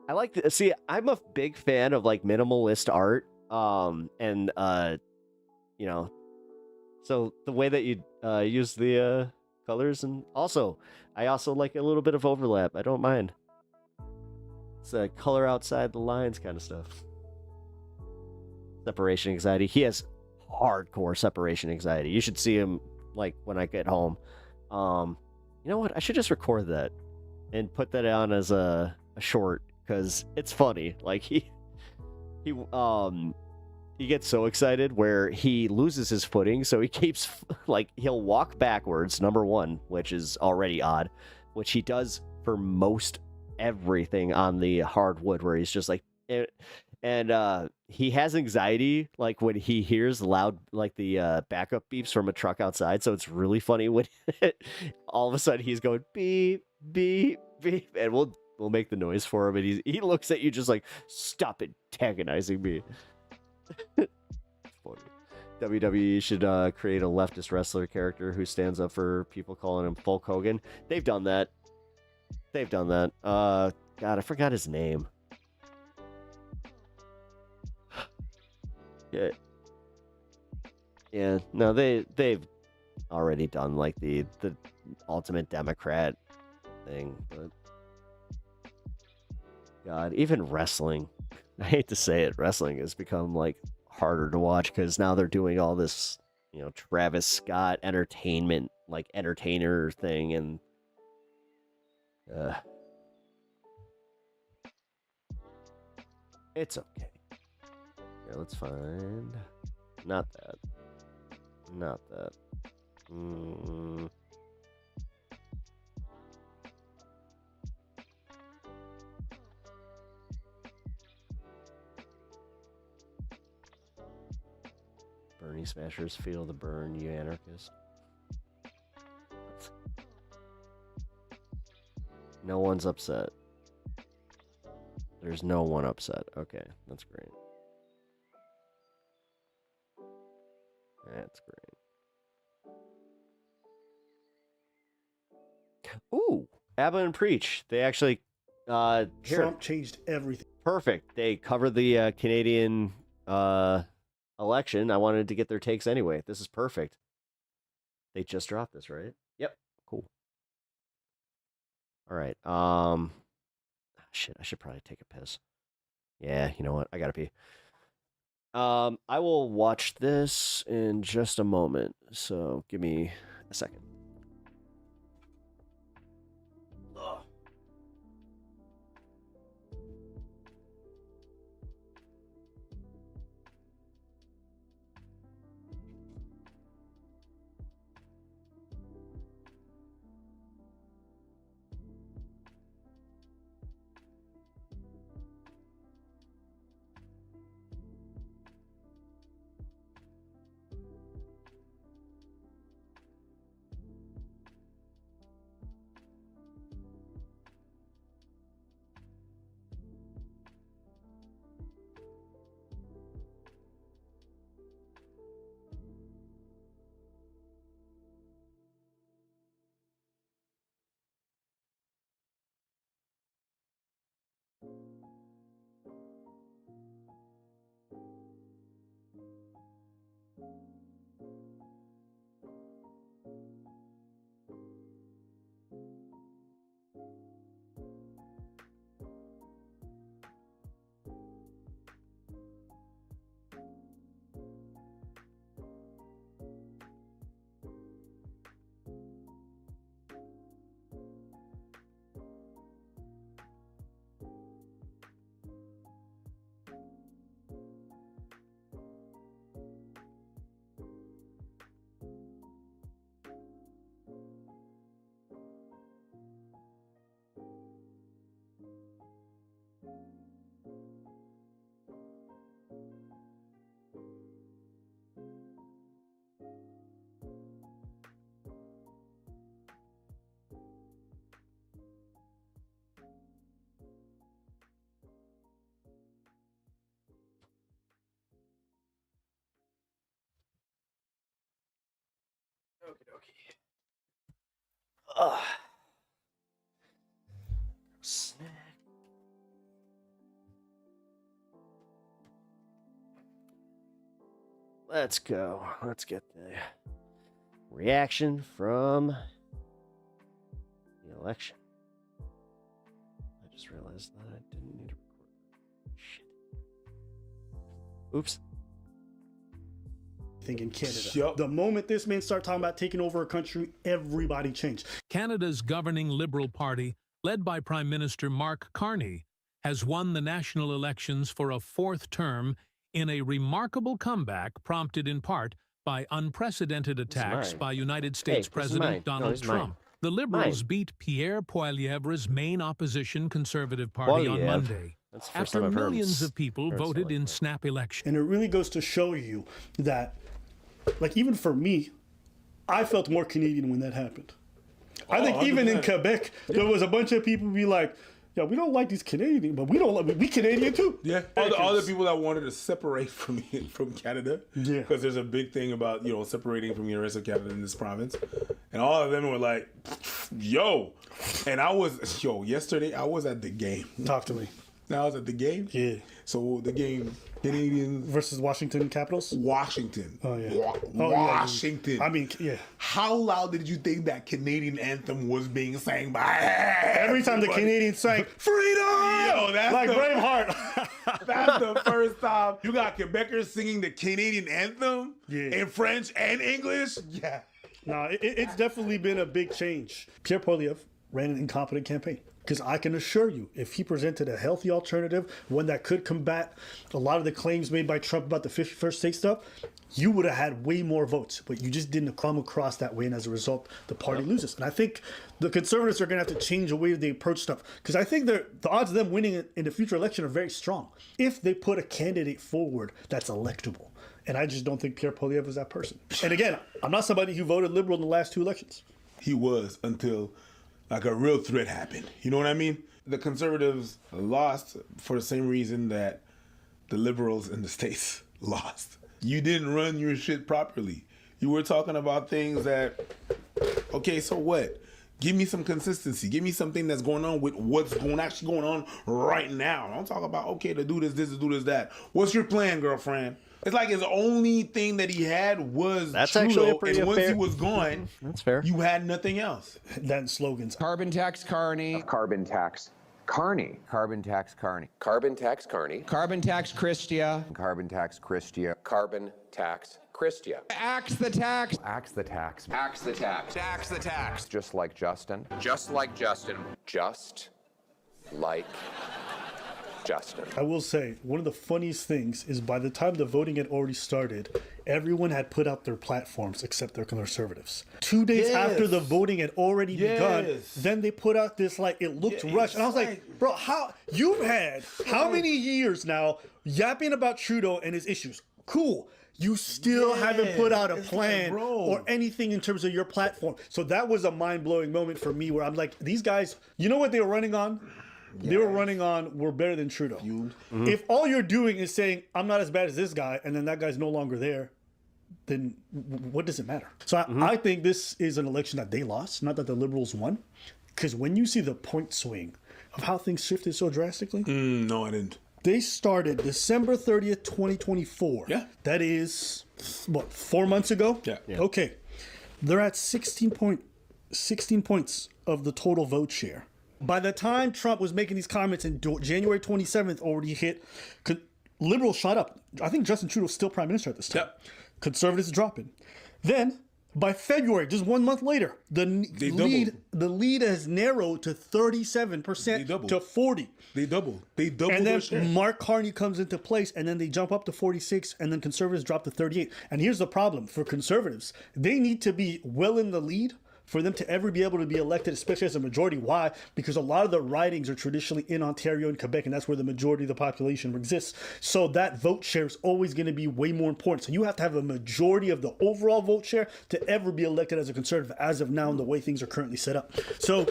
like see, I'm a big fan of like minimalist art, and So the way that you use the colors, and I also like a little bit of overlap. I don't mind. It's a color outside the lines kind of stuff. Separation anxiety. He has hardcore separation anxiety. You should see him like when I get home. You know what? I should just record that and put that on as a short because it's funny. Like he gets so excited where he loses his footing, so he keeps like he'll walk backwards, number one, which is already odd, which he does for most everything on the hardwood, where he's just like, and he has anxiety like when he hears loud like the backup beeps from a truck outside. So it's really funny when all of a sudden he's going beep beep beep, and we'll make the noise for him, and he looks at you just like, stop antagonizing me. Funny. WWE should create a leftist wrestler character who stands up for people calling him Hulk Hogan. They've done that. God, I forgot his name. Yeah. No, they've already done like the ultimate Democrat thing, but God, even wrestling. I hate to say it, wrestling has become like harder to watch because now they're doing all this, Travis Scott entertainment, like entertainer thing, and it's okay. Here, let's find not that. Bernie Smashers feel the burn, you anarchist. No one's upset. There's no one upset. Okay, that's great. That's great. Ooh, Abba and Preach. They actually Trump changed everything. Perfect. They covered the Canadian election. I wanted to get their takes anyway. This is perfect. They just dropped this, right? Yep. Cool. All right. Shit, I should probably take a piss. Yeah, you know what? I gotta pee. I will watch this in just a moment, so give me a second. Ugh. Snack. Let's go. Let's get the reaction from the election. I just realized that I didn't need to record. Shit. Oops. I think in Canada, the moment this man started talking about taking over a country, everybody changed. Canada's governing Liberal Party, led by Prime Minister Mark Carney, has won the national elections for a fourth term in a remarkable comeback prompted in part by unprecedented attacks by United States President Donald Trump. The Liberals beat Pierre Poilievre's main opposition Conservative Party on Monday, after millions of people voted in snap elections. And it really goes to show you that, like, even for me, I felt more Canadian when that happened. I think even in Quebec, there was a bunch of people be like, yeah, we don't like these Canadians, but we Canadian too. Yeah, all the people that wanted to separate from Canada. Yeah, because there's a big thing about separating from the rest of Canada in this province, and all of them were like, yo, and yesterday I was at the game. Talk to me. I was at the game. Yeah. So the game, Canadians versus Washington Capitals. Washington. Oh yeah. Washington. Yeah. I mean, yeah. How loud did you think that Canadian anthem was being sang by? Every time the Canadians sang "Freedom," that's like Braveheart. That's the first time you got Quebecers singing the Canadian anthem in French and English. Yeah. No, it's definitely been a big change. Pierre Poilievre ran an incompetent campaign. Because I can assure you, if he presented a healthy alternative, one that could combat a lot of the claims made by Trump about the 51st state stuff, you would have had way more votes. But you just didn't come across that way, and as a result, the party loses. And I think the Conservatives are going to have to change the way they approach stuff. Because I think the odds of them winning in the future election are very strong if they put a candidate forward that's electable. And I just don't think Pierre Poilievre is that person. And again, I'm not somebody who voted liberal in the last two elections. He was until like a real threat happened. You know what I mean? The Conservatives lost for the same reason that the Liberals in the States lost. You didn't run your shit properly. You were talking about things that, okay, so what? Give me some consistency. Give me something that's going on with what's actually going on right now. Don't talk about, okay, to do this, to do this, that. What's your plan, girlfriend? It's like his only thing that he had was Trudeau, and once he was gone, that's fair. You had nothing else. Then slogans. Carbon tax Carney. Carbon tax Carney. Carbon tax Carney. Carbon tax Carney. Carbon tax Christia. Carbon tax Christia. Carbon tax Christia. Axe the tax. Axe the tax. Axe the tax. Axe the tax. Just like Justin. Just like Justin. Just like Justin. I will say, one of the funniest things is by the time the voting had already started, everyone had put out their platforms except their Conservatives. 2 days after the voting had already begun, then they put out this, like, it looked rushed. And I was like, bro, you've had how many years now yapping about Trudeau and his issues? Cool. You still haven't put out a plan or anything in terms of your platform. So that was a mind-blowing moment for me where I'm like, these guys, you know what they were running on? They were running on, we're better than Trudeau. If all you're doing is saying, I'm not as bad as this guy, and then that guy's no longer there, then what does it matter? So I think this is an election that they lost, not that the Liberals won. Because when you see the point swing of how things shifted so drastically. No, I didn't. They started December 30th, 2024. Yeah. That is, 4 months ago? Yeah. Okay. They're at 16 points of the total vote share. By the time Trump was making these comments in January 27th already hit, Liberals shot up. I think Justin Trudeau's still prime minister at this time. Yep. Conservatives dropping. Then, by February, just 1 month later, the lead has narrowed to 37% to 40%. They doubled. And then Mark Carney comes into place, and then they jump up to 46%, and then Conservatives drop to 38%. And here's the problem for Conservatives. They need to be well in the lead for them to ever be able to be elected, especially as a majority. Why? Because a lot of the ridings are traditionally in Ontario and Quebec, and that's where the majority of the population exists. So that vote share is always going to be way more important. So you have to have a majority of the overall vote share to ever be elected as a Conservative as of now in the way things are currently set up. So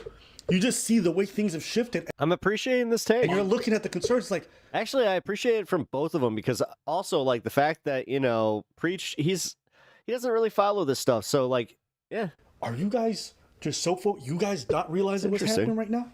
you just see the way things have shifted. I'm appreciating this take. And you're looking at the Conservatives like... Actually, I appreciate it from both of them because also, like, the fact that, Preach, he doesn't really follow this stuff. So, like, yeah. Are you guys just so you guys not realizing what's happening right now?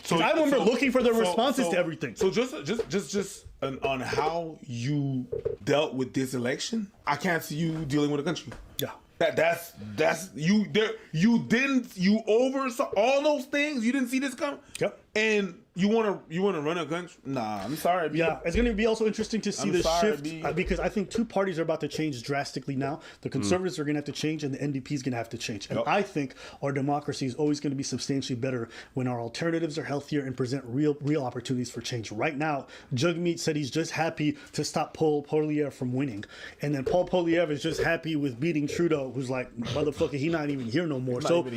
So I remember looking for the responses to everything. So just on how you dealt with this election, I can't see you dealing with a country. Yeah. That's you. There, you oversaw all those things. You didn't see this come. Yep. And you want to run a country? Nah, I'm sorry. B. Yeah, it's going to be also interesting to see the shift B. Because I think two parties are about to change drastically now. The conservatives are going to have to change, and the NDP is going to have to change. And I think our democracy is always going to be substantially better when our alternatives are healthier and present real opportunities for change. Right now, Jagmeet said he's just happy to stop Paul Poilievre from winning, and then Paul Poilievre is just happy with beating Trudeau, who's like, motherfucker, he's not even here no more. So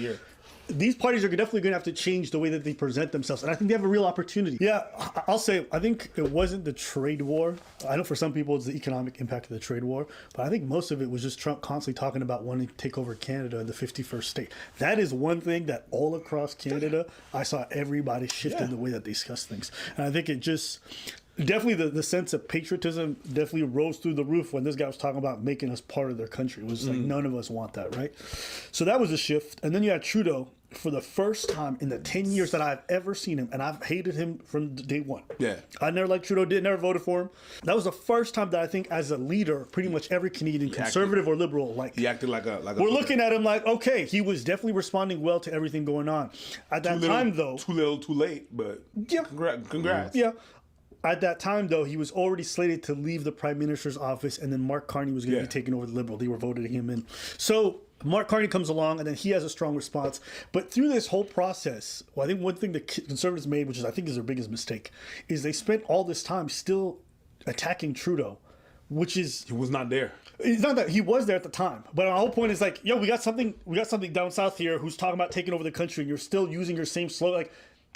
these parties are definitely going to have to change the way that they present themselves. And I think they have a real opportunity. Yeah, I'll say, I think it wasn't the trade war. I know for some people it's the economic impact of the trade war, but I think most of it was just Trump constantly talking about wanting to take over Canada in the 51st state. That is one thing that all across Canada, I saw everybody shift in the way that they discuss things. And I think it just... Definitely the sense of patriotism definitely rose through the roof when this guy was talking about making us part of their country. It was like, none of us want that, right? So that was a shift. And then you had Trudeau for the first time in the 10 years that I've ever seen him, and I've hated him from day one. Yeah. I never liked Trudeau, never voted for him. That was the first time that I think as a leader, pretty much every Canadian, conservative or liberal, he acted like a we're looking at him like, okay, he was definitely responding well to everything going on. At that time, though. Too little, too late, but yeah. Congrats. Yeah. At that time, though, he was already slated to leave the prime minister's office, and then Mark Carney was going to be taking over the Liberal. They were voting him in. So Mark Carney comes along, and then he has a strong response. But through this whole process, I think one thing the Conservatives made, which I think is their biggest mistake, is they spent all this time still attacking Trudeau, which is... He was not there. It's not that he was there at the time, but our whole point is like, yo, we got something down south here who's talking about taking over the country, and you're still using your same slogan. Like,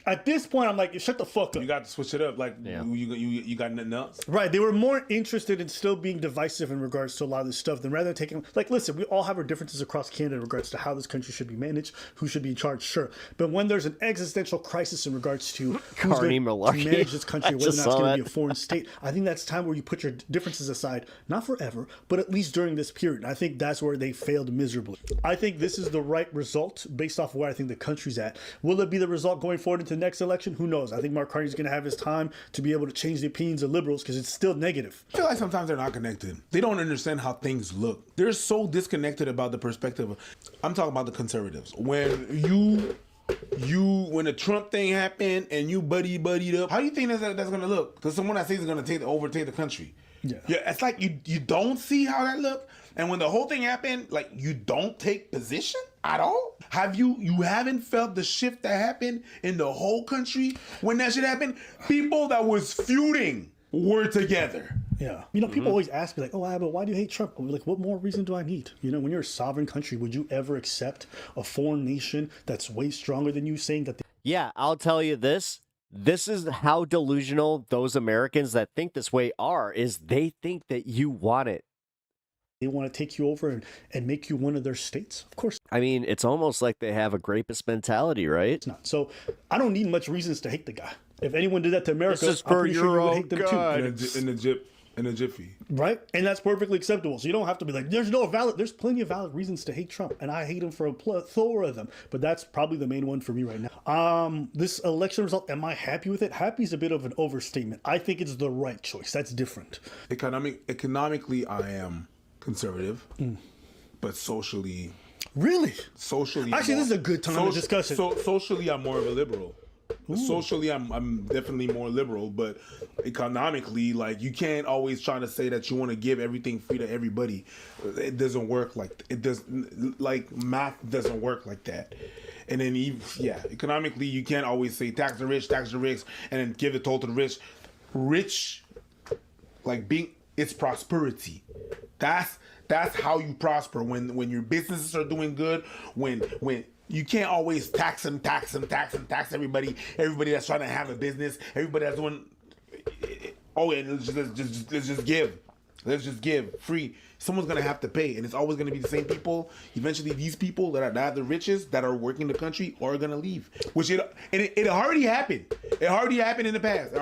at this point, I'm like, shut the fuck up. You got to switch it up. Like, you got nothing else? Right. They were more interested in still being divisive in regards to a lot of this stuff than rather than taking... Like, listen, we all have our differences across Canada in regards to how this country should be managed, who should be in charge, sure. But when there's an existential crisis in regards to who's going to manage this country, whether or not it's going to be a foreign state, I think that's time where you put your differences aside, not forever, but at least during this period. And I think that's where they failed miserably. I think this is the right result based off of where I think the country's at. Will it be the result going forward into the next election? Who knows? I think Mark Carney's going to have his time to be able to change the opinions of liberals because it's still negative. I feel like sometimes they're not connected. They don't understand how things look. They're so disconnected about the perspective of... I'm talking about the conservatives. When when the Trump thing happened and you buddied up, how do you think that's going to look? Because someone that says is going to overtake the country. Yeah, it's like you don't see how that look. And when the whole thing happened, like, you don't take position at all? You haven't felt the shift that happened in the whole country when that shit happened? People that was feuding were together. Yeah. You know, people always ask me, like, oh, but why do you hate Trump? Like, what more reason do I need? You know, when you're a sovereign country, would you ever accept a foreign nation that's way stronger than you saying that... Yeah, I'll tell you this. This is how delusional those Americans that think this way are, is they think that you want it. They want to take you over and make you one of their states? Of course. I mean, it's almost like they have a grapist mentality, right? It's not. So I don't need much reasons to hate the guy. If anyone did that to America, I'm pretty sure you would hate them too. In a jiffy. Right? And that's perfectly acceptable. So you don't have to be like, there's plenty of valid reasons to hate Trump. And I hate him for a plethora of them. But that's probably the main one for me right now. This election result, am I happy with it? Happy is a bit of an overstatement. I think it's the right choice. That's different. Economically, I am conservative, but socially... Really? Socially... Actually, this is a good time to discuss it. Socially, I'm more of a liberal. Socially, I'm definitely more liberal, but economically, like, you can't always try to say that you want to give everything free to everybody. It doesn't work math doesn't work like that. And then, economically, you can't always say tax the rich, and then give it all to the rich. Rich, like, it's prosperity. That's how you prosper. When your businesses are doing good, when you can't always tax everybody that's trying to have a business, everybody that's doing, let's just give free. Someone's gonna have to pay, and it's always gonna be the same people. Eventually, these people that are the richest, that are working the country, are gonna leave. It already happened. It already happened in the past.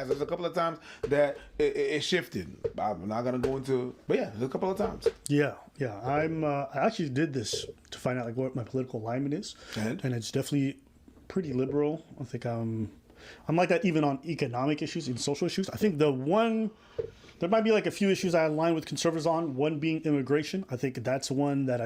There's a couple of times that it shifted. I'm not gonna go into, but yeah, there's a couple of times. Yeah. I actually did this to find out like what my political alignment is, and it's definitely pretty liberal. I think I'm like that even on economic issues and social issues. I think the one There might be like a few issues I align with conservatives on, one being immigration. I think that's one that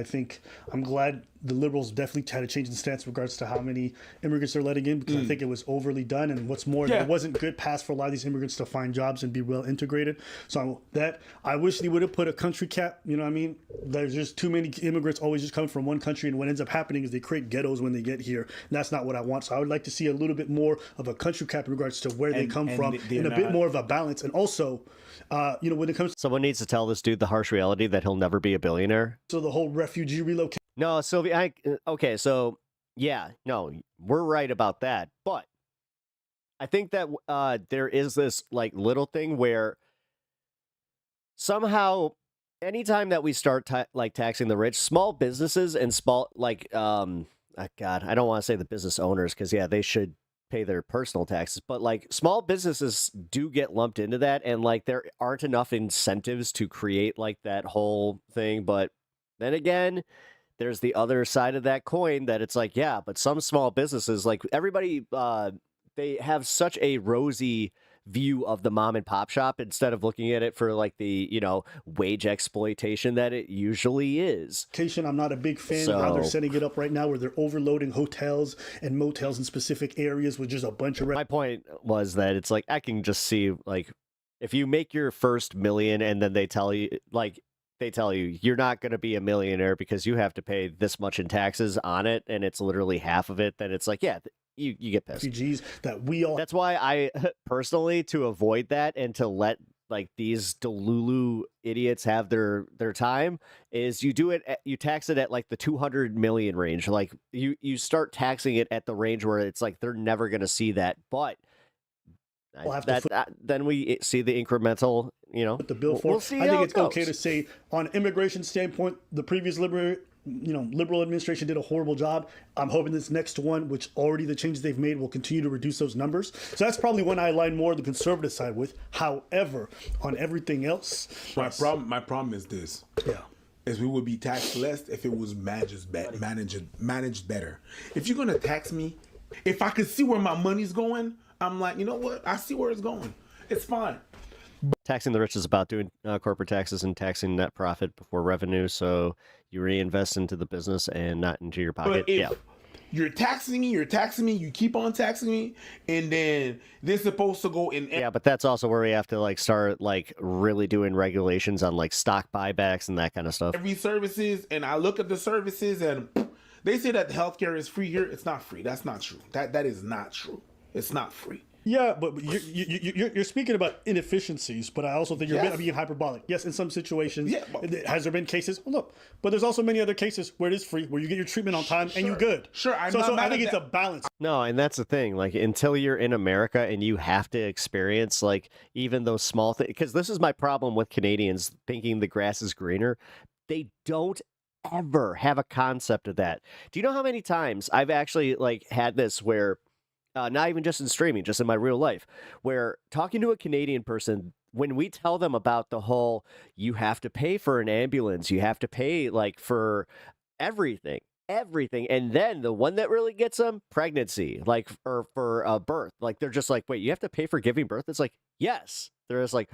I'm glad the liberals definitely had a change in stance in regards to how many immigrants they're letting in, because I think it was overly done. And what's more, there wasn't good paths for a lot of these immigrants to find jobs and be well integrated. So I wish they would have put a country cap, you know what I mean? There's just too many immigrants always just come from one country, and what ends up happening is they create ghettos when they get here. And that's not what I want. So I would like to see a little bit more of a country cap in regards to where they come from, and a bit more of a balance. And also, when it comes to... Someone needs to tell this dude the harsh reality that he'll never be a billionaire. So the whole refugee relocation... No, Sylvia, okay, so, yeah, no, we're right about that. But I think that there is this, like, little thing where somehow anytime that we start, taxing the rich, small businesses and small, God, I don't want to say the business owners, because, yeah, they should pay their personal taxes, but like small businesses do get lumped into that, and like there aren't enough incentives to create like that whole thing. But then again, there's the other side of that coin that it's like, yeah, but some small businesses, like everybody, they have such a rosy view of the mom and pop shop instead of looking at it for like the, wage exploitation that it usually is. I'm not a big fan of how they're setting it up right now, where they're overloading hotels and motels in specific areas with just a bunch of... My point was that it's like, I can just see, like, if you make your first million and then they tell you you're not going to be a millionaire because you have to pay this much in taxes on it, and it's literally half of it, then it's like, yeah, you get pissed. Refugees that we all... That's why I personally, to avoid that and to let like these Delulu idiots have their time, is you tax it at like the 200 million range. Like you start taxing it at the range where it's like they're never going to see that. But then we see the incremental, Put the bill for. We'll see. I think it's okay to say, on an immigration standpoint, the previous liberal administration did a horrible job. I'm hoping this next one, which already the changes they've made, will continue to reduce those numbers. So that's probably one I align more the conservative side with. However, on everything else, my problem is this. Yeah. Is we would be taxed less if it was managed better. If you're gonna tax me, if I could see where my money's going, I'm like, you know what? I see where it's going. It's fine. Taxing the rich is about doing corporate taxes and taxing net profit before revenue, so you reinvest into the business and not into your pocket. But if you're taxing me, you keep on taxing me, and then they're supposed to go in... Yeah, but that's also where we have to like start like really doing regulations on like stock buybacks and that kind of stuff. Every services, and I look at the services, and they say that the healthcare is free here. It's not free. That's not true. That is not true. It's not free. Yeah, but you're speaking about inefficiencies, but I also think you're being hyperbolic. Yes, in some situations, has there been cases? Well, no, but there's also many other cases where it is free, where you get your treatment on time and you're good. Sure, I think it's a balance. No, and that's the thing. Like, until you're in America and you have to experience like even those small things, because this is my problem with Canadians thinking the grass is greener. They don't ever have a concept of that. Do you know how many times I've actually like had this where... not even just in streaming, just in my real life, where talking to a Canadian person, when we tell them about the whole, you have to pay for an ambulance, you have to pay like for everything. And then the one that really gets them, pregnancy, like for birth, like they're just like, wait, you have to pay for giving birth? It's like, yes. They're just like,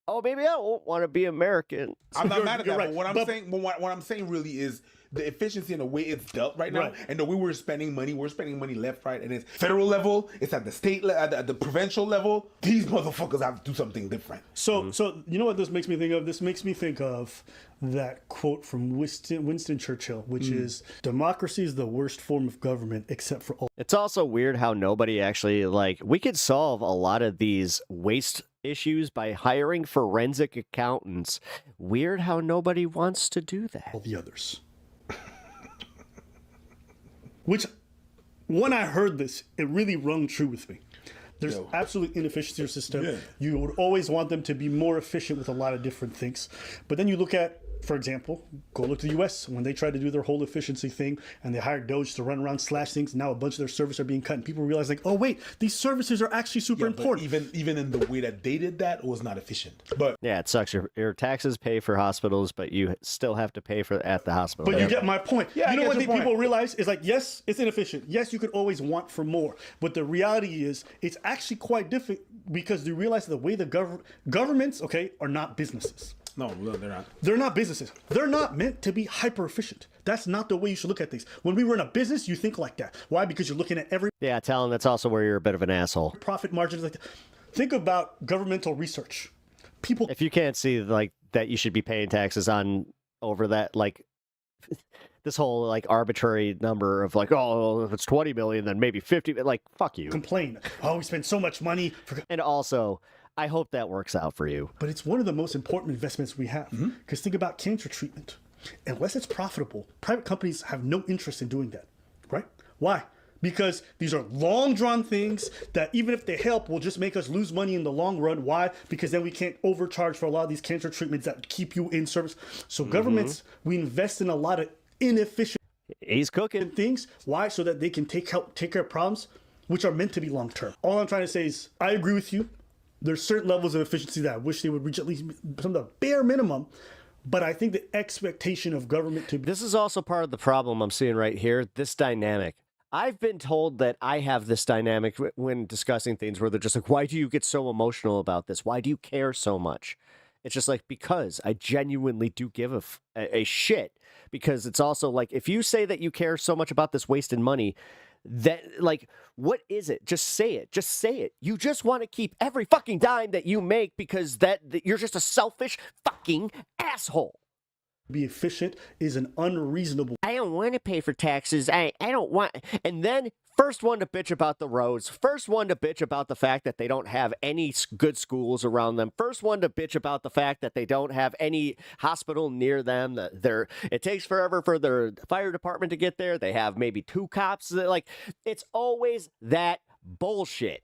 oh, maybe I won't want to be American. I'm not mad at that. Right. But what I'm saying really is the efficiency and the way it's dealt right now, and the way we're spending money left, right, and it's federal level, it's at the state, at the provincial level. These motherfuckers have to do something different. So you know what this makes me think of? This makes me think of that quote from Winston Churchill, which is, democracy is the worst form of government except for all. It's also weird how nobody actually, like, we could solve a lot of these waste issues by hiring forensic accountants. Weird how nobody wants to do that. All the others. Which, when I heard this, it really rung true with me. There's absolute inefficiency in your system. Yeah. You would always want them to be more efficient with a lot of different things. But then you look at For example, go look to the US when they tried to do their whole efficiency thing and they hired Doge to run around slash things. Now a bunch of their services are being cut and people realize like, oh wait, these services are actually super important. Even in the way that they did that, it was not efficient. But yeah, it sucks. Your taxes pay for hospitals, but you still have to pay for at the hospital. But you get my point. You know what people realize is like, yes, it's inefficient. Yes, you could always want for more. But the reality is it's actually quite different because they realize the way the governments, are not businesses. No, they're not. They're not businesses. They're not meant to be hyper efficient. That's not the way you should look at things. When we run a business, you think like that. Why? Because you're looking at every... Yeah, Talon, that's also where you're a bit of an asshole. Profit margins like that. Think about governmental research. People... If you can't see like that you should be paying taxes on over that, like... this whole like arbitrary number of like, oh, if it's 20 million, then maybe 50, like, fuck you. Complain. Oh, we spend so much money. And also, I hope that works out for you. But it's one of the most important investments we have. Because think about cancer treatment. Unless it's profitable, private companies have no interest in doing that, right? Why? Because these are long drawn things that even if they help will just make us lose money in the long run. Why? Because then we can't overcharge for a lot of these cancer treatments that keep you in service. So governments, we invest in a lot of inefficient things. Why? So that they can take care of problems which are meant to be long term. All I'm trying to say is I agree with you. There's certain levels of efficiency that I wish they would reach at least some of the bare minimum. But I think the expectation of government to... This is also part of the problem I'm seeing right here, this dynamic. I've been told that I have this dynamic when discussing things where they're just like, why do you get so emotional about this? Why do you care so much? It's just like, because I genuinely do give a shit. Because it's also like, if you say that you care so much about this wasted money, that, like, what is it? Just say it. Just say it. You just want to keep every fucking dime that you make because that you're just a selfish fucking asshole. Be efficient is an unreasonable... I don't want to pay for taxes. I don't want... And then first one to bitch about the roads. First one to bitch about the fact that they don't have any good schools around them. First one to bitch about the fact that they don't have any hospital near them. It takes forever for their fire department to get there. They have maybe 2 cops. Like, it's always that bullshit.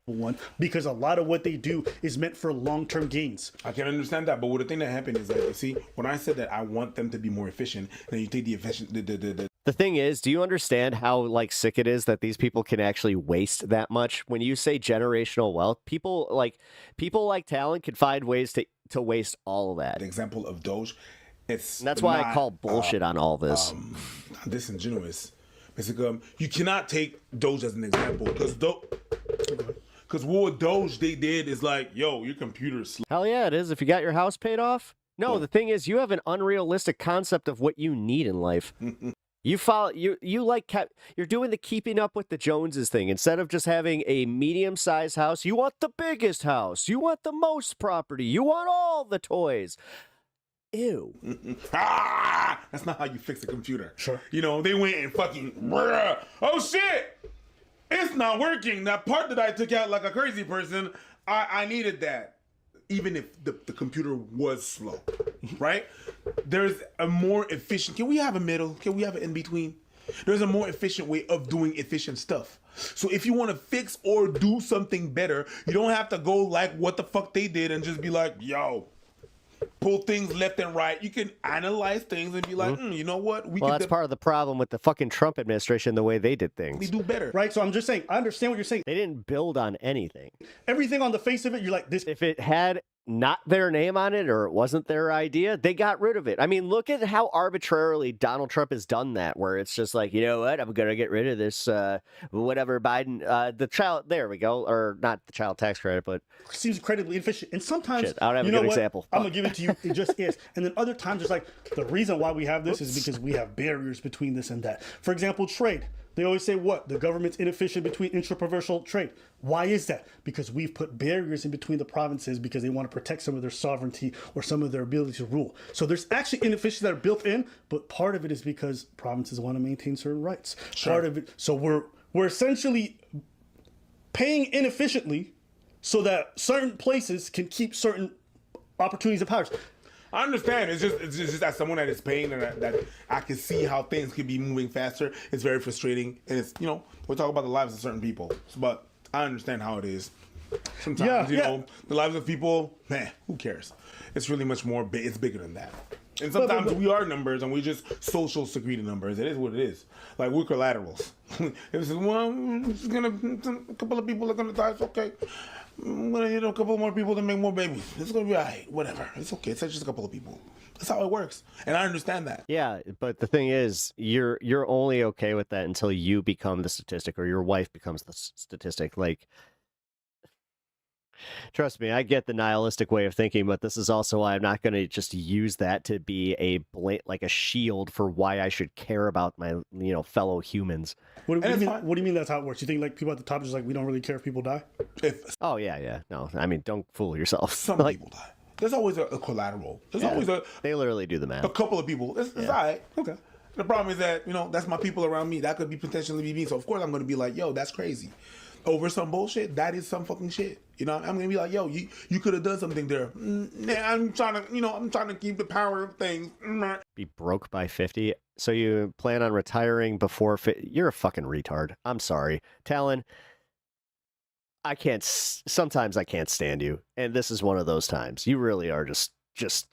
Because a lot of what they do is meant for long-term gains. I can understand that, but the thing that happened is that, you see, when I said that I want them to be more efficient, then you take the efficient... The thing is, do you understand how like sick it is that these people can actually waste that much? When you say generational wealth, people like Talon can find ways to waste all of that. The example of Doge, that's why I call bullshit on all this. Disingenuous. Basically, you cannot take Doge as an example because what Doge they did is like, yo, your computer's... Hell yeah, it is. If you got your house paid off. No, the thing is, you have an unrealistic concept of what you need in life. You're doing the keeping up with the Joneses thing. Instead of just having a medium-sized house, you want the biggest house. You want the most property. You want all the toys. Ew. That's not how you fix a computer. Sure. You know, they went and fucking, oh shit, it's not working. That part that I took out like a crazy person, I needed that. Even if the computer was slow, right? There's a more efficient, can we have a middle? Can we have an in-between? There's a more efficient way of doing efficient stuff. So if you want to fix or do something better, you don't have to go like what the fuck they did and just be like, yo, pull things left and right. You can analyze things and be like, you know what? That's part of the problem with the fucking Trump administration, the way they did things. We do better. Right, so I'm just saying, I understand what you're saying. They didn't build on anything. Everything on the face of it, you're like, this... If it had not their name on it or it wasn't their idea, they got rid of it. I mean, look at how arbitrarily Donald Trump has done that, where it's just like, you know what, I'm going to get rid of this, whatever Biden, the child, there we go, or not the child tax credit, but... Seems incredibly inefficient. And sometimes, I don't have a good example. I'm going to give it to you, it just is. And then other times, it's like, the reason why we have this is because we have barriers between this and that. For example, trade. They always say, what? The government's inefficient between intra-provincial trade. Why is that? Because we've put barriers in between the provinces because they want to protect some of their sovereignty or some of their ability to rule. So there's actually inefficiencies that are built in, but part of it is because provinces want to maintain certain rights. Sure. Part of it, so we're essentially paying inefficiently so that certain places can keep certain opportunities and powers. I understand. It's just as someone that is paying and that I can see how things could be moving faster. It's very frustrating, and it's, you know, we're talking about the lives of certain people, but I understand how it is. Sometimes, you know, the lives of people, man, who cares? It's really much more. It's bigger than that. And sometimes we are numbers and we just social security numbers. It is what it is. Like we're collaterals. If it's a couple of people are gonna die, it's okay. I'm gonna hit a couple more people to make more babies. It's gonna be alright. Whatever. It's okay. It's just a couple of people. That's how it works, and I understand that. Yeah, but the thing is, you're only okay with that until you become the statistic or your wife becomes the statistic. Like, trust me, I get the nihilistic way of thinking, but this is also why I'm not going to just use that to be like a shield for why I should care about my fellow humans. What do you mean that's how it works? You think like people at the top are just like, we don't really care if people die? Oh yeah. No, I mean, don't fool yourself. Some people die. There's always a collateral. There's always they literally do the math. A couple of people. It's all right. Okay. The problem is that, that's my people around me. That could be potentially be me. So of course I'm going to be like, yo, that's crazy. Over some bullshit, that is some fucking shit. I'm going to be like, yo, you could have done something there. I'm trying to keep the power of things. Be broke by 50. So you plan on retiring before 50? You're a fucking retard. I'm sorry. Talon, sometimes I can't stand you. And this is one of those times. You really are just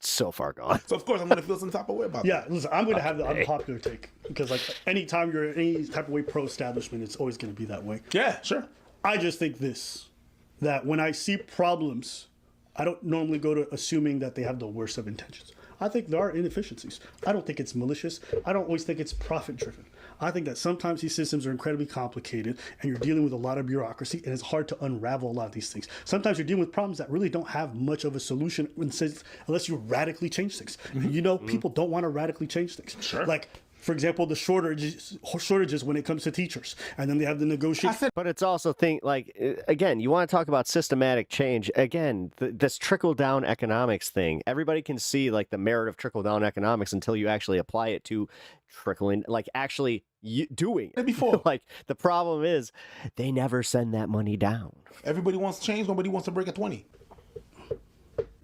so far gone. So of course I'm going to feel some type of way about that. Yeah, listen, I'm going to have the unpopular take. Because like anytime you're any type of way pro-establishment, it's always going to be that way. Yeah, sure. I just think that when I see problems, I don't normally go to assuming that they have the worst of intentions. I think there are inefficiencies. I don't think it's malicious. I don't always think it's profit-driven. I think that sometimes these systems are incredibly complicated and you're dealing with a lot of bureaucracy and it's hard to unravel a lot of these things. Sometimes you're dealing with problems that really don't have much of a solution unless you radically change things. Mm-hmm. People don't want to radically change things. Sure. Like, for example, the shortages when it comes to teachers, and then they have the negotiation. But it's also again, you want to talk about systematic change. Again, this trickle-down economics thing. Everybody can see like the merit of trickle-down economics until you actually apply it to trickling, like actually doing it. Before, like the problem is, they never send that money down. Everybody wants change. Nobody wants to break a 20.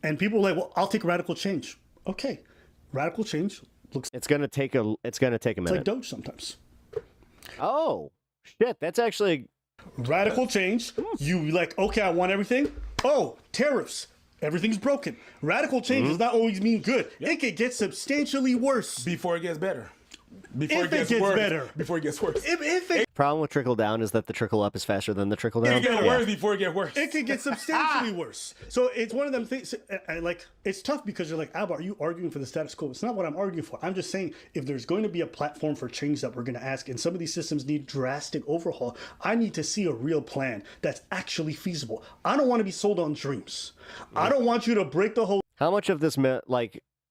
And people are like, well, I'll take radical change. Okay, radical change. It's gonna take a minute. It's like Doge sometimes. Oh shit, that's actually radical change. You like, okay, I want everything. Oh, tariffs. Everything's broken. Radical change does not always mean good. It can get substantially worse before it gets better. Before it gets worse. Before it gets worse. Problem with trickle down is that the trickle up is faster than the trickle down. It can get worse before it gets worse. It can get substantially worse. So it's one of them things. Like, it's tough because you're like, Alba, are you arguing for the status quo? It's not what I'm arguing for. I'm just saying if there's going to be a platform for change that we're going to ask, and some of these systems need drastic overhaul, I need to see a real plan that's actually feasible. I don't want to be sold on dreams. I don't want you to break the whole. How much of this,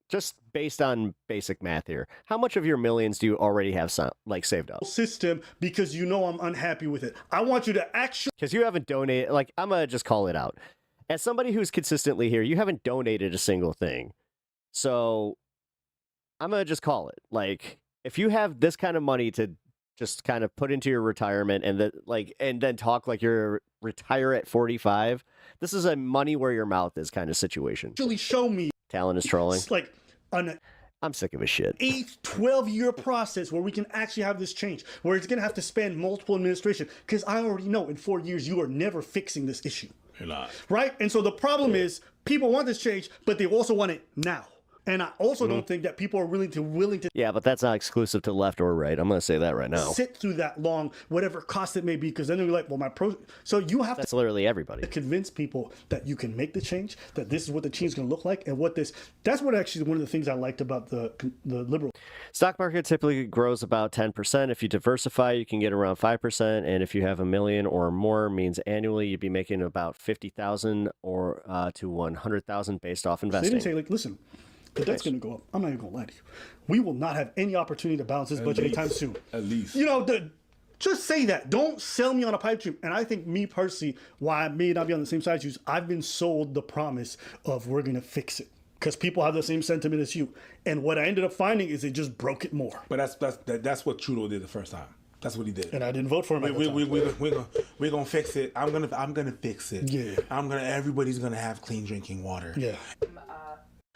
just based on basic math here, how much of your millions do you already have saved up? System, because I'm unhappy with it. I want you to actually. Because you haven't donated, I'm going to just call it out. As somebody who's consistently here, you haven't donated a single thing. So I'm going to just call it. If you have this kind of money to just kind of put into your retirement and then talk like you're retire at 45, this is a money where your mouth is kind of situation. Actually show me. Talon is trolling. It's like I'm sick of his shit. 12-year process where we can actually have this change, where it's going to have to span multiple administration. Because I already know in 4 years, you are never fixing this issue. You're not. Right? And so the problem is people want this change, but they also want it now. And I also don't think that people are willing to. Yeah, but that's not exclusive to left or right. I'm going to say that right now. Sit through that long, whatever cost it may be, because then they're like, well, so you have That's literally everybody. To convince people that you can make the change, that this is what the change is going to look like, and that's what actually one of the things I liked about the liberal. Stock market typically grows about 10%. If you diversify, you can get around 5%. And if you have $1 million or more, means annually you'd be making about $50,000 or to $100,000 based off investing. They didn't say, listen, the debt's going to go up. I'm not even going to lie to you. We will not have any opportunity to balance this budget anytime soon. At least. Just say that. Don't sell me on a pipe dream. And I think me personally, why I may not be on the same side as you, I've been sold the promise of we're going to fix it. Because people have the same sentiment as you. And what I ended up finding is it just broke it more. But that's what Trudeau did the first time. That's what he did. And I didn't vote for him. We're gonna fix it. I'm gonna fix it. Yeah. Everybody's gonna have clean drinking water. Yeah.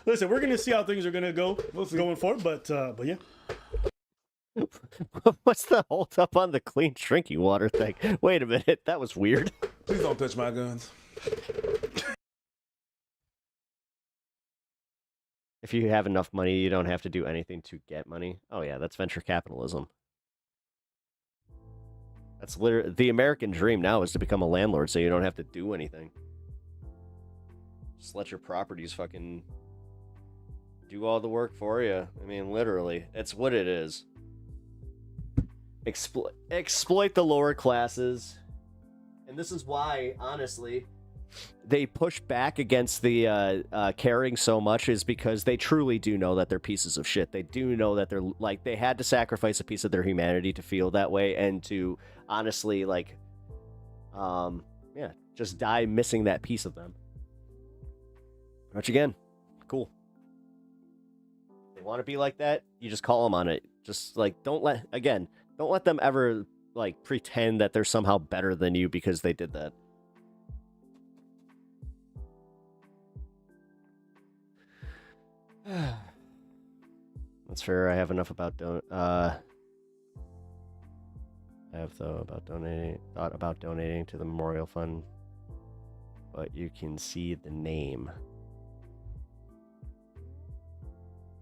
Listen, we're going to see how things are going to go going forward, but yeah. What's the hold up on the clean drinking water thing? Wait a minute, that was weird. Please don't touch my guns. If you have enough money, you don't have to do anything to get money. Oh yeah, that's venture capitalism. That's literally the American dream now, is to become a landlord so you don't have to do anything. Just let your properties fucking do all the work for you. I mean, literally, it's what it is. Exploit the lower classes. And this is why, honestly, they push back against the caring so much, is because they truly do know that they're pieces of shit. They do know that they're like, they had to sacrifice a piece of their humanity to feel that way, and to honestly, like, yeah, just die missing that piece of them. Which again, cool. If they want to be like that, you just call them on it. Just like, don't let them ever like pretend that they're somehow better than you because they did that. That's fair. I have enough about thought about donating to the memorial fund, but you can see the name.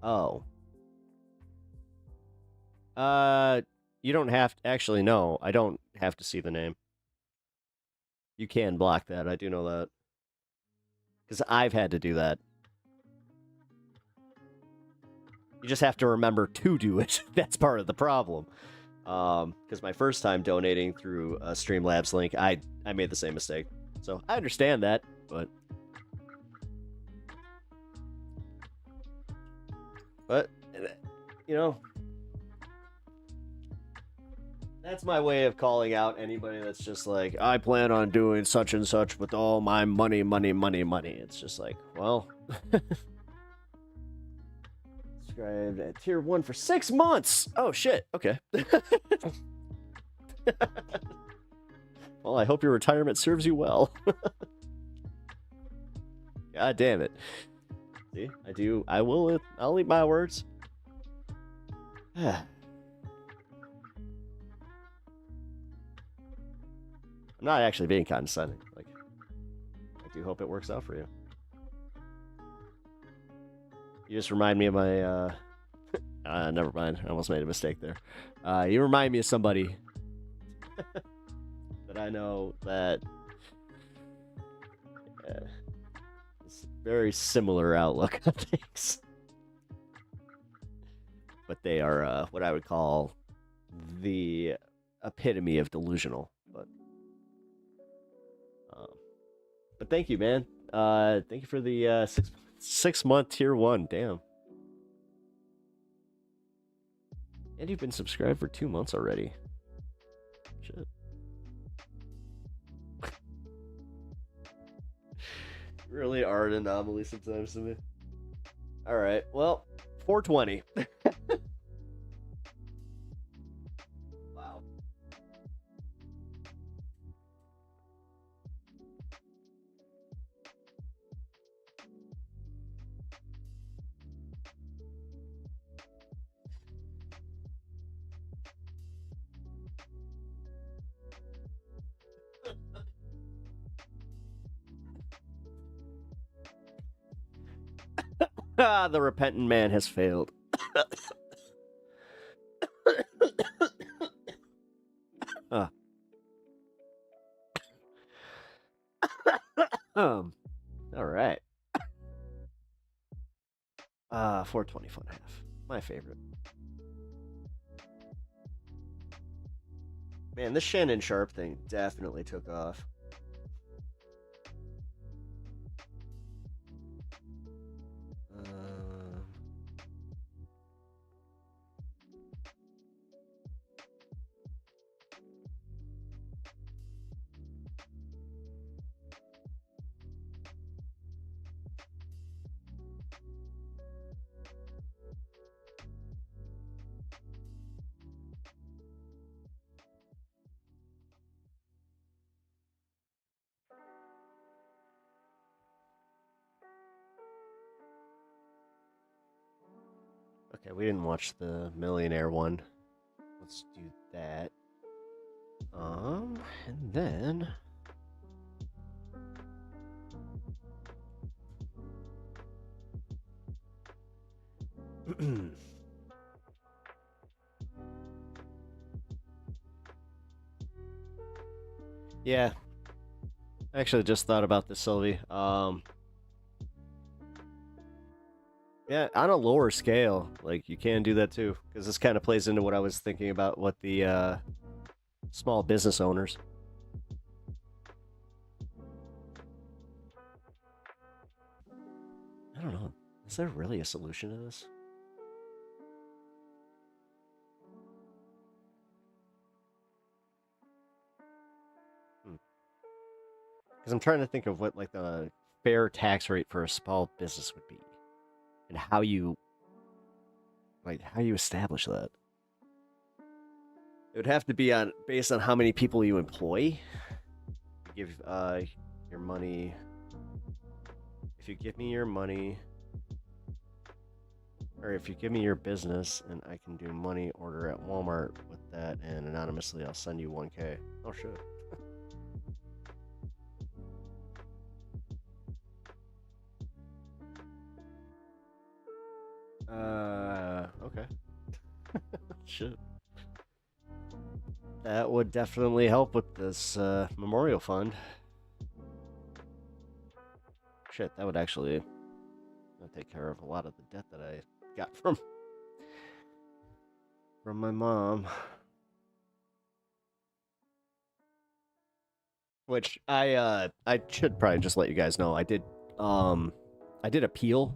Oh. You don't have to, actually, no, I don't have to see the name. You can block that. I do know that. Because I've had to do that. You just have to remember to do it. That's part of the problem. Because my first time donating through a Streamlabs link, I made the same mistake. So I understand that, but you know, that's my way of calling out anybody that's just like, I plan on doing such and such with all my money. It's just like, well, subscribed at tier 1 for 6 months. Oh shit. Okay. Well, I hope your retirement serves you well. God damn it. See, I'll eat my words. I'm not actually being condescending. Like, I do hope it works out for you. You just remind me of my, never mind. I almost made a mistake there. You remind me of somebody that I know that is very similar outlook on things. But they are what I would call the epitome of delusional. But thank you, man. Thank you for the 6 month tier 1. Damn. And you've been subscribed for 2 months already. Shit. You really are an anomaly sometimes to me. All right. Well, 420. Wow. The repentant man has failed. All right. 420 fun half. My favorite. Man, this Shannon Sharp thing definitely took off. Okay, we didn't watch the millionaire one. Let's do that. And then Yeah. I actually just thought about this, Sylvie. Yeah, on a lower scale, like, you can do that too, because this kind of plays into what I was thinking about, what the small business owners. I don't know. Is there really a solution to this? Because I'm trying to think of what, like, the fair tax rate for a small business would be, and how you establish that. It would have to be based on how many people you employ. Give your money. If you give me your money, or if you give me your business, and I can do money order at Walmart with that, and anonymously I'll send you 1K. Oh shit. Okay. Shit. That would definitely help with this memorial fund. Shit, that would actually take care of a lot of the debt that I got from my mom. Which I should probably just let you guys know. I did appeal,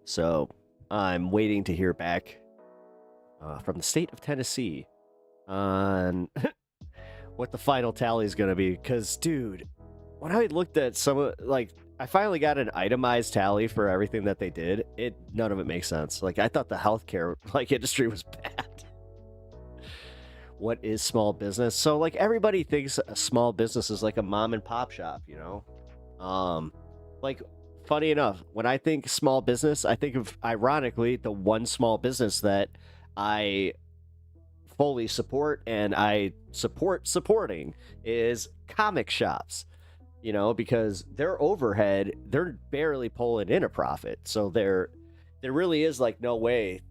so I'm waiting to hear back from the state of Tennessee on what the final tally is going to be. Because, dude, when I looked at some of, like, I finally got an itemized tally for everything that they did. None of it makes sense. Like, I thought the healthcare, like, industry was bad. What is small business? So, like, everybody thinks a small business is like a mom and pop shop, you know? Like, funny enough, when I think small business, I think of, ironically, the one small business that I fully support and I supporting is comic shops, you know, because their overhead, they're barely pulling in a profit. So there really is, like, no way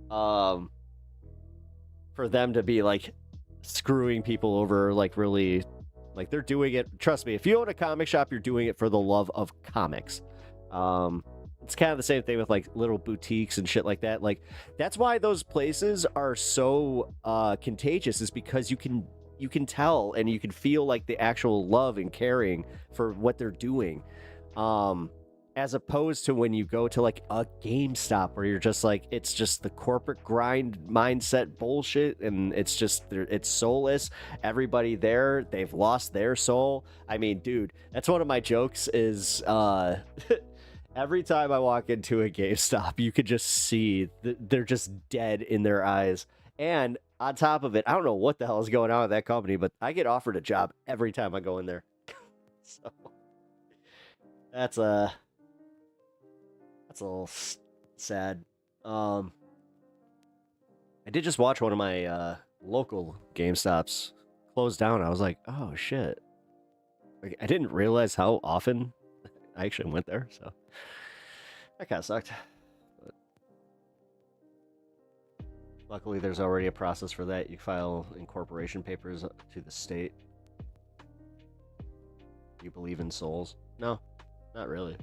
for them to be, like, screwing people over, like, really, like, they're doing it. Trust me, if you own a comic shop, you're doing it for the love of comics. It's kind of the same thing with, like, little boutiques and shit like that. Like, that's why those places are so contagious, is because you can tell and you can feel, like, the actual love and caring for what they're doing. As opposed to when you go to, like, a GameStop where you're just like, it's just the corporate grind mindset bullshit, and it's just, it's soulless. Everybody there, they've lost their soul. I mean, dude, that's one of my jokes is, every time I walk into a GameStop, you could just see they're just dead in their eyes. And on top of it, I don't know what the hell is going on with that company, but I get offered a job every time I go in there. So that's a little sad. I did just watch one of my local GameStops close down. I was like, oh shit. Like, I didn't realize how often I actually went there, so that kind of sucked. But luckily, there's already a process for that. You file incorporation papers to the state. You believe in souls? No, not really.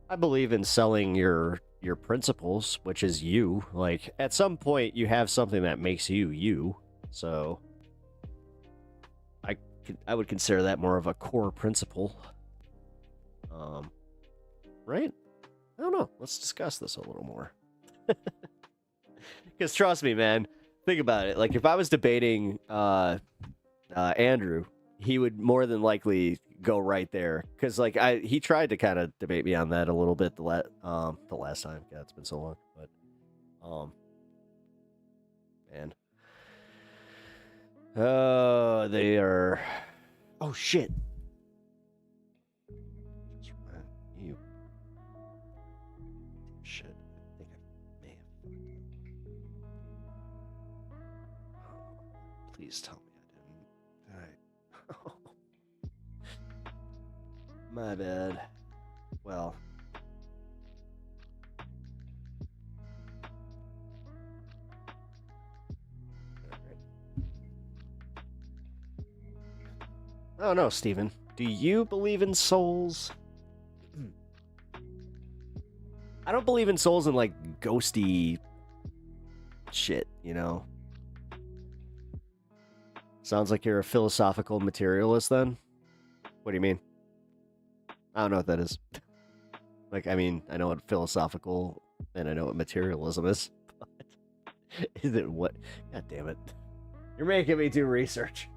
I believe in selling your principles, which is you. Like, at some point, you have something that makes you you. So I would consider that more of a core principle. Right? I don't know. Let's discuss this a little more. Because trust me, man, think about it. Like, if I was debating Andrew, he would more than likely go right there. Because, like, he tried to kind of debate me on that a little bit the last time. God, it's been so long. But, man. They are... Oh, shit. You. Shit. I think I may have... Please tell me I didn't. Alright. My bad. Well. I don't know, Steven. Do you believe in souls? I don't believe in souls in, like, ghosty shit, you know? Sounds like you're a philosophical materialist, then? What do you mean? I don't know what that is. Like, I mean, I know what philosophical, and I know what materialism is, but is it what? God damn it. You're making me do research.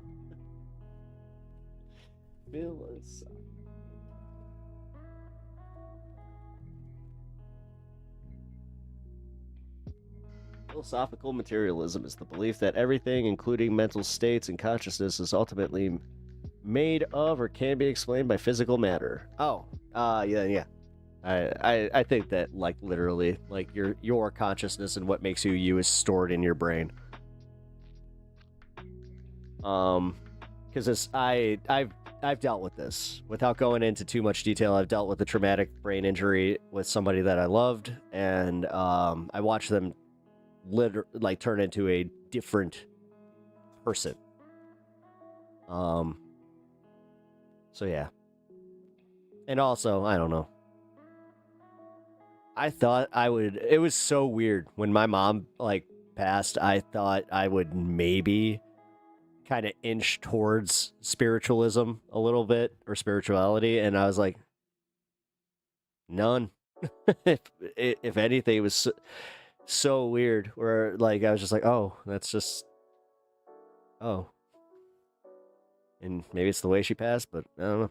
Philosophical materialism is the belief that everything, including mental states and consciousness, is ultimately made of or can be explained by physical matter. Oh, yeah. I think that, like, literally, like, your consciousness and what makes you you is stored in your brain. Because I've dealt with this without going into too much detail. I've dealt with a traumatic brain injury with somebody that I loved, and I watched them turn into a different person. So yeah. And also, I don't know. I thought it was so weird when my mom, like, passed. I thought I would maybe kind of inch towards spiritualism a little bit, or spirituality, and I was like, none. if anything, it was so weird, where, like, I was just like, oh, that's just, oh, and maybe it's the way she passed, but I don't know.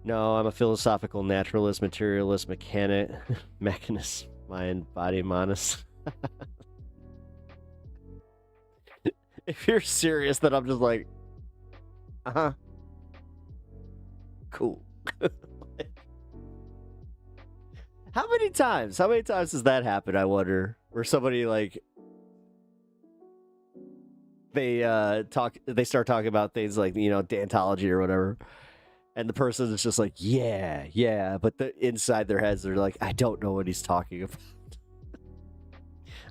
No, I'm a philosophical naturalist, materialist, mechanist, mind, body, manus. If you're serious, then I'm just like, cool. How many times does that happen, I wonder? Where somebody, like, they start talking about things like, you know, Dantology or whatever, and the person is just like, yeah, but inside their heads, they're like, I don't know what he's talking about.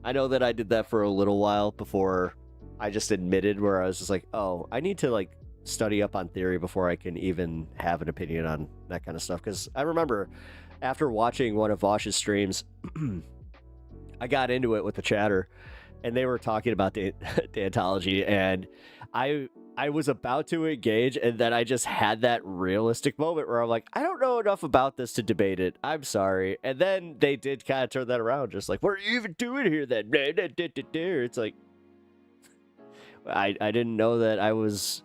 I know that I did that for a little while before I just admitted, where I was just like, oh, I need to, like, study up on theory before I can even have an opinion on that kind of stuff. Because I remember after watching one of Vosh's streams, I got into it with the chatter, and they were talking about Dantology, and I was about to engage, and then I just had that realistic moment where I'm like, I don't know enough about this to debate it. I'm sorry. And then they did kind of turn that around, just like, what are you even doing here then? It's like, I didn't know that I was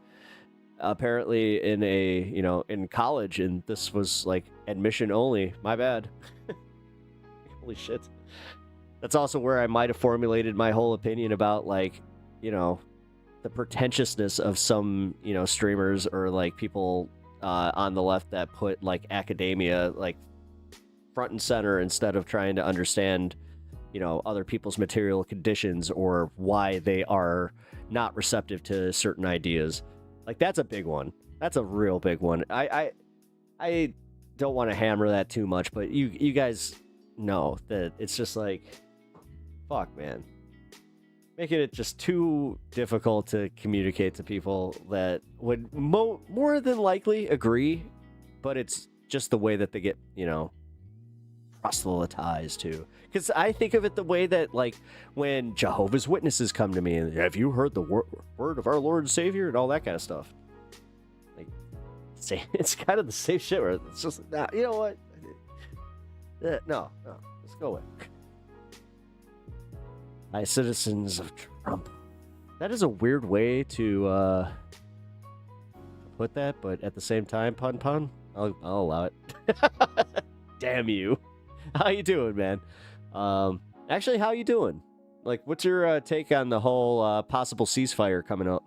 apparently in college, and this was, like, admission only. My bad. Holy shit. That's also where I might have formulated my whole opinion about, like, you know, the pretentiousness of some, you know, streamers or, like, people on the left that put, like, academia, like, front and center instead of trying to understand, you know, other people's material conditions or why they are not receptive to certain ideas. Like, that's a big one. That's a real big one. I don't want to hammer that too much, but you guys know that it's just like, fuck, man. Making it just too difficult to communicate to people that would more than likely agree, but it's just the way that they get, you know, proselytized to. Because I think of it the way that, like, when Jehovah's Witnesses come to me and, have you heard the word of our Lord and Savior, and all that kind of stuff. Like, it's kind of the same shit where it's just, nah, you know what? No, let's go away. Hi, citizens of Trump. That is a weird way to put that, but at the same time, pun, I'll allow it. Damn you. How you doing, man? Actually, how you doing? Like, what's your take on the whole possible ceasefire coming up?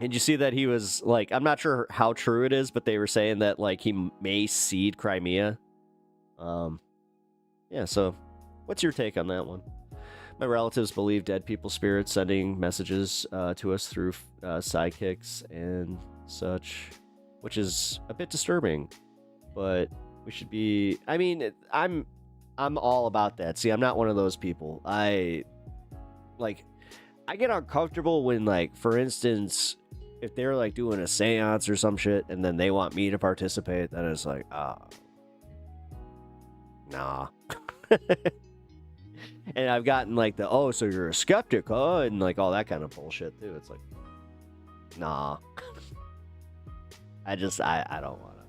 And you see that he was, like, I'm not sure how true it is, but they were saying that, like, he may cede Crimea. Yeah, so what's your take on that one? My relatives believe dead people's spirits sending messages to us through sidekicks and such, which is a bit disturbing. But we should be. I mean, I'm all about that. See, I'm not one of those people. I get uncomfortable when, like, for instance, if they're like doing a seance or some shit and then they want me to participate, then it's like, nah. And I've gotten like the, oh, so you're a skeptic, huh? And like all that kind of bullshit too. It's like, nah. I don't want to.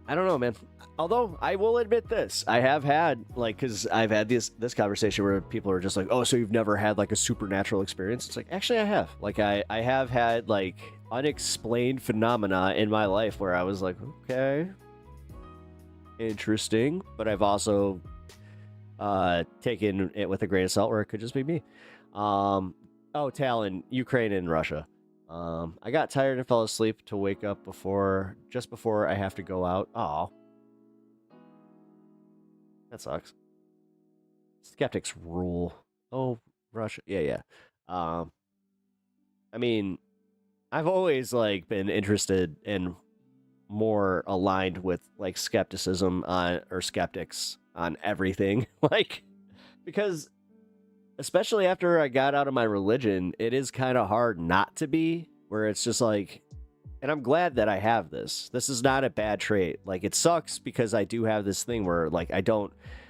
I don't know, man. Although I will admit this, I have had like, because I've had this conversation where people are just like, oh, so you've never had like a supernatural experience? It's like, actually, I have. Like, I have had like unexplained phenomena in my life where I was like, okay, interesting. But I've also taken it with a grain of salt, where it could just be me. Oh, Talon, Ukraine and Russia. I got tired and fell asleep to wake up just before I have to go out. Oh. That sucks. Skeptics rule. Oh, Russia. Yeah. I mean, I've always like been interested and more aligned with like skepticism or skeptics on everything. Like, because especially after I got out of my religion, it is kind of hard not to be, where it's just like, and I'm glad that I have this. This is not a bad trait. Like, it sucks because I do have this thing where, like, I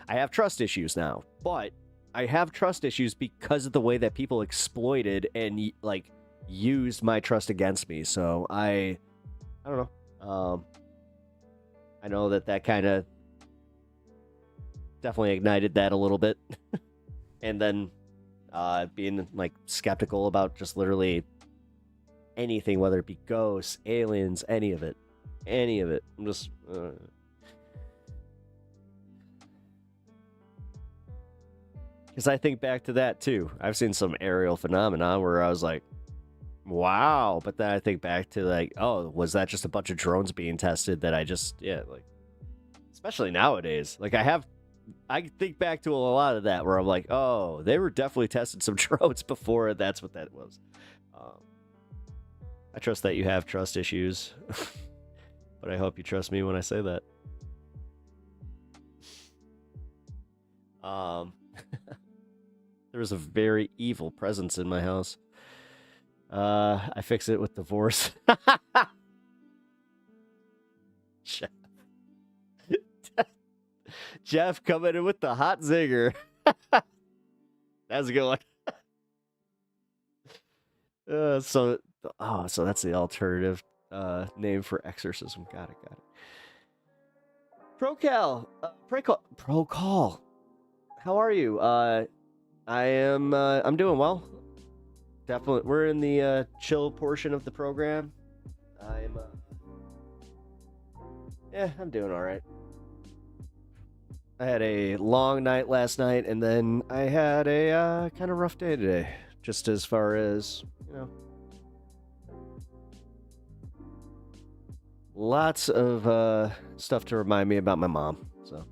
have trust issues now. But I have trust issues because of the way that people exploited and, like, used my trust against me. So I don't know. I know that kind of definitely ignited that a little bit. And then being, like, skeptical about just literally anything, whether it be ghosts, aliens, any of it. I'm just because I think back to that too. I've seen some aerial phenomena where I was like, wow. But then I think back to like, oh, was that just a bunch of drones being tested that like, especially nowadays, like I think back to a lot of that where I'm like, oh, they were definitely testing some drones before. That's what that was. I trust that you have trust issues, but I hope you trust me when I say that. There was a very evil presence in my house. I fix it with divorce. Jeff coming in with the hot zinger. That's a good one. So that's the alternative name for exorcism. Got it. Procall. How are you? I'm doing well. Definitely, we're in the chill portion of the program. I'm doing all right. I had a long night last night, and then I had a kind of rough day today. Just as far as, lots of stuff to remind me about my mom. So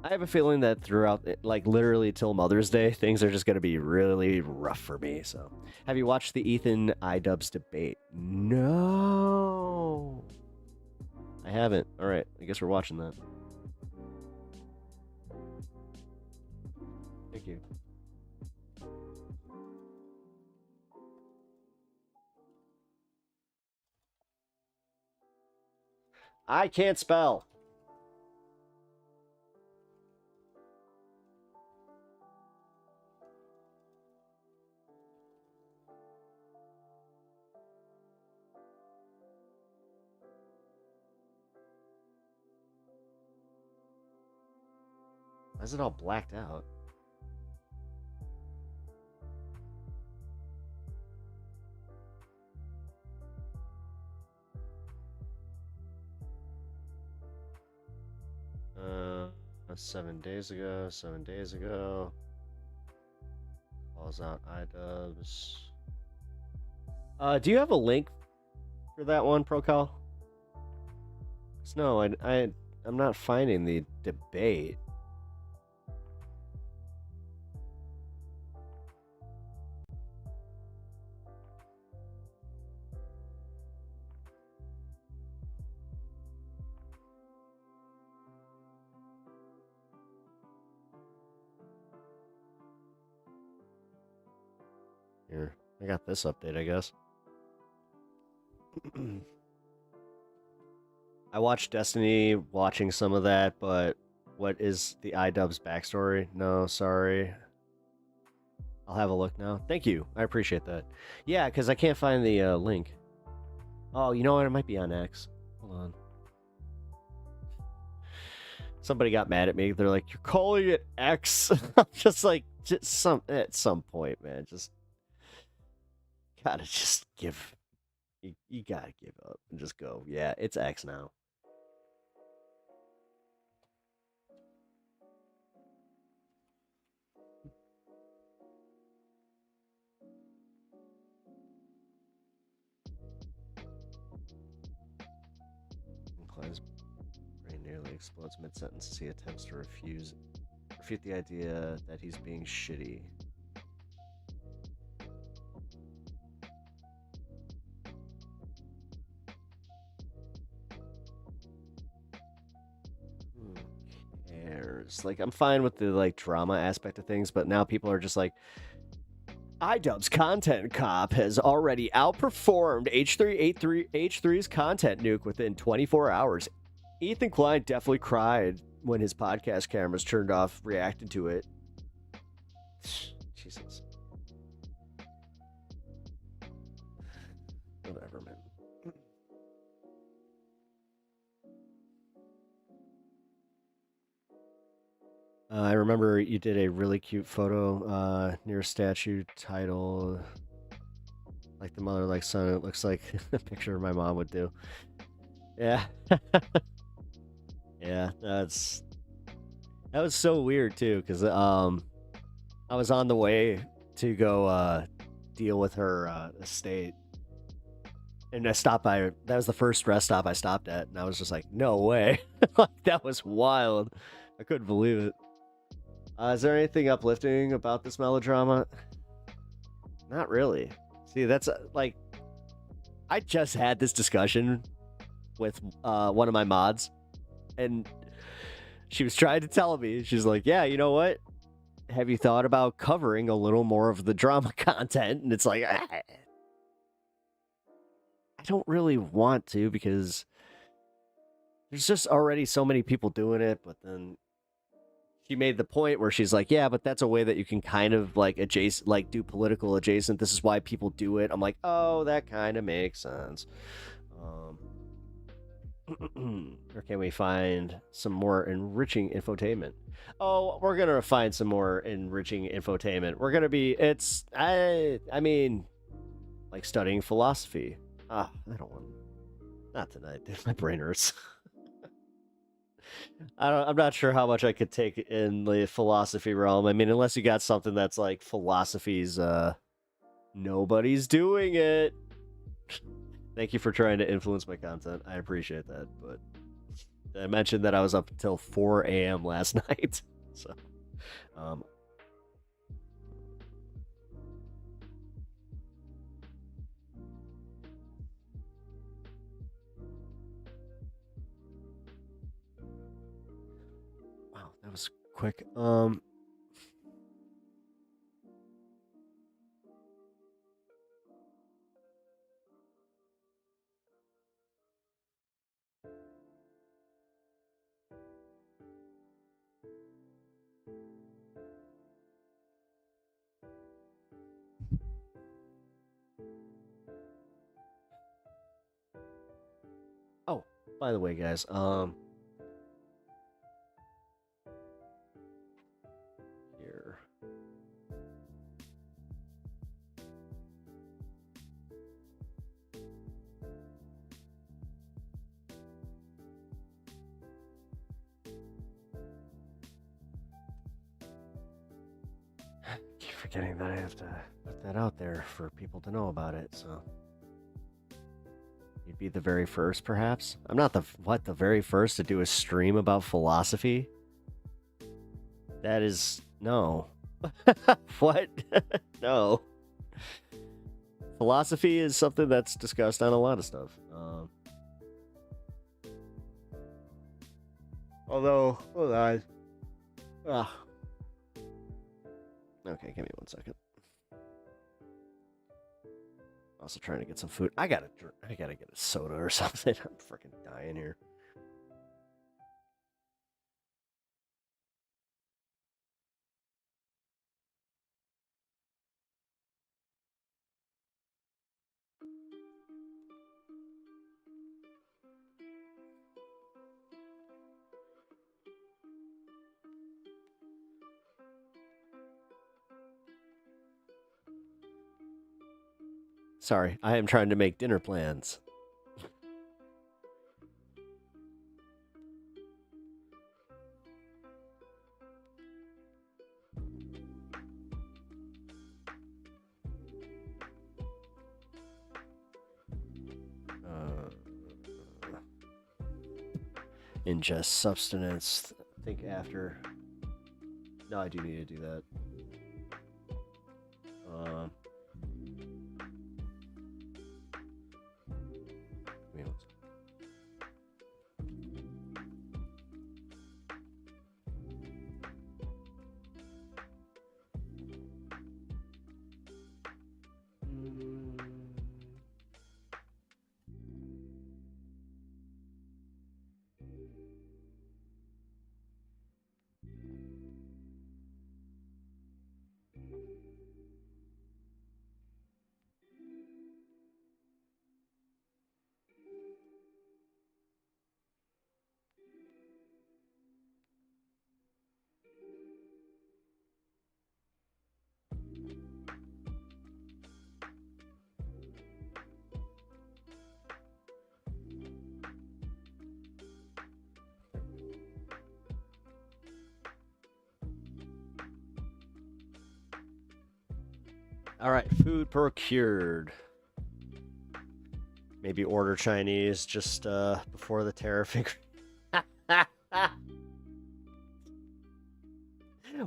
I have a feeling that throughout, like literally till Mother's Day, things are just going to be really rough for me. So, have you watched the Ethan iDubbbz debate? No, I haven't. All right, I guess we're watching that. Thank you. I can't spell. Why is it all blacked out? Seven days ago. Calls out iDubbbz. Do you have a link for that one, Procal? No, I'm not finding the debate. Here, I got this update, I guess. I watched Destiny, watching some of that, but what is the iDubbbz backstory? No, sorry. I'll have a look now. Thank you. I appreciate that. Yeah, because I can't find the link. Oh, you know what? It might be on X. Hold on. Somebody got mad at me. They're like, "You're calling it X?" I'm just like, at some point, man, just gotta just give. You gotta give up and just go. Yeah, it's X now. Klein's brain nearly explodes mid-sentence as he attempts to refute the idea that he's being shitty. Who cares? Like, I'm fine with the like drama aspect of things, but now people are just like, iDubbbz's content cop has already outperformed H3's content nuke within 24 hours. Ethan Klein definitely cried when his podcast cameras turned off, reacted to it. Jesus. Whatever, man. I remember you did a really cute photo near a statue title, like the mother like son. It looks like a picture my mom would do. Yeah. Yeah, that was so weird too, because I was on the way to go deal with her estate, and I stopped by. That was the first rest stop I stopped at, and I was just like, "No way!" Like, that was wild. I couldn't believe it. Is there anything uplifting about this melodrama? Not really. See, that's like, I just had this discussion with one of my mods, and she was trying to tell me, she's like, yeah, you know what? Have you thought about covering a little more of the drama content? And it's like, I don't really want to, because there's just already so many people doing it. But then she made the point where she's like, yeah, but that's a way that you can kind of like adjacent, like do political adjacent. This is why people do it. I'm like, oh, that kind of makes sense. Or can we find some more enriching infotainment? Oh, we're gonna find some more enriching infotainment. We're gonna be, I mean, like studying philosophy. I don't want, not tonight, dude. My brain hurts. I'm not sure how much I could take in the philosophy realm. I mean, unless you got something that's like philosophy's, nobody's doing it. Thank you for trying to influence my content. I appreciate that. But I mentioned that I was up until 4 a.m. last night. So, wow, that was quick. Oh, by the way, guys, here. Keep forgetting that I have to put that out there for people to know about it, so. You'd be the very first, perhaps? I'm not the very first to do a stream about philosophy? That is, no. What? No. Philosophy is something that's discussed on a lot of stuff. Although, hold on. Okay, give me 1 second. Also trying to get some food. I gotta get a soda or something. I'm freaking dying here. Sorry, I am trying to make dinner plans. Ingest substance. I think after. No, I do need to do that. Give me one All right, food procured. Maybe order Chinese just before the tariff increase.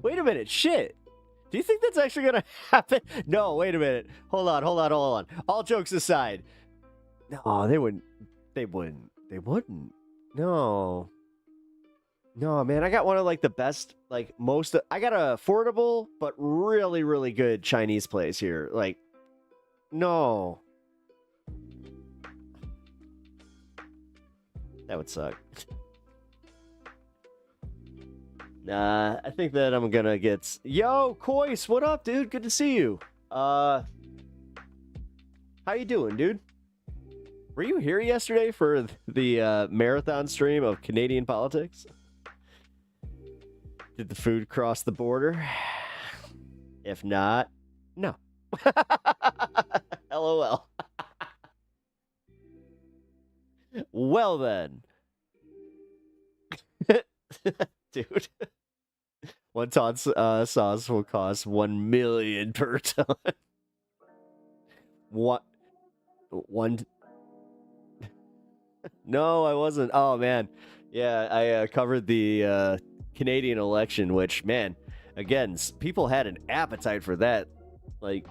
Wait a minute, shit. Do you think that's actually gonna happen? No, wait a minute. Hold on. All jokes aside. No, they wouldn't. No. No, man, I got one of like the best, like most. I got a affordable but really, really good Chinese place here. Like, no, that would suck. Nah, I think that I'm gonna get. Yo, Kois, what up, dude? Good to see you. How you doing, dude? Were you here yesterday for the marathon stream of Canadian politics? Did the food cross the border? If not, no. LOL. Well then. Dude. One ton sauce will cost 1 million per ton. What? One. No, I wasn't. Oh man. Yeah, I covered the Canadian election, which, man, again, people had an appetite for that. Like,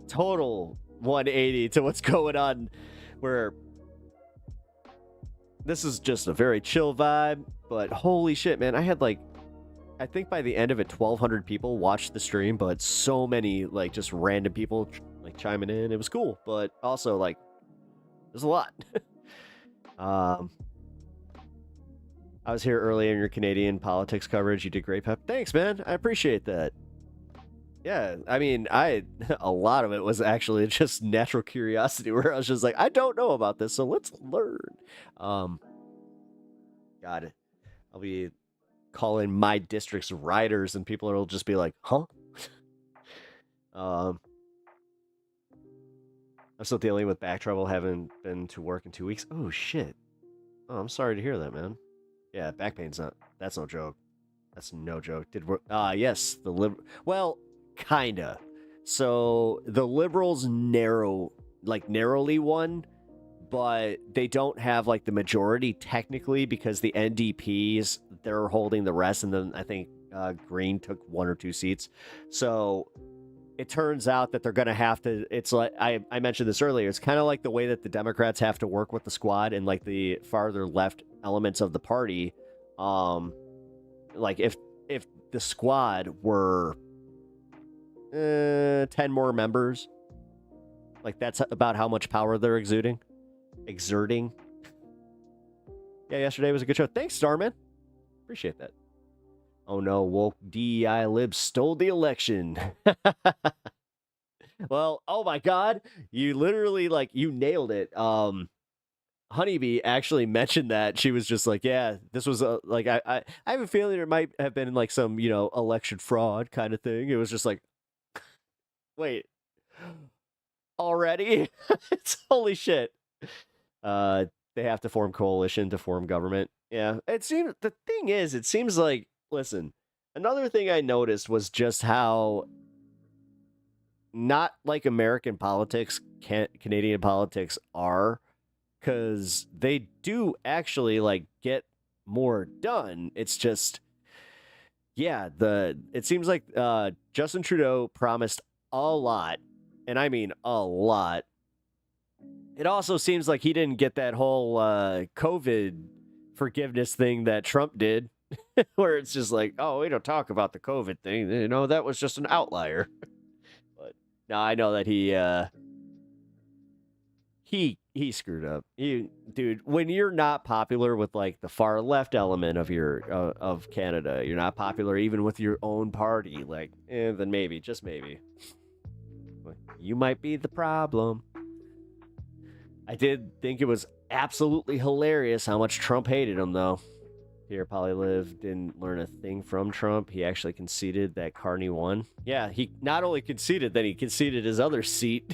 total 180 to what's going on, where this is just a very chill vibe, but holy shit, man, I had like, I think by the end of it, 1,200 people watched the stream, but so many, like, just random people, like, chiming in. It was cool, but also, like, there's a lot. I was here early in your Canadian politics coverage. You did great, Pep. Thanks, man. I appreciate that. Yeah, I mean, a lot of it was actually just natural curiosity, where I was just like, I don't know about this, so let's learn. Got it. I'll be calling my district's riders, and people will just be like, huh? I'm still dealing with back trouble. Haven't been to work in 2 weeks. Oh, shit. Oh, I'm sorry to hear that, man. Yeah, back pain's that's no joke. That's no joke. Yes, well, kinda. So the Liberals narrowly won, but they don't have like the majority technically, because the NDPs, they're holding the rest, and then I think Green took 1 or 2 seats. So it turns out that they're going to have to, it's like, I mentioned this earlier, it's kind of like the way that the Democrats have to work with the squad and like the farther left elements of the party. Like if the squad were 10 more members, Like, that's about how much power they're exerting. Yeah, yesterday was a good show. Thanks, Starman. Appreciate that. Oh no, woke DEI libs stole the election. Well, oh my God, you literally, like, you nailed it. Honeybee actually mentioned that. She was just like, yeah, this was like, I have a feeling there might have been like some, election fraud kind of thing. It was just like, wait, already? It's holy shit. They have to form coalition to form government. Yeah, the thing is, it seems like, listen, another thing I noticed was just how not like American politics, Canadian politics are, because they do actually like get more done. It's just, yeah, it seems like Justin Trudeau promised a lot, and I mean a lot. It also seems like he didn't get that whole COVID forgiveness thing that Trump did, where it's just like, oh, we don't talk about the COVID thing. That was just an outlier. But no, I know that he screwed up. Dude, when you're not popular with like the far left element of of Canada, you're not popular even with your own party. Like, then maybe, just maybe, you might be the problem. I did think it was absolutely hilarious how much Trump hated him, though. Pierre Poilievre didn't learn a thing from Trump. He actually conceded that Carney won. Yeah, he not only conceded, then he conceded his other seat.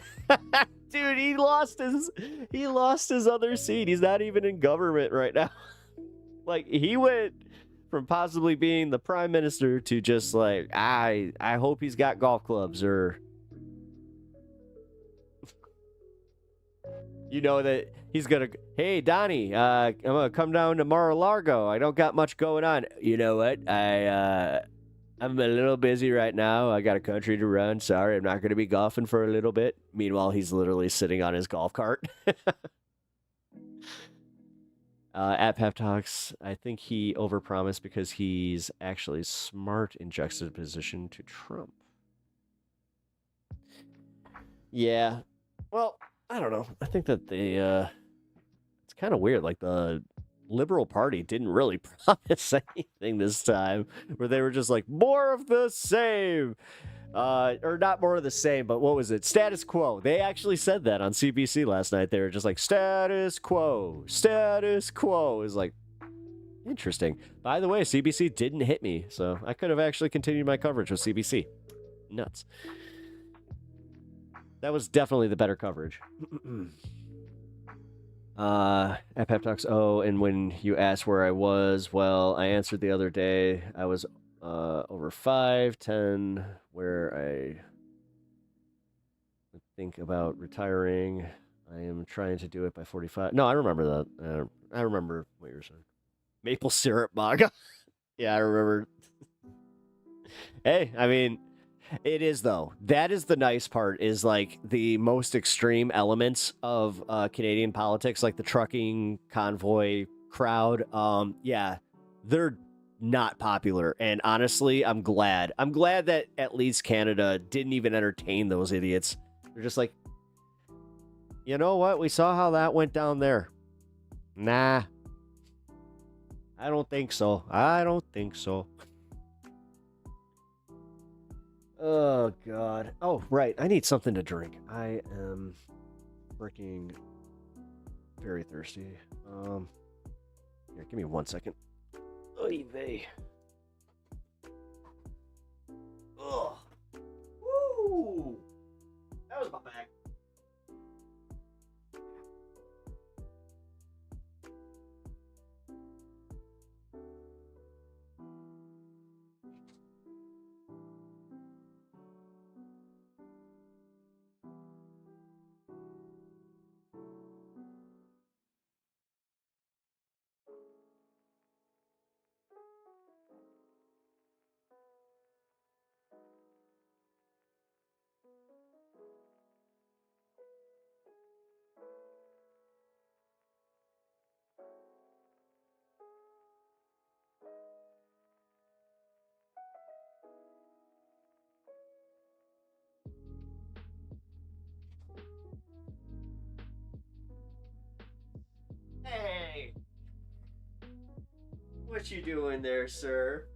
Dude, he lost his other seat. He's not even in government right now. Like, he went from possibly being the prime minister to just like, I hope he's got golf clubs, or that he's gonna, hey Donnie, I'm gonna come down to Mar-a-Lago. I don't got much going on. You know what? I'm a little busy right now. I got a country to run. Sorry, I'm not gonna be golfing for a little bit. Meanwhile, he's literally sitting on his golf cart. At Pep Talks, I think he overpromised because he's actually smart in juxtaposition to Trump. Yeah. Well, I don't know. I think that it's kind of weird. Like, the Liberal Party didn't really promise anything this time, where they were just like, more of the same. Or not more of the same, but what was it? Status quo. They actually said that on CBC last night. They were just like, status quo. Status quo. Is like, interesting. By the way, CBC didn't hit me, so I could have actually continued my coverage with CBC. Nuts. That was definitely the better coverage. At Pep Talks, and when you asked where I was, well, I answered the other day. I was over 5'10", where I think about retiring. I am trying to do it by 45. No, I remember that. I remember what you were saying. Maple syrup MAGA. Yeah, I remember. Hey, I mean, it is, though. That is the nice part, is like the most extreme elements of Canadian politics, like the trucking convoy crowd. Yeah, they're not popular. And honestly, I'm glad. I'm glad that at least Canada didn't even entertain those idiots. They're just like, you know what? We saw how that went down there. Nah. I don't think so. Oh, God. Oh, right. I need something to drink. I am freaking very thirsty. Here, give me 1 second. Oy vey. Ugh. Woo! That was my bag. What you doing there, sir?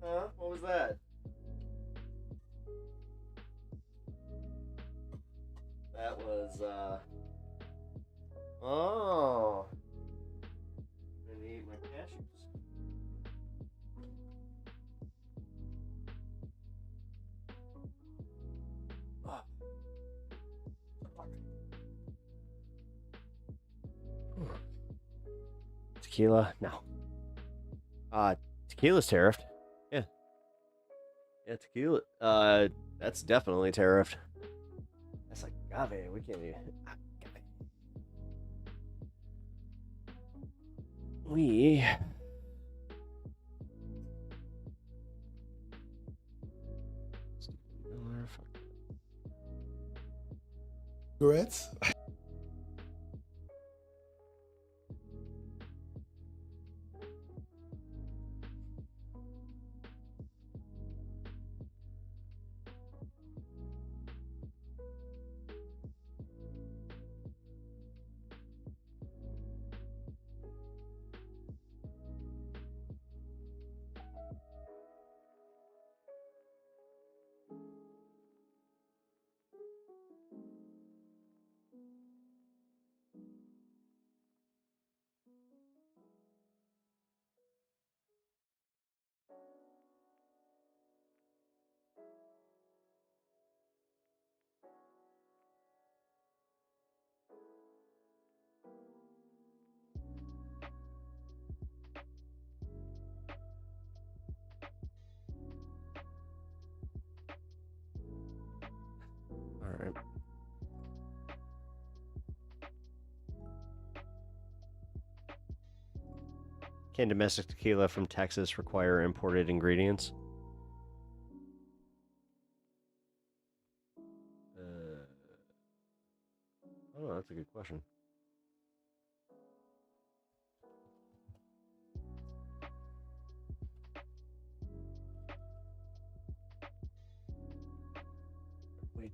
Huh? What was that? That was, oh. I'm gonna eat my cashews. Oh. Tequila? No. Tequila's tariffed. Yeah. Yeah, tequila. That's definitely tariffed. That's like agave. We can't even. Agave. We. Cigarettes? All right. Can domestic tequila from Texas require imported ingredients? Oh, that's a good question. Wait.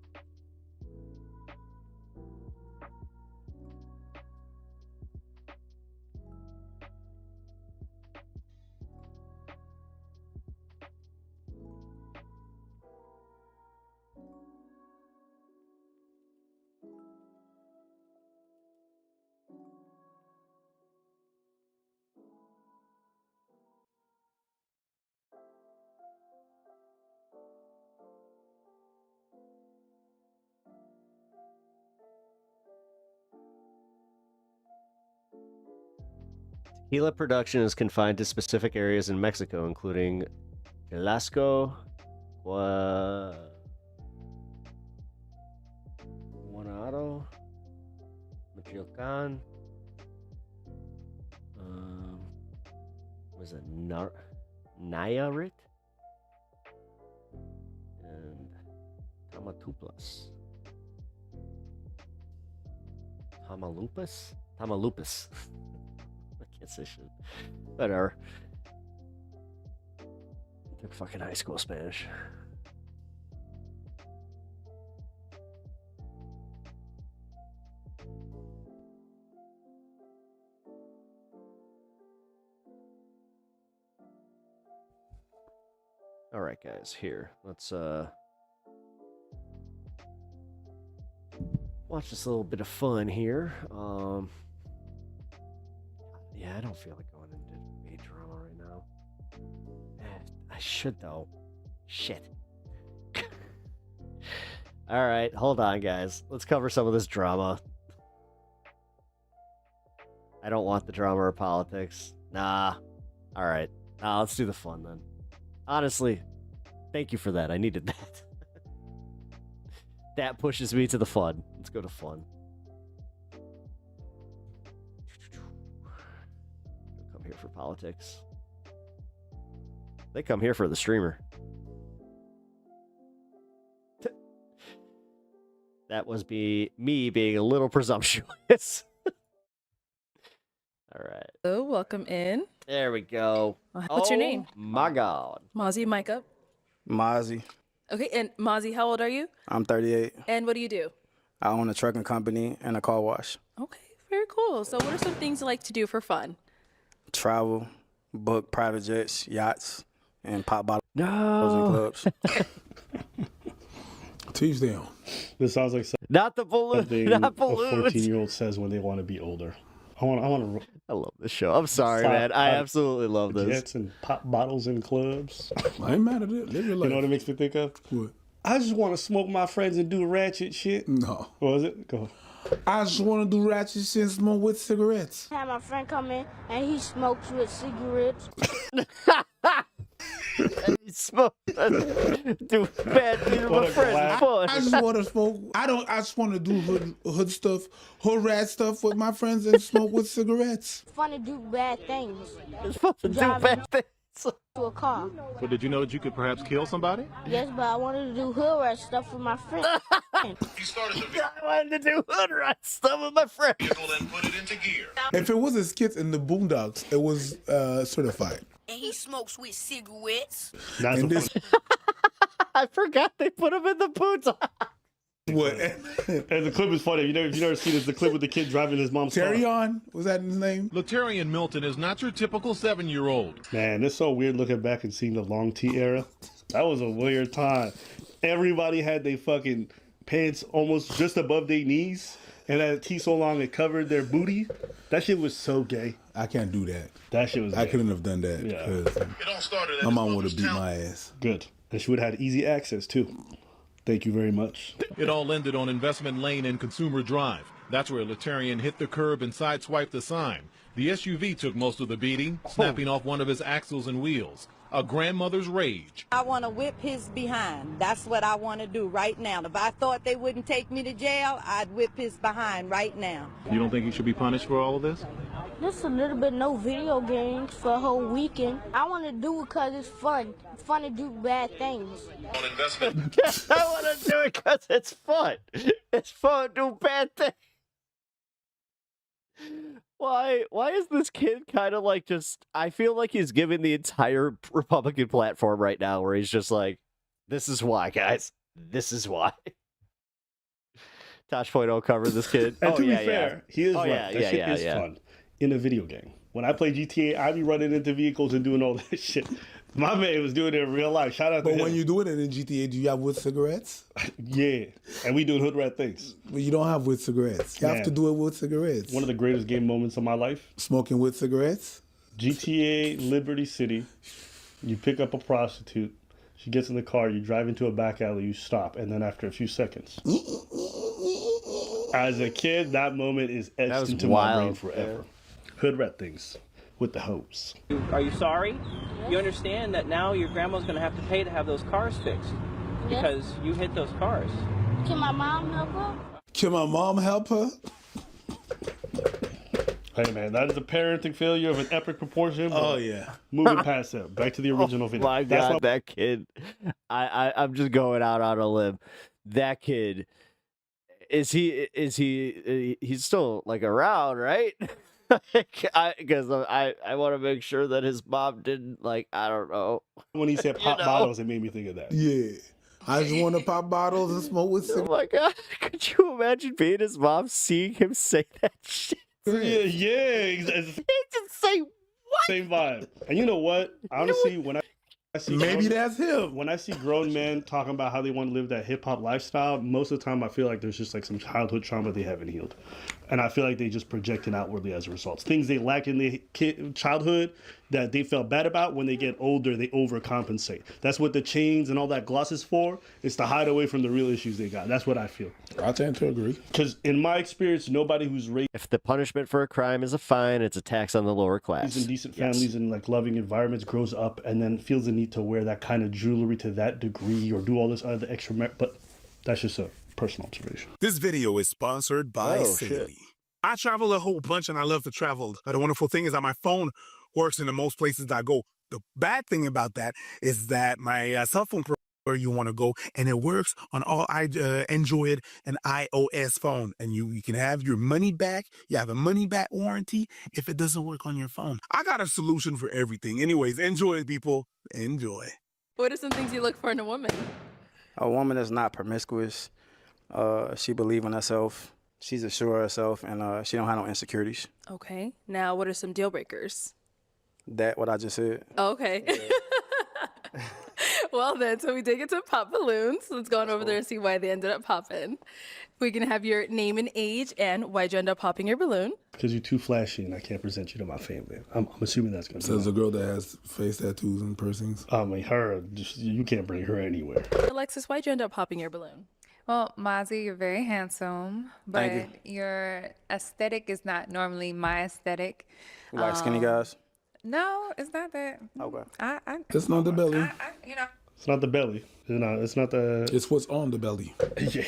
Tequila production is confined to specific areas in Mexico, including Jalisco, Guanajuato, Michoacan, was it Nayarit, and Tamaulipas. Tamaulipas. I can't say shit. Whatever. Took fucking high school Spanish. All right, guys, here. Let's watch this little bit of fun here. Yeah, I don't feel like going into debate drama right now. I should though. Shit. All right, hold on, guys. Let's cover some of this drama. I don't want the drama or politics. Nah. All right. Let's do the fun then. Honestly, thank you for that. I needed that. That pushes me to the fun. Let's go to fun. Don't come here for politics. They come here for the streamer. That was me being a little presumptuous. All right. Hello, welcome in. There we go. What's your name? My God. Mozzie, mic up. Mozzie. Okay, and Mozzie, how old are you? I'm 38. And what do you do? I own a trucking company and a car wash. Okay, very cool. So what are some things you like to do for fun? Travel, book private jets, yachts, and pop bottles in No. clubs. Tuesday on. This sounds like Not the balloon. something Not a balloons. 14-year-old says when they want to be older. I want to. I love this show. I'm sorry, Slap man. I out absolutely love this. Jets and pop bottles in clubs. I ain't mad at it. Live your life. You know what it makes me think of? What? I just want to smoke my friends and do ratchet shit. No. What was it? Go. I just want to do ratchet shit and smoke with cigarettes. I had my friend come in and he smokes with cigarettes. He smoked. Do bad things with my friends. Fun. I just want to smoke. I just want to do hood stuff, hood rat stuff with my friends and smoke with cigarettes. Fun to do bad things. It's fun to do Driving bad things. To a car. So did you know that you could perhaps kill somebody? Yes, but I wanted to do hood rat stuff with my friends. I wanted to do hood rat stuff with my friends. If it was a skit in the Boondocks, it was certified. And he smokes with cigarettes. That's this. I forgot they put him in the Boondocks. What? And the clip is funny. If you never seen it, the clip with the kid driving his mom's car. Terry on? Was that his name? Latarian Milton is not your typical 7-year-old. Man, it's so weird looking back and seeing the long T era. That was a weird time. Everybody had their fucking pants almost just above their knees, and that T so long it covered their booty. That shit was so gay. I can't do that. That shit was gay. I couldn't have done that because my mom would have beat my ass. Good. And she would have had easy access, too. Thank you very much. It all ended on Investment Lane and Consumer Drive. That's where Latarian hit the curb and sideswiped the sign. The SUV took most of the beating, snapping off one of his axles and wheels. A grandmother's rage. I want to whip his behind. That's what I want to do right now. If I thought they wouldn't take me to jail, I'd whip his behind right now. You don't think he should be punished for all of this? Just a little bit no video games for a whole weekend. I want to do it because it's fun. It's fun to do bad things. I want to do it because it's fun. It's fun to do bad things. Why is this kid kind of like just... I feel like he's giving the entire Republican platform right now where he's just like, this is why, guys. This is why. Tosh.0 covered this kid. And to be fair, he is right. That shit is fun in a video game. When I play GTA, I be running into vehicles and doing all that shit. My man was doing it in real life. Shout out to him. But when you doing it in GTA, do you have wood cigarettes? Yeah, and we doing hood rat things. But you don't have wood cigarettes. You have to do it with cigarettes. One of the greatest game moments of my life. Smoking wood cigarettes? GTA Liberty City. You pick up a prostitute. She gets in the car. You drive into a back alley. You stop. And then after a few seconds. As a kid, that moment is etched into my brain forever. Hood rat things with the hose. Are you sorry? You understand that now your grandma's going to have to pay to have those cars fixed because you hit those cars. Can my mom help her? Can my mom help her? Hey man, that is a parenting failure of an epic proportion. Oh yeah. Moving past that, back to the original video. My God, that kid. I'm just going out on a limb. That kid. He's still like around, right? Because I want to make sure that his mom didn't, like, I don't know. When he said pop bottles, it made me think of that. Yeah. I just want to pop bottles and smoke with cigarettes. Oh my God. Could you imagine being his mom, seeing him say that shit? Yeah. He just say what? Same vibe. And you know what? Honestly, when I see maybe that's him. When I see grown men talking about how they want to live that hip hop lifestyle, most of the time I feel like there's just like some childhood trauma they haven't healed. And I feel like they just project it outwardly as a result. Things they lack in their childhood that they felt bad about, when they get older, they overcompensate. That's what the chains and all that gloss is for. It's to hide away from the real issues they got. That's what I feel. I tend to agree. Because in my experience, nobody who's raised... If the punishment for a crime is a fine, it's a tax on the lower class. In decent families and like loving environments, grows up and then feels the need to wear that kind of jewelry to that degree or do all this other extra... But that's just a personal observation. This video is sponsored by Saley. I travel a whole bunch and I love to travel. The wonderful thing is that my phone works in the most places that I go. The bad thing about that is that my cell phone where you want to go, and it works on all Android and iOS phone, and you can have your money back. You have a money back warranty if it doesn't work on your phone. I got a solution for everything. Anyways, enjoy, people. Enjoy. What are some things you look for in a woman? A woman that's not promiscuous. She believes in herself. She's assured of herself, and she don't have no insecurities. Okay. Now, what are some deal breakers? That what I just said. Okay. Well then, so we did get to pop balloons. Let's go on over there and see why they ended up popping. We can have your name and age and why'd you end up popping your balloon. Because you're too flashy and I can't present you to my family. I'm assuming that's going to So there's a girl that has face tattoos and piercings. I mean, you can't bring her anywhere. Alexis, why'd you end up popping your balloon? Well, Mozzie, you're very handsome, but Thank your aesthetic is not normally my aesthetic. You like skinny guys? No, it's not that. Okay. It's not the belly. You know. It's not the belly. It's not the... It's what's on the belly. Yeah.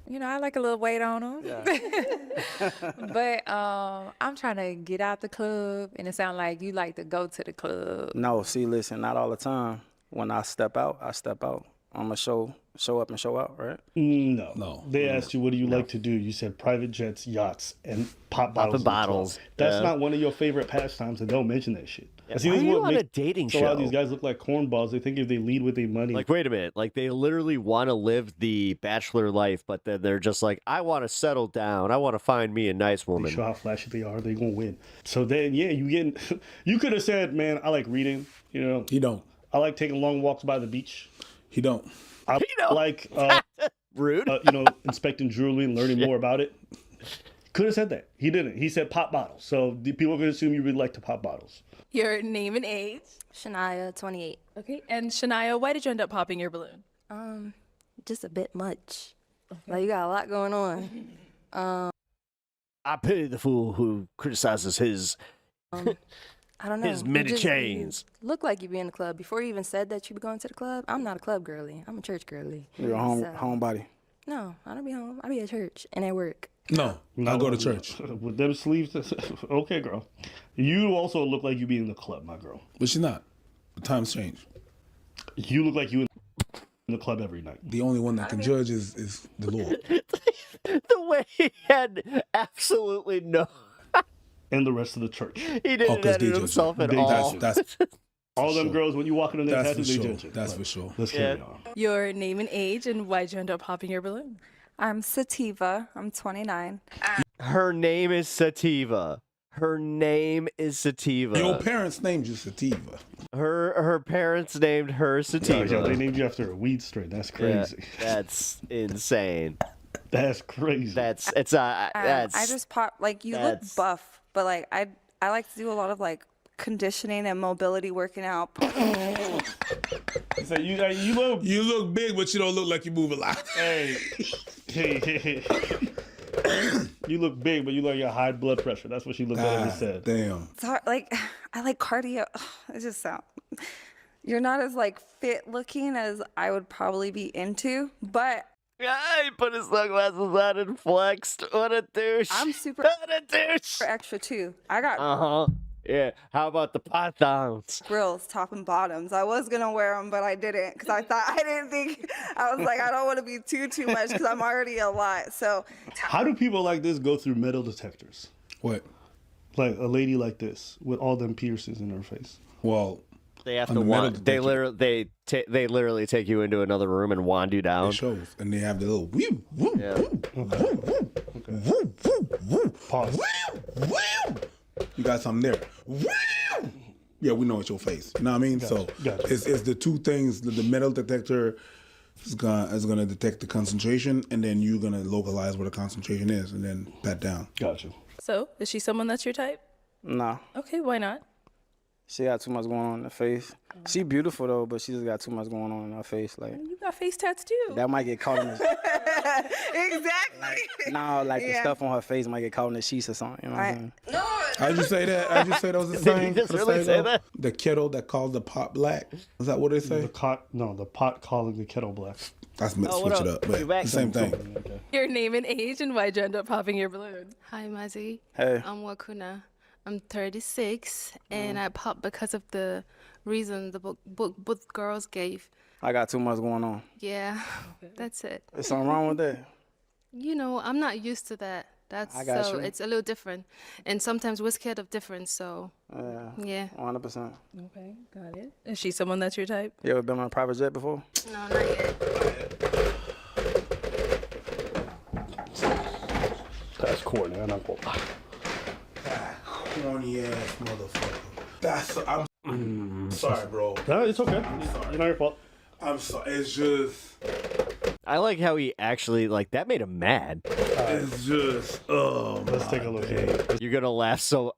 You know, I like a little weight on them. Yeah. But I'm trying to get out the club, and it sounds like you like to go to the club. No, see, listen, not all the time. When I step out, I step out. I'm going to show up and show out, right? No. They asked you, what do you like to do? You said private jets, yachts, and pop bottles. That's not one of your favorite pastimes, and don't mention that shit. Yeah, why are you on a dating show? A lot of these guys look like cornballs. They think if they lead with their money. Like, wait a minute. Like, they literally want to live the bachelor life, but then they're just like, I want to settle down. I want to find me a nice woman. They show how flashy they are. They're going to win. So then, yeah, you could have said, man, I like reading. You know, he don't. I like taking long walks by the beach. He don't. I like rude. Inspecting jewelry and learning more about it. Could have said that. He didn't. He said pop bottles. So people could assume you really like to pop bottles. Your name and age? Shania, 28. Okay, and Shania, why did you end up popping your balloon? Just a bit much. Okay. Like, you got a lot going on. I pity the fool who criticizes his I don't know. his many chains. You look like you be in the club. Before you even said that you be going to the club, I'm not a club girly. I'm a church girly. You're a homebody. No, I don't be home. I be at church and at work. No, I go to church. With them sleeves, okay, girl. You also look like you be in the club, my girl. But she's not. The times change. You look like you in the club every night. The only one that can judge is the Lord. The way he had absolutely no... And the rest of the church. He didn't edit himself at all. That's all them girls, when you walk in their tattoos, they judge it. That's for sure. Let's carry on. Your name and age, and why'd you end up popping your balloon? I'm Sativa. I'm 29. Her name is Sativa. Her name is Sativa. Your parents named you Sativa. Her parents named her Sativa. They named you after a weed strain. That's crazy. Yeah, that's insane. That's crazy. I just pop, like, you look buff, but like I like to do a lot of like conditioning and mobility working out. So you look big, but you don't look like you move a lot. Hey. You look big, but you look your high blood pressure. That's what she looked at and said. Damn. It's hard, like, I like cardio. It just sounds. You're not as like fit looking as I would probably be into, but. Yeah, he put his sunglasses on and flexed. What a douche. I'm super. What a douche. Extra too. I got. Yeah. How about the pythons? Grills, top and bottoms. I was gonna wear them, but I didn't because I didn't think. I was like, I don't want to be too much because I'm already a lot. So. How do people like this go through metal detectors? What? Like a lady like this with all them piercings in her face. Well. They have to wand. They literally take you into another room and wand you down. It shows, and they have the little woo woo woo woo woo. Pause. You got something there. Yeah, we know it's your face. You know what I mean? It's the two things. The metal detector is gonna detect the concentration, and then you're gonna localize where the concentration is, and then pat down. Gotcha. So, is she someone that's your type? Nah. Okay, why not? She got too much going on in her face. She beautiful though, but she just got too much going on in her face. Like you got face tats too. That might get caught in the exactly. The stuff on her face might get caught in the sheets or something. You know what I'm saying? No. How'd you say that? How'd you say that was the thing? Did you just really say that? The kettle that called the pot black. Is that what they say? The pot calling the kettle black. That's meant to switch it up, but the same thing. Okay. Your name and age, and why'd you end up popping your balloon? Hi, Mazzy. Hey. I'm Wakuna. I'm 36, and I popped because of the reason the both girls gave. I got too much going on. Yeah, that's it. There's something wrong with that? You know, I'm not used to that. It's a little different, and sometimes we're scared of difference. So yeah, 100%. Okay, got it. Is she someone that's your type? You ever been on a private jet before? No, not yet. That's corny. I'm not gonna lie. Corny ass motherfucker. I'm sorry, bro. No, it's okay. It's not your fault. I'm sorry. It's just. I like how he actually that made him mad. It's just. Oh, let's take a look at it. You're gonna laugh so.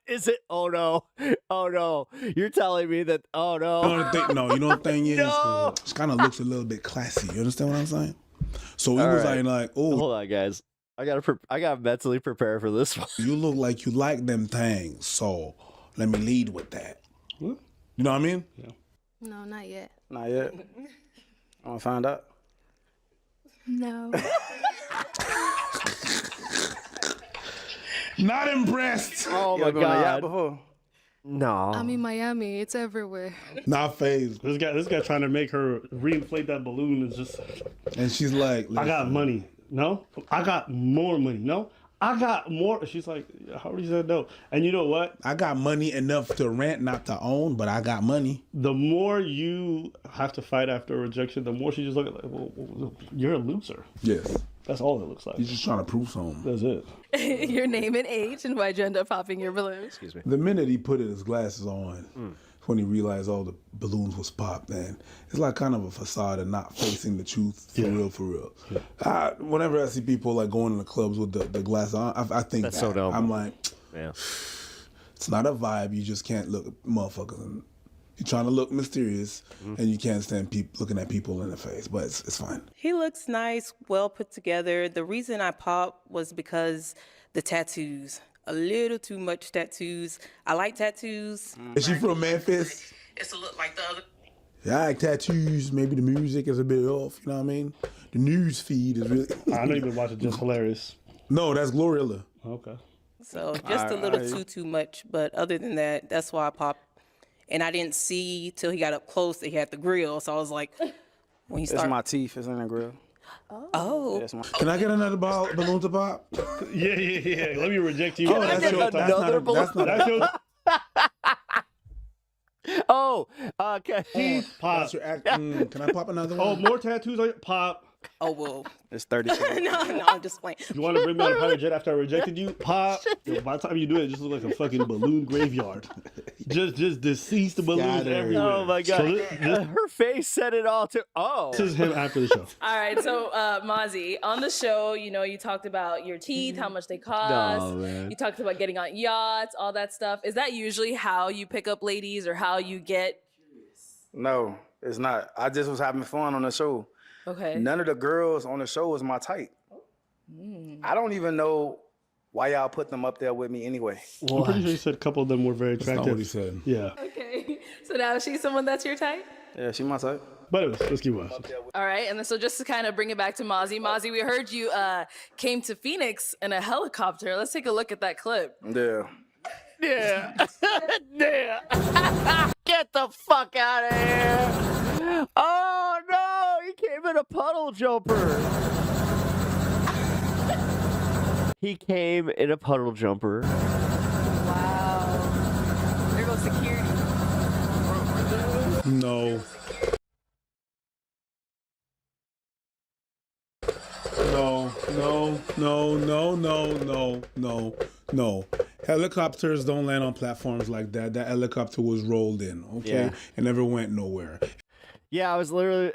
Is it? Oh no! Oh no! You're telling me that? Oh no! You know what the thing is? No. It kind of looks a little bit classy. You understand what I'm saying? So he was like, oh, hold on, guys. I gotta mentally prepare for this one. You look like you like them things, so let me lead with that. You know what I mean? Yeah. No, not yet. Not yet. I want to find out. No. Not impressed. Oh You my ever been on a yacht god! before? No. I'm in Miami. It's everywhere. Not phased. This guy trying to make her reinflate that balloon is just. And she's like, I got money. No, I got more money. No, I got more. She's like, how do you say no? And you know what? I got money enough to rent, not to own, but I got money. The more you have to fight after a rejection, the more she just look at well, you're a loser. Yes. That's all it looks like. He's just trying to prove something. That's it. Your name and age, and why'd you end up popping your balloon? Excuse me. The minute he put his glasses on, when he realized all the balloons was popped, man, it's like kind of a facade and not facing the truth for real. Yeah. Whenever I see people like going in the clubs with the glasses on, I think That's so dumb. I'm like, Yeah. it's not a vibe. You just can't look at motherfuckers. And you're trying to look mysterious, and you can't stand looking at people in the face, but it's fine. He looks nice, well put together. The reason I popped was because the tattoos. A little too much tattoos. I like tattoos. Is she from Memphis? It's a look like the other. Yeah, I like tattoos. Maybe the music is a bit off. You know what I mean? The news feed is really. I know you've been watching Just Hilarious. No, that's Glorilla. Okay. So just a little too much. But other than that, that's why I popped. And I didn't see till he got up close that he had the grill. So I was like, when he started. It's my teeth. It's in the grill. Oh. Yeah, Can I get another balloon to pop? Yeah. Let me reject you. Oh, that's your. Oh, okay. Pop. Can I pop another one? Oh, more tattoos on your pop. Oh, well. It's 30. no, I'm just playing. You want to bring me on a private jet after I rejected you? Pop. Yo, by the time you do it, it just looks like a fucking balloon graveyard. just deceased balloons everywhere. Oh my god. So her face said it all too. Oh. This is him after the show. All right, so Mozzie, on the show, you talked about your teeth, how much they cost. No, man. You talked about getting on yachts, all that stuff. Is that usually how you pick up ladies or how you get? No, it's not. I just was having fun on the show. Okay. None of the girls on the show was my type. I don't even know why y'all put them up there with me anyway. I'm pretty sure you said a couple of them were very attractive. That's not what he said. Yeah. Okay. So now she's someone that's your type? Yeah, she my type. But anyways, let's keep watching. All right, and then so just to kind of bring it back to Mozzie. Mozzie, we heard you came to Phoenix in a helicopter. Let's take a look at that clip. Yeah. Yeah. Yeah. Get the fuck out of here. Oh no, he came in a puddle jumper. He came in a puddle jumper. Wow. There goes security. No. No. Helicopters don't land on platforms like that. That helicopter was rolled in, okay? Yeah. And never went nowhere. Yeah, I was literally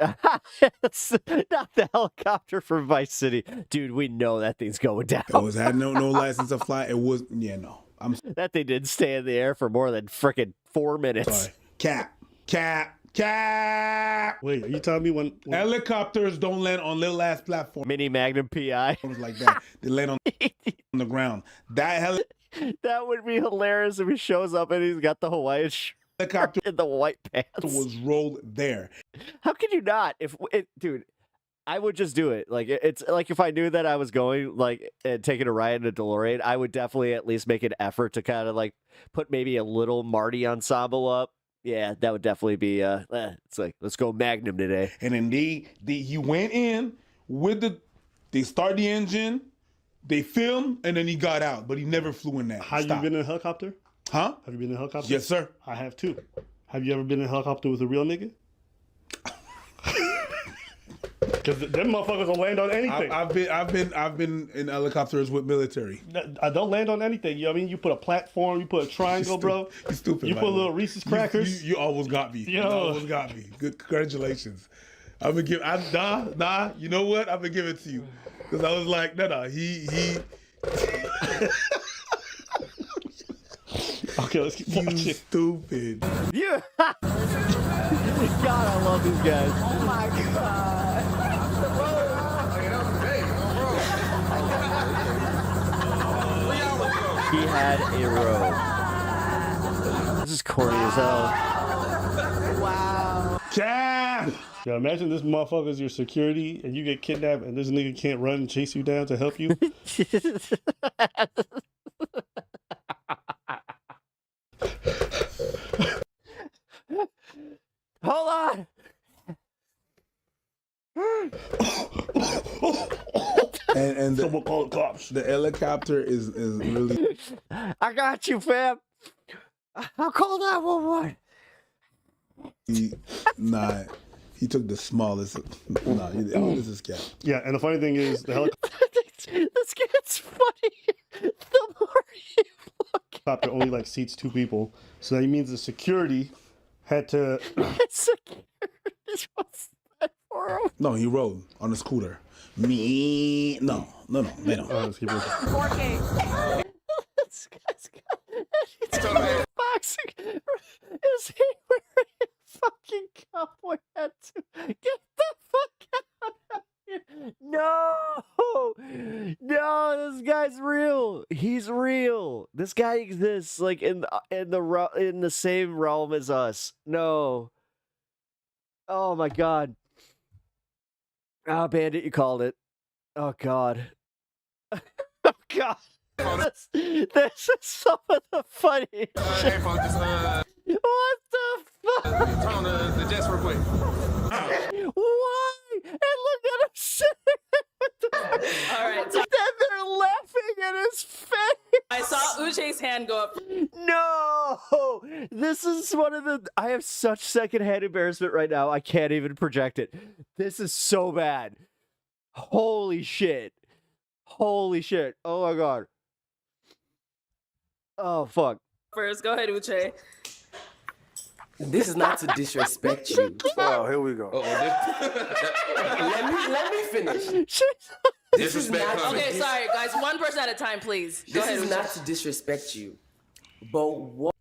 it's not the helicopter from Vice City. Dude, we know that thing's going down. It had no license to fly. It was, no. That thing didn't stay in the air for more than frickin' 4 minutes. Sorry. Cap. Wait, are you telling me when helicopters don't land on little ass platforms? Mini Magnum PI. Like that. They land on the ground. That would be hilarious if he shows up and he's got the Hawaiian shirt in the white pants. Was rolled there. How could you not? Dude, I would just do it. Like it's like if I knew that I was going and taking a ride in a DeLorean, I would definitely at least make an effort to kind of like put maybe a little Marty ensemble up. Yeah, that would definitely be. It's like let's go Magnum today. And then he went in with they start the engine, they filmed, and then he got out, but he never flew in that. Have you been in a helicopter? Huh? Have you been in a helicopter? Yes, sir. I have too. Have you ever been in a helicopter with a real nigga? Because them motherfuckers will land on anything. I've been in helicopters with military. I don't land on anything. You know what I mean? You put a platform, you put a triangle, bro. You stupid. You put a little Reese's crackers. You almost got me. You almost got me. Good, congratulations. I'm gonna give. Nah. You know what? I'm gonna give it to you because I was like, nah. He. Okay, let's keep watching. You stupid. Yeah. God, I love these guys. Oh my god. He had a robe. This is corny as hell. Wow. Cam! Yeah, imagine this motherfucker's your security and you get kidnapped and this nigga can't run and chase you down to help you. Hold on. And someone call the cops. The helicopter is really. I got you, fam. I'll call 911. He took the smallest. This is cat. Yeah, and the funny thing is, the This gets funny. The more you look. helicopter only like seats 2 people, so that means the security had to. No, he rode on a scooter. Me, no, they don't. Let's keep looking. 4K. This guy's got boxing. Is he wearing a fucking cowboy hat too? Get the fuck out of here! No, this guy's real. He's real. This guy exists, like in the same realm as us. No. Oh my god. Ah, Bandit, you called it. Oh god. Oh god. This is some of the funniest shit. What the fuck? Turn on the jets real quick. Why? And look at him sitting there. All right. Then they're laughing at his face. I saw Uche's hand go up. No! This is one of the... I have such secondhand embarrassment right now. I can't even project it. This is so bad. Holy shit. Holy shit. Oh my god. Oh, fuck. First, go ahead, Uche. This is not to disrespect you. Oh, here we go. Let me finish. This is not Okay, sorry, guys. One person at a time, please. Go This ahead, is Uche. not to disrespect you, but what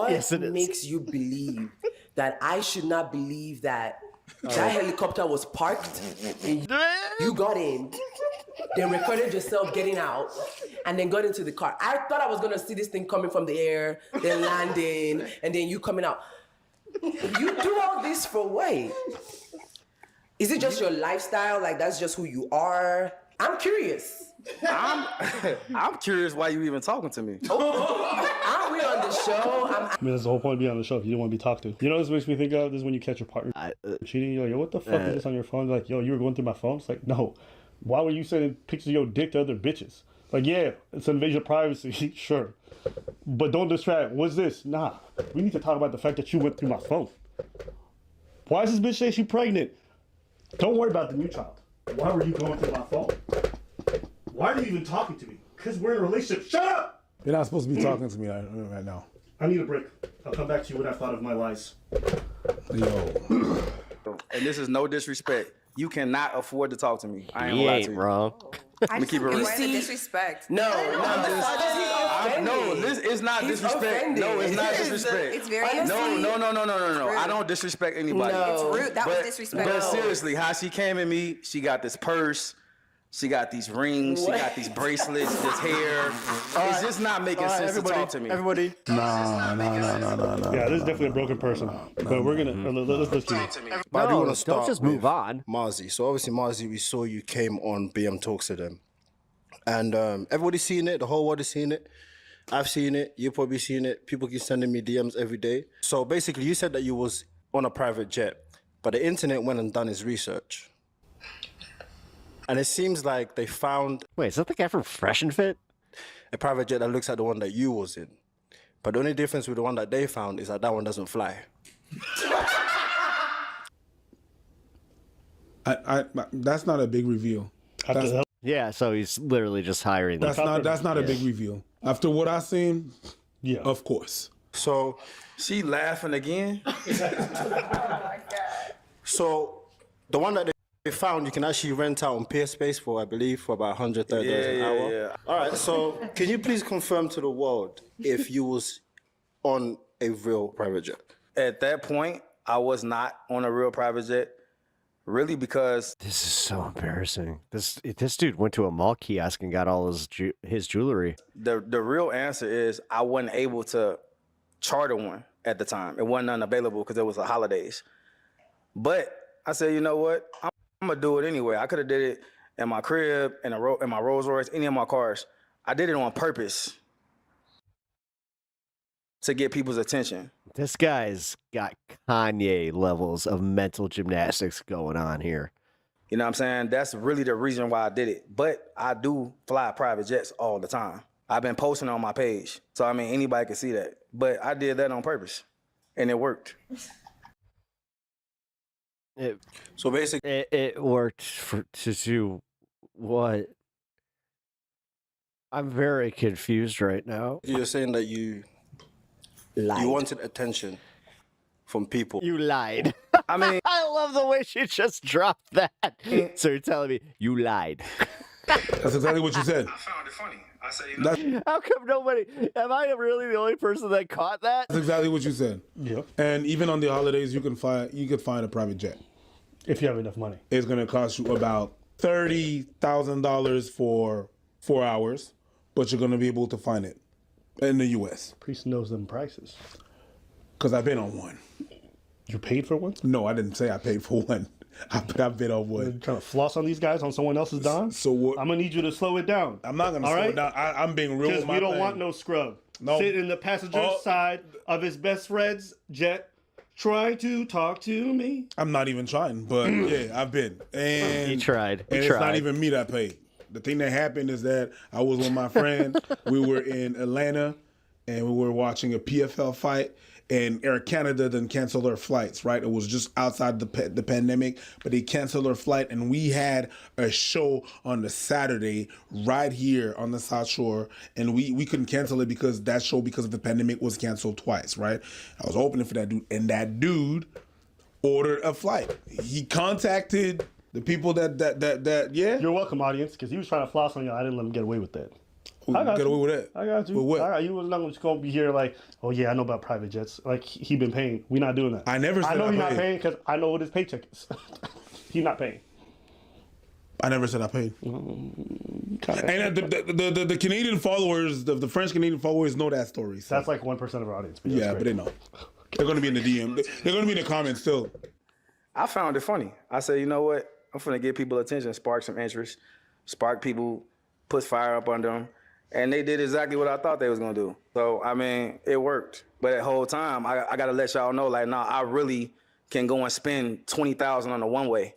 Yes, it is. makes you believe that I should not believe that that helicopter was parked and you got in, then recorded yourself getting out, and then got into the car? I thought I was gonna see this thing coming from the air, then landing, and then you coming out. You do all this for what? Is it just your lifestyle? Like that's just who you are? I'm curious. I'm curious why you even talking to me. Aren't we on the show? I mean, that's the whole point of being on the show. If you don't want to be talked to. You know what this makes me think of? This is when you catch your partner cheating. You're like, yo, what the fuck is this on your phone? Like, yo, you were going through my phone? It's like, no. Why were you sending pictures of your dick to other bitches? Like, yeah, it's an invasion of privacy, sure. But don't distract. What's this? Nah. We need to talk about the fact that you went through my phone. Why is this bitch saying she's pregnant? Don't worry about the new child. Why were you going through my phone? Why are you even talking to me? Because we're in a relationship. Shut up! You're not supposed to be talking to me right now. I need a break. I'll come back to you when I thought of my lies. Yo. And this is no disrespect. You cannot afford to talk to me. I ain't He gonna lie ain't to you. wrong. Let me keep it real. Why the disrespect? No, No, this is not He's disrespect. offended. No, it's not It is. disrespect. It's very No. I don't disrespect anybody. No. It's rude. That was But disrespectful. seriously, how she came at me, she got this purse, she got these rings, she got these bracelets, this hair. It's just not making sense to talk to me. Everybody. No. Yeah, this is definitely a broken person. But we're gonna let's keep it. But I do No, want to don't start just move with on. Marzi. So obviously, Marzi, we saw you came on BM Talks to them, and everybody's seen it. The whole world has seen it. I've seen it. You've probably seen it. People keep sending me DMs every day. So basically, you said that you was on a private jet, but the internet went and done its research, and it seems like they found. Wait, is that the guy from Fresh and Fit? A private jet that looks like the one that you was in. But the only difference with the one that they found is that that one doesn't fly. That's not a big reveal. Yeah, so he's literally just hiring them. That's not a big reveal. After what I've seen, yeah, of course. So she laughing again. So the one that they found, you can actually rent out on Peerspace for, I believe, for about $130 an hour. Yeah. All right. So can you please confirm to the world if you was on a real private jet? At that point, I was not on a real private jet. Really, because this is so embarrassing. This dude went to a mall kiosk and got all his jewelry. The real answer is I wasn't able to charter one at the time. It wasn't unavailable because it was the holidays. But I said, you know what? I'm gonna do it anyway. I could have did it in my crib, in my Rolls Royce, any of my cars. I did it on purpose to get people's attention. This guy's got Kanye levels of mental gymnastics going on here. You know what I'm saying? That's really the reason why I did it. But I do fly private jets all the time. I've been posting on my page. So, I mean, anybody can see that. But I did that on purpose, and it worked. So basically, it worked to do what? I'm very confused right now. You're saying that you wanted attention from people. You lied. I mean, I love the way she just dropped that. So you're telling me you lied. That's exactly what you said. I found it funny. I said, you know. How come nobody? Am I really the only person that caught that? That's exactly what you said. Yeah. And even on the holidays, you could find a private jet if you have enough money. It's going to cost you about $30,000 for 4 hours, but you're going to be able to find it in the U.S. Priest knows them prices. Because I've been on one. You paid for one? No, I didn't say I paid for one. I've been on one. You're trying to floss on these guys on someone else's dime? So what? I'm going to need you to slow it down. I'm not going to slow it down. I'm being real with my Because we don't thing. want no scrub. No. Sit in the passenger side of his best friend's jet trying to talk to me. I'm not even trying, but yeah, I've been. And he tried. And it's not even me that paid. The thing that happened is that I was with my friend. We were in Atlanta, and we were watching a PFL fight. And Air Canada then canceled their flights, right? It was just outside the pandemic, but they canceled their flight. And we had a show on the Saturday right here on the South Shore. And we couldn't cancel it because that show, because of the pandemic, was canceled twice, right? I was opening for that dude. And that dude ordered a flight. He contacted the people that You're welcome, audience, because he was trying to floss on you. I didn't let him get away with that. I got get away with that. I got you. With what? I got you. Was not just gonna be here like, oh yeah, I know about private jets. Like he been paying. We not doing that. I never said I know I he's not paid. paying because I know what his paycheck is. He's not paying. I never said I paid. And the Canadian followers, the French Canadian followers know that story. So. That's like 1% of our audience. But Yeah, but they know. They're going to be in the DM. They're going to be in the comments still. I found it funny. I said, you know what? I'm finna get people attention, spark some interest, spark people, put fire up under them. And they did exactly what I thought they was gonna do. So, I mean, it worked. But that whole time, I gotta let y'all know, like, nah, I really can go and spend $20,000 on a one-way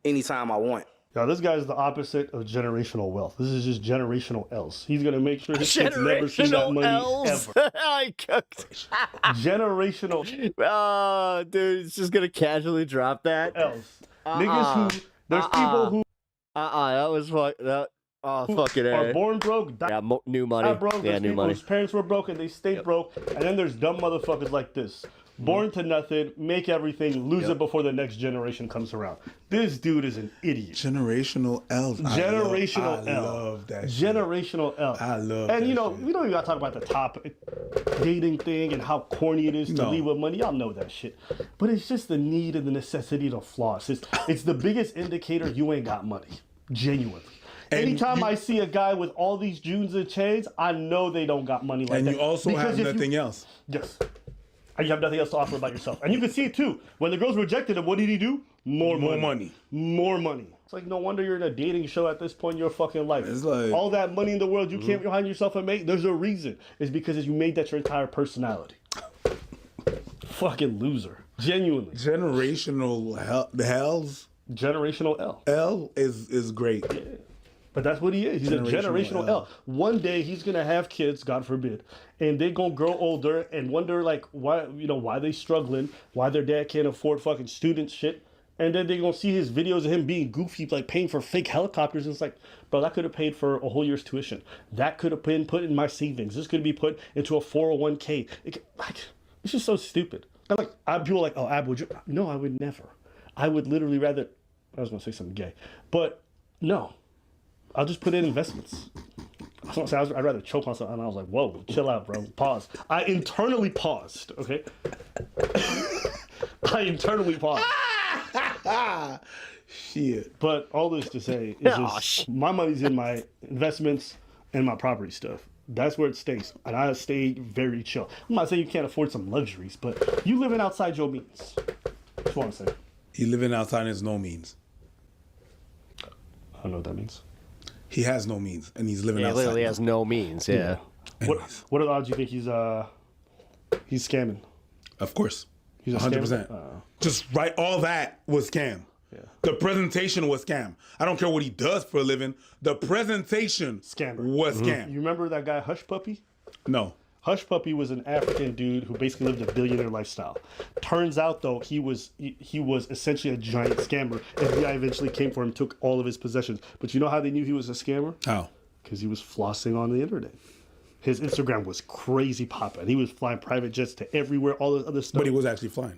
anytime I want. Yo, this guy's the opposite of generational wealth. This is just generational else. He's gonna make sure his kids never see that money ever. I cooked. Generational. Oh, dude, it's just gonna casually drop that. Else. Niggas who there's people who that was fuck that. Oh, fucking are born broke, die new money. broke. Yeah, There's new people money. whose parents were broke and they stayed broke. And then there's dumb motherfuckers like this. Born to nothing, make everything, lose it before the next generation comes around. This dude is an idiot. Generational L. Generational L. I love that. Generational L. I love And that you know, shit. we don't even gotta talk about the top dating thing and how corny it is to No. leave with money. Y'all know that shit. But it's just the need and the necessity to floss. It's the biggest indicator you ain't got money. Genuinely. Anytime I see a guy with all these Junes and chains, I know they don't got money like And that. you also Because have if nothing else. Yes. And you have nothing else to offer about yourself. And you can see it too. When the girls rejected him, what did he do? More money. More money. It's like, no wonder you're in a dating show at this point in your fucking life. It's like, all that money in the world you can't behind yourself and make, there's a reason. It's because you made that your entire personality. Fucking loser. Genuinely. Generational hells. Generational L. L is great. Yeah. But that's what he is. He's a generational L. One day he's gonna have kids, God forbid, and they're gonna grow older and wonder like why they struggling, why their dad can't afford fucking student shit. And then they're gonna see his videos of him being goofy, like paying for fake helicopters. And it's like, bro, that could have paid for a whole year's tuition. That could have been put in my savings. This could be put into a 401k. It's just so stupid. And like, people are like, oh, Ab, would you? No, I would never. I would literally rather. I was gonna say something gay, but no, I'll just put in investments. I was gonna say I'd rather choke on something, and I was like, whoa, chill out, bro. Pause. I internally paused. Okay. I internally paused. Shit. But all this to say is just my money's in my investments and my property stuff. That's where it stays. And I stay very chill. I'm not saying you can't afford some luxuries, but you living outside your means. That's what I'm saying. He living outside his no means. I don't know what that means. He has no means, and he's living He outside. literally has no means, yeah. What are the odds you think he's scamming? Of course. He's a 100%. scammer? Just right, all that was scam. Yeah. The presentation was scam. I don't care what he does for a living. The presentation was scam. You remember that guy Hush Puppy? No. Hush Puppy was an African dude who basically lived a billionaire lifestyle. Turns out, though, he was essentially a giant scammer. FBI eventually came for him, took all of his possessions. But you know how they knew he was a scammer? How? Because he was flossing on the internet. His Instagram was crazy popping. He was flying private jets to everywhere, all this other stuff. But he was actually flying.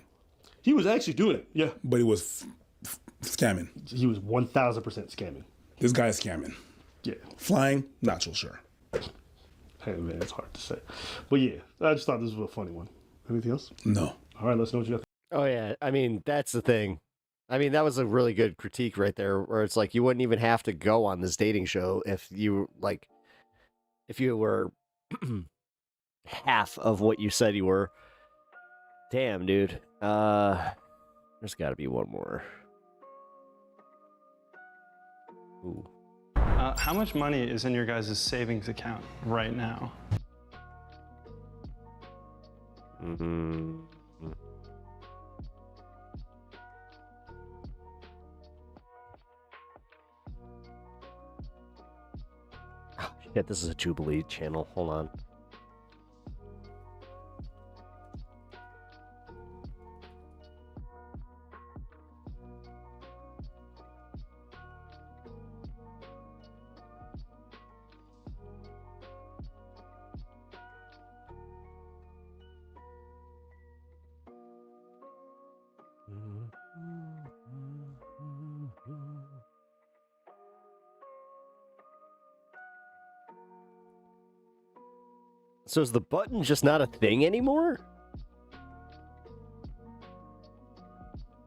He was actually doing it, yeah. But he was scamming. He was 1,000% scamming. This guy is scamming. Yeah. Flying, not so sure. Hey, man, it's hard to say. But yeah, I just thought this was a funny one. Anything else? No. All right, let's know what you got. Oh, yeah. I mean, that's the thing. I mean, that was a really good critique right there, where it's like you wouldn't even have to go on this dating show if you were half of what you said you were. Damn, dude. There's got to be one more. Ooh. How much money is in your guys' savings account right now? Mm-hmm. Oh, shit, this is a Jubilee channel. Hold on. So is the button just not a thing anymore?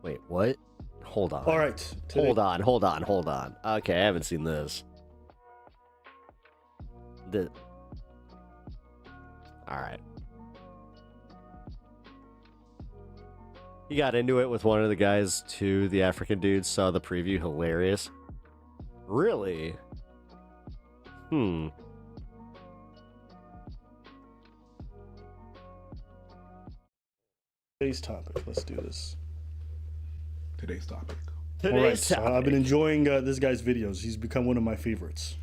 Wait, what? Hold on. All right. Hold on. Okay, I haven't seen this. Alright. He got into it with one of the guys too. The African dude saw the preview. Hilarious. Really? Today's topic. Let's do this. Today's topic. All right, so I've been enjoying this guy's videos. He's become one of my favorites.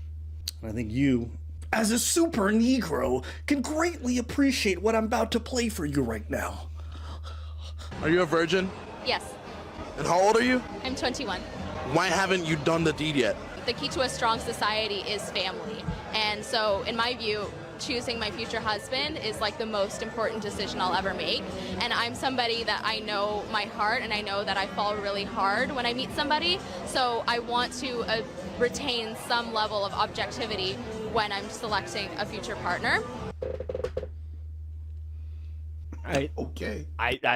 And I think you, as a super Negro, can greatly appreciate what I'm about to play for you right now. Are you a virgin? Yes, And how old are you? I'm 21. Why haven't you done the deed yet? The key to a strong society is family. And so, in my view, choosing my future husband is like the most important decision I'll ever make. And I'm somebody that I know my heart, and I know that I fall really hard when I meet somebody. So I want to retain some level of objectivity when I'm selecting a future partner. I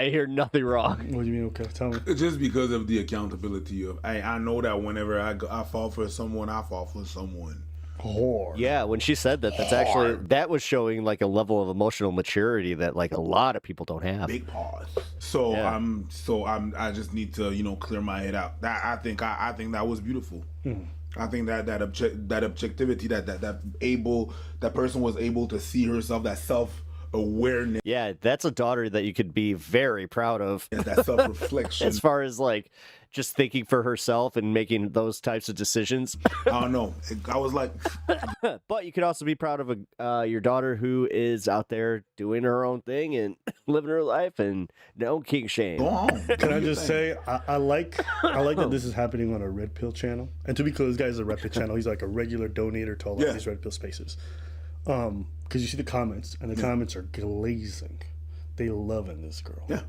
hear nothing wrong. What do you mean, okay? Tell me. Just because of the accountability of, I know that whenever I fall for someone, I fall for someone. Hard. Yeah, when she said that, that's actually, that was showing like a level of emotional maturity that like a lot of people don't have. Big pause. So yeah. I just need to, clear my head out. I think that was beautiful. I think that objectivity, that person was able to see herself, that self-awareness. Yeah, that's a daughter that you could be very proud of. Yeah, that self-reflection. As far as like just thinking for herself and making those types of decisions. I don't know. I was like, but you could also be proud of your daughter who is out there doing her own thing and living her life, and no king shame. Go on. Can I just say I like that this is happening on a Red Pill channel. And to be clear, this guy's a Red Pill channel. He's like a regular donator to all of these Red Pill spaces. Because you see the comments, and the comments are glazing. They loving this girl. Yeah.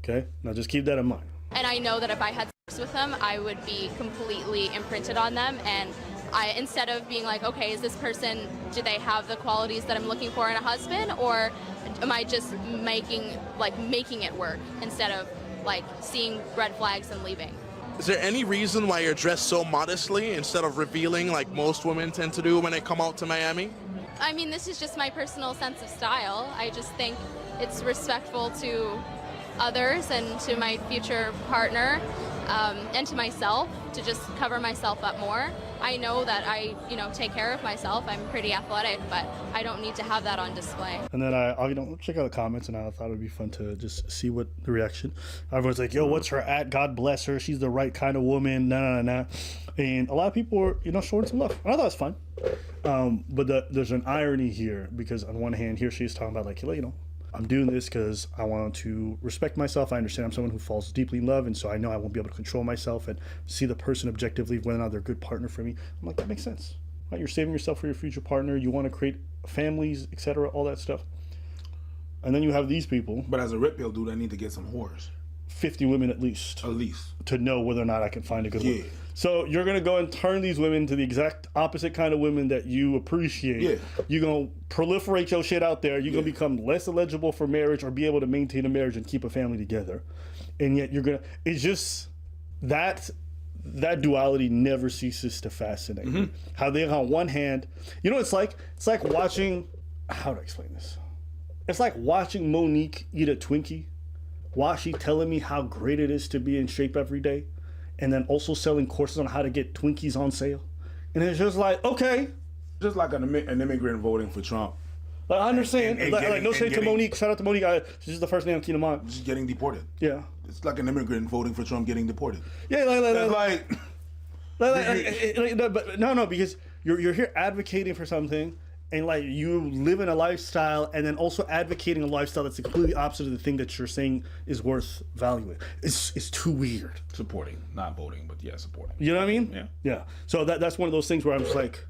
Okay. Now just keep that in mind. And I know that if I had sex with them, I would be completely imprinted on them. And instead of being like, okay, is this person, do they have the qualities that I'm looking for in a husband? Or am I just making it work instead of like seeing red flags and leaving? Is there any reason why you're dressed so modestly instead of revealing like most women tend to do when they come out to Miami? I mean, this is just my personal sense of style. I just think it's respectful to others and to my future partner and to myself to just cover myself up more. I know that I, take care of myself. I'm pretty athletic, but I don't need to have that on display. And then I check out the comments, and I thought it would be fun to just see what the reaction. Everyone's like, "Yo, what's her at? God bless her. She's the right kind of woman." Nah. And a lot of people were, showing some love. And I thought it was fun. But there's an irony here, because on one hand, here she's talking about like, I'm doing this because I want to respect myself. I understand I'm someone who falls deeply in love, and so I know I won't be able to control myself and see the person objectively, whether or not they're a good partner for me. I'm like, that makes sense. Right? You're saving yourself for your future partner. You want to create families, etc., all that stuff. And then you have these people. But as a Red Pill dude, I need to get some whores. 50 women at least. To know whether or not I can find a good one. So you're going to go and turn these women to the exact opposite kind of women that you appreciate. Yeah. You're going to proliferate your shit out there. You're going to become less eligible for marriage or be able to maintain a marriage and keep a family together. And yet you're going to, it's just that duality never ceases to fascinate me. How they, on one hand, it's like watching, how to explain this? It's like watching Monique eat a Twinkie while she telling me how great it is to be in shape every day, and then also selling courses on how to get Twinkies on sale. And it's just like, okay. Just like an immigrant voting for Trump. Like, I understand. No shade to Monique. Shout out to Monique. She's the first name I'm keeping in mind. Just getting deported. Yeah. It's like an immigrant voting for Trump getting deported. Yeah, no, because you're here advocating for something, and like you live in a lifestyle, and then also advocating a lifestyle that's completely opposite of the thing that you're saying is worth valuing. It's too weird. Supporting, not voting, but yeah, supporting. You know what I mean? Yeah. So that's one of those things where I'm just like,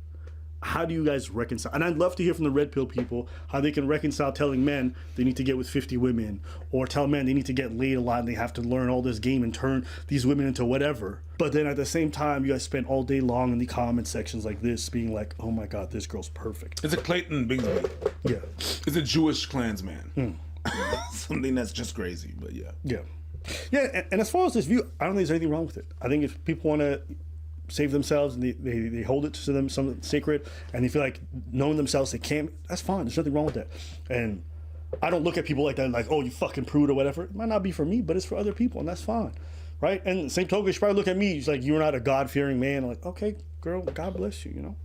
how do you guys reconcile? And I'd love to hear from the Red Pill people how they can reconcile telling men they need to get with 50 women, or tell men they need to get laid a lot and they have to learn all this game and turn these women into whatever. But then at the same time, you guys spend all day long in the comment sections like this being like, oh my God, this girl's perfect. It's a Clayton Bigsby. Yeah. It's a Jewish Klansman. Something that's just crazy, but yeah. Yeah, and as far as this view, I don't think there's anything wrong with it. I think if people want to save themselves and they hold it to them something sacred, and they feel like knowing themselves they can't, that's fine. There's nothing wrong with that. And I don't look at people like that like, oh, you fucking prude or whatever. It might not be for me, but it's for other people, and that's fine. Right? And same token, you should probably look at me. She's like, you're not a God-fearing man. I'm like, okay, girl, God bless you,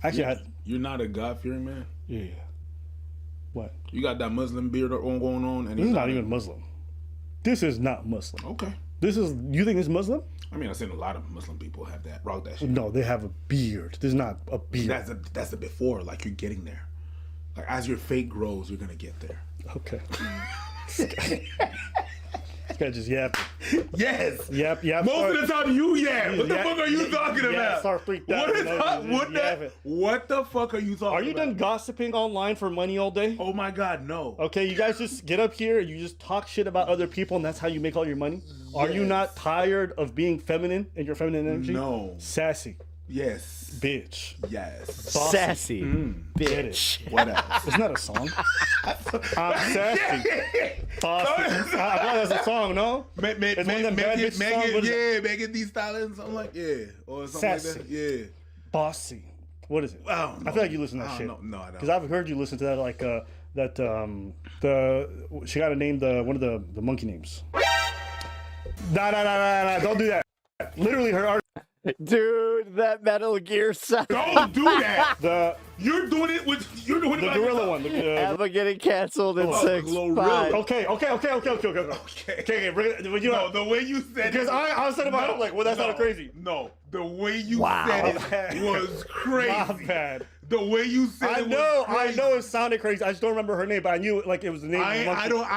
Actually, you're not a God-fearing man? Yeah. What? You got that Muslim beard going on? And he's not even Muslim. This is not Muslim. Okay. You think this is Muslim? I mean, I've seen a lot of Muslim people have that, rock that shit. No, they have a beard. This is not a beard. That's the before, like you're getting there. Like as your faith grows, you're gonna get there. Okay. This guy just yapping. Yes. Yap. Most of the time you yap. What the fuck are you talking about? Start freaked out. What the fuck are you talking about? Are you done gossiping online for money all day? Oh my God, no. Okay, you guys just get up here and you just talk shit about other people, and that's how you make all your money? Yes. Are you not tired of being feminine and your feminine energy? No. Sassy. Yes. Bitch. Yes. Bossy. Sassy. Bitch. What else? Isn't that a song? I'm sassy. Bossy. I thought that's a song, no? Megan Thee Stallion, something like or something sassy. Like that. Yeah. Bossy. What is it? I feel like you listen to that shit. No, I don't. Because I've heard you listen to that, like she got to name one of the monkey names. Nah, don't do that. Literally, her art. Dude, that Metal Gear sound. Don't do that. You're doing it with the gorilla one. Emma getting canceled in 6-5. Okay. Bring it. No, the way you said it. Because I was saying about it, like, well, that's not crazy. No, the way you said it was crazy. Not bad. The way you said it was crazy. I know it sounded crazy. I just don't remember her name, but I knew like it was the name. I don't.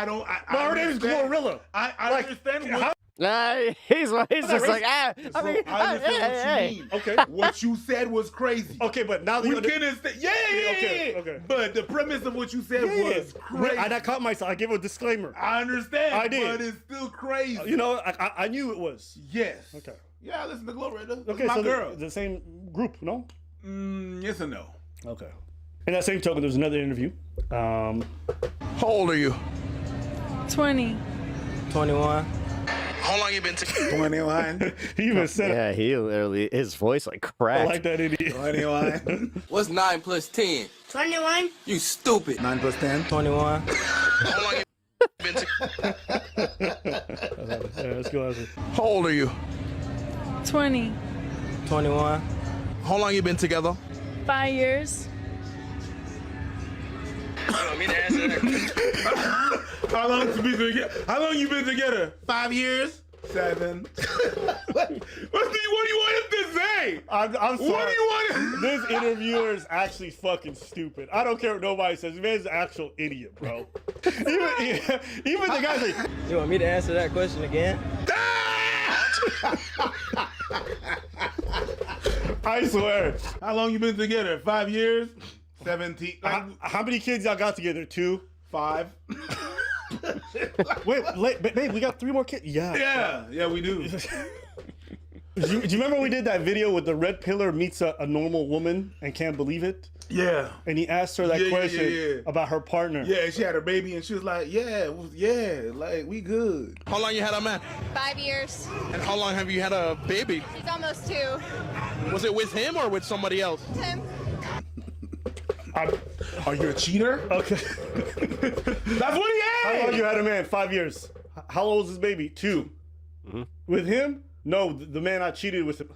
But her name is Glorilla. I understand what. He's just like, I understand what you mean. Okay. What you said was crazy. Okay, but now we can understand. Okay. But the premise of what you said was crazy. I caught myself. I gave a disclaimer. I understand. I did. But it's still crazy. You know, I knew it was. Yes. Okay. Yeah, I listen to Gloria. Okay, my so girl. The same group, no? Yes and no. Okay. In that same token, there's another interview. How old are you? 20. 21. How long you been together? 21. He even said yeah, he literally, his voice like I cracked. like that idiot. 21. What's 9 plus 10? 21. You stupid. 9 plus 10. 21. How long you been together? Yeah, let's go. How old are you? 20. 21. How long you been together? 5 years. How long you been together? 5 years? 7. What do you want him to say? I'm sorry. What do you want him? This interviewer is actually fucking stupid. I don't care what nobody says. This man's an actual idiot, bro. even the guy's like, You want me to answer that question again? I swear. How long you been together? 5 years? 17. How many kids y'all got together? 2? 5. Wait, babe, we got 3 more kids. Yeah, we do. Do you remember we did that video with the red pillar meets a normal woman and can't believe it? Yeah. And he asked her that question about her partner. Yeah, she had her baby and she was like, yeah, like we good. How long you had a man? 5 years. And how long have you had a baby? He's almost 2. Was it with him or with somebody else? Him. Are you a cheater? Okay. That's what he had. How long you had a man? 5 years. How old is his baby? 2. Mm-hmm. With him? No, the man I cheated with him.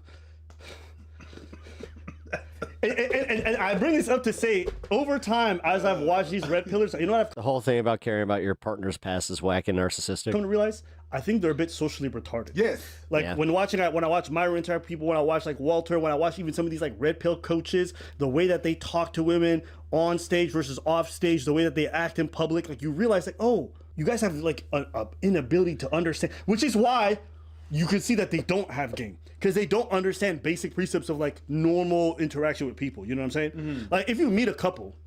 And I bring this up to say, over time, as I've watched these red pillars, you know what? The whole thing about caring about your partner's past is whack and narcissistic. Come to realize, I think they're a bit socially retarded. Yes. Like when I watch Myra interact with people, when I watch like Walter, when I watch even some of these like red pill coaches, the way that they talk to women on stage versus off stage, the way that they act in public, like you realize like, oh, you guys have like an inability to understand, which is why you can see that they don't have game. Because they don't understand basic precepts of like normal interaction with people. You know what I'm saying? Mm-hmm. Like if you meet a couple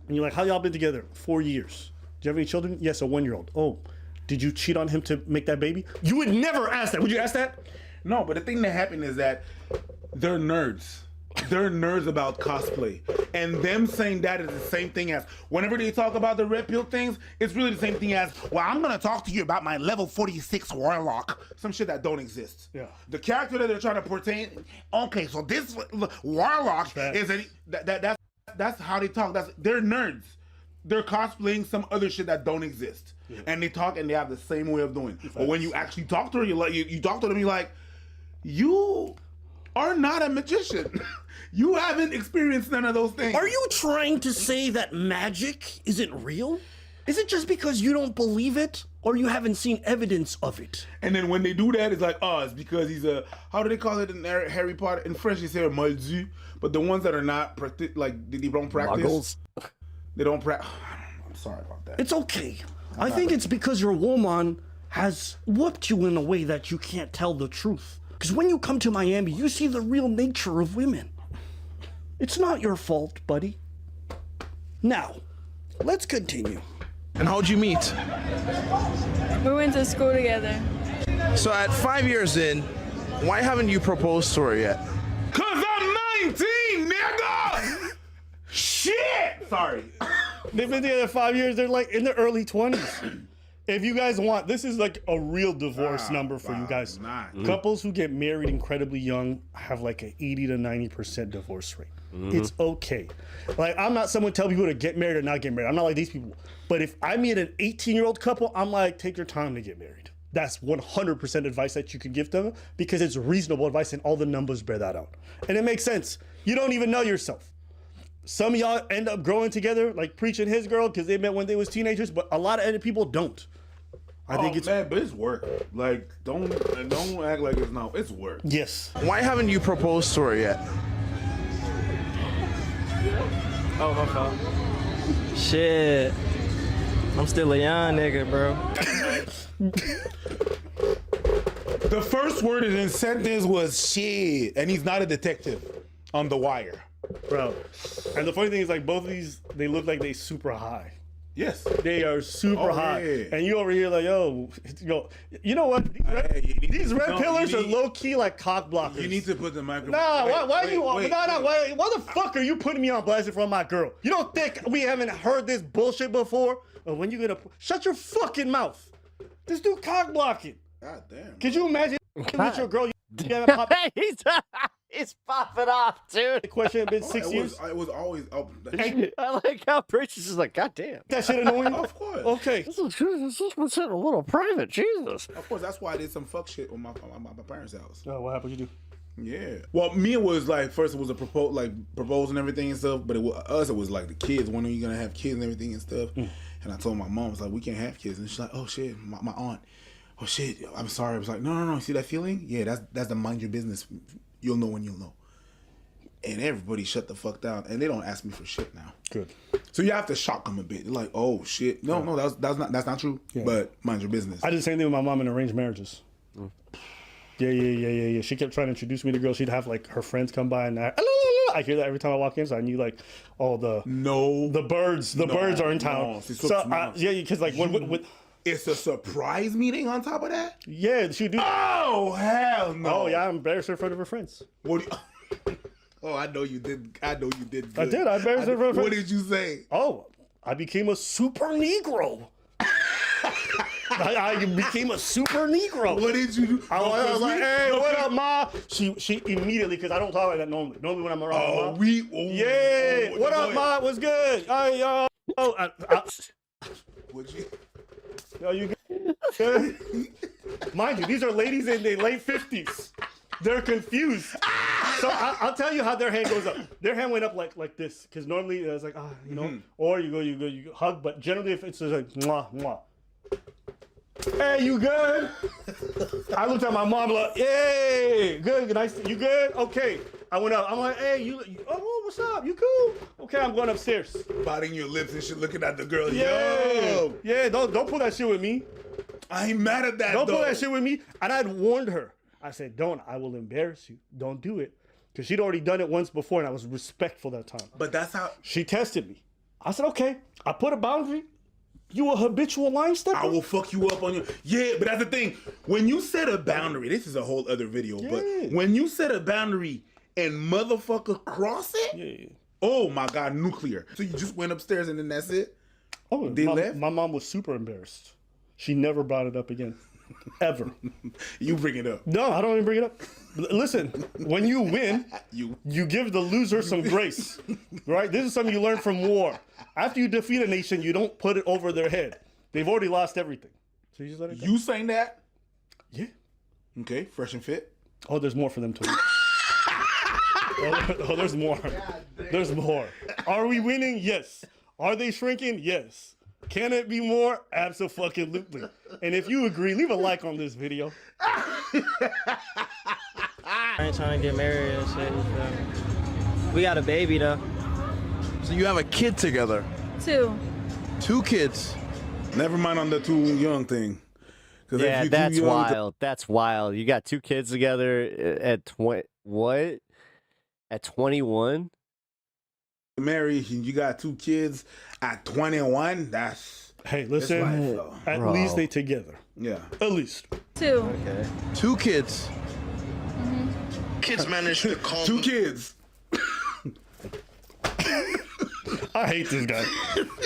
and you're like, how y'all been together? 4 years. Do you have any children? Yes, a 1-year-old. Oh, did you cheat on him to make that baby? You would never ask that. Would you ask that? No, but the thing that happened is that they're nerds. They're nerds about cosplay. And them saying that is the same thing as whenever they talk about the red pill things, it's really the same thing as, well, I'm going to talk to you about my level 46 warlock. Some shit that don't exist. Yeah. The character that they're trying to portray, okay, so this warlock is that's how they talk. They're nerds. They're cosplaying some other shit that don't exist. Yeah. And they talk and they have the same way of doing. But when you actually talk to her, you talk to them, you're like, you are not a magician. You haven't experienced none of those things. Are you trying to say that magic isn't real? Is it just because you don't believe it, or you haven't seen evidence of it? And then when they do that, it's like, oh, it's because he's a, how do they call it in Harry Potter? In French, they say a moldu. But the ones that are not, like, they don't practice. Muggles? They don't practice. I'm sorry about that. It's okay. I think it's because your woman has whooped you in a way that you can't tell the truth. Because when you come to Miami, you see the real nature of women. It's not your fault, buddy. Now, let's continue. And how'd you meet? We went to school together. So at 5 years in, why haven't you proposed to her yet? Cause I'm 19, nigga! Shit! Sorry. They've been together 5 years. They're like in their early 20s. If you guys want, this is like a real divorce number for you guys. Couples who get married incredibly young have like an 80 to 90% divorce rate. Mm-hmm. It's okay. Like, I'm not someone telling people to get married or not get married. I'm not like these people. But if I meet an 18-year-old couple, I'm like, take your time to get married. That's 100% advice that you could give them because it's reasonable advice and all the numbers bear that out. And it makes sense. You don't even know yourself. Some of y'all end up growing together, like preaching his girl because they met when they was teenagers, but a lot of other people don't. I think it's man, but it's work. Like, don't act like it's not. It's work. Yes. Why haven't you proposed to her yet? Oh, my fault. Shit. I'm still a young nigga, bro. The first word in his sentence was shit, and he's not a detective on The Wire. Bro. And the funny thing is, like, both of these, they look like they super high. Yes. They are super high. Yeah. And you over here like, yo, you know what? These red pillars are low-key like cock blockers. You need to put the microphone. Nah, why the fuck are you putting me on blast in front of my girl? You don't think we haven't heard this bullshit before? Or when you gonna shut your fucking mouth? This dude cock blocking. God damn. Could you imagine with your girl? Pop- He's popping off, dude. The question had been 6 years. It was always up. I like how Bridges is like, God damn. That shit annoying? Of course. Okay. This was a little private, Jesus. Of course, that's why I did some fuck shit on my parents' house. Oh, what happened? You do? Yeah. Well, me it was like first it was a propose and everything and stuff, but it was like the kids. When are you gonna have kids and everything and stuff? And I told my mom, I was like, we can't have kids, and she's like, oh shit, my aunt. Oh shit, I'm sorry. I was like, no. See that feeling? Yeah, that's the mind your business. You'll know when you'll know. And everybody shut the fuck down, and they don't ask me for shit now. Good. So you have to shock them a bit. They're like, oh shit, no, that's not true. Yeah. But mind your business. I did the same thing with my mom in arranged marriages. Yeah. She kept trying to introduce me to girls. She'd have like her friends come by, and I hear that every time I walk in. So I knew like, oh the birds are in town. So because like when it's a surprise meeting on top of that. Yeah, she do. Oh hell no! Oh yeah, I embarrassed her in front of her friends. What? Oh, I know you did. I know you did. Good. I did. I embarrassed her in front of her friends. What did you say? Oh, I became a super Negro. I became a super Negro. What did you do? I was like, hey, what up, ma? She immediately, because I don't talk like that normally. Normally when I'm around ma. What up, ma? What's good? Hey, yo. Would you? Yo, you good? Mind you, these are ladies in their late 50s. They're confused. So I'll tell you how their hand goes up. Their hand went up like this, because normally it's like, or you go hug, but generally if it's just like, mwah, mwah. Hey, you good? I looked at my mom like, hey, good, nice, you good? Okay. I went up. I'm like, hey, you what's up? You cool? Okay, I'm going upstairs. Biting your lips and shit, looking at the girl. Yeah. Yo. Yeah, don't pull that shit with me. I ain't mad at that, Don't pull that shit with me. And I'd warned her. I said, I will embarrass you. Don't do it. Because she'd already done it once before, and I was respectful that time. But that's how... She tested me. I said, okay. I put a boundary. You a habitual line stepper? I will fuck you up on your... Yeah, but that's the thing. When you set a boundary, this is a whole other video, but when you set a boundary and motherfucker cross it, oh my God, nuclear. So you just went upstairs and then that's it? Oh, they left? My mom was super embarrassed. She never brought it up again. Ever. You bring it up. No, I don't even bring it up. Listen, when you win, you give the loser some grace, right? This is something you learn from war. After you defeat a nation, you don't put it over their head. They've already lost everything. So you just let it go. You saying that? Yeah. Okay, fresh and fit. Oh, there's more for them to win. Oh, there's more. There's more. Are we winning? Yes. Are they shrinking? Yes. Can it be more? Absolutely. And if you agree, leave a like on this video. I ain't trying to get married and shit. So. We got a baby though. So you have a kid together? 2. 2 kids. Never mind on the too young thing. Yeah, that's wild. That's wild. You got 2 kids together at 20. What? At 21? Married, you got 2 kids at 21. That's hey, listen. Life, at least they together. Yeah, at least 2. Okay, 2 kids. Kids managed to calm. 2 kids. I hate this guy.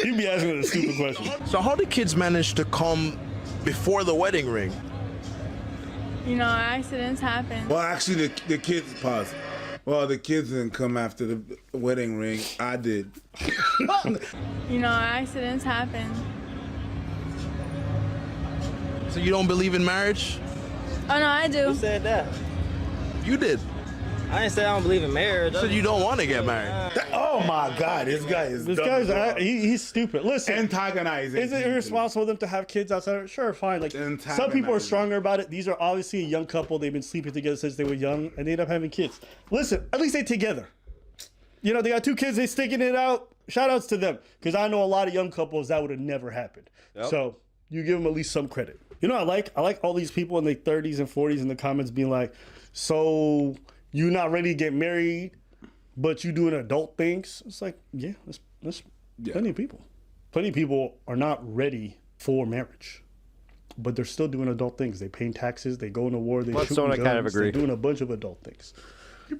You be asking a stupid question. So how do kids manage to come before the wedding ring? You know, accidents happen. Well, actually, the kids pause. Well, the kids didn't come after the wedding ring. I did. You know, accidents happen. So you don't believe in marriage? Oh no, I do. Who said that? You did. I didn't say I don't believe in marriage. You said you don't want to get married. Oh my God, this guy is. This guy's he's stupid. Listen, antagonizing. Is it irresponsible of them to have kids outside? Sure, fine. Like some people are stronger about it. These are obviously a young couple. They've been sleeping together since they were young, and they end up having kids. Listen, at least they together. You know, they got 2 kids. They sticking it out. Shout outs to them, because I know a lot of young couples that would have never happened. Yep. So you give them at least some credit. You know, I like all these people in their 30s and 40s in the comments being like, so you're not ready to get married, but you doing adult things. It's like, yeah, that's plenty of people. Plenty of people are not ready for marriage, but they're still doing adult things. They paying taxes, they go into war, they shoot guns, kind of agree. they're doing a bunch of adult things.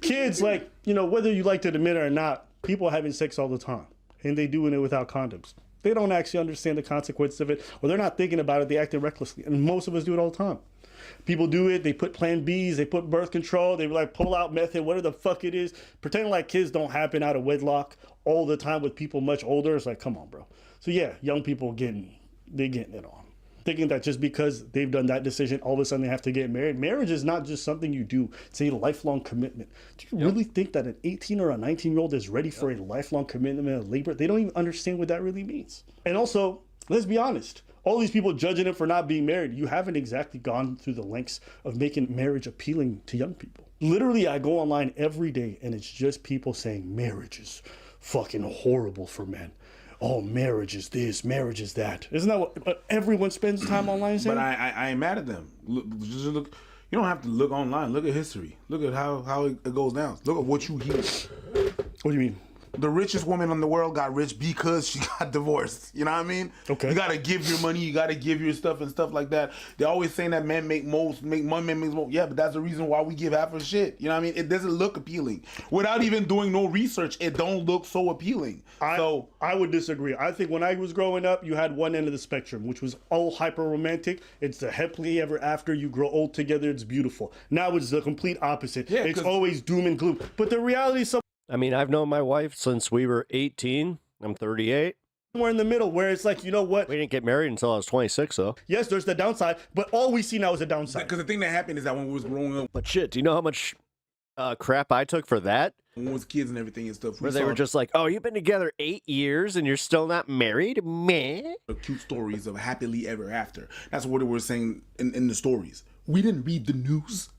Kids, like, you know, whether you like to admit it or not, people are having sex all the time, and they doing it without condoms. They don't actually understand the consequences of it, or they're not thinking about it. They acting recklessly, and most of us do it all the time. People do it. They put Plan Bs. They put birth control. They like pull out method, whatever the fuck it is. Pretending like kids don't happen out of wedlock all the time with people much older. It's like, come on, bro. So yeah, young people getting it on. Thinking that just because they've done that decision, all of a sudden they have to get married. Marriage is not just something you do. It's a lifelong commitment. Do you really think that an 18 or a 19-year-old is ready for a lifelong commitment of labor? They don't even understand what that really means. And also, let's be honest. All these people judging him for not being married, you haven't exactly gone through the lengths of making marriage appealing to young people. Literally, I go online every day and it's just people saying marriage is fucking horrible for men. Oh, marriage is this, marriage is that. Isn't that what everyone spends time online saying? But I ain't mad at them. Just look. You don't have to look online. Look at history. Look at how it goes down. Look at what you hear. What do you mean? The richest woman in the world got rich because she got divorced. You know what I mean? Okay. You gotta give your money, you gotta give your stuff and stuff like that. They're always saying that men make most. Yeah, but that's the reason why we give half our shit. You know what I mean? It doesn't look appealing. Without even doing no research, it don't look so appealing. I would disagree. I think when I was growing up, you had one end of the spectrum, which was all hyper romantic. It's the happily ever after. You grow old together. It's beautiful. Now it's the complete opposite. Yeah, it's always doom and gloom. But the reality is I mean, I've known my wife since we were 18. I'm 38. Somewhere in the middle where it's like, you know what? We didn't get married until I was 26, though. Yes, there's the downside, but all we see now is the downside. Because the thing that happened is that when we was growing up. But shit, do you know how much crap I took for that? When we was kids and everything and stuff. Where they were just like, oh, you've been together 8 years and you're still not married? Meh. Cute stories of happily ever after. That's what they were saying in the stories. We didn't read the news.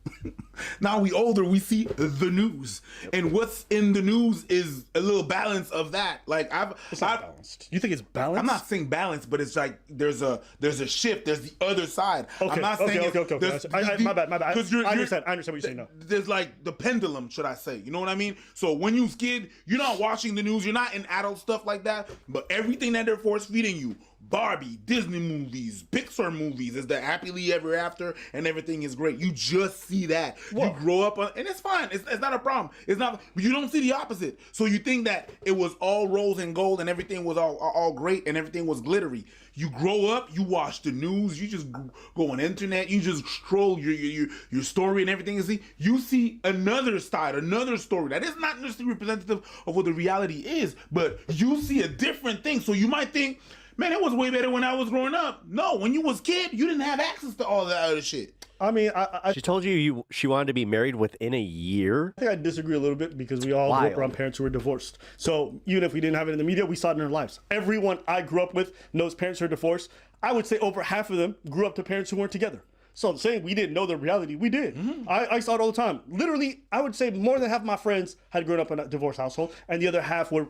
Now we older, we see the news. And what's in the news is a little balance of that. Like it's not balanced. You think it's balanced? I'm not saying balanced, but it's like there's a shift. There's the other side. Okay, I'm not saying okay. My bad. I understand what you're saying now. There's like the pendulum, should I say. You know what I mean? So when you was kid, you're not watching the news, you're not in adult stuff like that, but everything that they're force feeding you, Barbie, Disney movies, Pixar movies, is the happily ever after and everything is great. You just see that. Whoa. You grow up on, and it's fine. It's not a problem. It's not, but you don't see the opposite. So you think that it was all rose and gold and everything was all great and everything was glittery. You grow up, you watch the news, you just go on the internet, you just scroll your story and everything, and you see another side, another story that is not necessarily representative of what the reality is, but you see a different thing. So you might think, man, it was way better when I was growing up. No, when you was a kid, you didn't have access to all that other shit. I mean, she told you she wanted to be married within a year? I think I disagree a little bit because we all grew up around parents who were divorced. So even if we didn't have it in the media, we saw it in our lives. Everyone I grew up with knows parents who are divorced. I would say over half of them grew up to parents who weren't together. So saying we didn't know the reality, we did. Mm-hmm. I saw it all the time. Literally, I would say more than half of my friends had grown up in a divorced household, and the other half were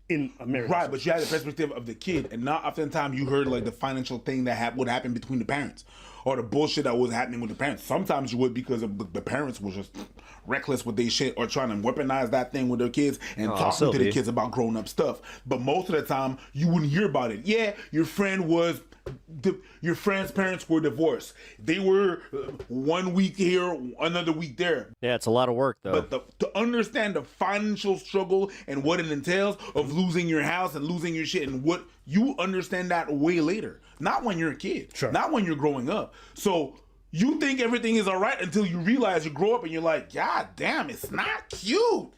in a marriage. Right, but you had the perspective of the kid, and not oftentimes you heard like the financial thing that would happen between the parents, or the bullshit that was happening with the parents. Sometimes you would because of the parents were just reckless with their shit or trying to weaponize that thing with their kids and talking to the kids about grown up stuff. But most of the time you wouldn't hear about it. Yeah, your friend's parents were divorced. They were 1 week here, another week there. Yeah, it's a lot of work though. But to understand the financial struggle and what it entails of losing your house and losing your shit, and what you understand that way later, not when you're a kid, not when you're growing up. So you think everything is all right until you realize you grow up and you're like, God damn, it's not cute.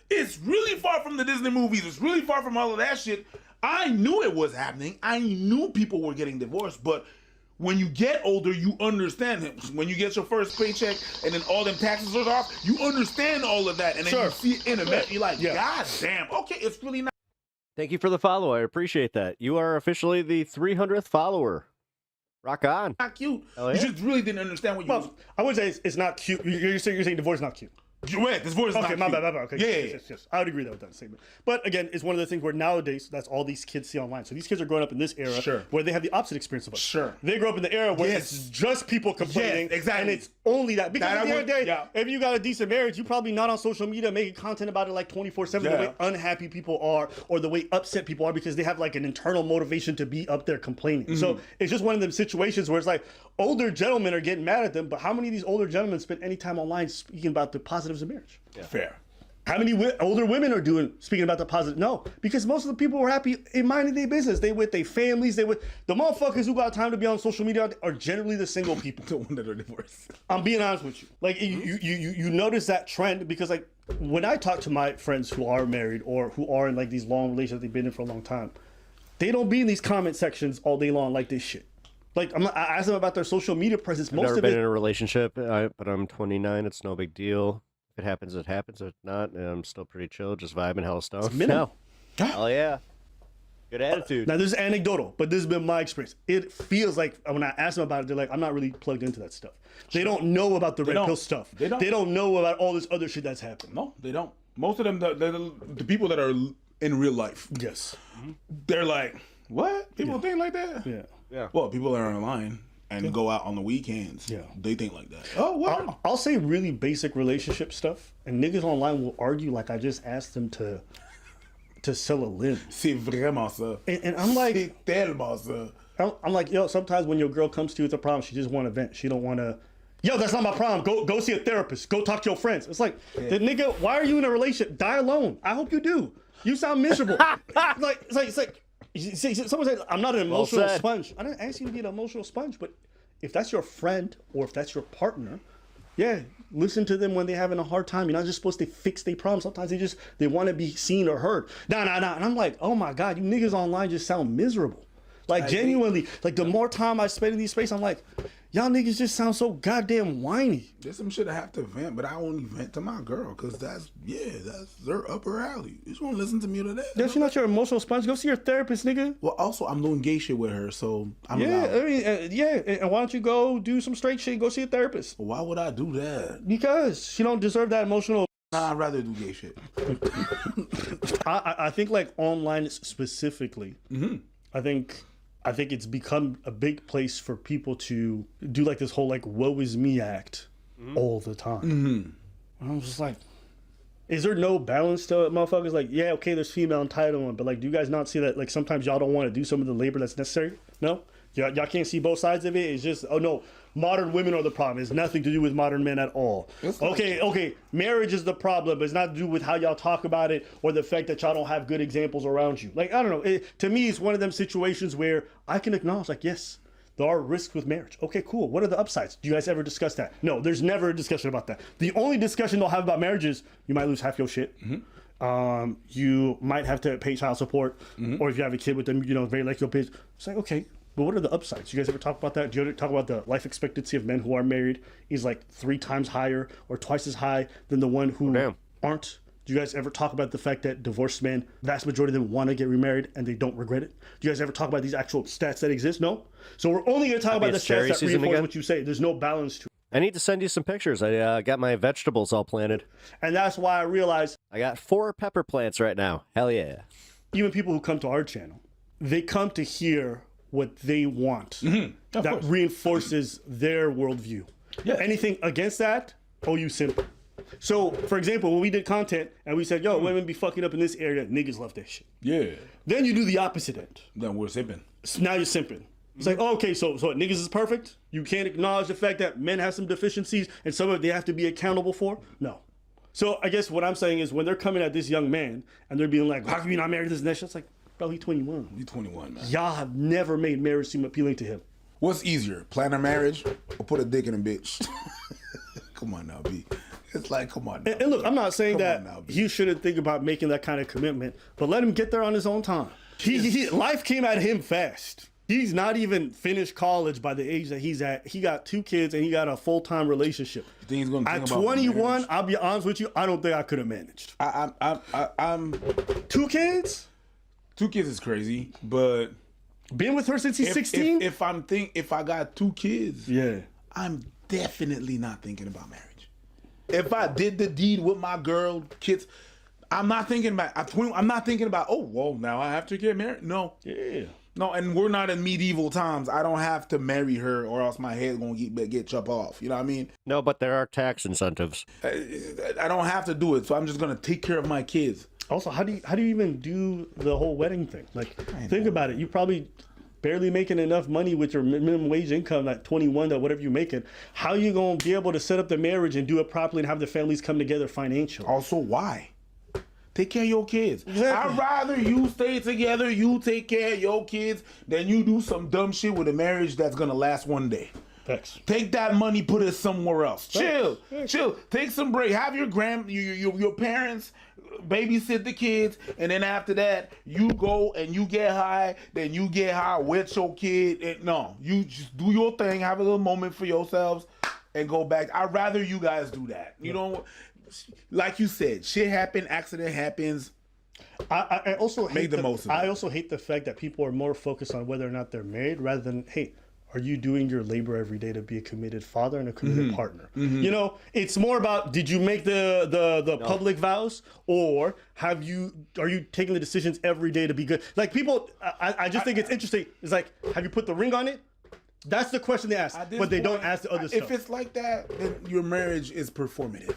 It's really far from the Disney movies. It's really far from all of that shit. I knew it was happening. I knew people were getting divorced, but When you get older, you understand him. When you get your first paycheck and then all them taxes are off, you understand all of that. And then you see it in a minute, you're like, God damn, okay, it's really not. Thank you for the follow. I appreciate that. You are officially the 300th follower. Rock on. Not cute. Hell yeah. You just really didn't understand what you Well, I would say it's not cute. You're saying divorce is not cute. Right, divorce is not okay, cute. my bad. Okay, Yeah. yes. I would agree with that statement. But again, it's one of the things where nowadays that's all these kids see online. So these kids are growing up in this era where they have the opposite experience of us. Sure. They grow up in the era where it's just people complaining. Yes, exactly. And it's only that. Because That at the I end of the day, would- if you got a decent marriage, you're probably not on social media making content about it like 24/7 the Yeah. way unhappy people are or the way upset people are because they have like an internal motivation to be up there complaining. So it's just one of them situations where it's like older gentlemen are getting mad at them, but how many of these older gentlemen spend any time online speaking about the positives of marriage? Fair. How many older women are speaking about the positive? No, because most of the people who are happy in minding their business. They with their families. They with the motherfuckers who got time to be on social media are generally the single people. The one that are divorced. I'm being honest with you. Like you notice that trend because like when I talk to my friends who are married or who are in like these long relationships they've been in for a long time, they don't be in these comment sections all day long like this shit. Like I ask them about their social media presence. I've never been in a relationship, but I'm 29. It's no big deal. If it happens, it happens. If not, I'm still pretty chill, just vibing hella stone. No. Hell yeah. Good attitude. Now, this is anecdotal, but this has been my experience. It feels like when I ask them about it, they're like, I'm not really plugged into that stuff. They don't know about the red pill stuff. They don't know about all this other shit that's happening. No, they don't. Most of them, the people that are in real life, yes, they're like, what? People think like that? Yeah. Well, people that are online and go out on the weekends, they think like that. Oh, what? I'll say really basic relationship stuff, and niggas online will argue like I just asked them to sell a limb. C'est vraiment ça. And I'm like, c'est tellement ça. I'm like, yo, sometimes when your girl comes to you with a problem, she just want to vent. She don't want to, yo, that's not my problem. Go see a therapist. Go talk to your friends. It's like, the nigga, why are you in a relationship? Die alone. I hope you do. You sound miserable. It's like, someone said, I'm not an emotional sponge. I didn't ask you to be an emotional sponge, but if that's your friend or if that's your partner, listen to them when they're having a hard time. You're not just supposed to fix their problems. Sometimes they want to be seen or heard. Nah. And I'm like, oh my God, you niggas online just sound miserable. Like genuinely, like the more time I spend in these spaces, I'm like, y'all niggas just sound so goddamn whiny. There's some shit I have to vent, but I only vent to my girl because that's their upper alley. You just want to listen to me to that. That's not your emotional sponge. Go see your therapist, nigga. Well, also I'm doing gay shit with her, so I'm allowed. I mean, and why don't you go do some straight shit? Go see a therapist. Why would I do that? Because she don't deserve that emotional. Nah, I'd rather do gay shit. I think like online specifically. I think it's become a big place for people to do like this whole like woe is me act all the time. And I'm just like, is there no balance to it, motherfuckers? Like, yeah, okay, there's female entitlement, but like, do you guys not see that like sometimes y'all don't want to do some of the labor that's necessary? No? Y'all can't see both sides of it? It's just, oh no, modern women are the problem. It's nothing to do with modern men at all. Okay, marriage is the problem, but it's not to do with how y'all talk about it or the fact that y'all don't have good examples around you. Like, I don't know. To me, it's one of them situations where I can acknowledge, like, yes, there are risks with marriage. Okay, cool. What are the upsides? Do you guys ever discuss that? No, there's never a discussion about that. The only discussion they'll have about marriage is you might lose half your shit. You might have to pay child support, or if you have a kid with them, very like your bitch. It's like, okay. But what are the upsides? You guys ever talk about that? Do you ever talk about the life expectancy of men who are married is like 3 times higher or twice as high than the one who aren't? Do you guys ever talk about the fact that divorced men, vast majority of them want to get remarried and they don't regret it? Do you guys ever talk about these actual stats that exist? No? So we're only going to talk about the stats that reinforce what you say. There's no balance to it. I need to send you some pictures. I got my vegetables all planted. And that's why I realized I got 4 pepper plants right now. Hell yeah. Even people who come to our channel, they come to hear what they want that reinforces their worldview. Anything against that, you simp. So, for example, when we did content and we said, yo, women be fucking up in this area, niggas love that shit. Yeah. Then you do the opposite end. Then we're simping. So now you're simping. It's like, okay, so niggas is perfect? You can't acknowledge the fact that men have some deficiencies and some of it they have to be accountable for? No. So I guess what I'm saying is when they're coming at this young man and they're being like, how come you not married this and that shit? It's like, bro, he's 21. He's 21, man. Y'all have never made marriage seem appealing to him. What's easier, plan a marriage or put a dick in a bitch? Come on now, B. It's like, come on now. And look, I'm not saying that he shouldn't think about making that kind of commitment, but let him get there on his own time. Life came at him fast. He's not even finished college by the age that he's at. He got 2 kids and he got a full-time relationship. You think he's gonna at think about 21, marriage? I'll be honest with you, I don't think I could have managed. I'm 2 kids? 2 kids is crazy, but been with her since he's 16? If I got 2 kids, yeah, I'm definitely not thinking about marriage. If I did the deed with my girl, kids, I'm not thinking about. I'm not thinking about. Oh well, now I have to get married. No. Yeah. No, and we're not in medieval times. I don't have to marry her, or else my head's gonna get chopped off. You know what I mean? No, but there are tax incentives. I don't have to do it, so I'm just gonna take care of my kids. Also, how do you even do the whole wedding thing? Like, think about it. You probably barely making enough money with your minimum wage income at 21, that whatever you're making. How are you gonna be able to set up the marriage and do it properly and have the families come together financially? Also, why? Take care of your kids. Exactly. I'd rather you stay together, you take care of your kids, than you do some dumb shit with a marriage that's gonna last one day. Thanks. Take that money, put it somewhere else. Chill, Thanks. chill. Take some break. Have your your parents babysit the kids, and then after that, you go and you get high. Then you get high with your kid. And no, you just do your thing. Have a little moment for yourselves, and go back. I'd rather you guys do that. You know. Like you said, shit happen, accident happens. I also hate the most of it. I also hate the fact that people are more focused on whether or not they're married rather than, hey, are you doing your labor every day to be a committed father and a committed partner? You know, it's more about, did you make the public vows, or are you taking the decisions every day to be good? Like, people, I just think it's interesting. It's like, have you put the ring on it? That's the question they ask, but they don't ask the other stuff. If it's like that, then your marriage is performative.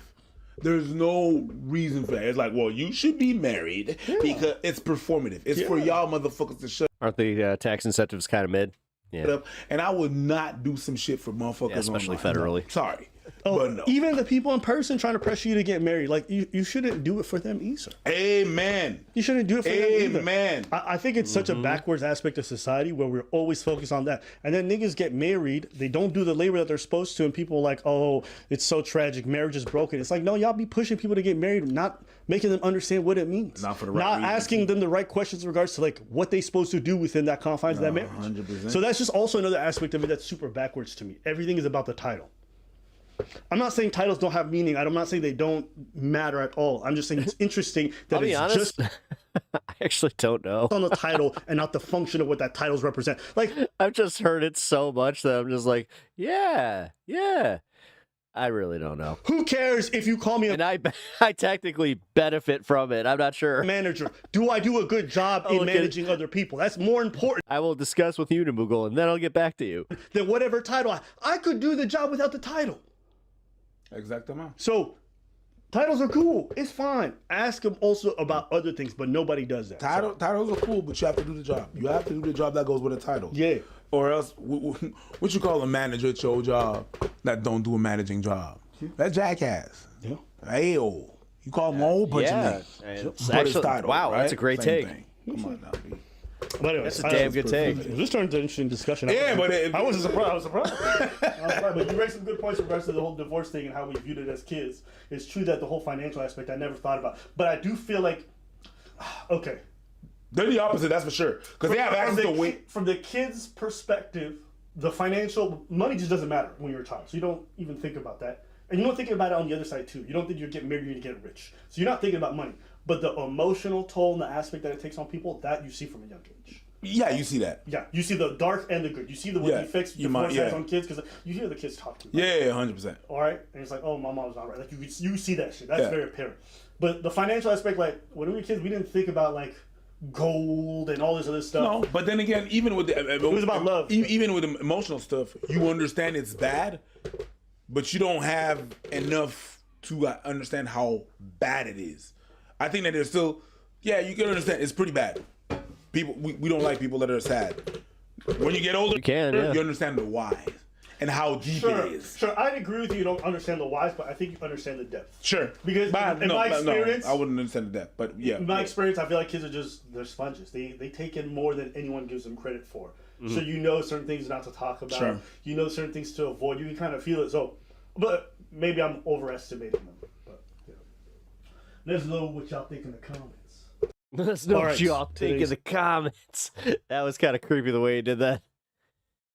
There's no reason for that. It's like, well, you should be married because it's performative. It's for y'all motherfuckers to shut Aren't the tax incentives kind of mid? Yeah. up. And I would not do some shit for motherfuckers. Yeah, especially online. federally. No, sorry. Oh, but no. even the people in person trying to pressure you to get married, like, you shouldn't do it for them either. Amen. You shouldn't do it for them either. Amen. I think it's such a backwards aspect of society where we're always focused on that. And then niggas get married, they don't do the labor that they're supposed to, and people are like, oh, it's so tragic, marriage is broken. It's like, no, y'all be pushing people to get married, not making them understand what it means. Not for the right Not reasons. asking them the right questions in regards to, like, what they supposed to do within that confines of that marriage. 100%. So that's just also another aspect of it that's super backwards to me. Everything is about the title. I'm not saying titles don't have meaning. I'm not saying they don't matter at all. I'm just saying it's interesting that I'll be it's honest, just I actually don't know. on the title and not the function of what that titles represent. Like, I've just heard it so much that I'm just like, yeah. I really don't know. Who cares if you call me a And I technically benefit from it. I'm not sure. manager? Do I do a good job in managing other people? That's more important I will discuss with you, Namugal, and then I'll get back to you. than whatever title. I could do the job without the title. Exactement. So titles are cool. It's fine. Ask them also about other things, but nobody does that. Titles are cool, but you have to do the job. You have to do the job that goes with a title. Yeah. Or else, what you call a manager at your job that don't do a managing job? That jackass. Yeah. Ayo. You call them a whole bunch of names. It's But it's actually, title, wow, right? that's a great Same take. thing. Come on now, B. But anyway, That's a damn good take. This turned into an interesting discussion. Yeah, I wasn't surprised. I was surprised. But you raised some good points in regards to the whole divorce thing and how we viewed it as kids. It's true that the whole financial aspect I never thought about. But I do feel like, okay. They're the opposite, that's for sure. Because they have access to weight. From the kid's perspective, the financial money just doesn't matter when you're a child. So you don't even think about that. And you don't think about it on the other side too. You don't think you're getting married, you're gonna get rich. So you're not thinking about money. But the emotional toll and the aspect that it takes on people, that you see from a young age. Yeah, you see that. Yeah, you see the dark and the good. You see the effects divorce has on kids because you hear the kids talk to you. Yeah, 100%. All right, and it's like, oh, my mom's not right. Like you see that shit. That's very apparent. But the financial aspect, like when we were kids, we didn't think about like gold and all this other stuff. No, but then again, even with the, it was about love. Even with the emotional stuff, you understand it's bad, but you don't have enough to understand how bad it is. I think that there's still, you can understand it's pretty bad. People, we don't like people that are sad. When you get older, you understand the whys and how deep it is. Sure, I'd agree with you. You don't understand the whys, but I think you understand the depth. Sure, because in my experience, I wouldn't understand the depth. But yeah, in my experience, I feel like kids are they're sponges. They take in more than anyone gives them credit for. So you know certain things not to talk about. Sure. You know certain things to avoid. You can kind of feel it. So, but maybe I'm overestimating them. But let us know what y'all think in the comments. Let us know All what right, y'all think in the comments. That was kind of creepy the way he did that.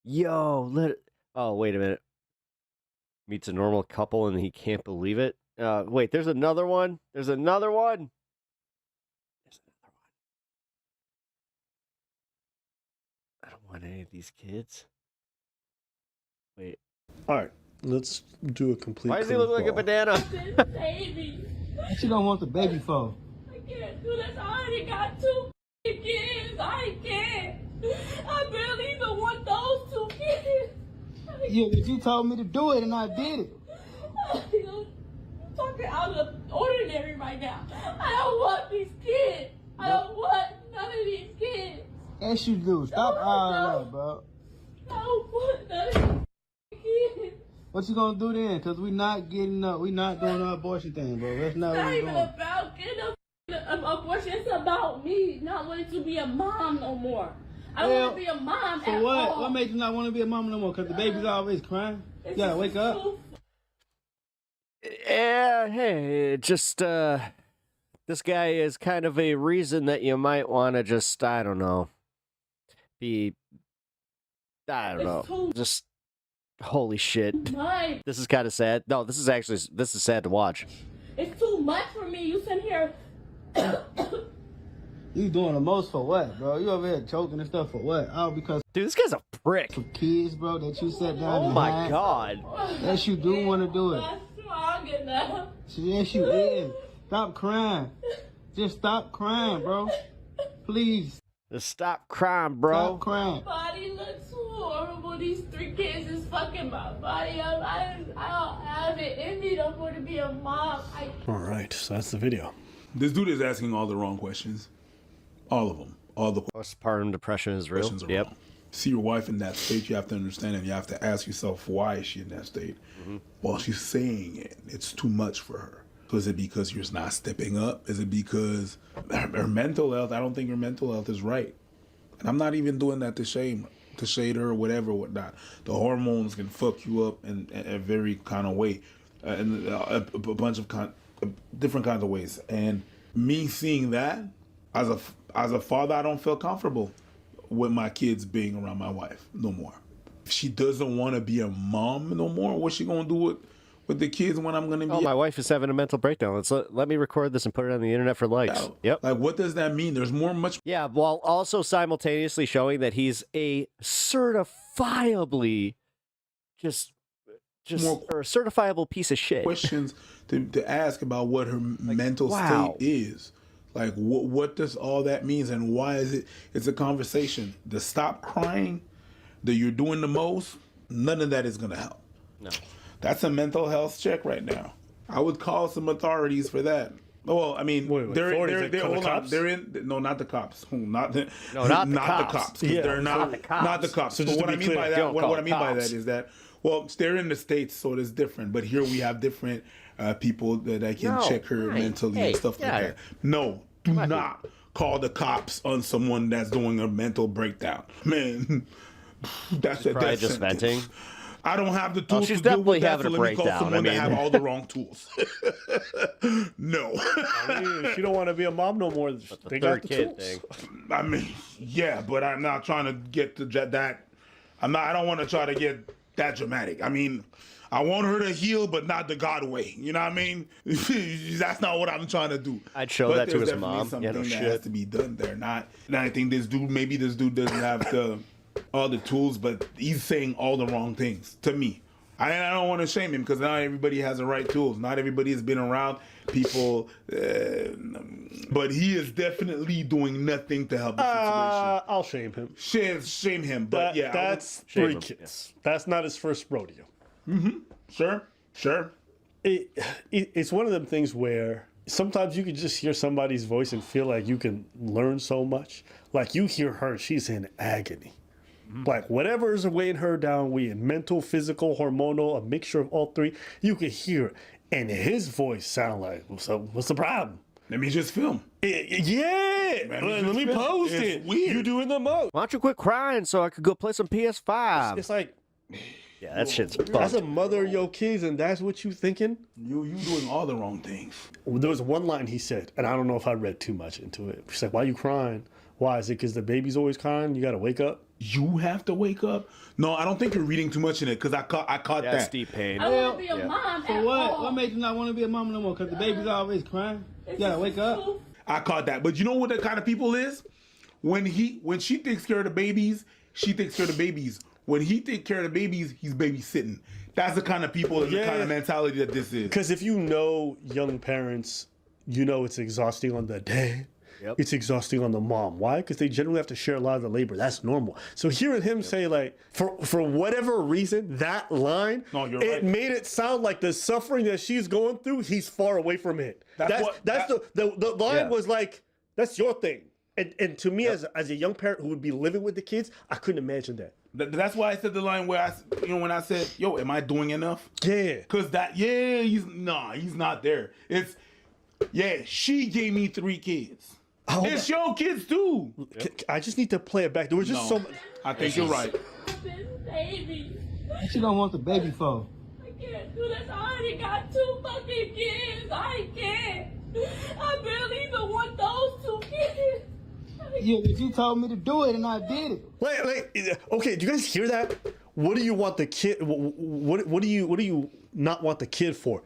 Yo, oh, wait a minute. Meets a normal couple and he can't believe it. Wait, there's another one. There's another one. I don't want any of these kids. Wait. All right, let's do a complete. Why does he look like a banana? Baby. What you don't want the baby for? I can't do this. I already got 2 kids. I can't. I barely even want those 2 kids. Yeah, but you told me to do it and I did it. You're talking out of the ordinary right now. I don't want these kids. I don't want none of these kids. Yes, you do. Stop eyeing up, bro. I don't want none of these kids. What you gonna do then? Cause we not getting up. We not doing our abortion thing, bro. That's not what It's not we even doing. about getting an abortion. It's about me not wanting to be a mom no more. I don't want to be a mom For at what? all. What made you not want to be a mom no more? Cause the baby's always crying. You gotta wake up. Yeah, hey, just, this guy is kind of a reason that you might want to just, I don't know, I don't know, just, holy shit. much. This is kind of sad. No, this is sad to watch. It's too much for me. You sitting here. You doing the most for what, bro? You over here choking and stuff for what? Oh, because dude, this guy's a prick. For kids, bro, that you sat down. Oh and my had. God. Yes, you do want to do it. Not strong enough. Yes, you is. Stop crying. Just stop crying, bro. Please. Just stop crying, bro. Stop crying. My body looks horrible. These 3 kids is fucking my body up. I don't have it in me no more to be a mom. All right, so that's the video. This dude is asking all the wrong questions. All of them. All the postpartum depression is real. Questions are wrong. See your wife in that state, you have to understand and you have to ask yourself, why is she in that state? While she's saying it, it's too much for her. So is it because you're not stepping up? Is it because her mental health? I don't think her mental health is right. And I'm not even doing that to shade her or whatever, whatnot. The hormones can fuck you up in a very kind of way, in a bunch of different kinds of ways. And me seeing that, as a father, I don't feel comfortable with my kids being around my wife no more. If she doesn't want to be a mom no more, what's she gonna do with the kids when I'm going to be... Oh, my wife is having a mental breakdown. Let me record this and put it on the internet for likes. Yep. Like, what does that mean? There's much... Yeah, while also simultaneously showing that he's a certifiably or a certifiable piece of shit. Questions to ask about what her mental state is. Like, what does all that mean and why is it? It's a conversation. The stop crying, that you're doing the most, none of that is going to help. No. That's a mental health check right now. I would call some authorities for that. Well, I mean, they're hold on. They're in. No, not the cops. Not the cops. Yeah, they're not the cops. So but what I mean by that, what I mean by that cops. is that, well, they're in the States, so it is different. But here we have different people that can check her mentally and stuff like that. No, do not call the cops on someone that's doing a mental breakdown. Man, that's probably just venting. I don't have the tools she's to deal with definitely that, having so a let me call breakdown. someone that have all the wrong tools. No. I mean, if she don't want to be a mom no more, they got the tools. I mean, yeah, but I'm not trying to get to that. I don't want to try to get that dramatic. I mean, I want her to heal, but not the God way. You know what I mean? That's not what I'm trying to do. I'd show that to his definitely mom. Something Yeah, no that shit. has to be done there. And I think this dude doesn't have all the tools, but he's saying all the wrong things to me. I don't want to shame him because not everybody has the right tools. Not everybody has been around people, but he is definitely doing nothing to help the situation. I'll shame him. Shame him, but that's 3 kids. That's not his first rodeo. Mm-hmm. Sure. It's one of them things where sometimes you can just hear somebody's voice and feel like you can learn so much. Like you hear her, she's in agony. Like whatever is weighing her down, mental, physical, hormonal, a mixture of all 3, you can hear it. And his voice sound like, what's the problem? Let me just film. Yeah, let me post it. Weird. You doing the most. Why don't you quit crying so I could go play some PS5? It's like, Yeah, that shit's That's fucked. a mother of your kids, and that's what you thinking? You doing all the wrong things. There was one line he said, and I don't know if I read too much into it. She's like, "Why are you crying? Why is it because the baby's always crying? You got to wake up." You have to wake up. No, I don't think you're reading too much in it because I caught That's that. deep pain. I want to be a mom. For what? What made you not want to be a mom no more? Because the baby's always crying. You gotta wake up. I caught that. But you know what the kind of people is? When she takes care of the babies, she takes care of the babies. When he takes care of the babies, he's babysitting. That's the kind of people and the kind of mentality that this is. Because if you know young parents, you know it's exhausting on the day. Yep. It's exhausting on the mom. Why? Because they generally have to share a lot of the labor. That's normal. So hearing him say, like, for whatever reason, that line, it made it sound like the suffering that she's going through, he's far away from it. The line was like, that's your thing. And to me, as a young parent who would be living with the kids, I couldn't imagine that. That's why I said the line where when I said, "Yo, am I doing enough?" Yeah. Because he's not there. She gave me 3 kids. It's your kids too. I just need to play it back. There was just so much. I think you're right. Baby. What you don't want the baby for? I can't do this. I already got 2 fucking kids. I can't. I barely even want those 2 kids. Yeah, but you told me to do it and I did it. Okay, do you guys hear that? What do you want the kid? What do you not want the kid for?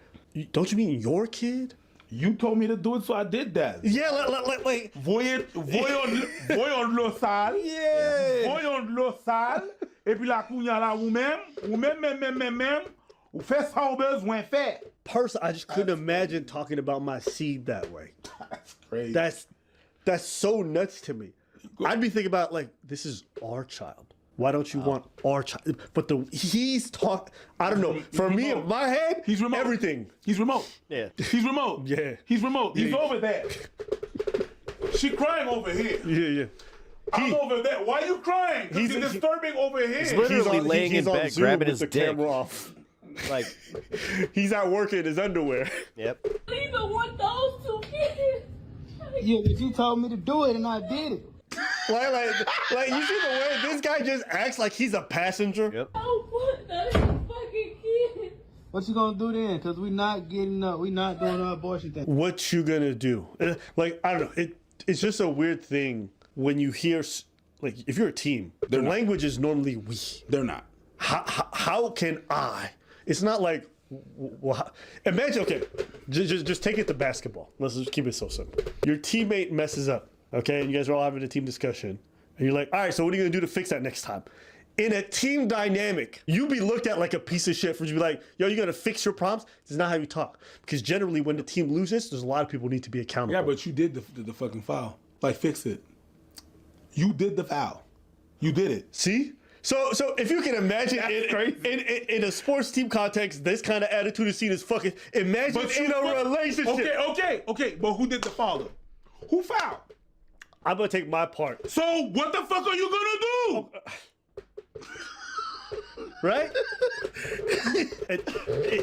Don't you mean your kid? You told me to do it, so I did that. Yeah, like voyons le sale. Yeah. Voyons le sale. Et puis la kounya la ou même, ou fait ça au besoin fait. Personally, I just couldn't imagine talking about my seed that way. That's crazy. That's so nuts to me. I'd be thinking about, like, this is our child. Why don't you want our child? But he's talk. I don't know. For me, in my head, he's remote. Everything. He's remote. Yeah. He's remote. Yeah. He's remote. He's over there. She crying over here. Yeah. I'm over there. Why are you crying? He's disturbing over here. He's literally laying in bed, grabbing his dick. Camera off. Like he's at work in his underwear. Yep. I even want those 2 kids. Yeah, but you told me to do it and I did it. Like you see the way this guy just acts like he's a passenger. Yep. I want those fucking kids. What you gonna do then? Because we not getting up. We not doing our abortion thing. What you gonna do? Like, I don't know. It's just a weird thing when you hear, like, if you're a team, the language is normally we. They're not. How can I? It's not like, well, imagine, okay, just take it to basketball. Let's just keep it so simple. Your teammate messes up, okay? And you guys are all having a team discussion. And you're like, all right, so what are you going to do to fix that next time? In a team dynamic, you be looked at like a piece of shit for you be like, yo, you got to fix your problems? It's not how you talk. Because generally when the team loses, there's a lot of people who need to be accountable. Yeah, but you did the fucking foul. Like, fix it. You did the foul. You did it. See? So if you can imagine in a sports team context, this kind of attitude is seen as fucking. Imagine in a relationship. Okay. But who did the foul though? Who fouled? I'm gonna take my part. So what the fuck are you gonna do? Right?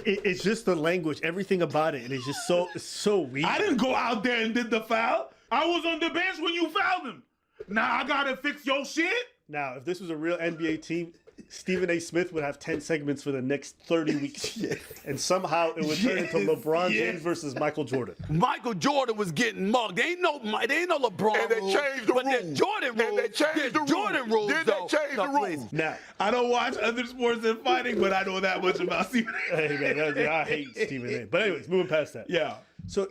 It's just the language, everything about it, and it's just so weird. I didn't go out there and did the foul. I was on the bench when you fouled him. Now I gotta fix your shit. Now, if this was a real NBA team, Stephen A. Smith would have 10 segments for the next 30 weeks. And somehow it would turn into LeBron James versus Michael Jordan. Michael Jordan was getting mugged. They ain't no LeBron and they changed the but rules. the Jordan rules. And they changed the Jordan rules. Then they changed the rules. Now, I don't watch other sports than fighting, but I know that much about Stephen A. Hey, man, I hate Stephen A. But anyways, moving past that. Yeah. So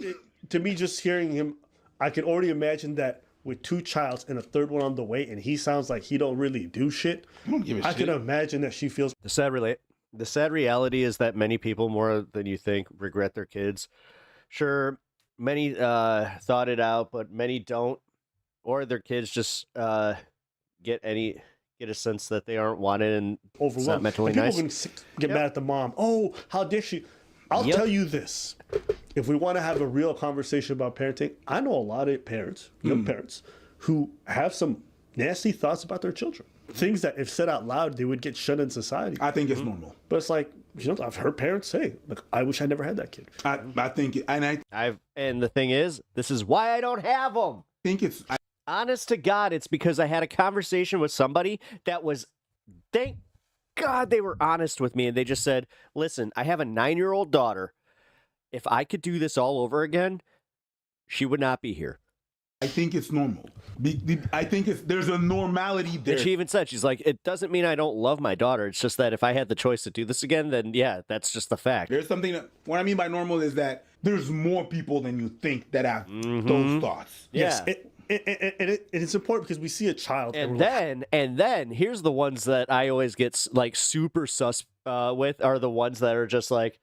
to me, just hearing him, I can already imagine that with 2 childs and a 3rd one on the way, and he sounds like he don't really do shit. I don't give a shit. I can imagine that she feels. The sad reality is that many people, more than you think, regret their kids. Sure, many thought it out, but many don't, or their kids just get a sense that they aren't wanted and overwhelmed. It's not mentally and nice. People can get mad at the mom. Oh, how dare she? I'll tell you this. If we want to have a real conversation about parenting, I know a lot of parents, young parents, who have some nasty thoughts about their children. Things that, if said out loud, they would get shunned in society. I think it's normal. But it's like, I've heard parents say, "Look, I wish I never had that kid." I think, and the thing is, this is why I don't have them. Honest to God, it's because I had a conversation with somebody that was, thank God they were honest with me, and they just said, listen, I have a 9-year-old daughter. If I could do this all over again, she would not be here. I think it's normal. I think there's a normality there. And she even said, she's like, it doesn't mean I don't love my daughter. It's just that if I had the choice to do this again, then yeah, that's just the fact. There's something that, what I mean by normal is that there's more people than you think that have those thoughts. Yeah. Yes, it's important because we see a child. And then here's the ones that I always get like super sus with are the ones that are just like,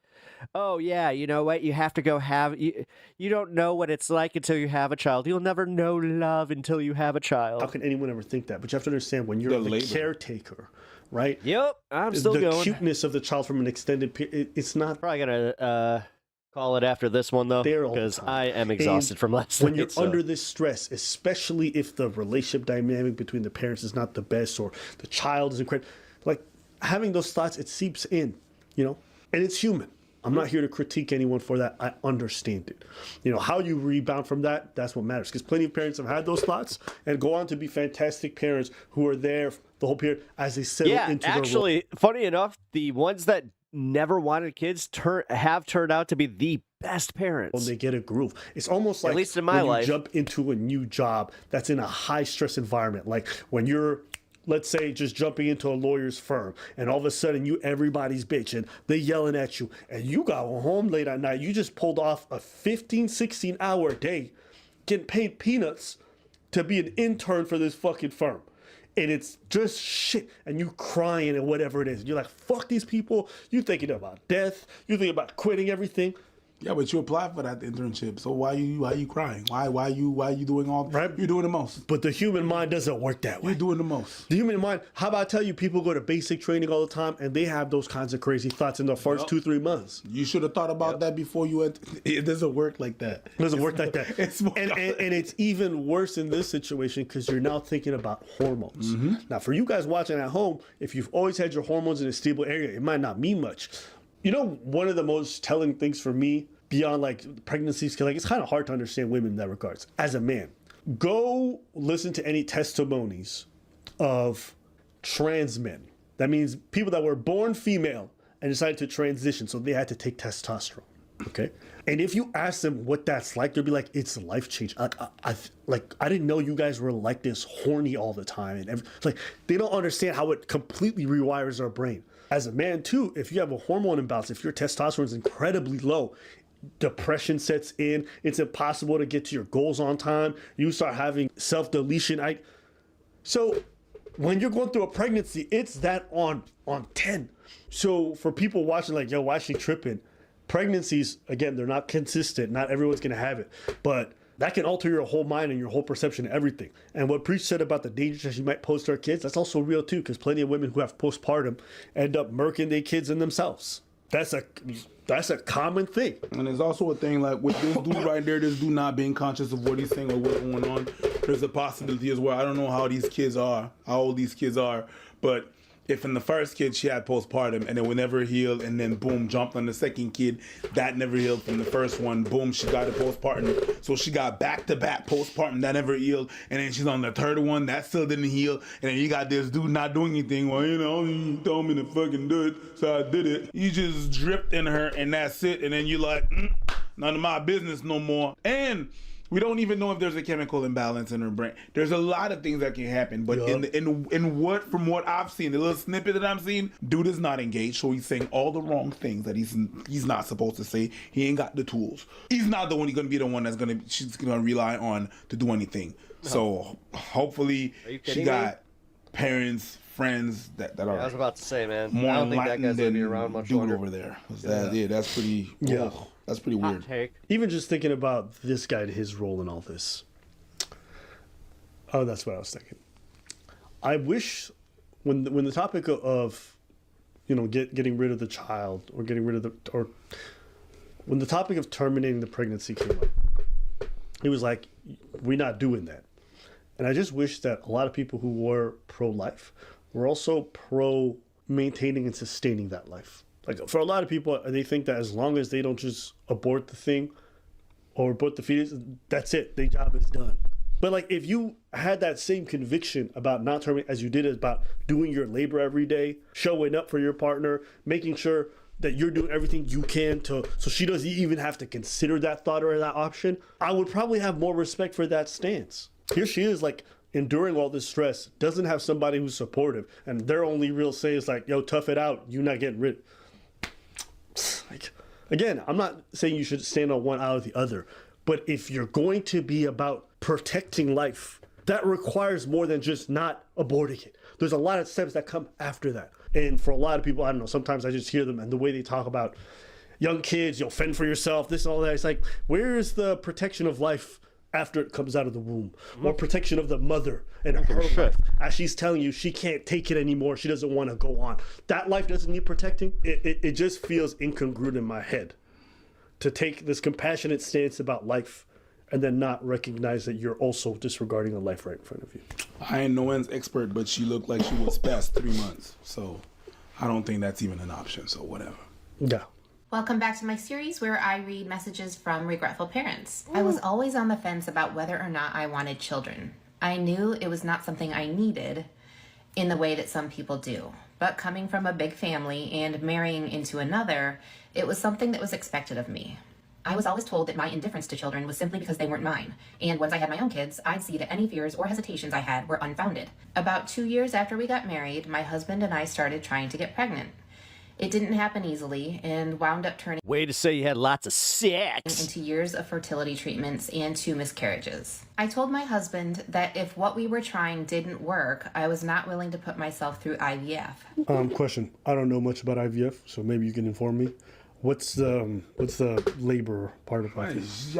oh yeah, you know what? You have to go have you don't know what it's like until you have a child. You'll never know love until you have a child. How can anyone ever think that? But you have to understand when you're the caretaker, right? Yep, I'm still the going. The cuteness of the child from an extended period, it's not. Probably gonna call it after this one though, because I am exhausted from last when night. When you're under this stress, especially if the relationship dynamic between the parents is not the best or the child is incredible, like having those thoughts, it seeps in, you know, and it's human. I'm not here to critique anyone for that. I understand it. You know, how you rebound from that, that's what matters. Because plenty of parents have had those thoughts and go on to be fantastic parents who are there the whole period as they settle into their role. Actually, funny enough, the ones that never wanted kids have turned out to be the best parents. When they get a groove. It's almost like at least in my life, you jump into a new job that's in a high-stress environment. Like when you're, let's say, just jumping into a lawyer's firm, and all of a sudden everybody's bitch, and they yelling at you, and you got home late at night. You just pulled off a 15, 16-hour day, getting paid peanuts to be an intern for this fucking firm. And it's just shit, and you crying and whatever it is. You're like, fuck these people. You thinking about death. You thinking about quitting everything. Yeah, but you applied for that internship, so why you crying? Why you doing all right? You're doing the most. But the human mind doesn't work that way. You're doing the most. The human mind. How about I tell you, people go to basic training all the time, and they have those kinds of crazy thoughts in the first 2-3 months. You should have thought about that before you went. It doesn't work like that. It doesn't work like that. And it's even worse in this situation because you're now thinking about hormones. Now, for you guys watching at home, if you've always had your hormones in a stable area, it might not mean much. You know, one of the most telling things for me beyond like pregnancies, because like it's kind of hard to understand women in that regards. As a man, go listen to any testimonies of trans men. That means people that were born female and decided to transition, so they had to take testosterone. Okay, and if you ask them what that's like, they'll be like, "It's life change. I didn't know you guys were like this horny all the time." And like they don't understand how it completely rewires our brain. As a man too, if you have a hormone imbalance, if your testosterone is incredibly low, depression sets in. It's impossible to get to your goals on time. You start having self-deletion. So when you're going through a pregnancy, it's that on 10. So for people watching, like, yo, why is she tripping? Pregnancies, again, they're not consistent. Not everyone's gonna have it, but that can alter your whole mind and your whole perception of everything. And what Preach said about the dangers that she might pose to her kids, that's also real too, because plenty of women who have postpartum end up murking their kids and themselves. That's a common thing. And there's also a thing like with this dude right there, this dude not being conscious of what he's saying or what's going on. There's a possibility as well. I don't know how old these kids are, but if in the first kid she had postpartum and it would never heal, and then boom, jumped on the second kid, that never healed from the first one, boom, she got a postpartum. So she got back-to-back postpartum, that never healed, and then she's on the third one, that still didn't heal, and then you got this dude not doing anything. Well, you know, you told me to fucking do it, so I did it. You just dripped in her, and that's it, and then you're like, none of my business no more. And we don't even know if there's a chemical imbalance in her brain. There's a lot of things that can happen, but from what I've seen, the little snippet that I'm seeing, dude is not engaged, so he's saying all the wrong things that he's not supposed to say. He ain't got the tools. He's not the one. He's gonna be the one she's gonna rely on to do anything. No. So hopefully she got parents, friends that are. I was about to say, man. More I don't think that enlightened guy's gonna be than around much dude longer. over there. That's pretty. Yeah. That's pretty weird. Even just thinking about this guy and his role in all this. Oh, that's what I was thinking. I wish when the topic of, you know, getting rid of the child or when the topic of terminating the pregnancy came up, it was like, we're not doing that. And I just wish that a lot of people who were pro-life were also pro-maintaining and sustaining that life. Like, for a lot of people, they think that as long as they don't just abort the thing or abort the fetus, that's it. Their job is done. But like, if you had that same conviction about not terminating as you did about doing your labor every day, showing up for your partner, making sure that you're doing everything you can so she doesn't even have to consider that thought or that option, I would probably have more respect for that stance. Here she is, like, enduring all this stress, doesn't have somebody who's supportive, and their only real say is like, yo, tough it out, you're not getting rid. Like, again, I'm not saying you should stand on one eye or the other, but if you're going to be about protecting life, that requires more than just not aborting it. There's a lot of steps that come after that. And for a lot of people, I don't know, sometimes I just hear them and the way they talk about young kids, you'll fend for yourself, this and all that. It's like, where is the protection of life after it comes out of the womb? Or protection of the mother and her life as she's telling you she can't take it anymore, she doesn't want to go on. That life doesn't need protecting. It just feels incongruent in my head to take this compassionate stance about life and then not recognize that you're also disregarding a life right in front of you. I ain't no one's expert, but she looked like she was past 3 months. So I don't think that's even an option, so whatever. Yeah. Welcome back to my series where I read messages from regretful parents. I was always on the fence about whether or not I wanted children. I knew it was not something I needed in the way that some people do. But coming from a big family and marrying into another, it was something that was expected of me. I was always told that my indifference to children was simply because they weren't mine, and once I had my own kids, I'd see that any fears or hesitations I had were unfounded. About 2 years after we got married, my husband and I started trying to get pregnant. It didn't happen easily and wound up turning Way to say you had lots of sex. into years of fertility treatments and 2 miscarriages. I told my husband that if what we were trying didn't work, I was not willing to put myself through IVF. Question. I don't know much about IVF, so maybe you can inform me. What's the labor part of IVF?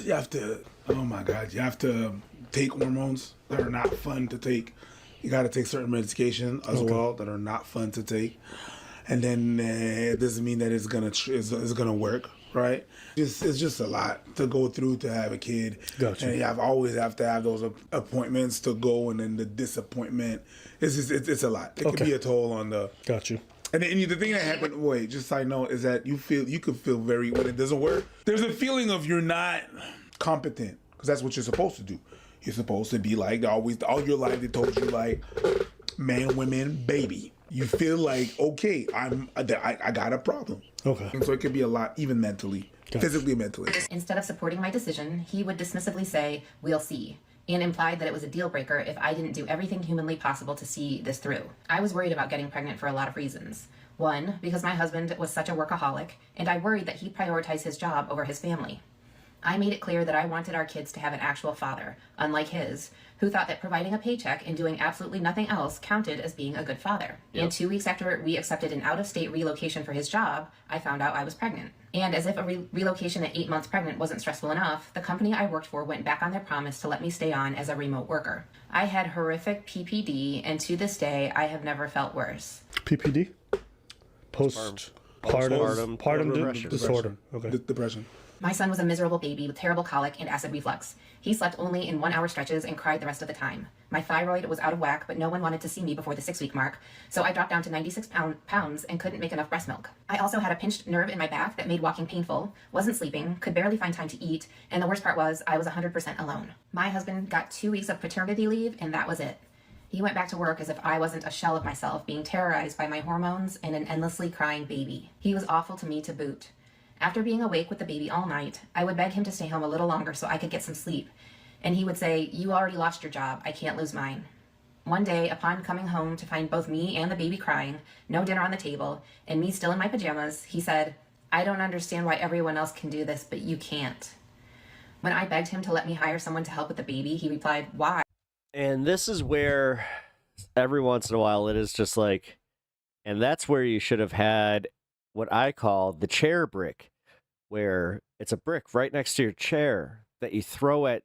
You have to, oh my God, you have to take hormones that are not fun to take. You got to take certain medication as well that are not fun to take. And then it doesn't mean that it's gonna work, right? It's just a lot to go through to have a kid. Gotcha. And you always have to have those appointments to go, and then the disappointment. It's a lot. It could be a toll on the. Got you. And the thing that happened, just so I know, is that you could feel very, when it doesn't work, there's a feeling of you're not competent, because that's what you're supposed to do. You're supposed to be like, all your life they told you like, man, women, baby. You feel like, okay, I got a problem. Okay. And so it could be a lot, even mentally, physically, mentally. Instead of supporting my decision, he would dismissively say, "We'll see," and implied that it was a deal breaker if I didn't do everything humanly possible to see this through. I was worried about getting pregnant for a lot of reasons. One, because my husband was such a workaholic, and I worried that he prioritized his job over his family. I made it clear that I wanted our kids to have an actual father, unlike his, who thought that providing a paycheck and doing absolutely nothing else counted as being a good father. Yep. And 2 weeks after we accepted an out-of-state relocation for his job, I found out I was pregnant. And as if a relocation at 8 months pregnant wasn't stressful enough, the company I worked for went back on their promise to let me stay on as a remote worker. I had horrific PPD, and to this day, I have never felt worse. PPD? Postpartum disorder. Okay. Depression. My son was a miserable baby with terrible colic and acid reflux. He slept only in 1 hour stretches and cried the rest of the time. My thyroid was out of whack, but no one wanted to see me before the 6-week mark, so I dropped down to 96 pounds and couldn't make enough breast milk. I also had a pinched nerve in my back that made walking painful, wasn't sleeping, could barely find time to eat, and the worst part was I was 100% alone. My husband got 2 weeks of paternity leave, and that was it. He went back to work as if I wasn't a shell of myself, being terrorized by my hormones and an endlessly crying baby. He was awful to me to boot. After being awake with the baby all night, I would beg him to stay home a little longer so I could get some sleep. And he would say, "You already lost your job. I can't lose mine." One day, upon coming home to find both me and the baby crying, no dinner on the table, and me still in my pajamas, he said, "I don't understand why everyone else can do this, but you can't." When I begged him to let me hire someone to help with the baby, he replied, "Why?" And this is where every once in a while it is just like, and that's where you should have had what I call the chair brick, where it's a brick right next to your chair that you throw at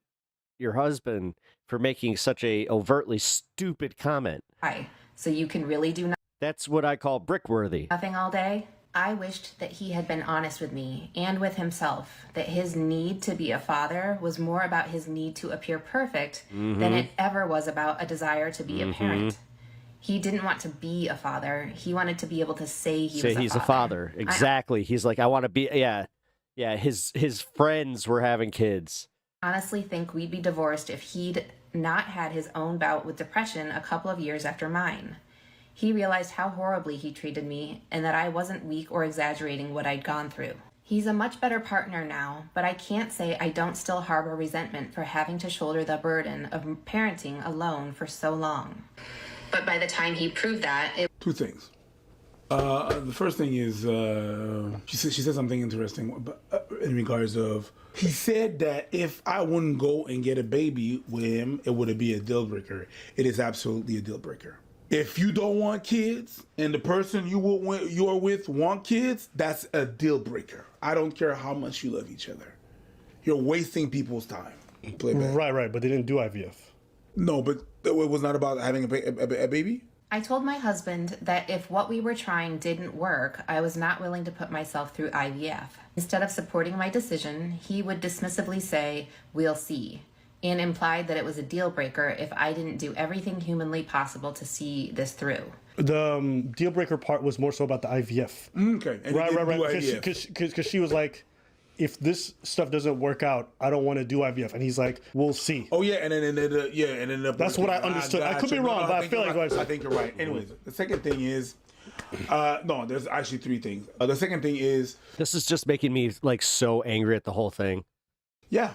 your husband for making such a overtly stupid comment. Why? So you can really do That's what I call brickworthy. nothing all day? I wished that he had been honest with me and with himself, that his need to be a father was more about his need to appear perfect than it ever was about a desire to be a parent. He didn't want to be a father. He wanted to be able to say he was he's a father. Exactly. He's like, I want to be, yeah. His friends were having kids. honestly think we'd be divorced if he'd not had his own bout with depression a couple of years after mine. He realized how horribly he treated me and that I wasn't weak or exaggerating what I'd gone through. He's a much better partner now, but I can't say I don't still harbor resentment for having to shoulder the burden of parenting alone for so long. But by the time he proved that, Two things. The first thing is she said something interesting in regards of, he said that if I wouldn't go and get a baby with him, it would be a deal breaker. It is absolutely a deal breaker. If you don't want kids and the person you're with want kids, that's a deal breaker. I don't care how much you love each other. You're wasting people's time. Right, but they didn't do IVF. No, but it was not about having a baby? I told my husband that if what we were trying didn't work, I was not willing to put myself through IVF. Instead of supporting my decision, he would dismissively say, "We'll see," and implied that it was a deal breaker if I didn't do everything humanly possible to see this through. The deal breaker part was more so about the IVF. Okay. And right. Because she was like, if this stuff doesn't work out, I don't want to do IVF. And he's like, we'll see. Oh, yeah. And then that's what I understood. I could be wrong, but I feel like I think you're right. Anyways, the second thing is, no, there's actually three things. The second thing is, this is just making me like so angry at the whole thing. Yeah.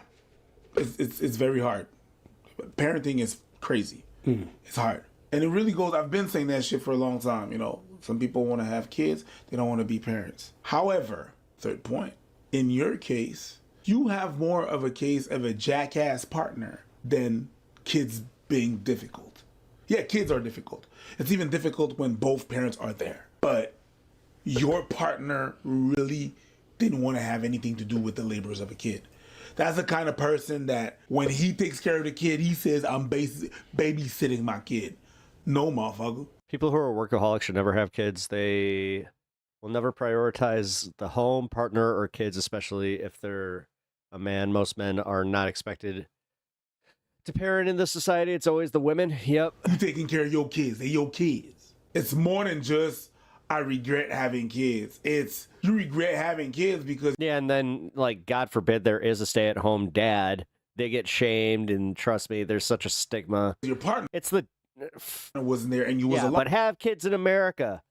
It's very hard. Parenting is crazy. It's hard. And it really goes, I've been saying that shit for a long time. You know, some people want to have kids, they don't want to be parents. However, third point, in your case, you have more of a case of a jackass partner than kids being difficult. Yeah, kids are difficult. It's even difficult when both parents are there. But your partner really didn't want to have anything to do with the labors of a kid. That's the kind of person that when he takes care of the kid, he says, I'm babysitting my kid. No, motherfucker. People who are workaholics should never have kids. They will never prioritize the home, partner, or kids, especially if they're a man. Most men are not expected to parent in this society. It's always the women. Yep. You taking care of your kids. They're your kids. It's more than just, I regret having kids. It's, you regret having kids because... Yeah, and then, like, God forbid there is a stay-at-home dad. They get shamed, and trust me, there's such a stigma. Your partner... It's the... wasn't there, and you was alone. But have kids in America.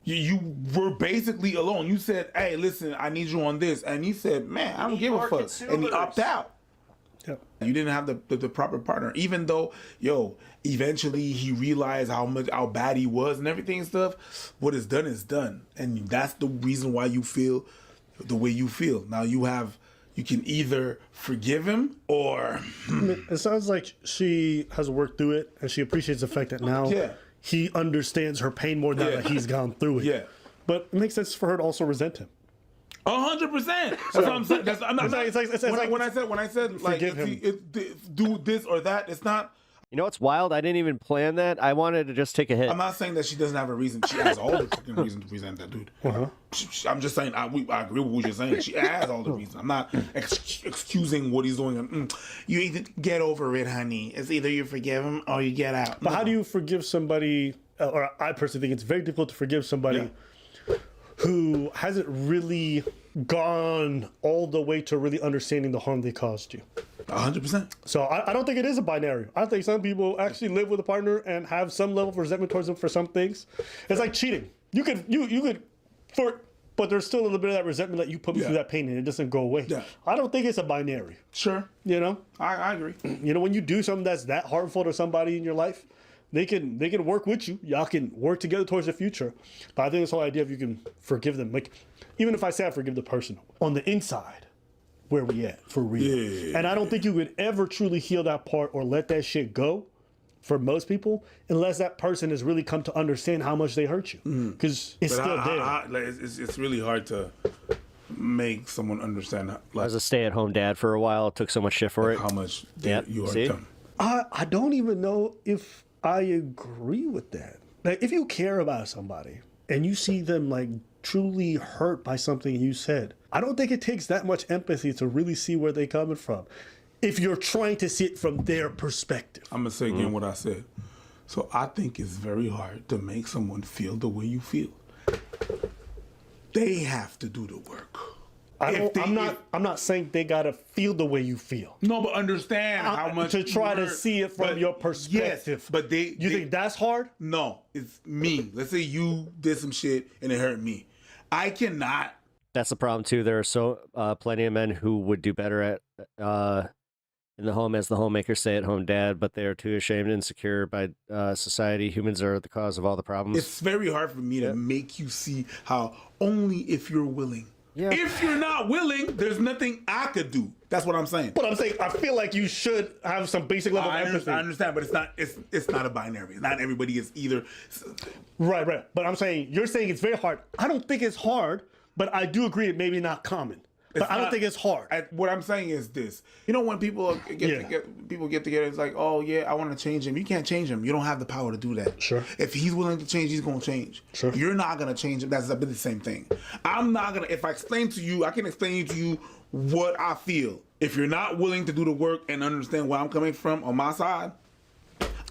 You were basically alone. You said, hey, listen, I need you on this. And he said, man, I don't give a fuck. And he opted out. Yep. You didn't have the proper partner. Even though, eventually he realized how bad he was and everything and stuff. What is done is done. And that's the reason why you feel the way you feel. Now you can either forgive him or... It sounds like she has worked through it and she appreciates the fact that now he understands her pain more now that he's gone through it. Yeah. But it makes sense for her to also resent him. 100%. That's what I'm saying. When I said like do this or that, it's not. You know what's wild? I didn't even plan that. I wanted to just take a hit. I'm not saying that she doesn't have a reason. She has all the fucking reason to resent that dude. I'm just saying, I agree with what you're saying. She has all the reason. I'm not excusing what he's doing. You either get over it, honey. It's either you forgive him or you get out. But how do you forgive somebody, or I personally think it's very difficult to forgive somebody who hasn't really gone all the way to really understanding the harm they caused you? 100%. So I don't think it is a binary. I think some people actually live with a partner and have some level of resentment towards them for some things. It's like cheating. You could flirt, but there's still a little bit of that resentment that you put me through that pain and it doesn't go away. Yeah. I don't think it's a binary. Sure. You know? I agree. You know, when you do something that's that harmful to somebody in your life, they can work with you. Y'all can work together towards the future. But I think this whole idea of you can forgive them, like even if I say I forgive the person, on the inside, where we at for real? Yeah. And I don't think you could ever truly heal that part or let that shit go for most people unless that person has really come to understand how much they hurt you, because it's still there. It's really hard to make someone understand. As a stay-at-home dad for a while, it took so much shit for it. How much you are done. I don't even know if I agree with that. Like, if you care about somebody and you see them like truly hurt by something you said, I don't think it takes that much empathy to really see where they're coming from. If you're trying to see it from their perspective. I'm gonna say again what I said. So I think it's very hard to make someone feel the way you feel. They have to do the work. I'm not saying they gotta feel the way you feel. No, but understand how much to try to hurt, see it from your perspective. Yes, but you think that's hard? No, it's me. Let's say you did some shit and it hurt me. I cannot. That's the problem too. There are plenty of men who would do better at in the home as the homemaker, stay-at-home dad, but they are too ashamed and insecure by society. Humans are the cause of all the problems. It's very hard for me to make you see how only if you're willing. Yeah. If you're not willing, there's nothing I could do. That's what I'm saying. But I'm saying I feel like you should have some basic level of empathy. I understand, but it's not a binary. Not everybody is either. Right. But I'm saying you're saying it's very hard. I don't think it's hard, but I do agree it may be not common. But I don't think it's hard. What I'm saying is this. You know, when people get together, it's like, oh, yeah, I want to change him. You can't change him. You don't have the power to do that. Sure. If he's willing to change, he's going to change. Sure. You're not going to change him. That's a bit the same thing. I'm not going to, if I explain to you, I can explain to you what I feel. If you're not willing to do the work and understand where I'm coming from on my side,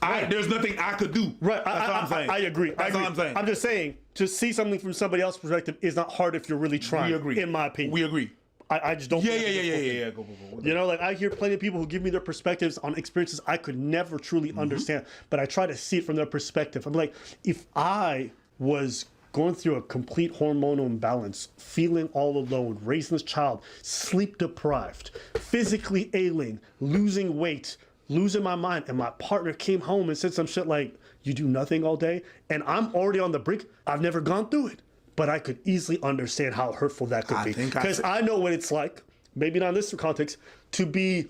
there's nothing I could do. Right. That's what I'm saying. I agree. That's all I'm saying. I'm just saying, to see something from somebody else's perspective is not hard if you're really trying. We agree. In my opinion. We agree. I just don't. Yeah. Go. You know, like I hear plenty of people who give me their perspectives on experiences I could never truly understand, but I try to see it from their perspective. I'm like, if I was going through a complete hormonal imbalance, feeling all alone, raising this child, sleep deprived, physically ailing, losing weight, losing my mind, and my partner came home and said some shit like, "You do nothing all day," and I'm already on the brink. I've never gone through it. But I could easily understand how hurtful that could be. Because I know what it's like, maybe not in this context, to be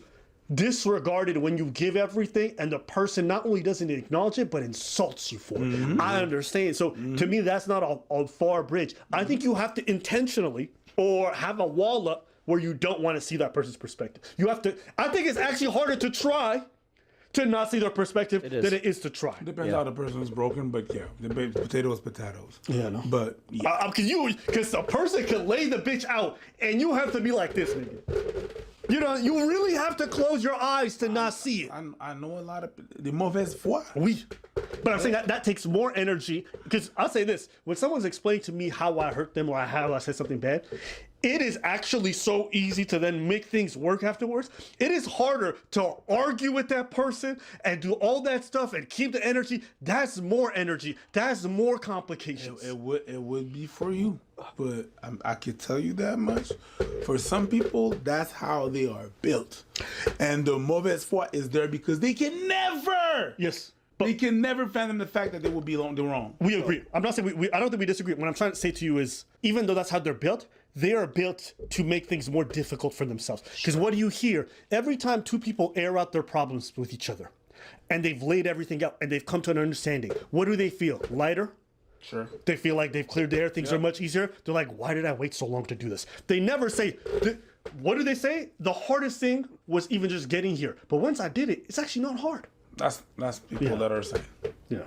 disregarded when you give everything and the person not only doesn't acknowledge it, but insults you for it. I understand. So to me, that's not a far bridge. I think you have to intentionally or have a wall up where you don't want to see that person's perspective. You have to, I think it's actually harder to try to not see their perspective than it is to try. Depends how the person is broken, but yeah, the potatoes. Yeah, no. But yeah. Because a person can lay the bitch out, and you have to be like this, nigga. You know, you really have to close your eyes to not see it. I know a lot of the mauvaise foi. But I'm saying that takes more energy. Because I'll say this: when someone's explained to me how I hurt them or how I said something bad, it is actually so easy to then make things work afterwards. It is harder to argue with that person and do all that stuff and keep the energy. That's more energy. That's more complications. It would be for you, but I can tell you that much. For some people, that's how they are built, and the mauvaise foi is there because they can never. Yes. But they can never fathom the fact that they will be wrong. We agree. I'm not saying I don't think we disagree. What I'm trying to say to you is, even though that's how they're built, they are built to make things more difficult for themselves. Because what do you hear? Every time two people air out their problems with each other, and they've laid everything out, and they've come to an understanding, what do they feel? Lighter? Sure. They feel like they've cleared the air, things are much easier. They're like, why did I wait so long to do this? They never say, what do they say? The hardest thing was even just getting here. But once I did it, it's actually not hard. That's people that are saying. Yeah,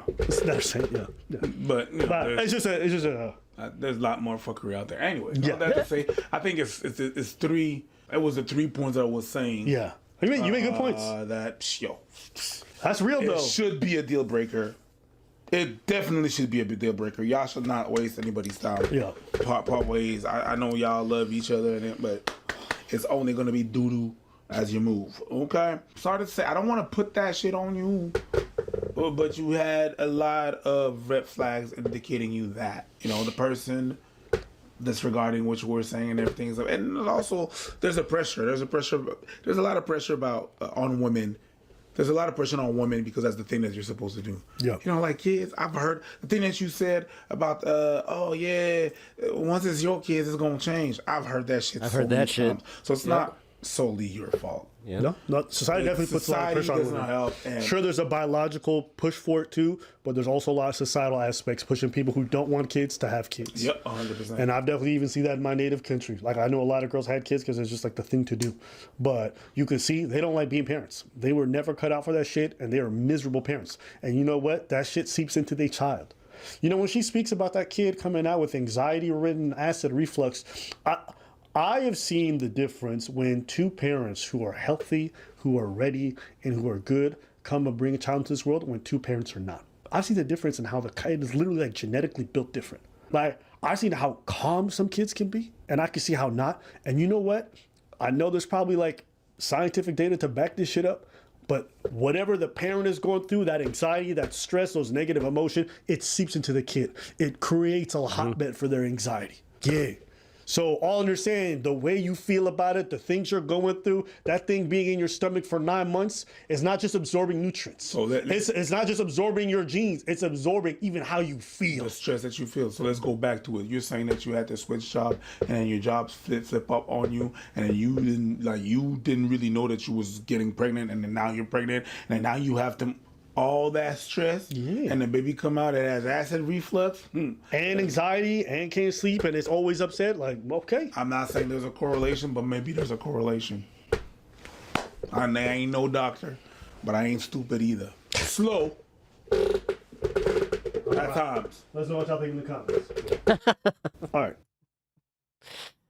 they're saying, yeah. But you know, it's just a there's a lot more fuckery out there. Anyway, all that to say, I think it's three. It was the 3 points I was saying. Yeah, you made good points. That's real though. It should be a deal breaker. It definitely should be a deal breaker. Y'all should not waste anybody's time. Yeah. Part ways. I know y'all love each other, but it's only gonna be doo doo as you move. Okay. Sorry to say, I don't want to put that shit on you, but you had a lot of red flags indicating you that, you know, the person disregarding what you were saying and everything. And also, there's a lot of pressure about on women. There's a lot of pressure on women because that's the thing that you're supposed to do. Yeah. You know, like kids, I've heard the thing that you said about, once it's your kids, it's going to change. I've heard that shit. I've heard that shit. So it's not solely your fault. Yeah. No, society definitely puts a lot of pressure on women. Help, sure, there's a biological push for it too, but there's also a lot of societal aspects pushing people who don't want kids to have kids. Yep, 100%. And I've definitely even seen that in my native country. Like, I know a lot of girls had kids because it's just like the thing to do. But you can see they don't like being parents. They were never cut out for that shit, and they are miserable parents. And you know what? That shit seeps into their child. You know, when she speaks about that kid coming out with anxiety-ridden acid reflux, I have seen the difference when two parents who are healthy, who are ready, and who are good come and bring a child into this world when two parents are not. I've seen the difference in how the kid is literally like genetically built different. Like, I've seen how calm some kids can be and I can see how not. And you know what? I know there's probably like scientific data to back this shit up, but whatever the parent is going through, that anxiety, that stress, those negative emotion, it seeps into the kid. It creates a hotbed for their anxiety. Yeah. So all understand the way you feel about it, the things you're going through, that thing being in your stomach for 9 months is not just absorbing nutrients. So it's not just absorbing your genes, it's absorbing even how you feel. The stress that you feel. So let's go back to it. You're saying that you had to switch job and your job flip up on you, and you didn't really know that you was getting pregnant, and then now you're pregnant, and now you have to all that stress, and the baby come out and has acid reflux and anxiety and can't sleep and it's always upset. Like, okay, I'm not saying there's a correlation, but maybe there's a correlation. I ain't no doctor, but I ain't stupid either. Slow at times. Let's know what y'all think in the comments. All right.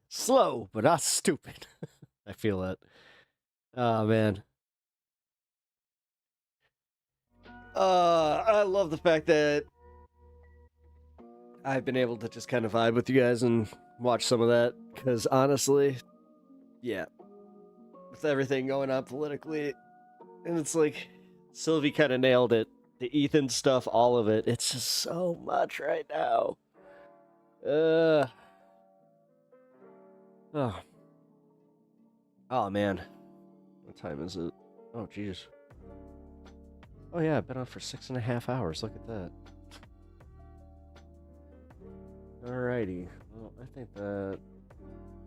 Slow, but not stupid. I feel that. Oh, man. I love the fact that I've been able to just kind of vibe with you guys and watch some of that, because honestly, yeah, with everything going on politically, and it's like, Sylvie kind of nailed it. The Ethan stuff, all of it, it's just so much right now. Oh. Oh, man. What time is it? Oh, jeez. Oh yeah, I've been on for 6.5 hours. Look at that. Alrighty. Well, I think that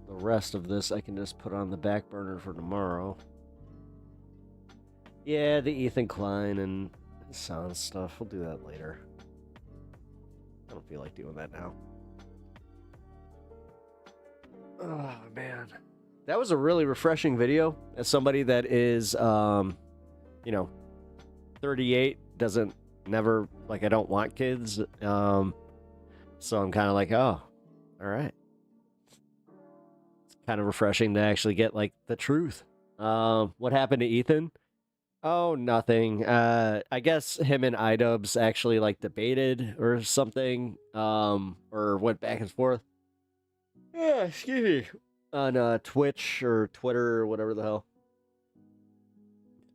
the rest of this I can just put on the back burner for tomorrow. Yeah, the Ethan Klein and sound stuff. We'll do that later. I don't feel like doing that now. Oh, man. That was a really refreshing video. As somebody that is, 38, I don't want kids. So I'm kind of like, oh, all right. It's kind of refreshing to actually get, like, the truth. What happened to Ethan? Oh, nothing. I guess him and iDubbbz actually, like, debated or something, or went back and forth. Yeah, excuse me. On Twitch or Twitter or whatever the hell.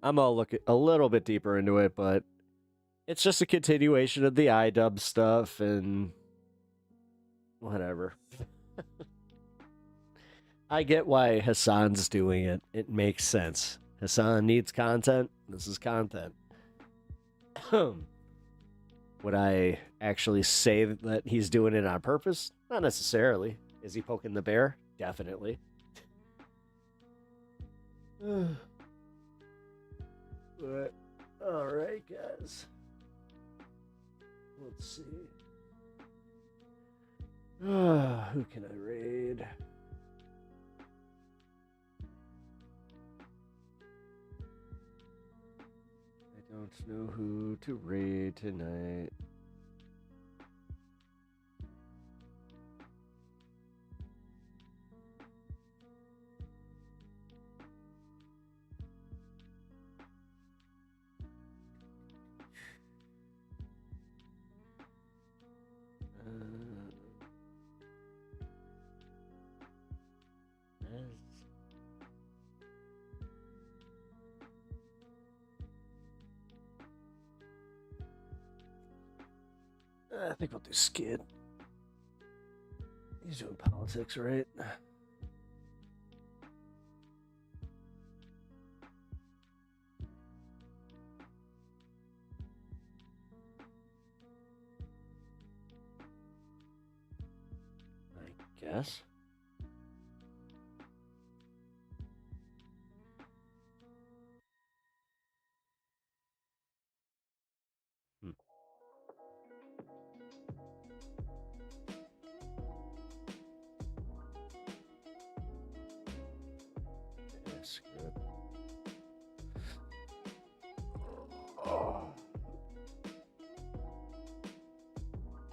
I'm gonna look a little bit deeper into it, but it's just a continuation of the iDubbbz stuff and whatever. I get why Hassan's doing it. It makes sense. Hassan needs content. This is content. Would I actually say that he's doing it on purpose? Not necessarily. Is he poking the bear? Definitely. But, alright, guys. Let's see. Who can I raid? I don't know who to raid tonight. I think we'll do Skid. He's doing politics, right? I guess. Yes, good.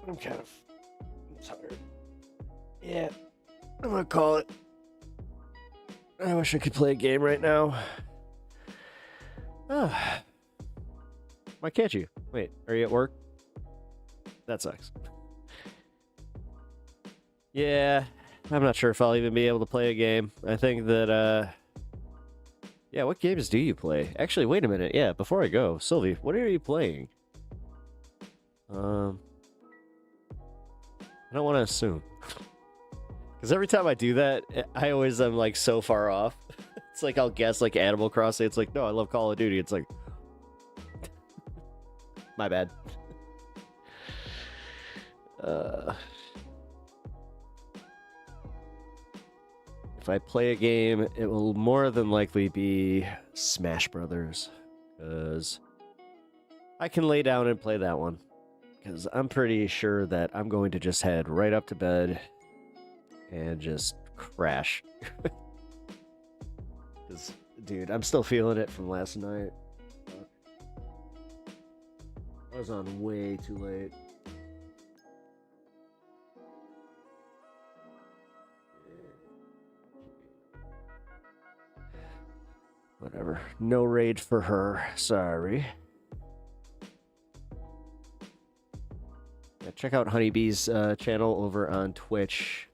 I'm kind of tired. Yeah, I'm gonna call it. I wish I could play a game right now. Why can't you? Wait, are you at work? That sucks. Yeah, I'm not sure if I'll even be able to play a game. I think that, yeah, what games do you play? Actually, wait a minute. Yeah, before I go, Sylvie, what are you playing? I don't want to assume. Because every time I do that, I always am, like, so far off. It's like I'll guess, like, Animal Crossing. It's like, no, I love Call of Duty. It's like... My bad. If I play a game, it will more than likely be Smash Brothers. Because I can lay down and play that one. Because I'm pretty sure that I'm going to just head right up to bed and just crash. Because, dude, I'm still feeling it from last night. I was on way too late. Whatever. No rage for her. Sorry. Yeah, check out Honeybee's channel over on Twitch.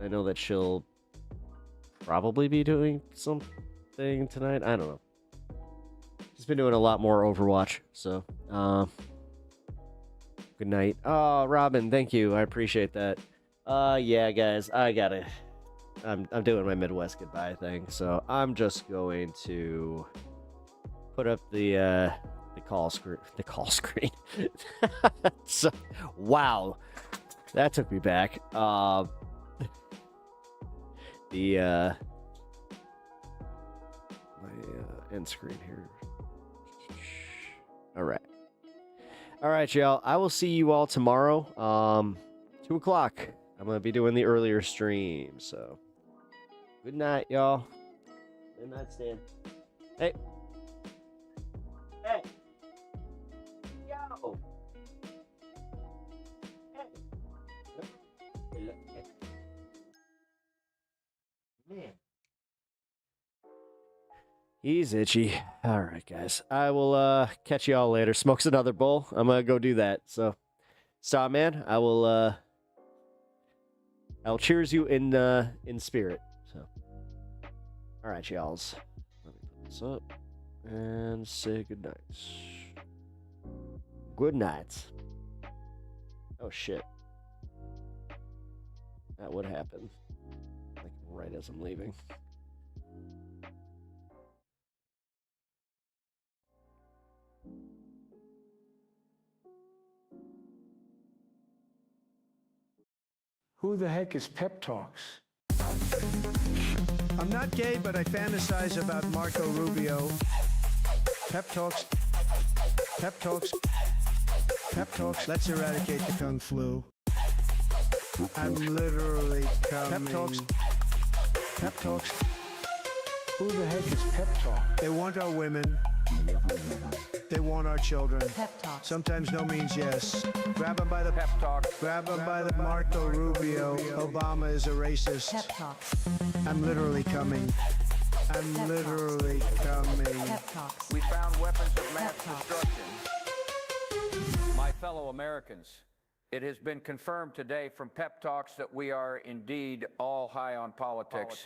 I know that she'll probably be doing something tonight. I don't know. She's been doing a lot more Overwatch, so good night. Oh, Robin, thank you. I appreciate that. Yeah, guys, I'm doing my Midwest goodbye thing, so I'm just going to put up the call screen. The call screen. So, wow, that took me back. My end screen here. All right, y'all. I will see you all tomorrow. 2 o'clock. I'm gonna be doing the earlier stream. So, good night, y'all. Good night, Stan. Hey. Hey. Yo. Hey. Man. He's itchy. All right, guys. I will catch y'all later. Smokes another bowl. I'm gonna go do that. So, stop, man. I'll cheers you in spirit. So, all right, y'alls. Let me put this up and say good night. Good night. Oh shit. That would happen. Like right as I'm leaving. Who the heck is Pep Talks? I'm not gay, but I fantasize about Marco Rubio. Pep Talks. Pep Talks. Pep Talks. Let's eradicate the Kung Flu. I'm literally coming. Pep Talks. Pep Talks. Who the heck is Pep Talk? They want our women. They want our children. Pep Talk. Sometimes no means yes. Grab them by the pep talk. Grab them by the Marco Rubio. Obama is a racist. Pep Talk. I'm literally coming. I'm Pep literally coming. Pep Talks. We found weapons of mass destruction. My fellow Americans, it has been confirmed today from Pep Talks that we are indeed all high on politics.